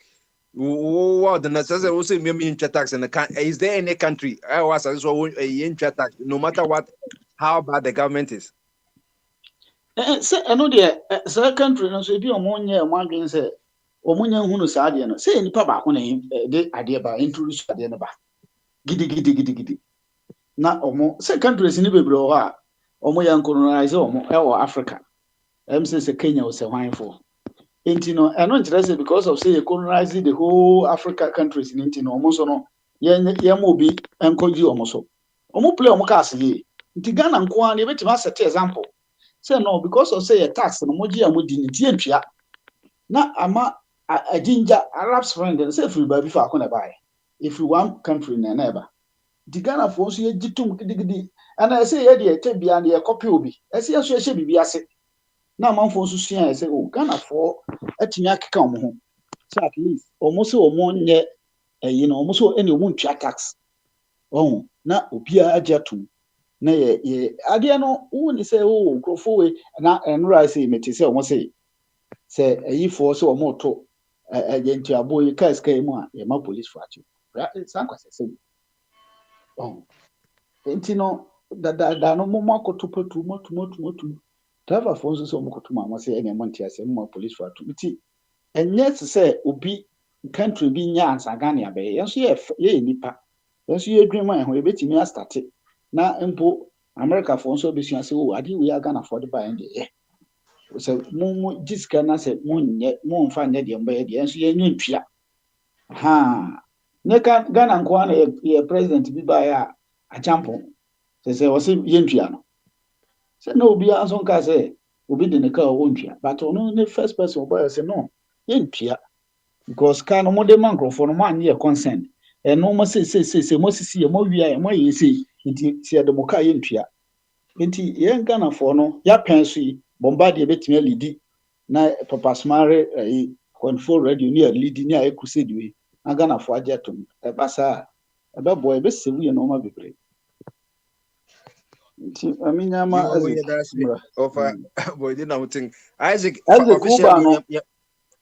what the necessary also me tax in the country. Is there any country I was so yen tax no matter what how bad the government is? Say eno de say country no so bi omonye omadwen say omunya hunu sa ade no say nipa ba ko na de ade ba introduce ade no ba gidi na omo say countries ni bebre ho a omo yan colonize omo e wo Africa say Kenya o say hwanfo intino eno interest because of say colonize the whole Africa countries in intino omo so no ye mo bi enkoji omo so omo play omo ka ase nti Ghana nko an e betima set example say no because of say a tax no moji amodi ni tie ntwa na ama a ginger Arabs friend and say free baby fa ko na buy if you one country na neighbor the Ghana for so ye gitum gidi and I say ye dey te bia na ye copy obi I say so ye hye bibi ase na man for so sua say oh Ghana for atimi akeka omo ho so at least almost omo nye almost any omo ntwa tax oh na obi a ajatum na ye ade no wo ni say oh krofo we na enra say meti say omo say ayifo so omo to agenti aboy kaska mu a ye ma police for achi san kwase say oh entino da no mo makoto patu motu driver for so omo koto ma say ene monti ase mo police for achi ti enye say obi country bi nya ansa Ghana be ye so ye nipa ye so ye dwema ho e betimi a start na mpo America for so be sua say oh ade we Ghana for the buy ende so mu jiska na say mu mfa nya de mba de enso ye ntwa ha ne ka Ghana nko na ye president bi ba ya a champo say o say ye ntwa no say no obi anso nka say obi de ne ka o ntwa but ono ne first person boy say no ye ntwa because ka no mo de microphone mo anye consent no mo say mo sisi ye mo wia ye mo ye say nti se de mo ka ye ntwa nti ye Ghana for no ya penso yi bomba de betime lidi na papa smare control radio ni lidi ni a crusade we na Ghana for ajetum e basa e be boy be sewu ye no ma bebre nti aminya ma of boy did not think Isaac officially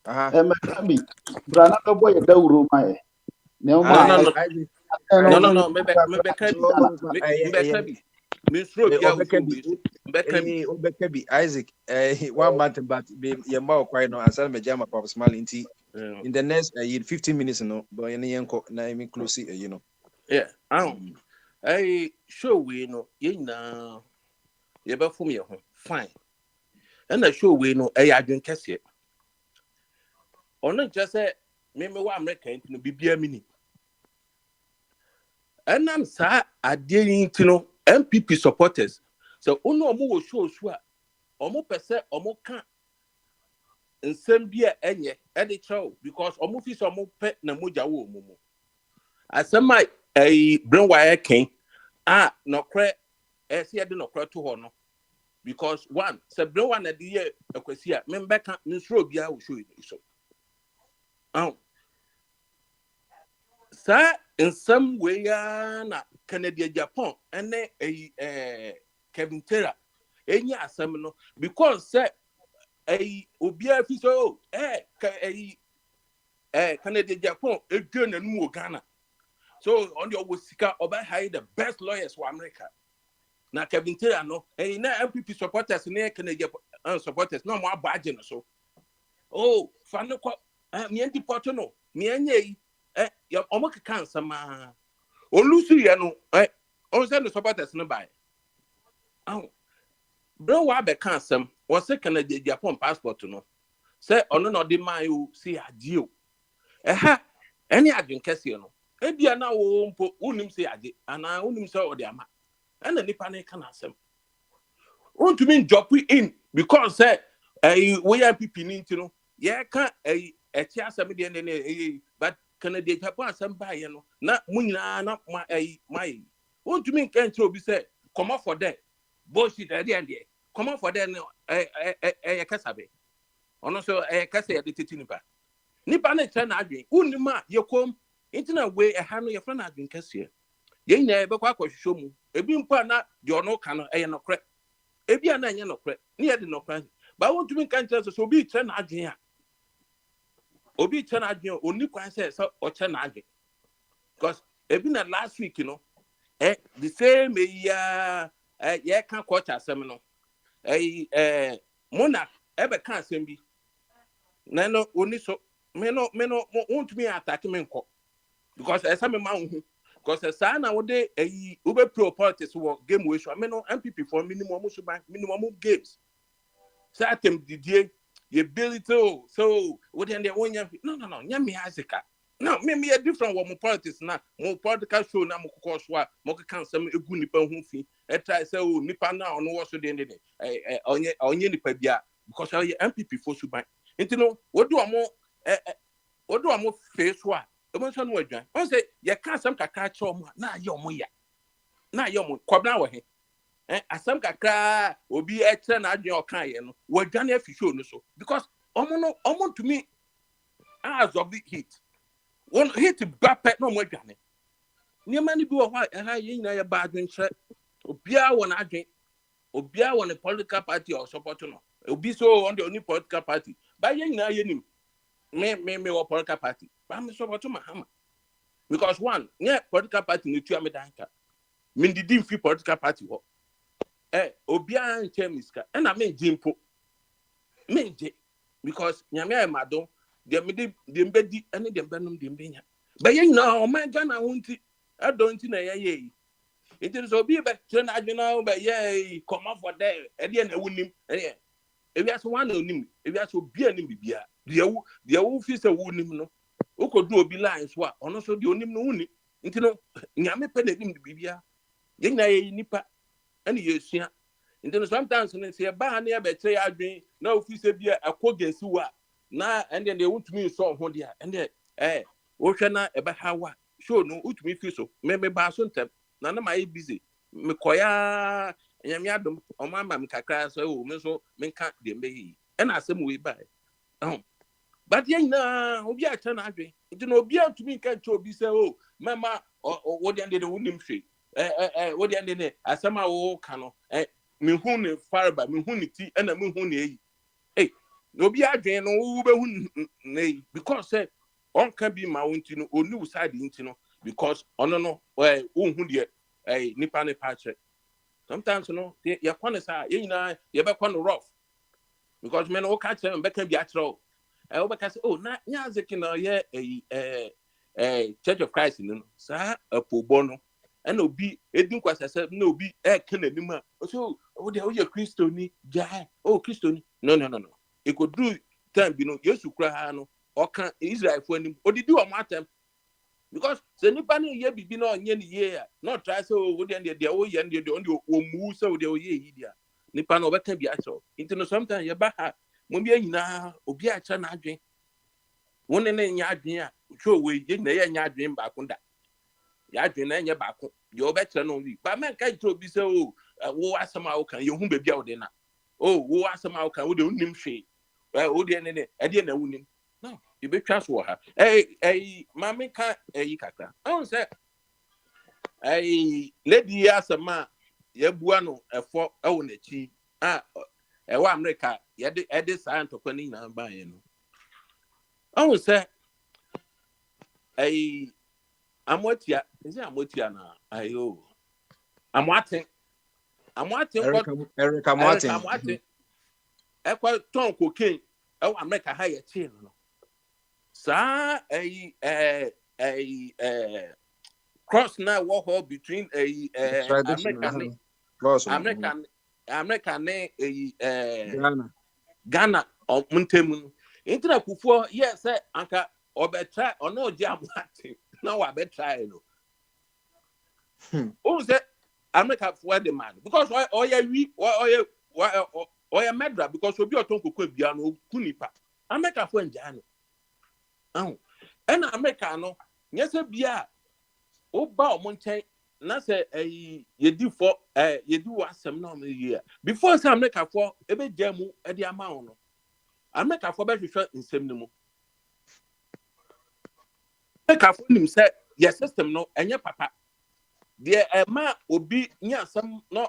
bi brana ka boy da wuro ma e no Isaac 1 month but your mouth quite no answer me jama papa small in the next 15 minutes no but na me close you know show we no ye na ye be fom ye ho fine and na show we no adwen kese ono just say me wa America no bibia mini and am sa ade yin no MPP supporters so ono omo wo show a omo pese omo ka nsem bia enye e de chow because omo fi so omo pe na moja wo omo asema brainwire ken no kre se de no kre to ho no because one se brainwire na de ye akwasi a me mbeka nsuro bia wo show you so sa in some way na Canada Japan and Kevin Terra any asem no because say obia fi so Canada Japan edwan nu Ghana so on your wasika oba hire the best lawyers for America na Kevin Terra no na MPP supporters na Canada supporters no mo abage no so fa no ko me deport no me anye ya omo ka nsama olusu ye no on say no supporters no buy bro wa be kan asem wo say Canada Japan passport no say ono no de man you see adie o any adwin kese no ebia na wo mpo unim se ade ana unim se ode ama ana nipa na ka na asem want to mean drop in because say we are people ni ntino ye ka eti asem de ne but Canada Japan asem ba ye no na munyina na my want to mean can obi say come off for that bullshit at the end there come off for that kasabe ono so kasa ya de titi nipa na try na adwen unima ye kom intina we ha no ye fra na adwen kase ye nyina ye bekwa kwahwehwo mu ebi mpa na de ono ka no no kre ebi ana nye no kre ne ye de no kre ba won tumi kan chance so obi try na adwen obi try na adwen oni kwan say so o try na adwen because ebi na last week the same ye kan coach asem no Monarch ebe kan asem bi na no oni so me no want me attack me nko because esa me ma hu because esa na wo de ube pro politics wo game we so me no MPP for minimum games sa atem didie ye ability so wo de wonya no nya me azika no me a different wo mo politics na mo political show na mo kokọ so a mo kan sem egu nipa hu fi try say o nipa na ono wo so de onye nipa bia because ye MPP for suban intino wo do amo face wa e mo so no adwan on say ye ka sam kakra che omo na ye omo ya na ye omo kwabna wo he asam kakra obi etre na adwan okan ye no wo adwan afi show no so because omo to me as of the heat one hit bapet no mo adwan ni mani bi wo ha ye nyina ye ba adwan che obia wo na adwan obia wo ne political party or support no obi so on the only political party ba ye nyina ye nim me or political party but me support Mahama because one yeah political party no tua me danka me didn't feel political party ho obia nche miska na me jimpo me je because nyame ay mado de me de mbedi ene de mbenum de mbenya ba ye nyina o man Ghana hunti adonti na ye it is obi be tren adwena ba ye come for there e de na wunim ebi aso wan onim ebi aso obi anim bibia de wo fi se wunim no ukodu obi line so a ono so de onim no wuni ntino nyame pe na nim bibia ye nyina ye nipa ani ye sua ntino sometimes ne se ba ha na ye be tre adwen na ofi se bia akogensi wa na ende de wutumi so ho de a ende wo hwe na e ba hawa show no utumi fi so me ba so ntem na na my busy me koya nyame adom o mama me kakra so o me so me ka de mbe yi e na asem we ba but yen na obi a cha na adwen ntino obi atumi ka cha obi se o mama wo de ande de wunim hwe wo de ande ne asem a wo ka no me hu ne farba me hu ne ti na me hu ne yi obi adwen no wo be hu ne because say on can be my own ntino onu side ntino because ono no wo hu de nipa ne patch sometimes no ya kwane sa ye nyina ye be kwane rough because men o catch them be can be atro o be can say oh na nya zekina ye Church of Christ no sa apobo no and obi edin kwasase na obi ken anim a so o de o ye Christoni ja Christoni no e go do time bi no Yesu kura ha no o kan Israel fo anim o didi o matem because se nipa ne ye bibi na onye ne ye not try so wo de o ye ne de on de o mu so de o ye yi dia nipa na obeka bi acho into sometimes ye ba ha mo bi anyina obi acha na adwen won ne nya adwen a cho we ye na ye nya adwen ba ko da ya adwen na nya ba ko ye obekra no wi ba men ka tro bi se o wo asema wo kan ye hu ba bia wo de na wo asema wo kan wo de unim hwe wo de ne e de na wunim no you be trust wo ha mama ka kakra on say lady asema ye bua no efo ewo na chi ewa America ye de science to kwani na ba ye no on say amotia is amotia na ayo amwaten Eric Amwaten ekwa ton cocaine ewa America ha ye chi no sa cross now walk between American Ghana or Muntemu. Intra Kufo, yes, anka or better or no jam now I bet try no. Who said America for the man because why we why medra because we be otonko kwa bia no kunipa America for njano and America no nyese bia oba omonchen na say yedi for yedi wasem na me year before say America for ebe jamu e di ama no America for be hwehwe nsem ne mu America for nim say your system no enye papa the ema obi nya asem no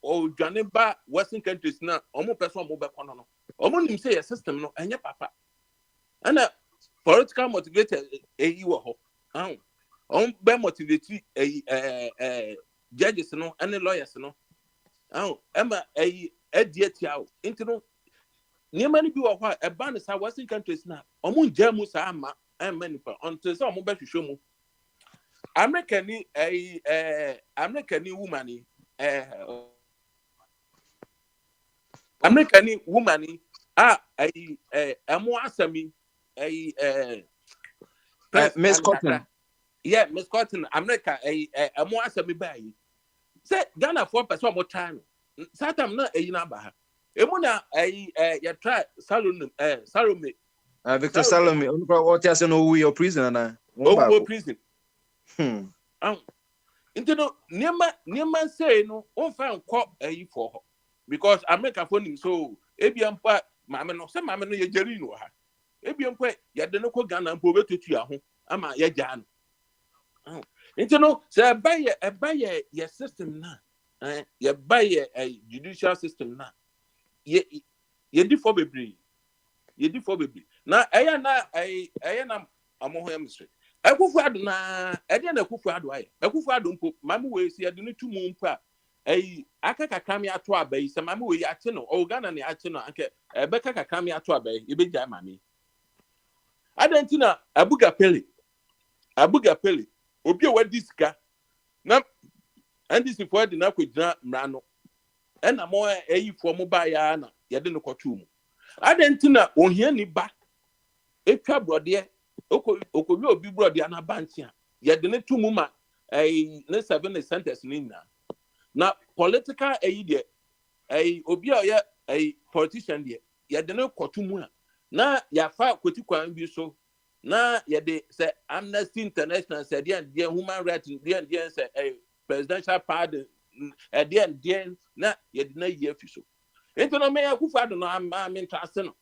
o dwane ba western countries na omo person mo be kono no omo nim say your system no enye papa and political motivated eyi wo ho on be motivate judges no and lawyers no ema ediatia into no niema ni bi wo ho e ba ne sa western countries na omo njamu sa ama emanipa until say omo be hwehwe mu American woman American woman amo asami Miss Cotton. Yeah, Miss Cotton, America amo asami bayi. Say Ghana for person more time. Satam na number ha. Emo na ya try Salome Victor Salome, what you say no we your prisoner na. Oh, prison. Into no near say no on found cop for her because America for him so Abian part mamma no some mamma no ye jerry no ha Abian point ya de no Ghana and pobe to ya home ama ya jan into no say buy your system na you buy a judicial system na ye di for bebre na na amoho emstri Ekufu adu na ede na ekufu adu aye ekufu adu mpo mamu we si ade no tumu mpo a aka kakami ato abai se mamu we ate no o Ghana ne ate no anke ebeka kakami ato abai ebeja mami adantina abuga pele obi e wadi sika na andisi fo ade na kwagina mra no na mo fo mo ba ya na yede no kwotu mu adantina ohia ni ba etwa brode okobi obi brother na bantia ye de ne tumu ma ne 7 centers ni na political de obi a ye politician de ye de ne kotumu na ya fa kwoti kwan bi so na ye de say Amnesty International say de human rights de say presidential pardon de na ye de na ye fi so ento no me akufa do no am interest no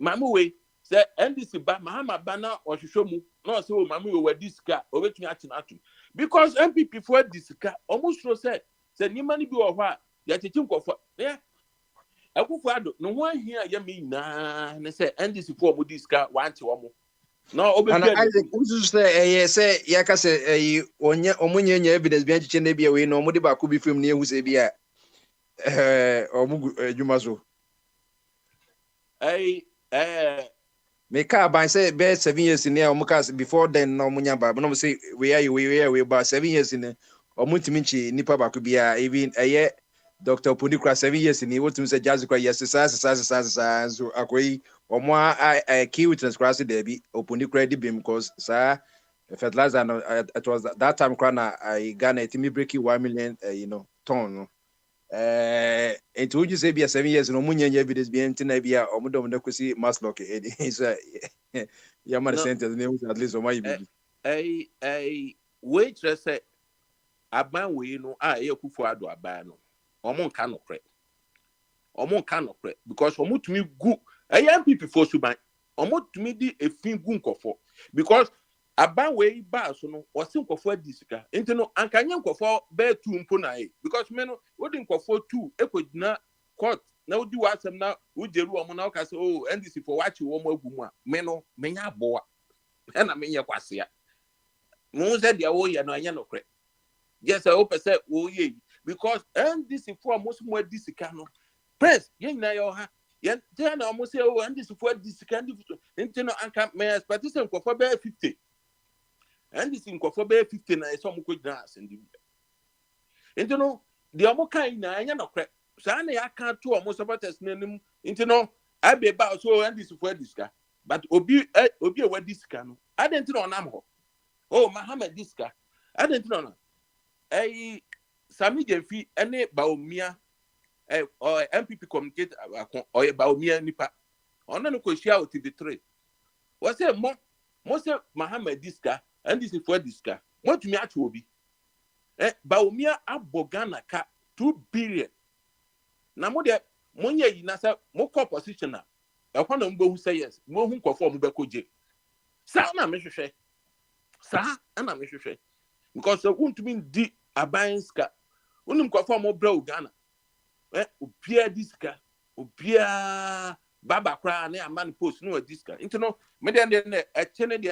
mamu we say NDC ba mahama bana ohwehwemu no say o mamu we wadi sika obetumi atena atum because MPP for disika almost say nima ni bi wo ho a ya chechi nkofo eh akufo ado no ho ahia ya me na ne say NDC for mo disika wanti wo mo no obetumi and Isaac usu say ya ka say omunye nya evidence bi anchiche na bia we no mo de ba ko bi film na ehu say bia omugu adwuma so me car by say be 7 years in there omuka before then no munya ba no say we are about 7 years in omuntimi nipa ba ko bia even Dr. Punikra 7 years in he wotum say jazz kwa yes so akoyi omo a key witness class there be Punikra di bim because sir fertilizer no it was that time na I Ghana timi break 1 million ton no it would you say be 7 years no munya evidence be entina bia omodom na kosi maslock is ya man sentence name at least o my be wait say aban we no Akufo Addo aban no omo nka no kre because omo tumi gu MPP for suban omo tumi di efin gu nkofo because aban we ba so no o se nkofo adisika enti no ankanye nkofo be tu mpo na because me no wodi nkofo tu ekogina court na wodi wasem na ujeru omo na ka se NDC for wachi wo mo agumu a me no menya aboa na menye kwasea mo se dia wo ye no anya no kre yes I hope say wo ye because NDC for most more disika no press yen na yo ha yen tell na almost say NDC for disika enti no anka me expect say nkofo be 50 NDC nkofo be 50 na so mo ko gina asendi enti no de omo kan na anya no kre sa na ya kan to omo supporters nanim enti no abe ba so NDC for disika but obi a wadi sika no I didn't know nam ho oh Muhammad diska I didn't know Sami Jefi ene Baumia or MPP communicate or Baumia nipa ona no ko share TV3 was say mo say Muhammad diska and this is for diska mo tumi ato obi Baumia abogana ka 2 billion na mo de mo nya yi na say mo call position na e kwa na mbo hu say yes mo hu nkofo mo be koje sa na me hwehwe sa na me hwehwe because wontumi di abanska wonim nkofo mo bra Uganda obia diska obia baba kra na aman post no diska into no me de ne chene de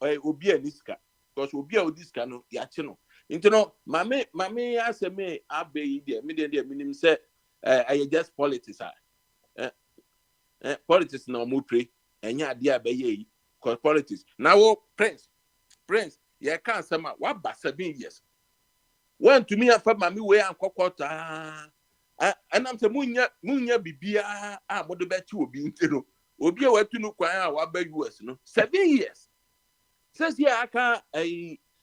obia diska because obia diska no ya che no into no mame aseme abeyi de me de minim say I just politics politics na mo pray enya ade abeye because politics now prince ye can say ma wa ba 7 years when to me afa mame we ankokota and am say munya bibia mo de be chi obi ntero obi a watu no kwan a wa ba US no 7 years says here aka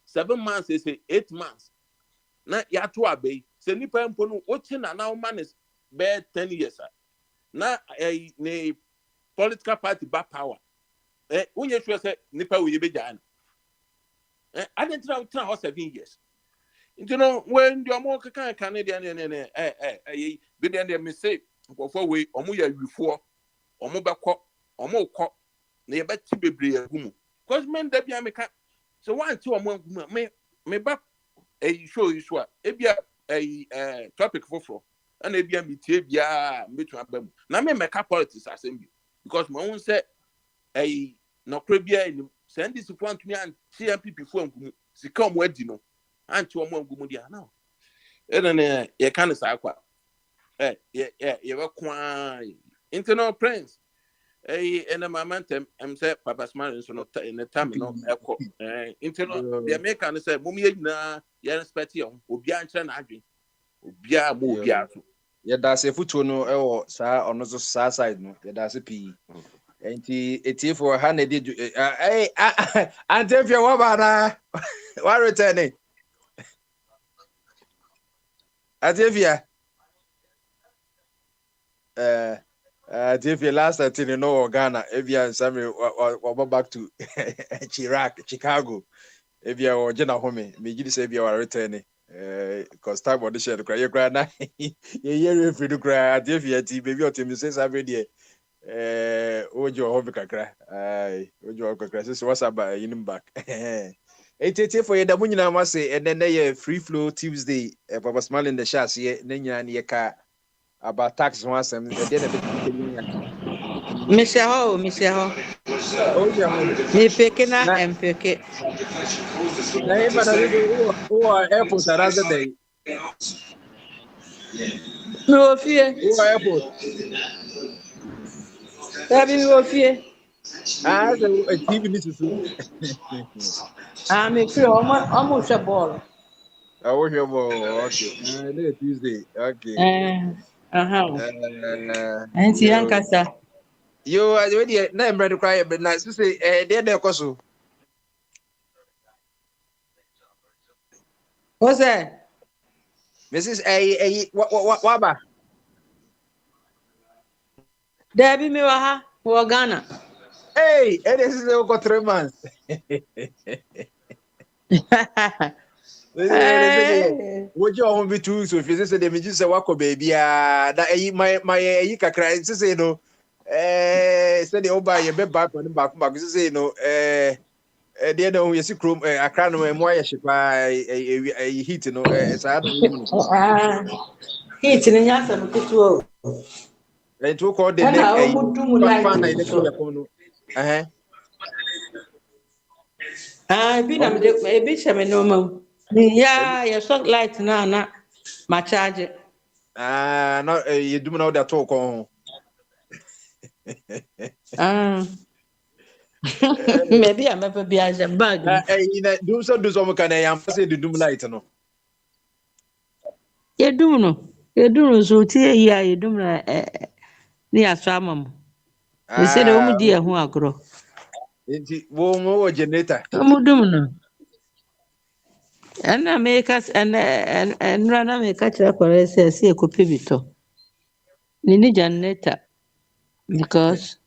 7 months say 8 months na ya to abey se nipa mpo no o chi na now man is be 10 years na ne political party back power unye sure say nipa we be jan I didn't try 7 years you know when the more Canadian be there me say for we omo ya wifo omo bekọ omo kọ na ye beti bebre agumu because men da bia me ka so one ti omo agumu me ba show you so e bia topic foforo and e bia me tie bia metu abam na me make politics assembly because mo won say no kra bia ni send this for antumi an CMPP fo agumu sika omo adi no anti omo agumu dia now ne ye kan sa akwa ye we kwa internal prince in a moment am say Papa Smart so no in the time no eko internal the American say mum ye na ye respect you obi anche na adwen obi a mo obi aso ye da se futu no e sa ono so sa side no ye da se pi enti etifo ha na di antefia wa ba na wa return atefia if you last at in Ghana, if you are back to Chicago, if you are Jenna Home, me say you are returning. Because time on the share cry, you cry now. You free to cry. If you are baby or team says every day, Ojo home cry. Ojo cry. So what's about in back? It's for you. The money I must say, and then they free flow Tuesday. Papa Smile in the shots here. Nenya and your about tax once and then a bit. Michelle. Me picking up and pick who are airports are other day. No fear. Who are airports? No fear. Ah, a TV needs to. I'm a few almost a ball. I will hear more. Okay. Tuesday. Okay. And see, Ankasa. You are already not ready to cry, but nice to say, they're Kosu. What's that? Mrs. Waba. Debbie Miwaha, or Ghana. Hey, and this is over 3 months. Would you want me to? So if you say the just a wako baby, that my kakra, say no, said the oba your bed back on the back, say no, dear no, you see, chrome, a crown and wire ship by a heat, no, it's a heat in the house of the and to call the I've been a bit of a normal. Yeah, your sock light now, my charge. No, you do know that talk on. Maybe I'm ever be as a bug. Do some kind of say the doom light. No, you do no, so tea, yeah, you do near Samam. They say the omu di ehu agro. Inti wo generator. Omu dum no. And make us and run make catch up or say a copivito. Nini generator because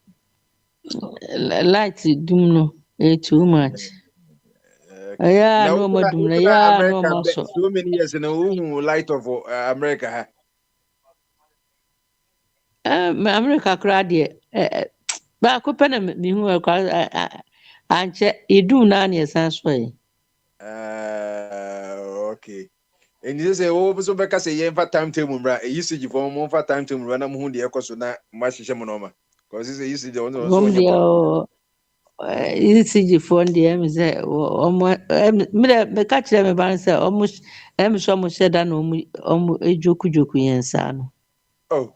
light dum no too much. Yeah, Now no more dum no America more so. so many years in a light of America. America crowd here. But I pen me who and check you do none yes answer. Okay. And you say, oh, so back say, yeah, for timetable, right? You see, you for more for timetable, run am who the echo so na much shamanoma. Because it's a you see the one so ECG phone the me say me catch them ban say almost so much said that no ejoku yensa no. Oh,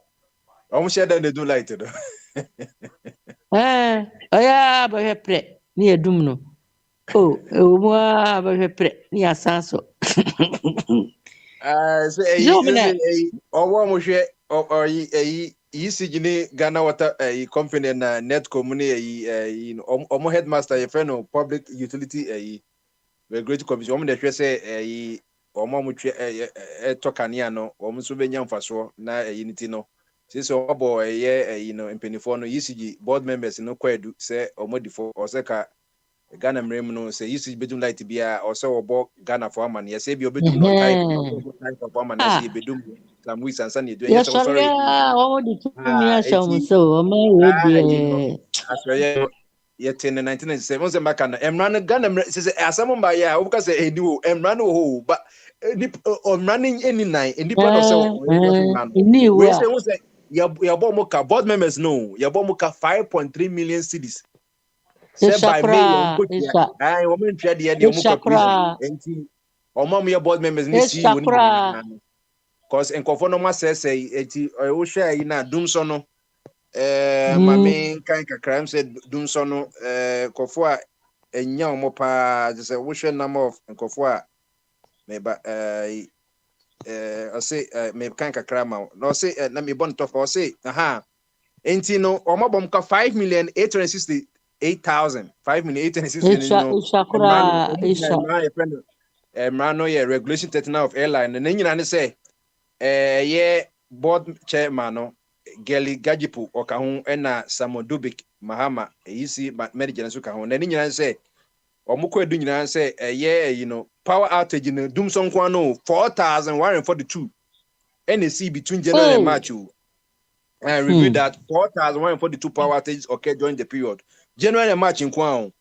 almost share that they do light though. Oh yeah, but he pre ni edum no. Oh, mo ba he pre ni asan so. Say owo mo hwe or ECG ni Ghana Water company na Netcom ni omo headmaster your friend of public utility regulatory commission omo dey hwe say omo mo hwe tokania no omo so benya mfaso na unity no since obo empenifo no ECG board members no kwadu say omo difo or say ka Ghana mrem no say ECG bedum light bia or say obo Ghana for man ye say bi obedum no type of man say bedum some weeks and sunny do yes sorry omo di tumi asha so omo we dey yet in 1997 say maka na emran Ghana say asam ba ya obuka say edi o emran o but omran any nine indipa no say we say ya bo ka board members no ya bo ka 5.3 million cedis. Said by May, I woman trade the Muka and Omam board members need see you because in Conforma says I will share in a Doomsono. My main kind of crime said Doomsono, Kofua, and young mopa, just a wish number of Kofua. Maybe I say, maybe kind of crime out. No, say, let me bond off or say, aha. Ain't you know, Omabomka 5,860,000 5,860,000 regulation 39 of airline and then you say board chairman no Geli Gajipu Okahun ena Samodubik Mahama easy but medical so kahun then you say omuko edu nyina say power outage in Dumson kwano 4,142 NAC between January and March and review that 4,142 power outages occurred during the period. January and March in Kwao.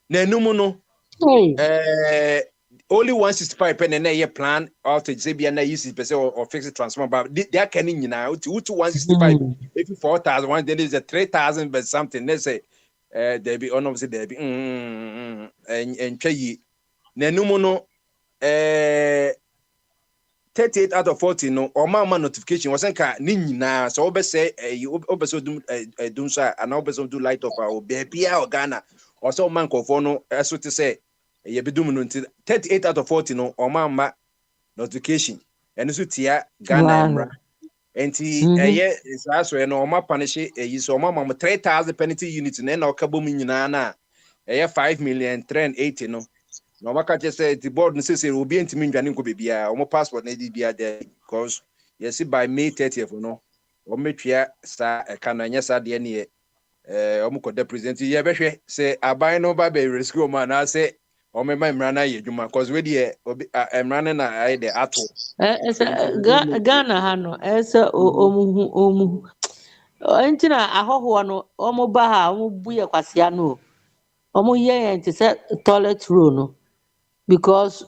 No. Only 165 pen and a year plan outage, Zabiana uses or fixed transformer, but they are canning now to 165. If 4,000, there is a 3,000 but something. Let's say there be honestly there be and Chayi. Nenumono 38 out of 40 no or mama notification was nini na so obe say you obeso do so and obeso do light of our baby or Ghana or so man ko no so to say ye be dum no 38 out of 40 no or mama notification and so tia Ghana emra enti is also no ma punish so mama 3,000 penalty units na na okabo mu nyina na 5,380,000 no. No, I just say the board necessary will be intimate and go be our passport need be there because you see by May 30th, no, or make here star a cananya sad the Omuko present you say I buy no baby rescue man. I say, or my rana you because we I'm running the atol. Ghana hano esa omu entina ahoho no omu ba ha omu buye kwasia no omu ye enti se toilet roll no because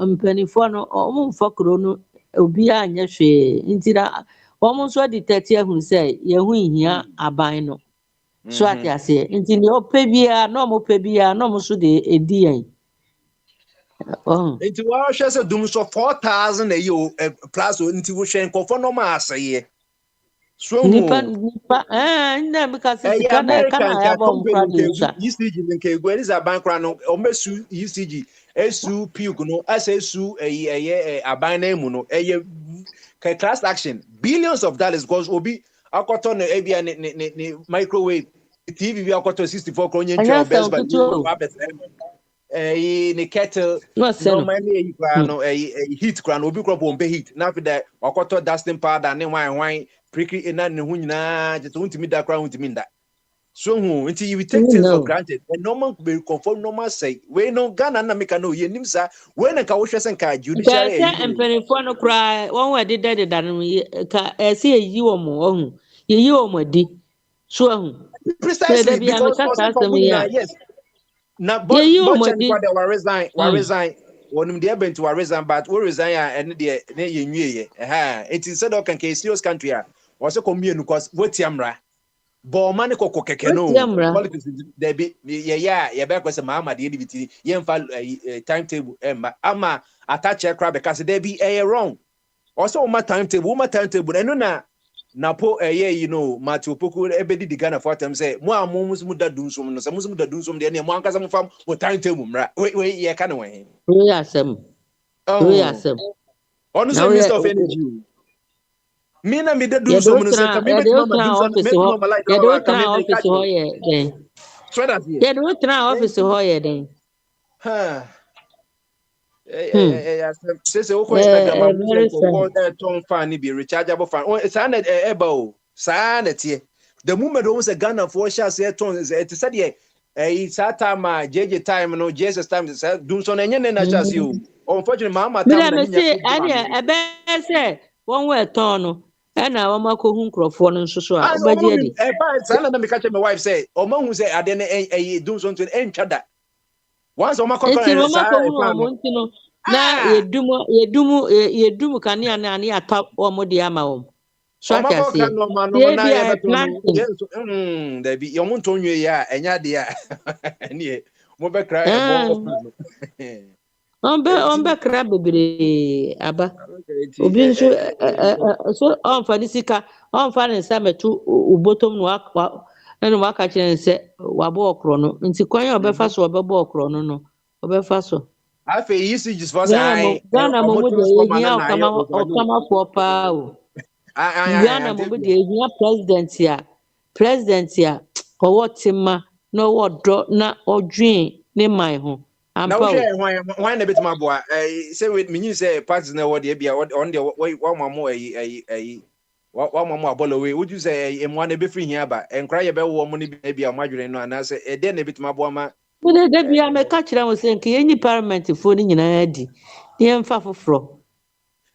mpanifo no omu mfokro no obi anya hwe ntina omu so di 30 ehun say ye hu ihia aban no so ati ase ntini opebia no omu pebia no omu so de edi yan Into what she said, doom so 4,000 a year plus into which and for no mass a year. So, nipa because it's ECG, where is a bank run almost ECG, SU Puguno, as SU a bine muno, a class action, billions of dollars goes will be akoto no ebia ne microwave TV bi akoto 64 kro nye Anya ntwa sa best buy okutu. ne kettle No se no no. money kra no heat kra no obi kro bombe heat na fi da akoto dusting powder ne wan prickly na ne hu nyina je to untimi da kra untimi nda. So until you take things for granted, and normal be conform normal say we no Ghana na make no ye nim sa we na ka wo hwese nka judiciary Ka empenifo no kra won we de da no ka ese yi wo mo ohun. Ye yi wo mo di. So ohun. Precisely because also for yes. Na but they were resign wonim de bent wa resign but we resign and de na ye nwie it is said okay can serious country was a commune cause wetiamra bo mane kokko keke no politics there be ye be kwese mama de dibiti ye mfa timetable ama attach crab because there be wrong also my timetable eno na po you know Matthew Poku ebedi di Ghana for them say mo amumu da dunsom no say musu da dunsom de ne mo ankasa mo fam mo timetable mra we ye ka no we asem onu say Mr. of Energy me na me da dunsom no say ka me bet mama dunsom me mama like that ka me office ho ye den so that ye ye do tra office ho ye den ha say o Instagram am say ton fan ni be rechargeable fan say na eba o say na tie the moment we say Ghana for share say ton it said ye sata ma JJ time no Jesus time say do so na enye na share say o unfortunately mama time na nya anya ebe say won we ton no na wo makohu nkrofo no nso so a obaje adi say na me catch my wife say o ma hu say ade na do so to entwa da once o makoko say na yedumu kania na ani ata omo de ama wo so akase na there be your monto nwe ya enya de ya ne mo be cry ombe kra bebre aba obi nso so on fa disika on fa ne sametu ubotom no akwa na waka kire nse wabo okro no nti kwanya obefa so obebo okro no obefa so afa yisi just for say Ghana mo de ehia okama for pa o Ghana mo de ehia president ya owotima na owodo na odwen ne man ho ampa why na betima boa say we mean say parties na word e bia on the one mamo wa mamo abolowe would you say emo na be free here ba enkra ye be wo mo ne bia madwene no ana say e de na betima boa ma Mune de bia me ka kira mo say nke yenyi parliament fo ni nyina adi ne mfa foforo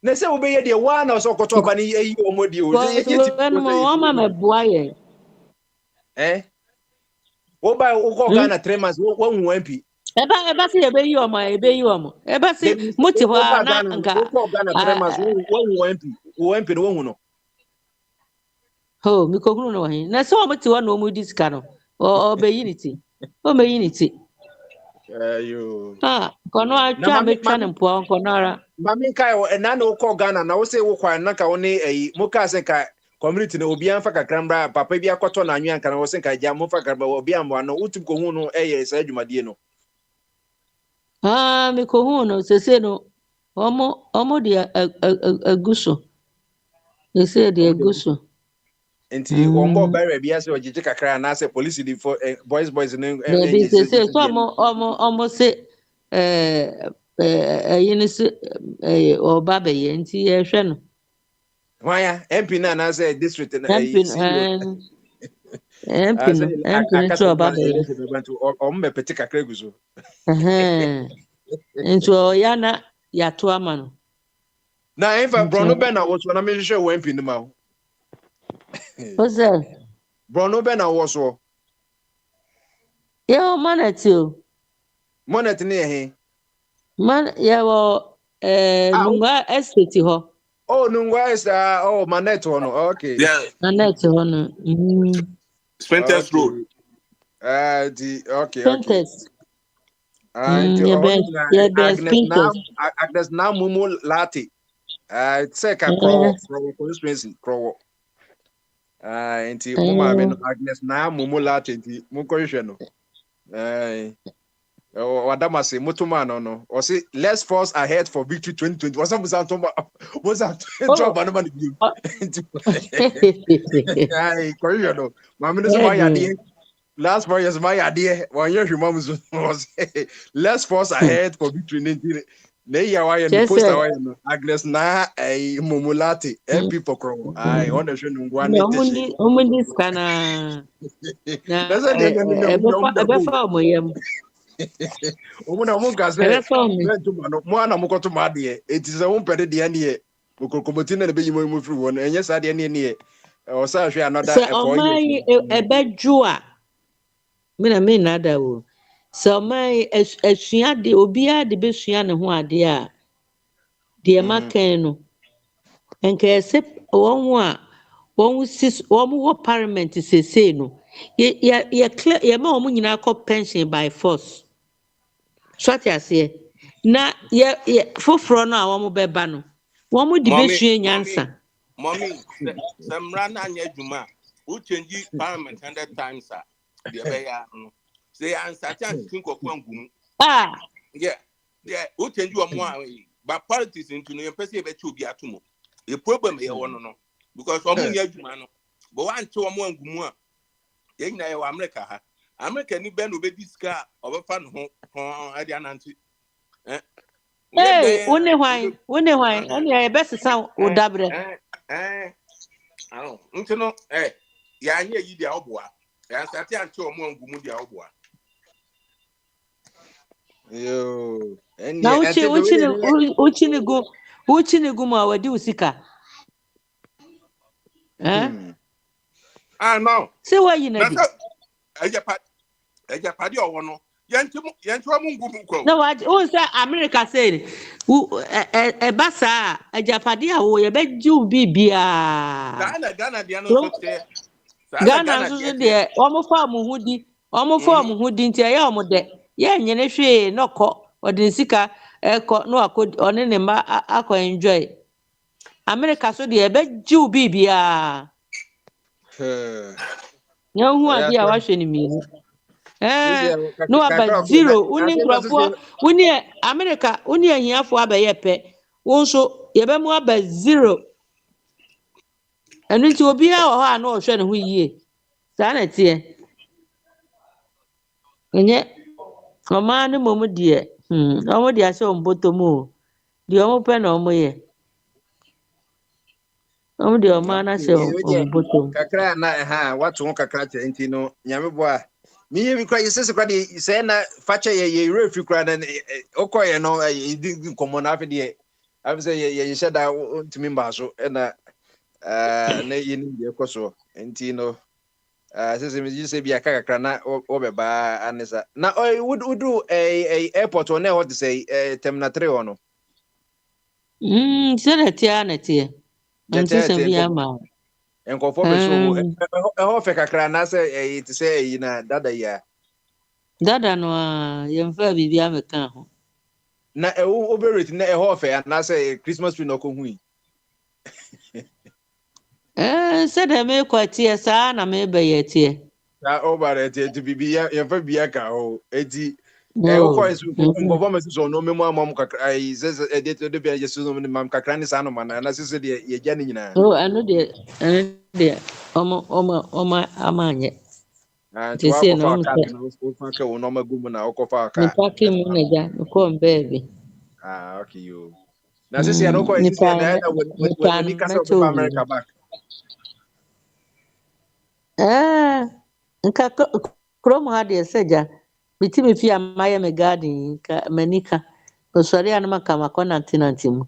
na say wo be ye de wa na so koto ba ni ayi wo mo di o ye ti mo ma me boa ye wo ba wo ko Ghana 3 months wo hu MP eba se ebe yi omo eba se muti ho na nka wo Ghana 3 months wo hu MP no wo hu no ho mi ko hunu no hin na so muti ho no mu diska no o be unity o me unity yo kono atwa me twa ne mpo kono ara mami kai na wo ko Ghana na wo se wo kwa na ka wo ne mo ka se ka community na obi anfa kakrambra papa bi akoto na anwe anka na wo se ka ja mo fa kakrambra obi amwa no utim ko hu no sa adwumadie no mi ko hu no sese no omo de aguso sese de aguso enti wombo bare bia se ojeje kakra na se police di for boys no sese so omo se yini se oba be ye enti ye hwe no waya MP na say district na MP so oba be ye omo pete kakra guso nto ya na ya to ama no na enfa Bruno be na wo so na me hwehwe wo MP no ma ho what's that Bruno be na wo so yo manatio monet ne he man ya wo nungwa estate ho nungwa is manet ho no okay yeah manet ho no Spentest Road okay Spentest Agnes na mumu lati say ka crow constituency crow enti mama me no Agnes na mumu lati enti mu ko hwehwe no Wadamasi Mutumano no. Or say let's force ahead for victory 2020. Was that Ay, Koreano. My minister my idea. Last 4 years my idea. 1 year human was let's force ahead for victory 2020. Neya why no post away no Agnes na a Mumulati MP for Chrome. I on the show no umundi skana na ebefa moyem omuna munga se mwana mukoto made etize wo mpede de ne mukokomoti na be yimo mu firi won enye sa de ne o sa hwe another for you ebedua me na da wo so my esua de obia de besua ne ho ade a de makan no enka ese won a won sis won wo parliament sese no ye clear ye ma won nyina akọ pension by force so atiase na ye foforo no a won beba no won de besua nyansa mommy samra na anya adwuma who change parliament 100 times de be ya no say answer chance think of ngum yeah who change you but politics into no person be che obi atomo the problem here one no because omo nya adwuma no but one che omo ngum a ye nyina ye wa America ni be no be diska obefa no ho ade ananti one hwan oni e be sesa odabre I don't know ya anya yi dia oboa ya sati anche omo ngum dia oboa yo na uchini gu ma wadi usika no say why you na bi eja padi owo no yantu ngum ko no what o say America say basa eja padi awo ye be ju bibia Ghana dia no so say Ghana so de omo fa mu hudi ntia ya omo de ye nyene hwe nokọ odinsika eko no akọ one ne ma akọ enjoy America so de be ju bibia nya hu ade a wa hwe ni mi no aba zero uni nkrofo uni America uni ahiafo abaye pe wonso ye be mu aba zero enu ti obi a wo ha na o hwe ne hu yie sa na tie enye ọma ni momu die omo dia se omboto mu di omo pe na omo ye omo di ọma na se omboto kakra na watu kakra che enti no nyame boa mi ye bi kwa yesese kwa de se na fache ye refi kwa na okoye no di komo na afi de abi se ye sheda ntimi mba so na na ye ni de koso enti no sese mi say bi akakra na obeba anisa na would airport on what to say terminal 3 ono se na tia na tia sese bi ama enko for be so ho fe kakra na say to say na dada ya dada no ye mfa bibi ameka ho na oberate na ho fe na say Christmas tree no ko hui se de me kwatie sa na me be ye tie na obare tie to bibi ya fa bia ka ho eti o ko isu ko bo me so no memu amam kakra ai se de to de bia Jesus no mam kakra ni sa no man na se de ye gya ni nyina anu de omo amanye ti se no fa ka wo no magumu na o ko fa ka ni paki mu na ja ko mbebe okay you na se ya no ko isi na when ni ka se o America back nka krom ha de seja bitimi fi amaye me garden ka manika osori anu maka makona tinantimu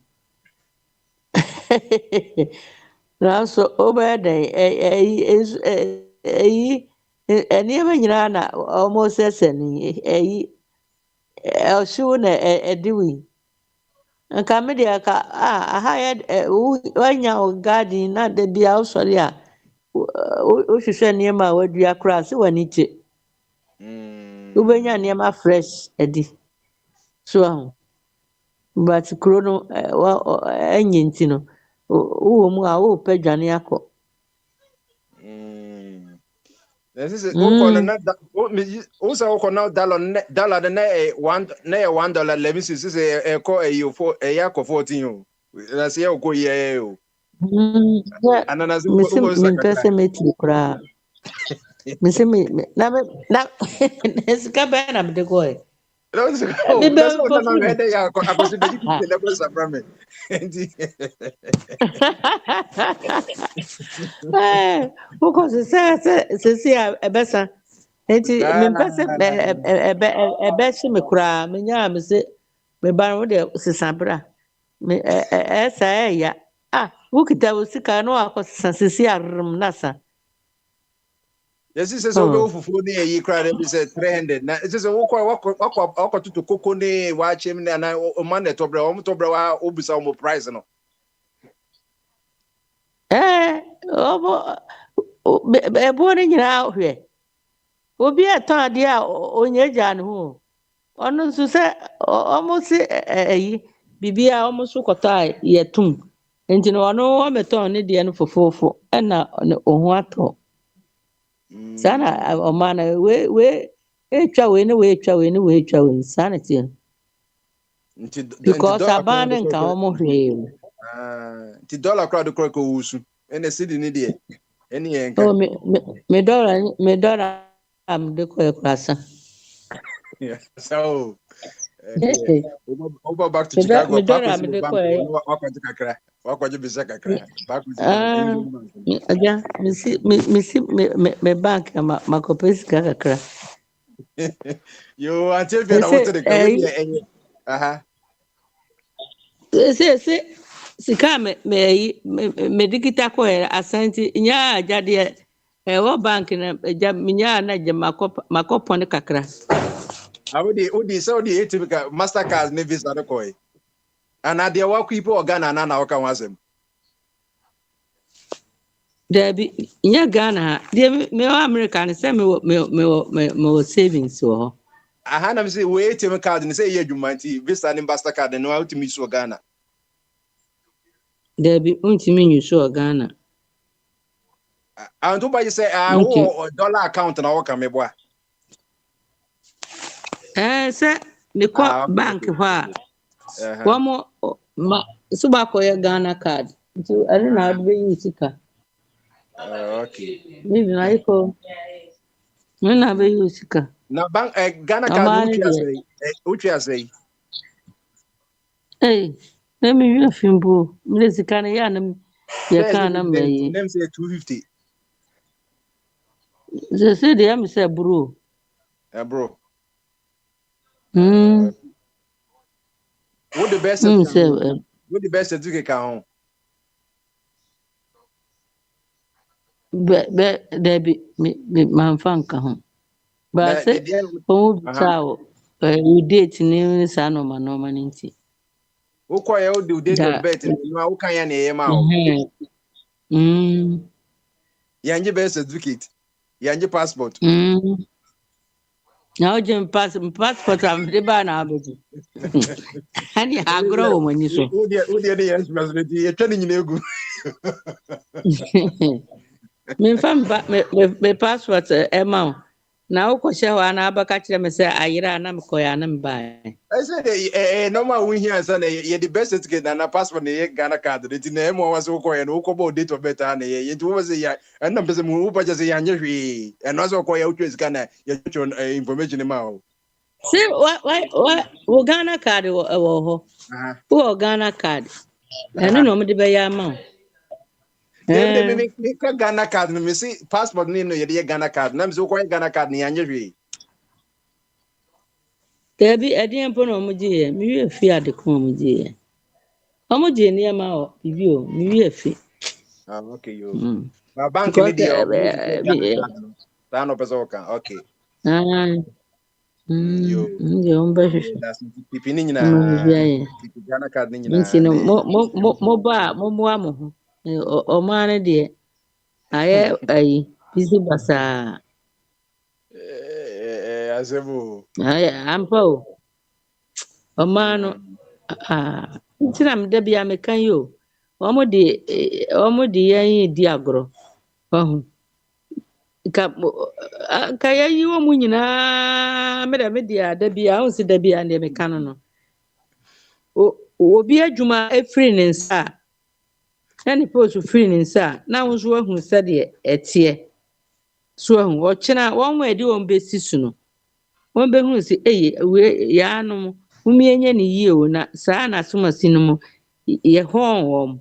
so obede eni ebe nyina na almost eseni oshu na ediwi nka media ka aha ya wanya garden na de bia osori a o hwehwe niema wadua kra se waniche ubenya niema fresh edi so but krono enye ntino wo mu a wo pedwane akọ This is also now dollar $1 11 cents is a call a you for a yak of 14. That's here go yeah. And then as it was me pese me ti kura. Me se me na sika ba na me de go e. That's what I'm head I consider the levels of ramen. Who cause se ebesa. Enti me pese ebe shi me kura me nya me se me ba no de sisabra. Me esa ya. Wukita usika no akosa sisi arm nasa. Yes, this is all for ye cried and said 300. Now it's just a walk to cocoa ne watch him and I man at Tobra Ubisa more price no. Born in out here. Will be a ton dear on your jan who. On to say almost a bibia almost sukotai yetum. And you know, no one at all need the end for 4 and on what. Sana omana we etwa we insanity because abana nka omo hwe the dollar crowd crowd ko wusu and the city ni de eni enka oh me dollar am de ko ekwasa yeah so over back to Chicago Wakwaji bisa kakra back aja me bank ma kopesi kakra yo until we na want the se sika me dikita ko asanti nya ajade wo bank na nya na je makopo ne kakra odi so di etibika Mastercard ne Visa no koy ana de wa people Ghana na waka wasem Debi nya Ghana de me wa America ne say me savings wo aha na me say we ATM card ne say ye adwumanti Visa ne Mastercard ne wa utimi so Ghana Debi untimi nyuso Ghana and to buy say dollar account na waka me boa say me ko bank ho Wamo suba ko ya Ghana card. To ari na adbe yusika. Okay. Maybe na iko. Na be yusika. Na bank Ghana card uchi asay. Na me wi afimbo. Me sika na ya na ya kana me. Them say 250. They say they am say bro. Bro. What the best? What the best to get on? Debi me manfanka ho. But say o tawo we date ni sa no ma nti. Wo kwa ya o date of birth ni ma wo kan ya na ye ma o. Yanje birth certificate. Yanje passport. Now Jim passport am de ba na abeji. Ani agro wo mani so. Wo de yes president ye twani nyina egu. Me fam me passport ma na wo ko she wa na abaka kire me say ayira na me ko ya na me ba. I said normal we here say ye the best certificate na passport na ye Ghana card de na mo wa so ko ye no ko bo date of birth na ye nti wo say ya na pese mu wo pa say ya nya hwe e no so ko ye utwe sika na ye twa information ma o. See what Ghana card wo ho. Wo Ghana card. Enu no me de be ya ma. Me Ghana card me see passport ni no ye de Ghana card na me so ko ye Ghana card ni anya hwe. Debi edin po no muji ye mi wi fi ade ko muji ye. Omuji ni ma o bibi o mi wi fi. Okay yo. Ba bank ni dey. Ta no pesa oka. Okay. Yo mba shi. Pipi ni nyina. Pipi Ghana card ni nyina. Nti no mo ba mo ho. O ma na de aye ayi bisi basa. Azebo. Ampo. O ma no ntina me da bia me kan yo. Omo de yan di agro. ka ya yi wa mu nyinaa me dia da bia o si da bia ne me kan no obi adwuma free ne nsa na ne post free ne nsa na wo so ahu sɛ de etie so ahu o kyena won wa di won besi su no won be hu si we ya no umi enye ne yie o na saa na soma si no mo ye hon wom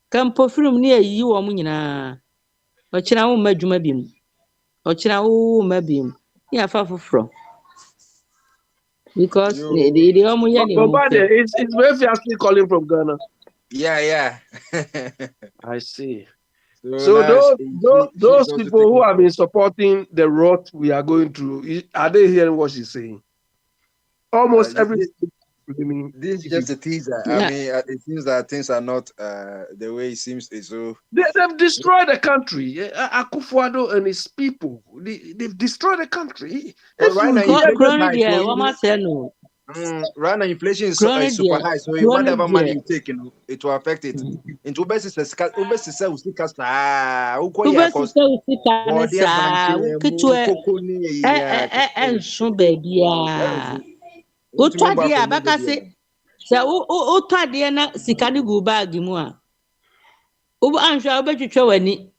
kan po film ne yi wom nyinaa o kyena wo ma adwuma bi mu o kyena wo ma bi mu ya fa foforo because the omo ye ne but it's obviously calling from Ghana. Yeah. I see. So those people who have been supporting the rot we are going through, are they hearing what she's saying? Almost every. This is just a teaser. Yeah. I mean, it seems that things are not the way it seems. So they've destroyed the country. Akufo-Addo and his people, they've destroyed the country. Right now, inflation is super high. So whatever money you take, it will affect it. Into Utwadi abakase sa utwadi na sika ni gu bag mu a anhwa obetwetwe wani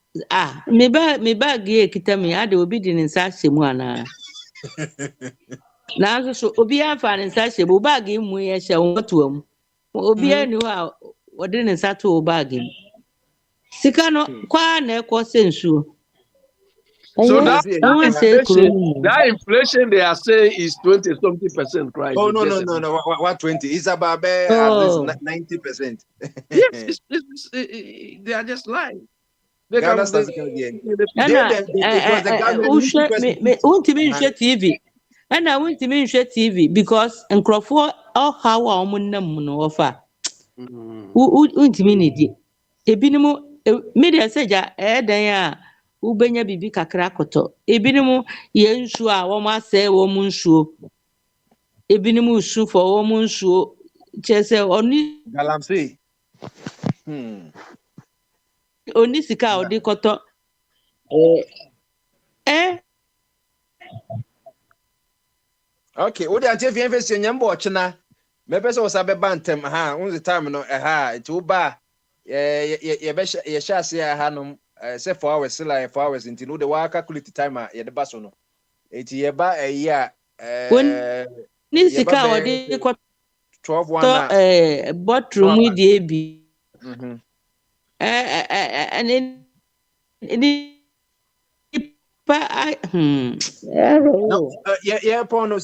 me bag ye kita me ade obi di ne nsa hyemu ana na so obi afa ne nsa hyemu bag mu ye hye wotuam obi ani ho wode ne nsa to bag mu sika no kwa na ekose nsuo. So that inflation they are saying is 20-something%, right? Oh no! What 20? It's about at least 90%. Yes, they are just lying. They can TV. And I went to mention TV because and Crawford or how our money offer. Won't mean it. A binimo media said, ubenya bibi kakra koto ebinim ye nsuo a wo ma se wo mu nsuo ebinim usu for wo mu nsuo chese oni galamsey oni sika odi koto okay odi ante fi enfesi nyambo ochina mepese wo sabe bantem unzi time no ti uba ye sha se hanom say 4 hours like 4 hours until the work calculate time ya the baso no eti ye ba ya ni sika odi ko 12 bathroom di ebi ni pa yeah pono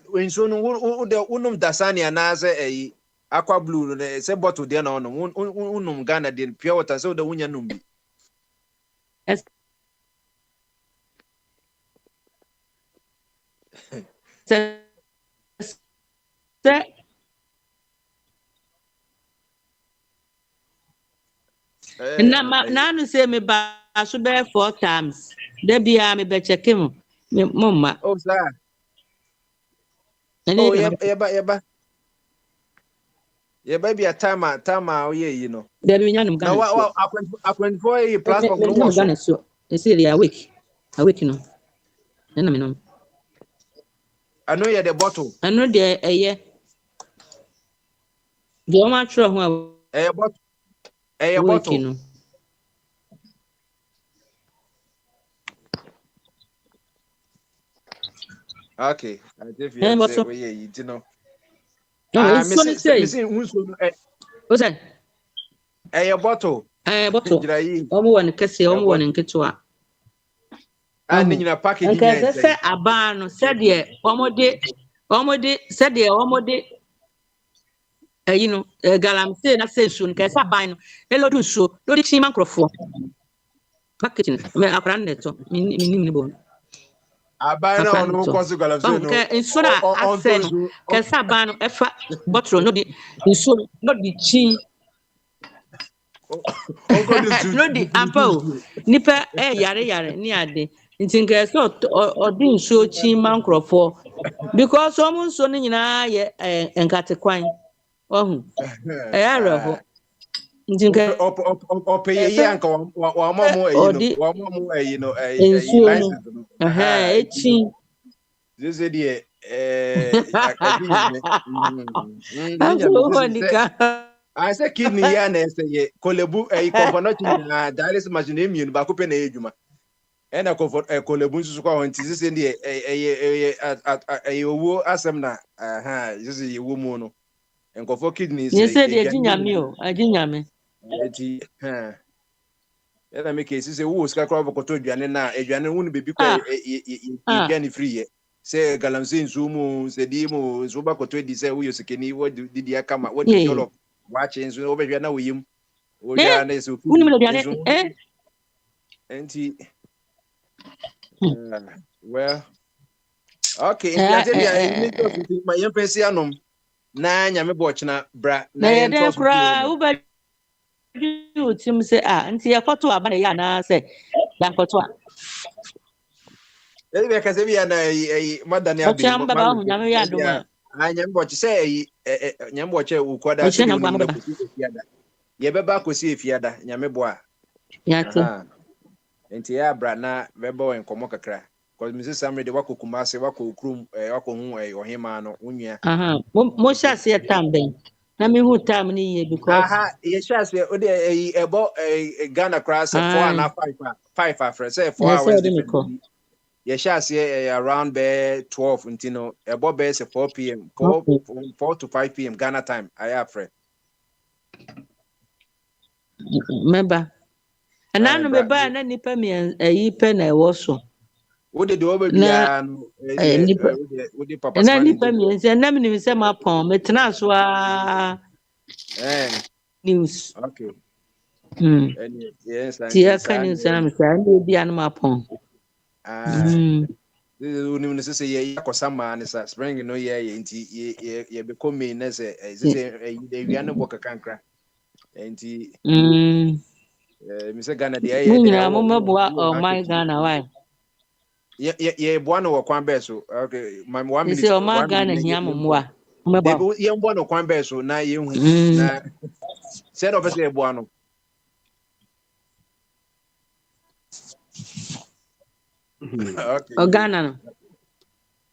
when so no the unum dasani anaze aqua blue no say bottle there na no unum Ghana the pure water so the wunya num bi Nanu say me ba so be 4 times. There be me be check him. Me mama. Oh sir. Oh yeah. Yeah, baby, a time you know. There be nyanum Ghana. Now I 24 platform no Ghana so. You see they are weak. You know. Then me no. I know you're the bottle. I know there yeah. The one try who a bottle. Okay. I definitely you know. No, it's what's that? A bottle. Bottle. Omo one kese, omo one nketewa. And in a package. Okay, say abano said ye omo de said ye omo de you know galamsey na say so nke say aban no elo do so do di chima nkrofo. Packaging me akran neto minim bo. Abana no cause galamsey no. Okay, so that accent ke say aban no efa bottle no di so no di chin no di ampo nipa yare ni ade nti nke so odi nsuo chi mankrofo because omo nso ni nyina ye enkatekwan ohun eyarefo pay yanka wa mama you know license this is I say kidney ya na say kolebu component na dialysis machine immune ba ko pe na ejuma e na kolebu nsusu kwa won tisi se ndi owo asem na this is wo mu no enkofo kidney say say dey ginyame o aginyame eti na make esi se wo ska kwa bokoto aduane na aduane wo no bebi kwa aduane free ye say galamse nsumu se di mu nsu bokoto di say wo yosikeni wo di akama wo di jollof watch nsu wo behwe na wo yim wo ja na so enti well okay ya tell ya my empathy anom na nyame bochina bra na ya kura wo ba you tim say nti yakoto aba na ya na say yakoto be ka se bi na madani abi chamba ba hu nyame ya do ma nyame bochi say nyame bochi ukoda se ye beba kosi efiada nyame boa ya ti nti ya bra na beba en komo kakra because Mrs. Samre de wako kumase wako krum wako hu ohima no unua mo sha se tambe na me hu tam ni ye because ye sha se o de ebo Ghana class 4 and 5 after say 4 hours different ye sha se around be 12 ntino ebo be say 4 p.m. 4 to 5 p.m. Ghana time I afre member ananu me ba na nipa mi yi pe na ewo so wo de oba bia no wo de papa na nipa mi nse na me ni se ma pon me tena so news okay yes tia kan sana me sa ndi bia na ma pon uni ne se ye yakosama ne sa spring no ye nti ye be come na se de wia no boka kankra nti mi se Ghana de ye nyina mo meboa my Ghana why ye boa no kwan be so okay my 1 minute se o ma Ghana hia momoa meboa ye boa no kwan be so na ye hu na se do pese ye boa no okay o Ghana no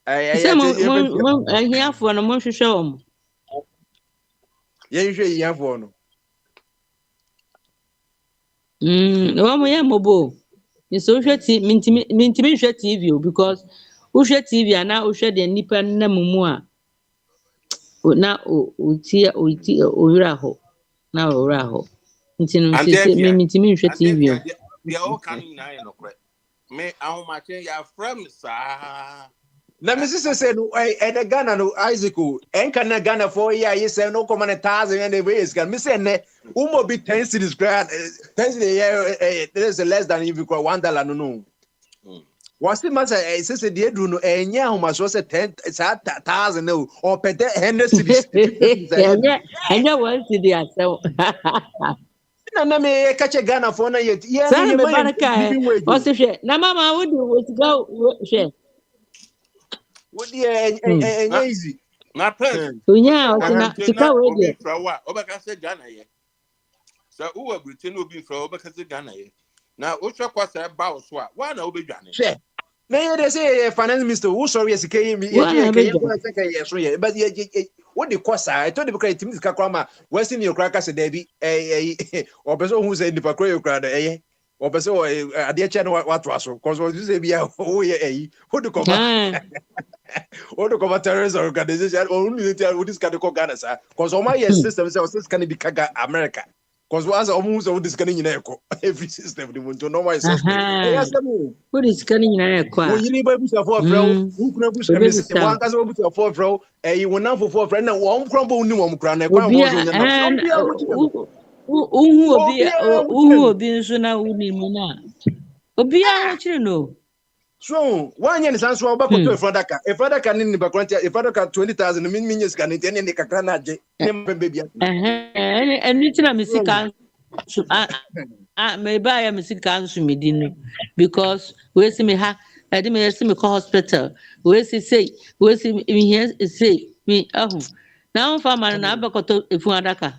se mo hia fo no mo hwehwe o mo ye hwehwe hia fo no no mo ye mobo so hweti mintimi hwe TV o because hwe TV ana hwe de nipa na mumu a na oti owura ho na owura ho ntino se mintimi hwe TV o dia o kan na ye no kre me ahomache ya from sa na me say no e Ghana no Isaac enka na Ghana for year you say no come on 1,000 and ways can me say ne umo be 10 cities grand 10 cities there is less than if you call $1 no what's the matter say dey do no enya homa so say 10,000 no or pete 100 cities enya 1 city aso na me catch Ghana for na yet yeah me baraka o se hwe na mama wo di go hwe what the easy na press unya na tika we dey frawa obeka se Ghana ye so uwa Britain obi frawa obeka se Ghana ye na o twa kwasa ba so a wa na obedwane she na ye dey say finance minister who sorry yes ke me ye so ye but ye what the kwasa I told the because team ka kwama western your cracker say there be o person who say nipa kro your crowd o person ade che no what so cause what you say bia o ye who the come all the terrorist organization or military with this kind of Ghana sir cause all my system says can be kaga America cause was almost all this kind of every system they want to know why what is coming in kwa you need to for bro who can push one cause we for bro you will not for friend na one crumble ni one kra na kwa uhu obi nso na uni mu na obi a chire no so one yen san so obako to efradaka ni bakwanti efradaka 20,000 min yes kan ntene ne kakra na je ne mbembe bia eni tina misika me ba ya misika nso medinu because we see me ha edi me see me hospital we see me here say me ahu na on fa man na abakoto efradaka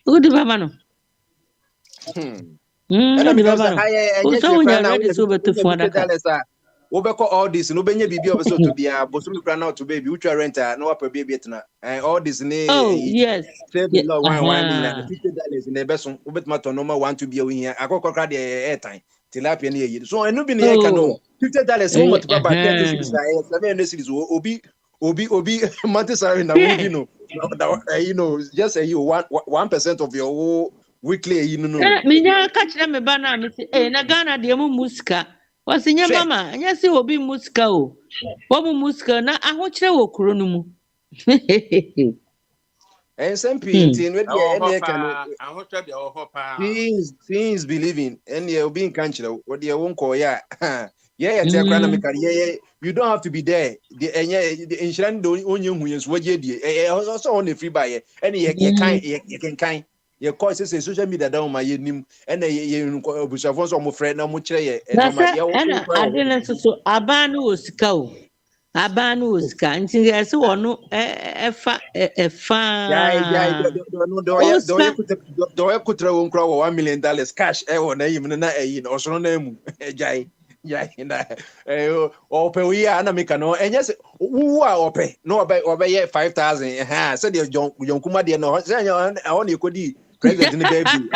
udi ba ma no And I'm because I so when you're ready so better for that. Obeko all this no benye bibi obeso to bia bosumi kra na to baby utra renter no apa baby etna and all this ne yes table law one million $50 in the beso obetma to normal want to be a here akokọ kra de airtime tilapia na yi so enu bi ne ka no $50 so much baba 10 cities 7 cities obi monthly salary na we no you know just say you 1% of your whole weekly you know me nya ka kire me ba na me say na Ghana de mu musika wasinya mama anya se obi musika o wo mu musika na ahokyere wo kuro no mu SMP tin we dey can ahokyere de ohopa things believing and you being country what dey won call ya yeah te akra na me carry you don't have to be there the insurance do onye hu yesu waje die also on the free buy and you can your call say social media down my nim and you obusafo so mo frɛ na mo kyerɛ ye na adena so abanu osika o abanu osika nti yesi wono efa do kutra won kra $1 million cash won na yim na no osoro na mu jai na ope wi ana meka no enye se wu a ope no obe ye 5,000 said your kuma de no say on e kodi president ni baby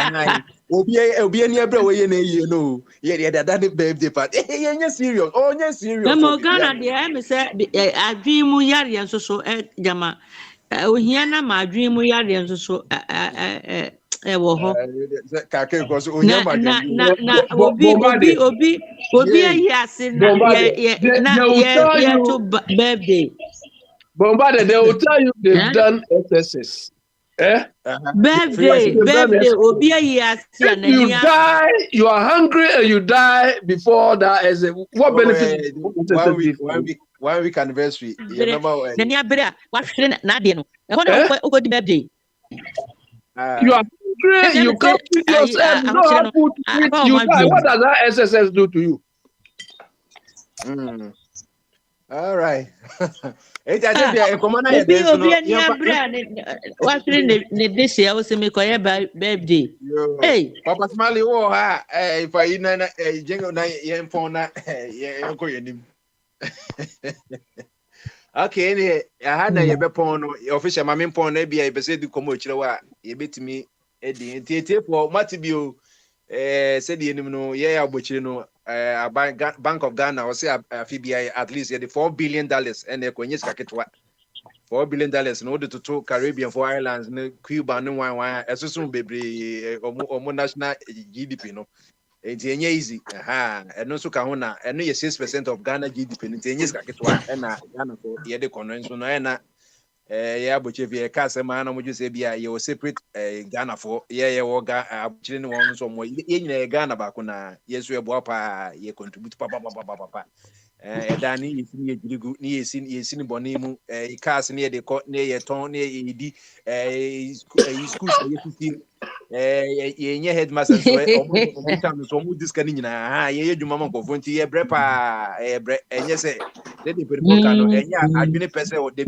obi ani abra we na yi no ye that birthday party ye serious serious mo Ghana de me say adwin mu yare nso so jama ohia na ma adwin mu yare nso so wo ho ka ke ko so ohia ma na obi ayi ase na ye to birthday Bombarded, they will tell you they've done SSS. Birthday, obi ayi if you die, you are hungry and you die before that as what benefit? 1 week anniversary. You remember when? Birthday. You are hungry, you can't feed yourself, you don't have food to eat, you die. What does that SSS do to you? All right. Obi this year was me koye birthday. Hey, Papa Smiley wo ha if I na jingo na yen phone na yen ko yenim. Okay, any I had na ye be pon no official mama pon na bia be say di komo kire wa ye betimi edi entiete for matibio said the enemy no ye abochire no Bank of Ghana or say FBI at least the $4 billion and the Konyes Kaketwa $4 billion in order to two Caribbean for islands, Cuba, no one, as soon baby or national GDP. No, it's easy. And also Kahuna, and 6% of Ghana GDP in Konyes Kaketwa and Ghana for the convention. Yeah, but if you're a cast man, would you say be a separate Ghana for children one somewhere in Ghana back on yes, we are Bapa, ye contribute papa. Danny is near seen Bonimu, a cast near the court near town near school. Ye headmaster, so this canina, ye do mamma go volunteer a brepa, and yes, let me put and yeah, I've been a person or the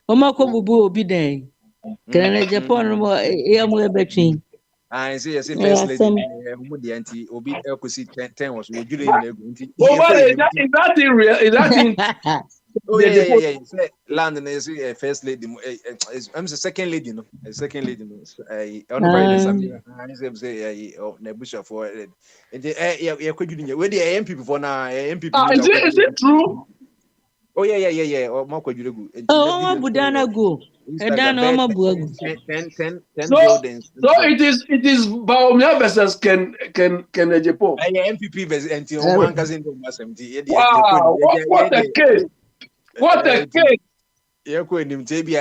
Omako bubu day. Can I Japan more between? I say, first lady, Mudi Obi Elkusi 10 was usually in that in real, is that in oh yeah. London is a first lady. I'm a second lady, no. A second lady, no. I say Nebusha for it. And yeah, could you where the MP before now? MP. Is it true? Oh yeah. Or more could you go? Oh, Budana go. 10 buildings. So it is Baumia versus Ken Ejepo. MPP versus until one cousin do wow, what a case. What a case! Yeah,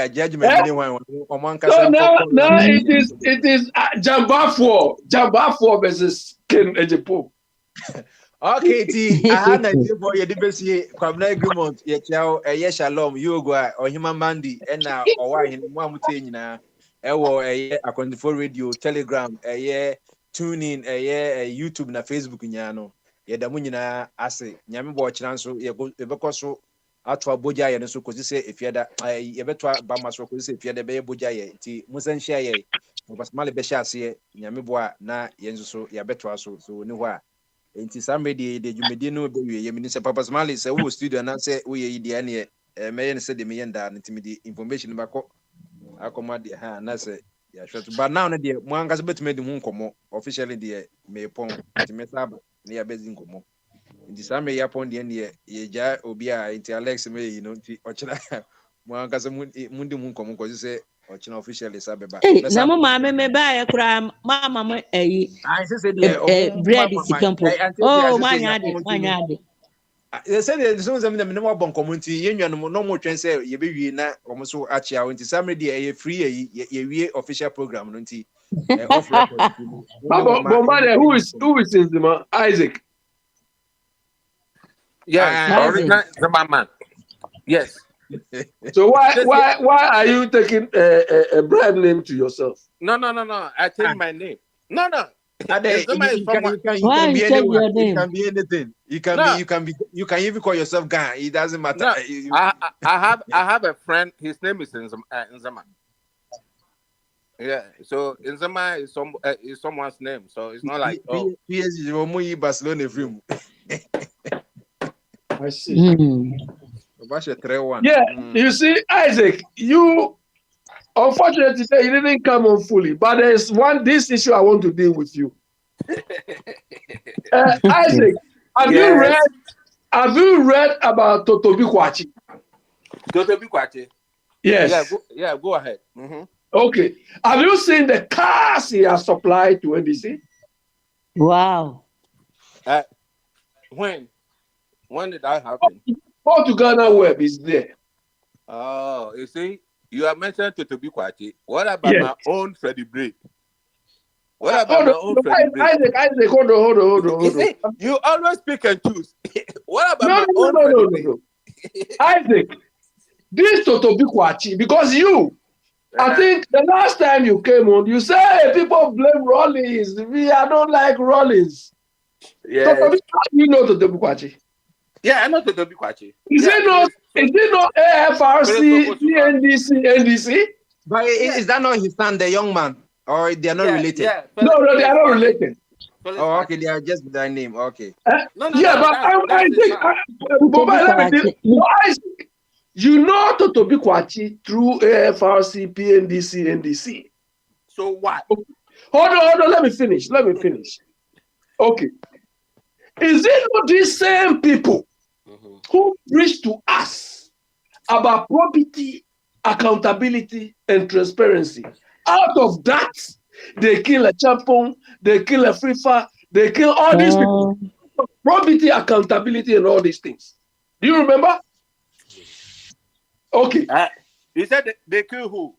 judgment. Anyone, so now it is Jambafo versus Ken Ejepo. Okay, I had an idea for your debate. Kwabna agreement. Ye chao, shalom. You go or human mandi. And now, or why in one mutina? A control radio, Telegram. Tune in. YouTube na Facebook nyano. Ye damunina ase. Nyami watch nanso. Ye go ebekoso. Atwa boja ye nso kosi se efiada. Ye betwa bamaso kosi se efiada be boja ye. Ti musan share ye. Papa Smiley Besha say, Yamiboa, na Yenzo, Yabetra, so no why. And somebody did you may know baby, Minister Papa Smiley say, who studio and say, we the Mayan said the million down intimidate information about Accommodate her, and I say, yeah, sure. But now, the one has better made the moon come officially the May Pong to Metab near Bezin Como. In the summer, upon the end, ye Obia into Alex May, you know, one has a Mundi Moon come because you say, or officially Sababa. Namu mama me ba kura mama I said, bread is campo. Oh, manyade. They said there's some of no bon community, you no more chance you be na almost so actually out into some day a free a official program, don't you? Off record. Who is Zima? Isaac. Yes, original Zima man. Yes. So why are you taking a brand name to yourself? No. I take my name. No. You can be anyone. You can be anything. You can even call yourself Gan. It doesn't matter. No, I have a friend. His name is Nzama. Yeah, so Nzama is someone's name. So it's not like PSG Barcelona film. I see. Yeah, you see, Isaac, you unfortunately you didn't come on fully, but there's this issue I want to deal with you. Isaac, have you read about Totobi Kwachi? Totobi Kwachi? Yes. Go ahead. Mm-hmm. Okay. Have you seen the cars he has supplied to NDC? Wow. When did that happen? Go to Ghana Web is there. Oh, you see, you have mentioned Totobi Kwachi. What about my own Freddie Bray? What about my own Freddie Bray? Isaac, hold on. You see, you always pick and choose. What about my own Freddie Bray? Isaac, this Totobi Kwachi, because I think the last time you came on, you say people blame Rollins. I don't like Rollins. Yeah. You know Totobi Kwachi. Yeah, I know Totobi Kwachi. Is it not AFRC, NDC? But is that not his son, the young man? Or they are not related? Yeah. No, they are not related. Oh, okay, they are just their name. Okay. I think Isaac, you know Totobi Kwachi through AFRC, PNDC, NDC. So what? Hold on, let me finish. Okay. Is it not these same people who preach to us about probity, accountability, and transparency? Out of that, they kill a Champon, they kill a FIFA, they kill all these people. Probity, accountability, and all these things. Do you remember? Okay. You said they kill who?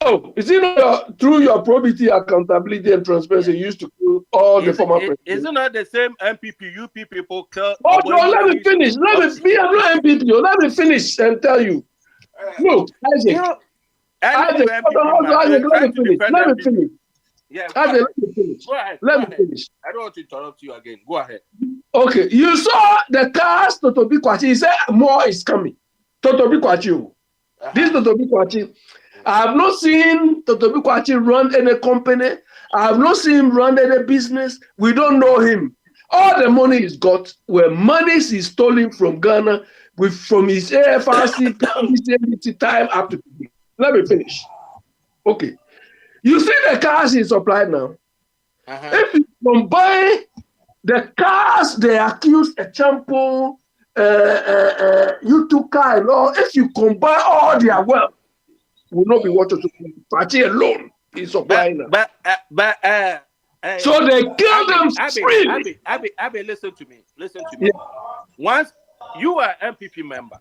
Oh, is it not through your probity, accountability, and transparency you used to kill all the former presidents? Isn't that the same MPP, UP people kill? Oh, no, let me finish. I'm not MPP. Let me finish and tell you. Look, Isaac. Let me finish. Yeah, Isaac, let me finish. I don't want to interrupt you again. Go ahead. Okay, you saw the cars Totobi Kwachi. He said more is coming. Totobi Kwachi. This Totobi Kwachi. I have not seen Totobi Kwachi run any company. I have not seen him run any business. We don't know him. All the money he's got were monies he's stolen from Ghana from his AFRC time up to today. Let me finish. Okay. You see the cars he supplied now? If you combine the cars they accused a Champo, Utuka and all, if you combine all their wealth, will not be what to party alone is supplying them. So they kill them free. Abby, listen to me. Yeah. Once you are MPP member,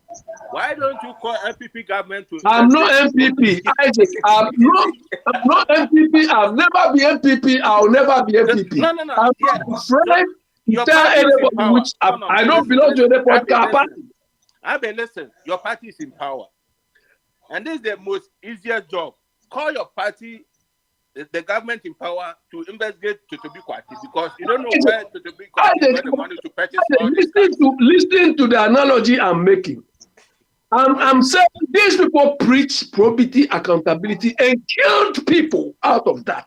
why don't you call MPP government to? I'm not MPP, Isaac. I'm not MPP. I'll never be MPP. I'll never be MPP. No. I'm not afraid to tell anybody which I don't belong to any political party. Abby, listen. Your party is in power. And this is the most easiest job. Call your party, the government in power, to investigate Totobi Kwachi because you don't know where Totobi Kwachi got the money to purchase all this. Listen to the analogy I'm making. I'm saying these people preach probity, accountability, and killed people out of that.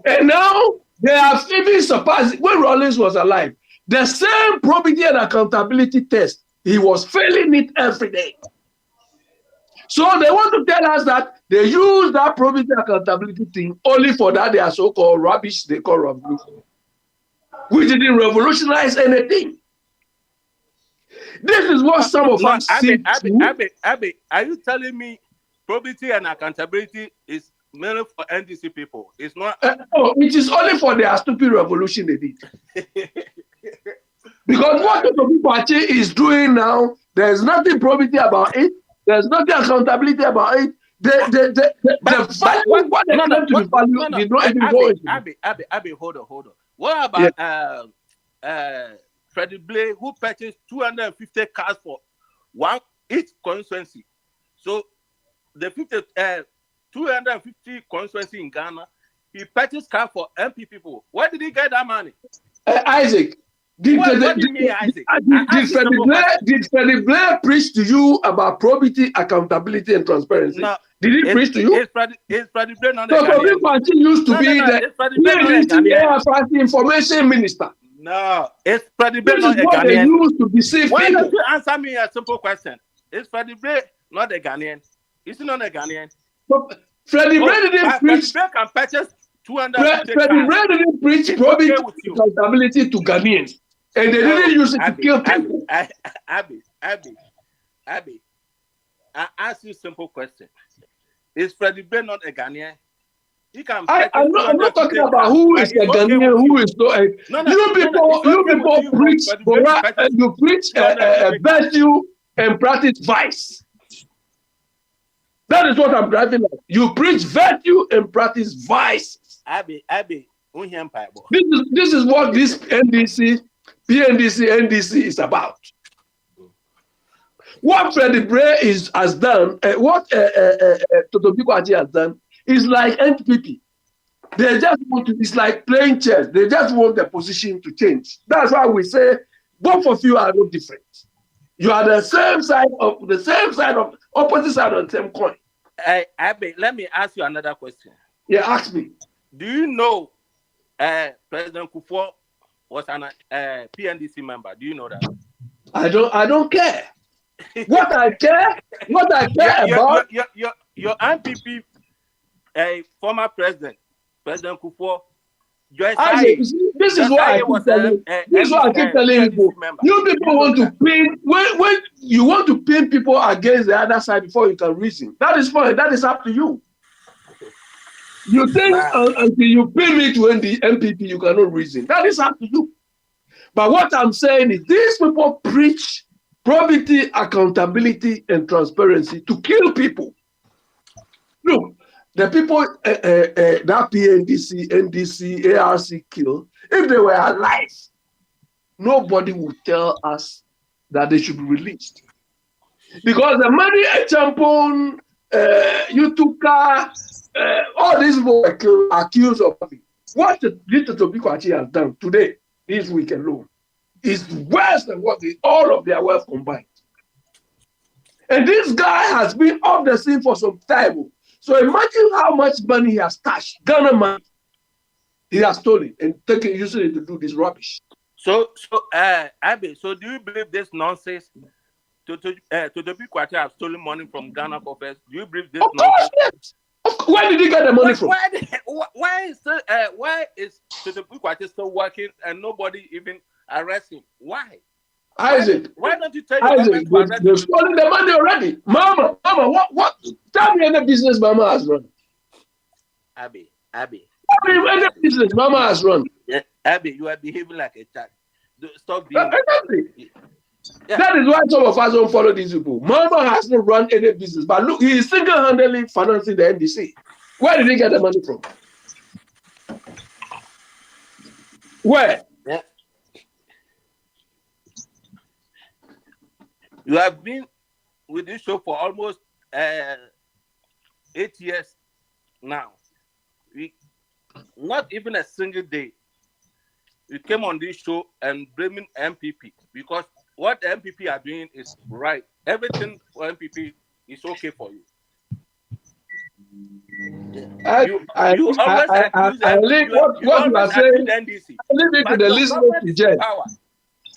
And now they have even surpassed when Rawlings was alive. The same probity and accountability test, he was failing it every day. So they want to tell us that they use that probity accountability thing only for that they are so-called rubbish they call revolution. We didn't revolutionize anything. This is what some of us see. Abby, are you telling me probity and accountability is mainly for NDC people? It's not. No, it is only for their stupid revolution they did. Because what the people is doing now, there's nothing probity about it. There's nothing accountability about it. What they claim to be value did not even go into. Abby, hold on. What about Freddie Blay, who purchased 250 cars for each constituency? So the 250 constituency in Ghana, he purchased cars for MP people. Where did he get that money? Isaac, did Freddie Blay preach to you about probity, accountability, and transparency? No, did he preach to you? Is Freddie Blay not the Ghanaian? He used to be the information minister. No, it's Freddie Blay not a Ghanaian. Used to deceive Why people. don't you answer me a simple question? Is Freddie Blay not a Ghanaian? Is he not a Ghanaian? Freddie Blay didn't preach. Freddie Blay can purchase 250 Freddie Blay didn't preach probity accountability to Ghanaians, and they didn't use it to kill people. Abby, I ask you a simple question: is Freddie Blay not a Ghanaian? I'm not talking about who is a Ghanaian, who is not. You people preach, you preach virtue and practice vice. That is what I'm driving at. You preach virtue and practice vice. Abby, this is what this PNDC is about. What Freddie Blay has done, what Toto Biko Agyei has done, is like NPP. They just want to, it's like playing chess. They just want the position to change. That's why we say both of you are not different. You are the same side of opposite side of the same coin. Abby, let me ask you another question. Yeah, ask me. Do you know President Kufuor was an PNDC member? Do you know that? I don't care. What I care about your MPP, former President Kufuor. This is what I keep telling you. You people want to pin when you want to pin people against the other side before you can reason. That is fine. That is up to you. You think until you pin me to the MPP, you cannot reason. That is up to you. But what I'm saying is these people preach probity, accountability, and transparency to kill people. Look, the people that PNDC, NDC, ARC kill, if they were alive, nobody would tell us that they should be released. Because the money Champon, Utuka, all these people were accused of it. What the Toto Biko Agyei has done today, this week alone, is worse than what all of their wealth combined. And this guy has been off the scene for some time. So imagine how much money he has stashed, Ghana money. He has stolen and using it to do this rubbish. So Abby, so do you believe this nonsense? Toto Biko Agyei have stolen money from Ghana coffers. Do you believe this nonsense? Yes. Where did he get the money from? Why is Toto Biko Agyei still working and nobody even arrest him? Why? Isaac, why don't you tell Isaac, they've stolen the money already. Mama, what? Tell me any business Mama has run. Abby. Tell me any business Mama has run. Yeah, Abby, you are behaving like a child. Stop being. Yeah. That is why some of us don't follow these people. Mama has not run any business, but look, he is single-handedly financing the NDC. Where did he get the money from? Where? Yeah. You have been with this show for almost 8 years now. Not even a single day. You came on this show and blaming MPP because what the MPP are doing is right. Everything for MPP is okay for you. I You always accuse leave what you are saying. NDC. I leave it to the listeners to judge.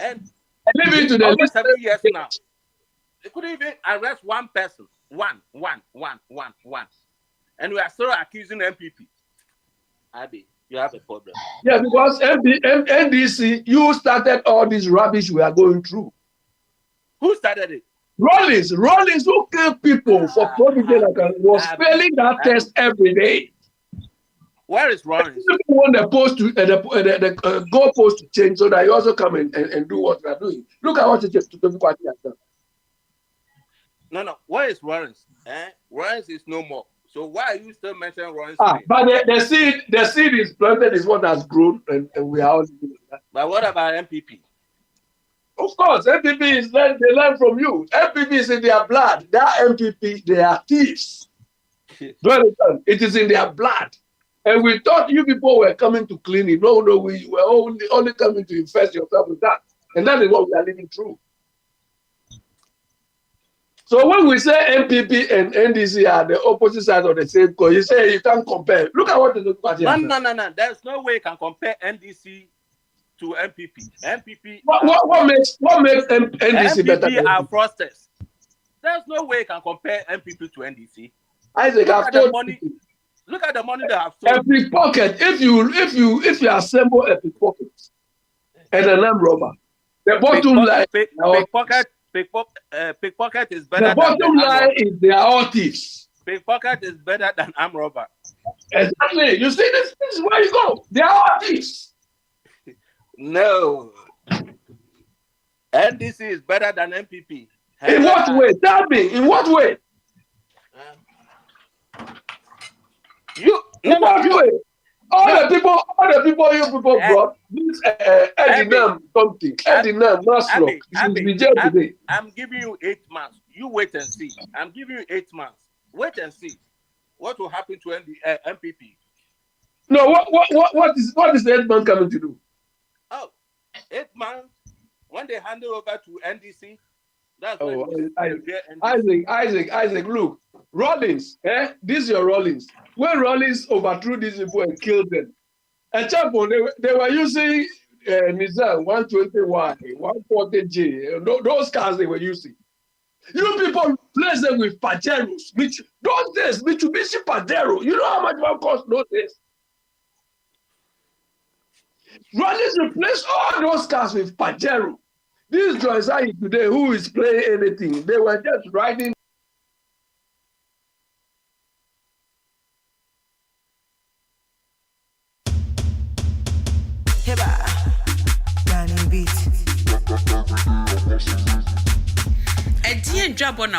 And I leave it to the almost 7 listeners. years now. They couldn't even arrest one person. One. And we are still accusing MPP. Abi, you have a problem. Yeah, because NDC, you started all this rubbish we are going through. Who started it? Rollins, who killed people for COVID was failing that test every day. Where is Rollins? People want the post to the goalpost to change so that you also come and do what we are doing. Look at what you just done. No. Where is Rollins? Rollins is no more. So why are you still mentioning Rollins? But the seed is planted is what has grown, and we are all doing that. But what about MPP? Of course, MPP is they learn from you. MPP is in their blood. That MPP, they are thieves. It is in their blood. And we thought you people were coming to clean it. No, we were only coming to infest yourself with that. And that is what we are living through. So when we say MPP and NDC are the opposite side of the same coin, you say you can't compare. Look at what the party has done. No. There's no way you can compare NDC to MPP. MPP. What makes NDC MPP better? MPP are fraudsters. There's no way you can compare MPP to NDC. Isaac, look at the money they have stolen. A pickpocket. If you assemble a pickpocket and an armed robber, the bottom line. Pickpocket is better. The bottom line is they are all thieves. Pickpocket is better than armed robber. Exactly. You see, this is where you go. They are all thieves. No. NDC is better than MPP. In what way? Tell me. In what way? All the people you people brought this Edinam something. Edinam Maslow. I'm giving you 8 months. You wait and see. I'm giving you 8 months. Wait and see what will happen to MPP. No, what is the 8 months coming to do? Oh, 8 months when they hand over to NDC. That's Isaac, look, Rollins, this is your Rollins. When Rollins overthrew these people and killed them, example, they were using Nissan 120Y, 140J, those cars they were using. You people replace them with Pajeros. Those days, Mitsubishi Pajero. You know how much one cost those days? Rollins replaced all those cars with Pajero. These joints are today, who is playing anything? They were just riding. A dear job on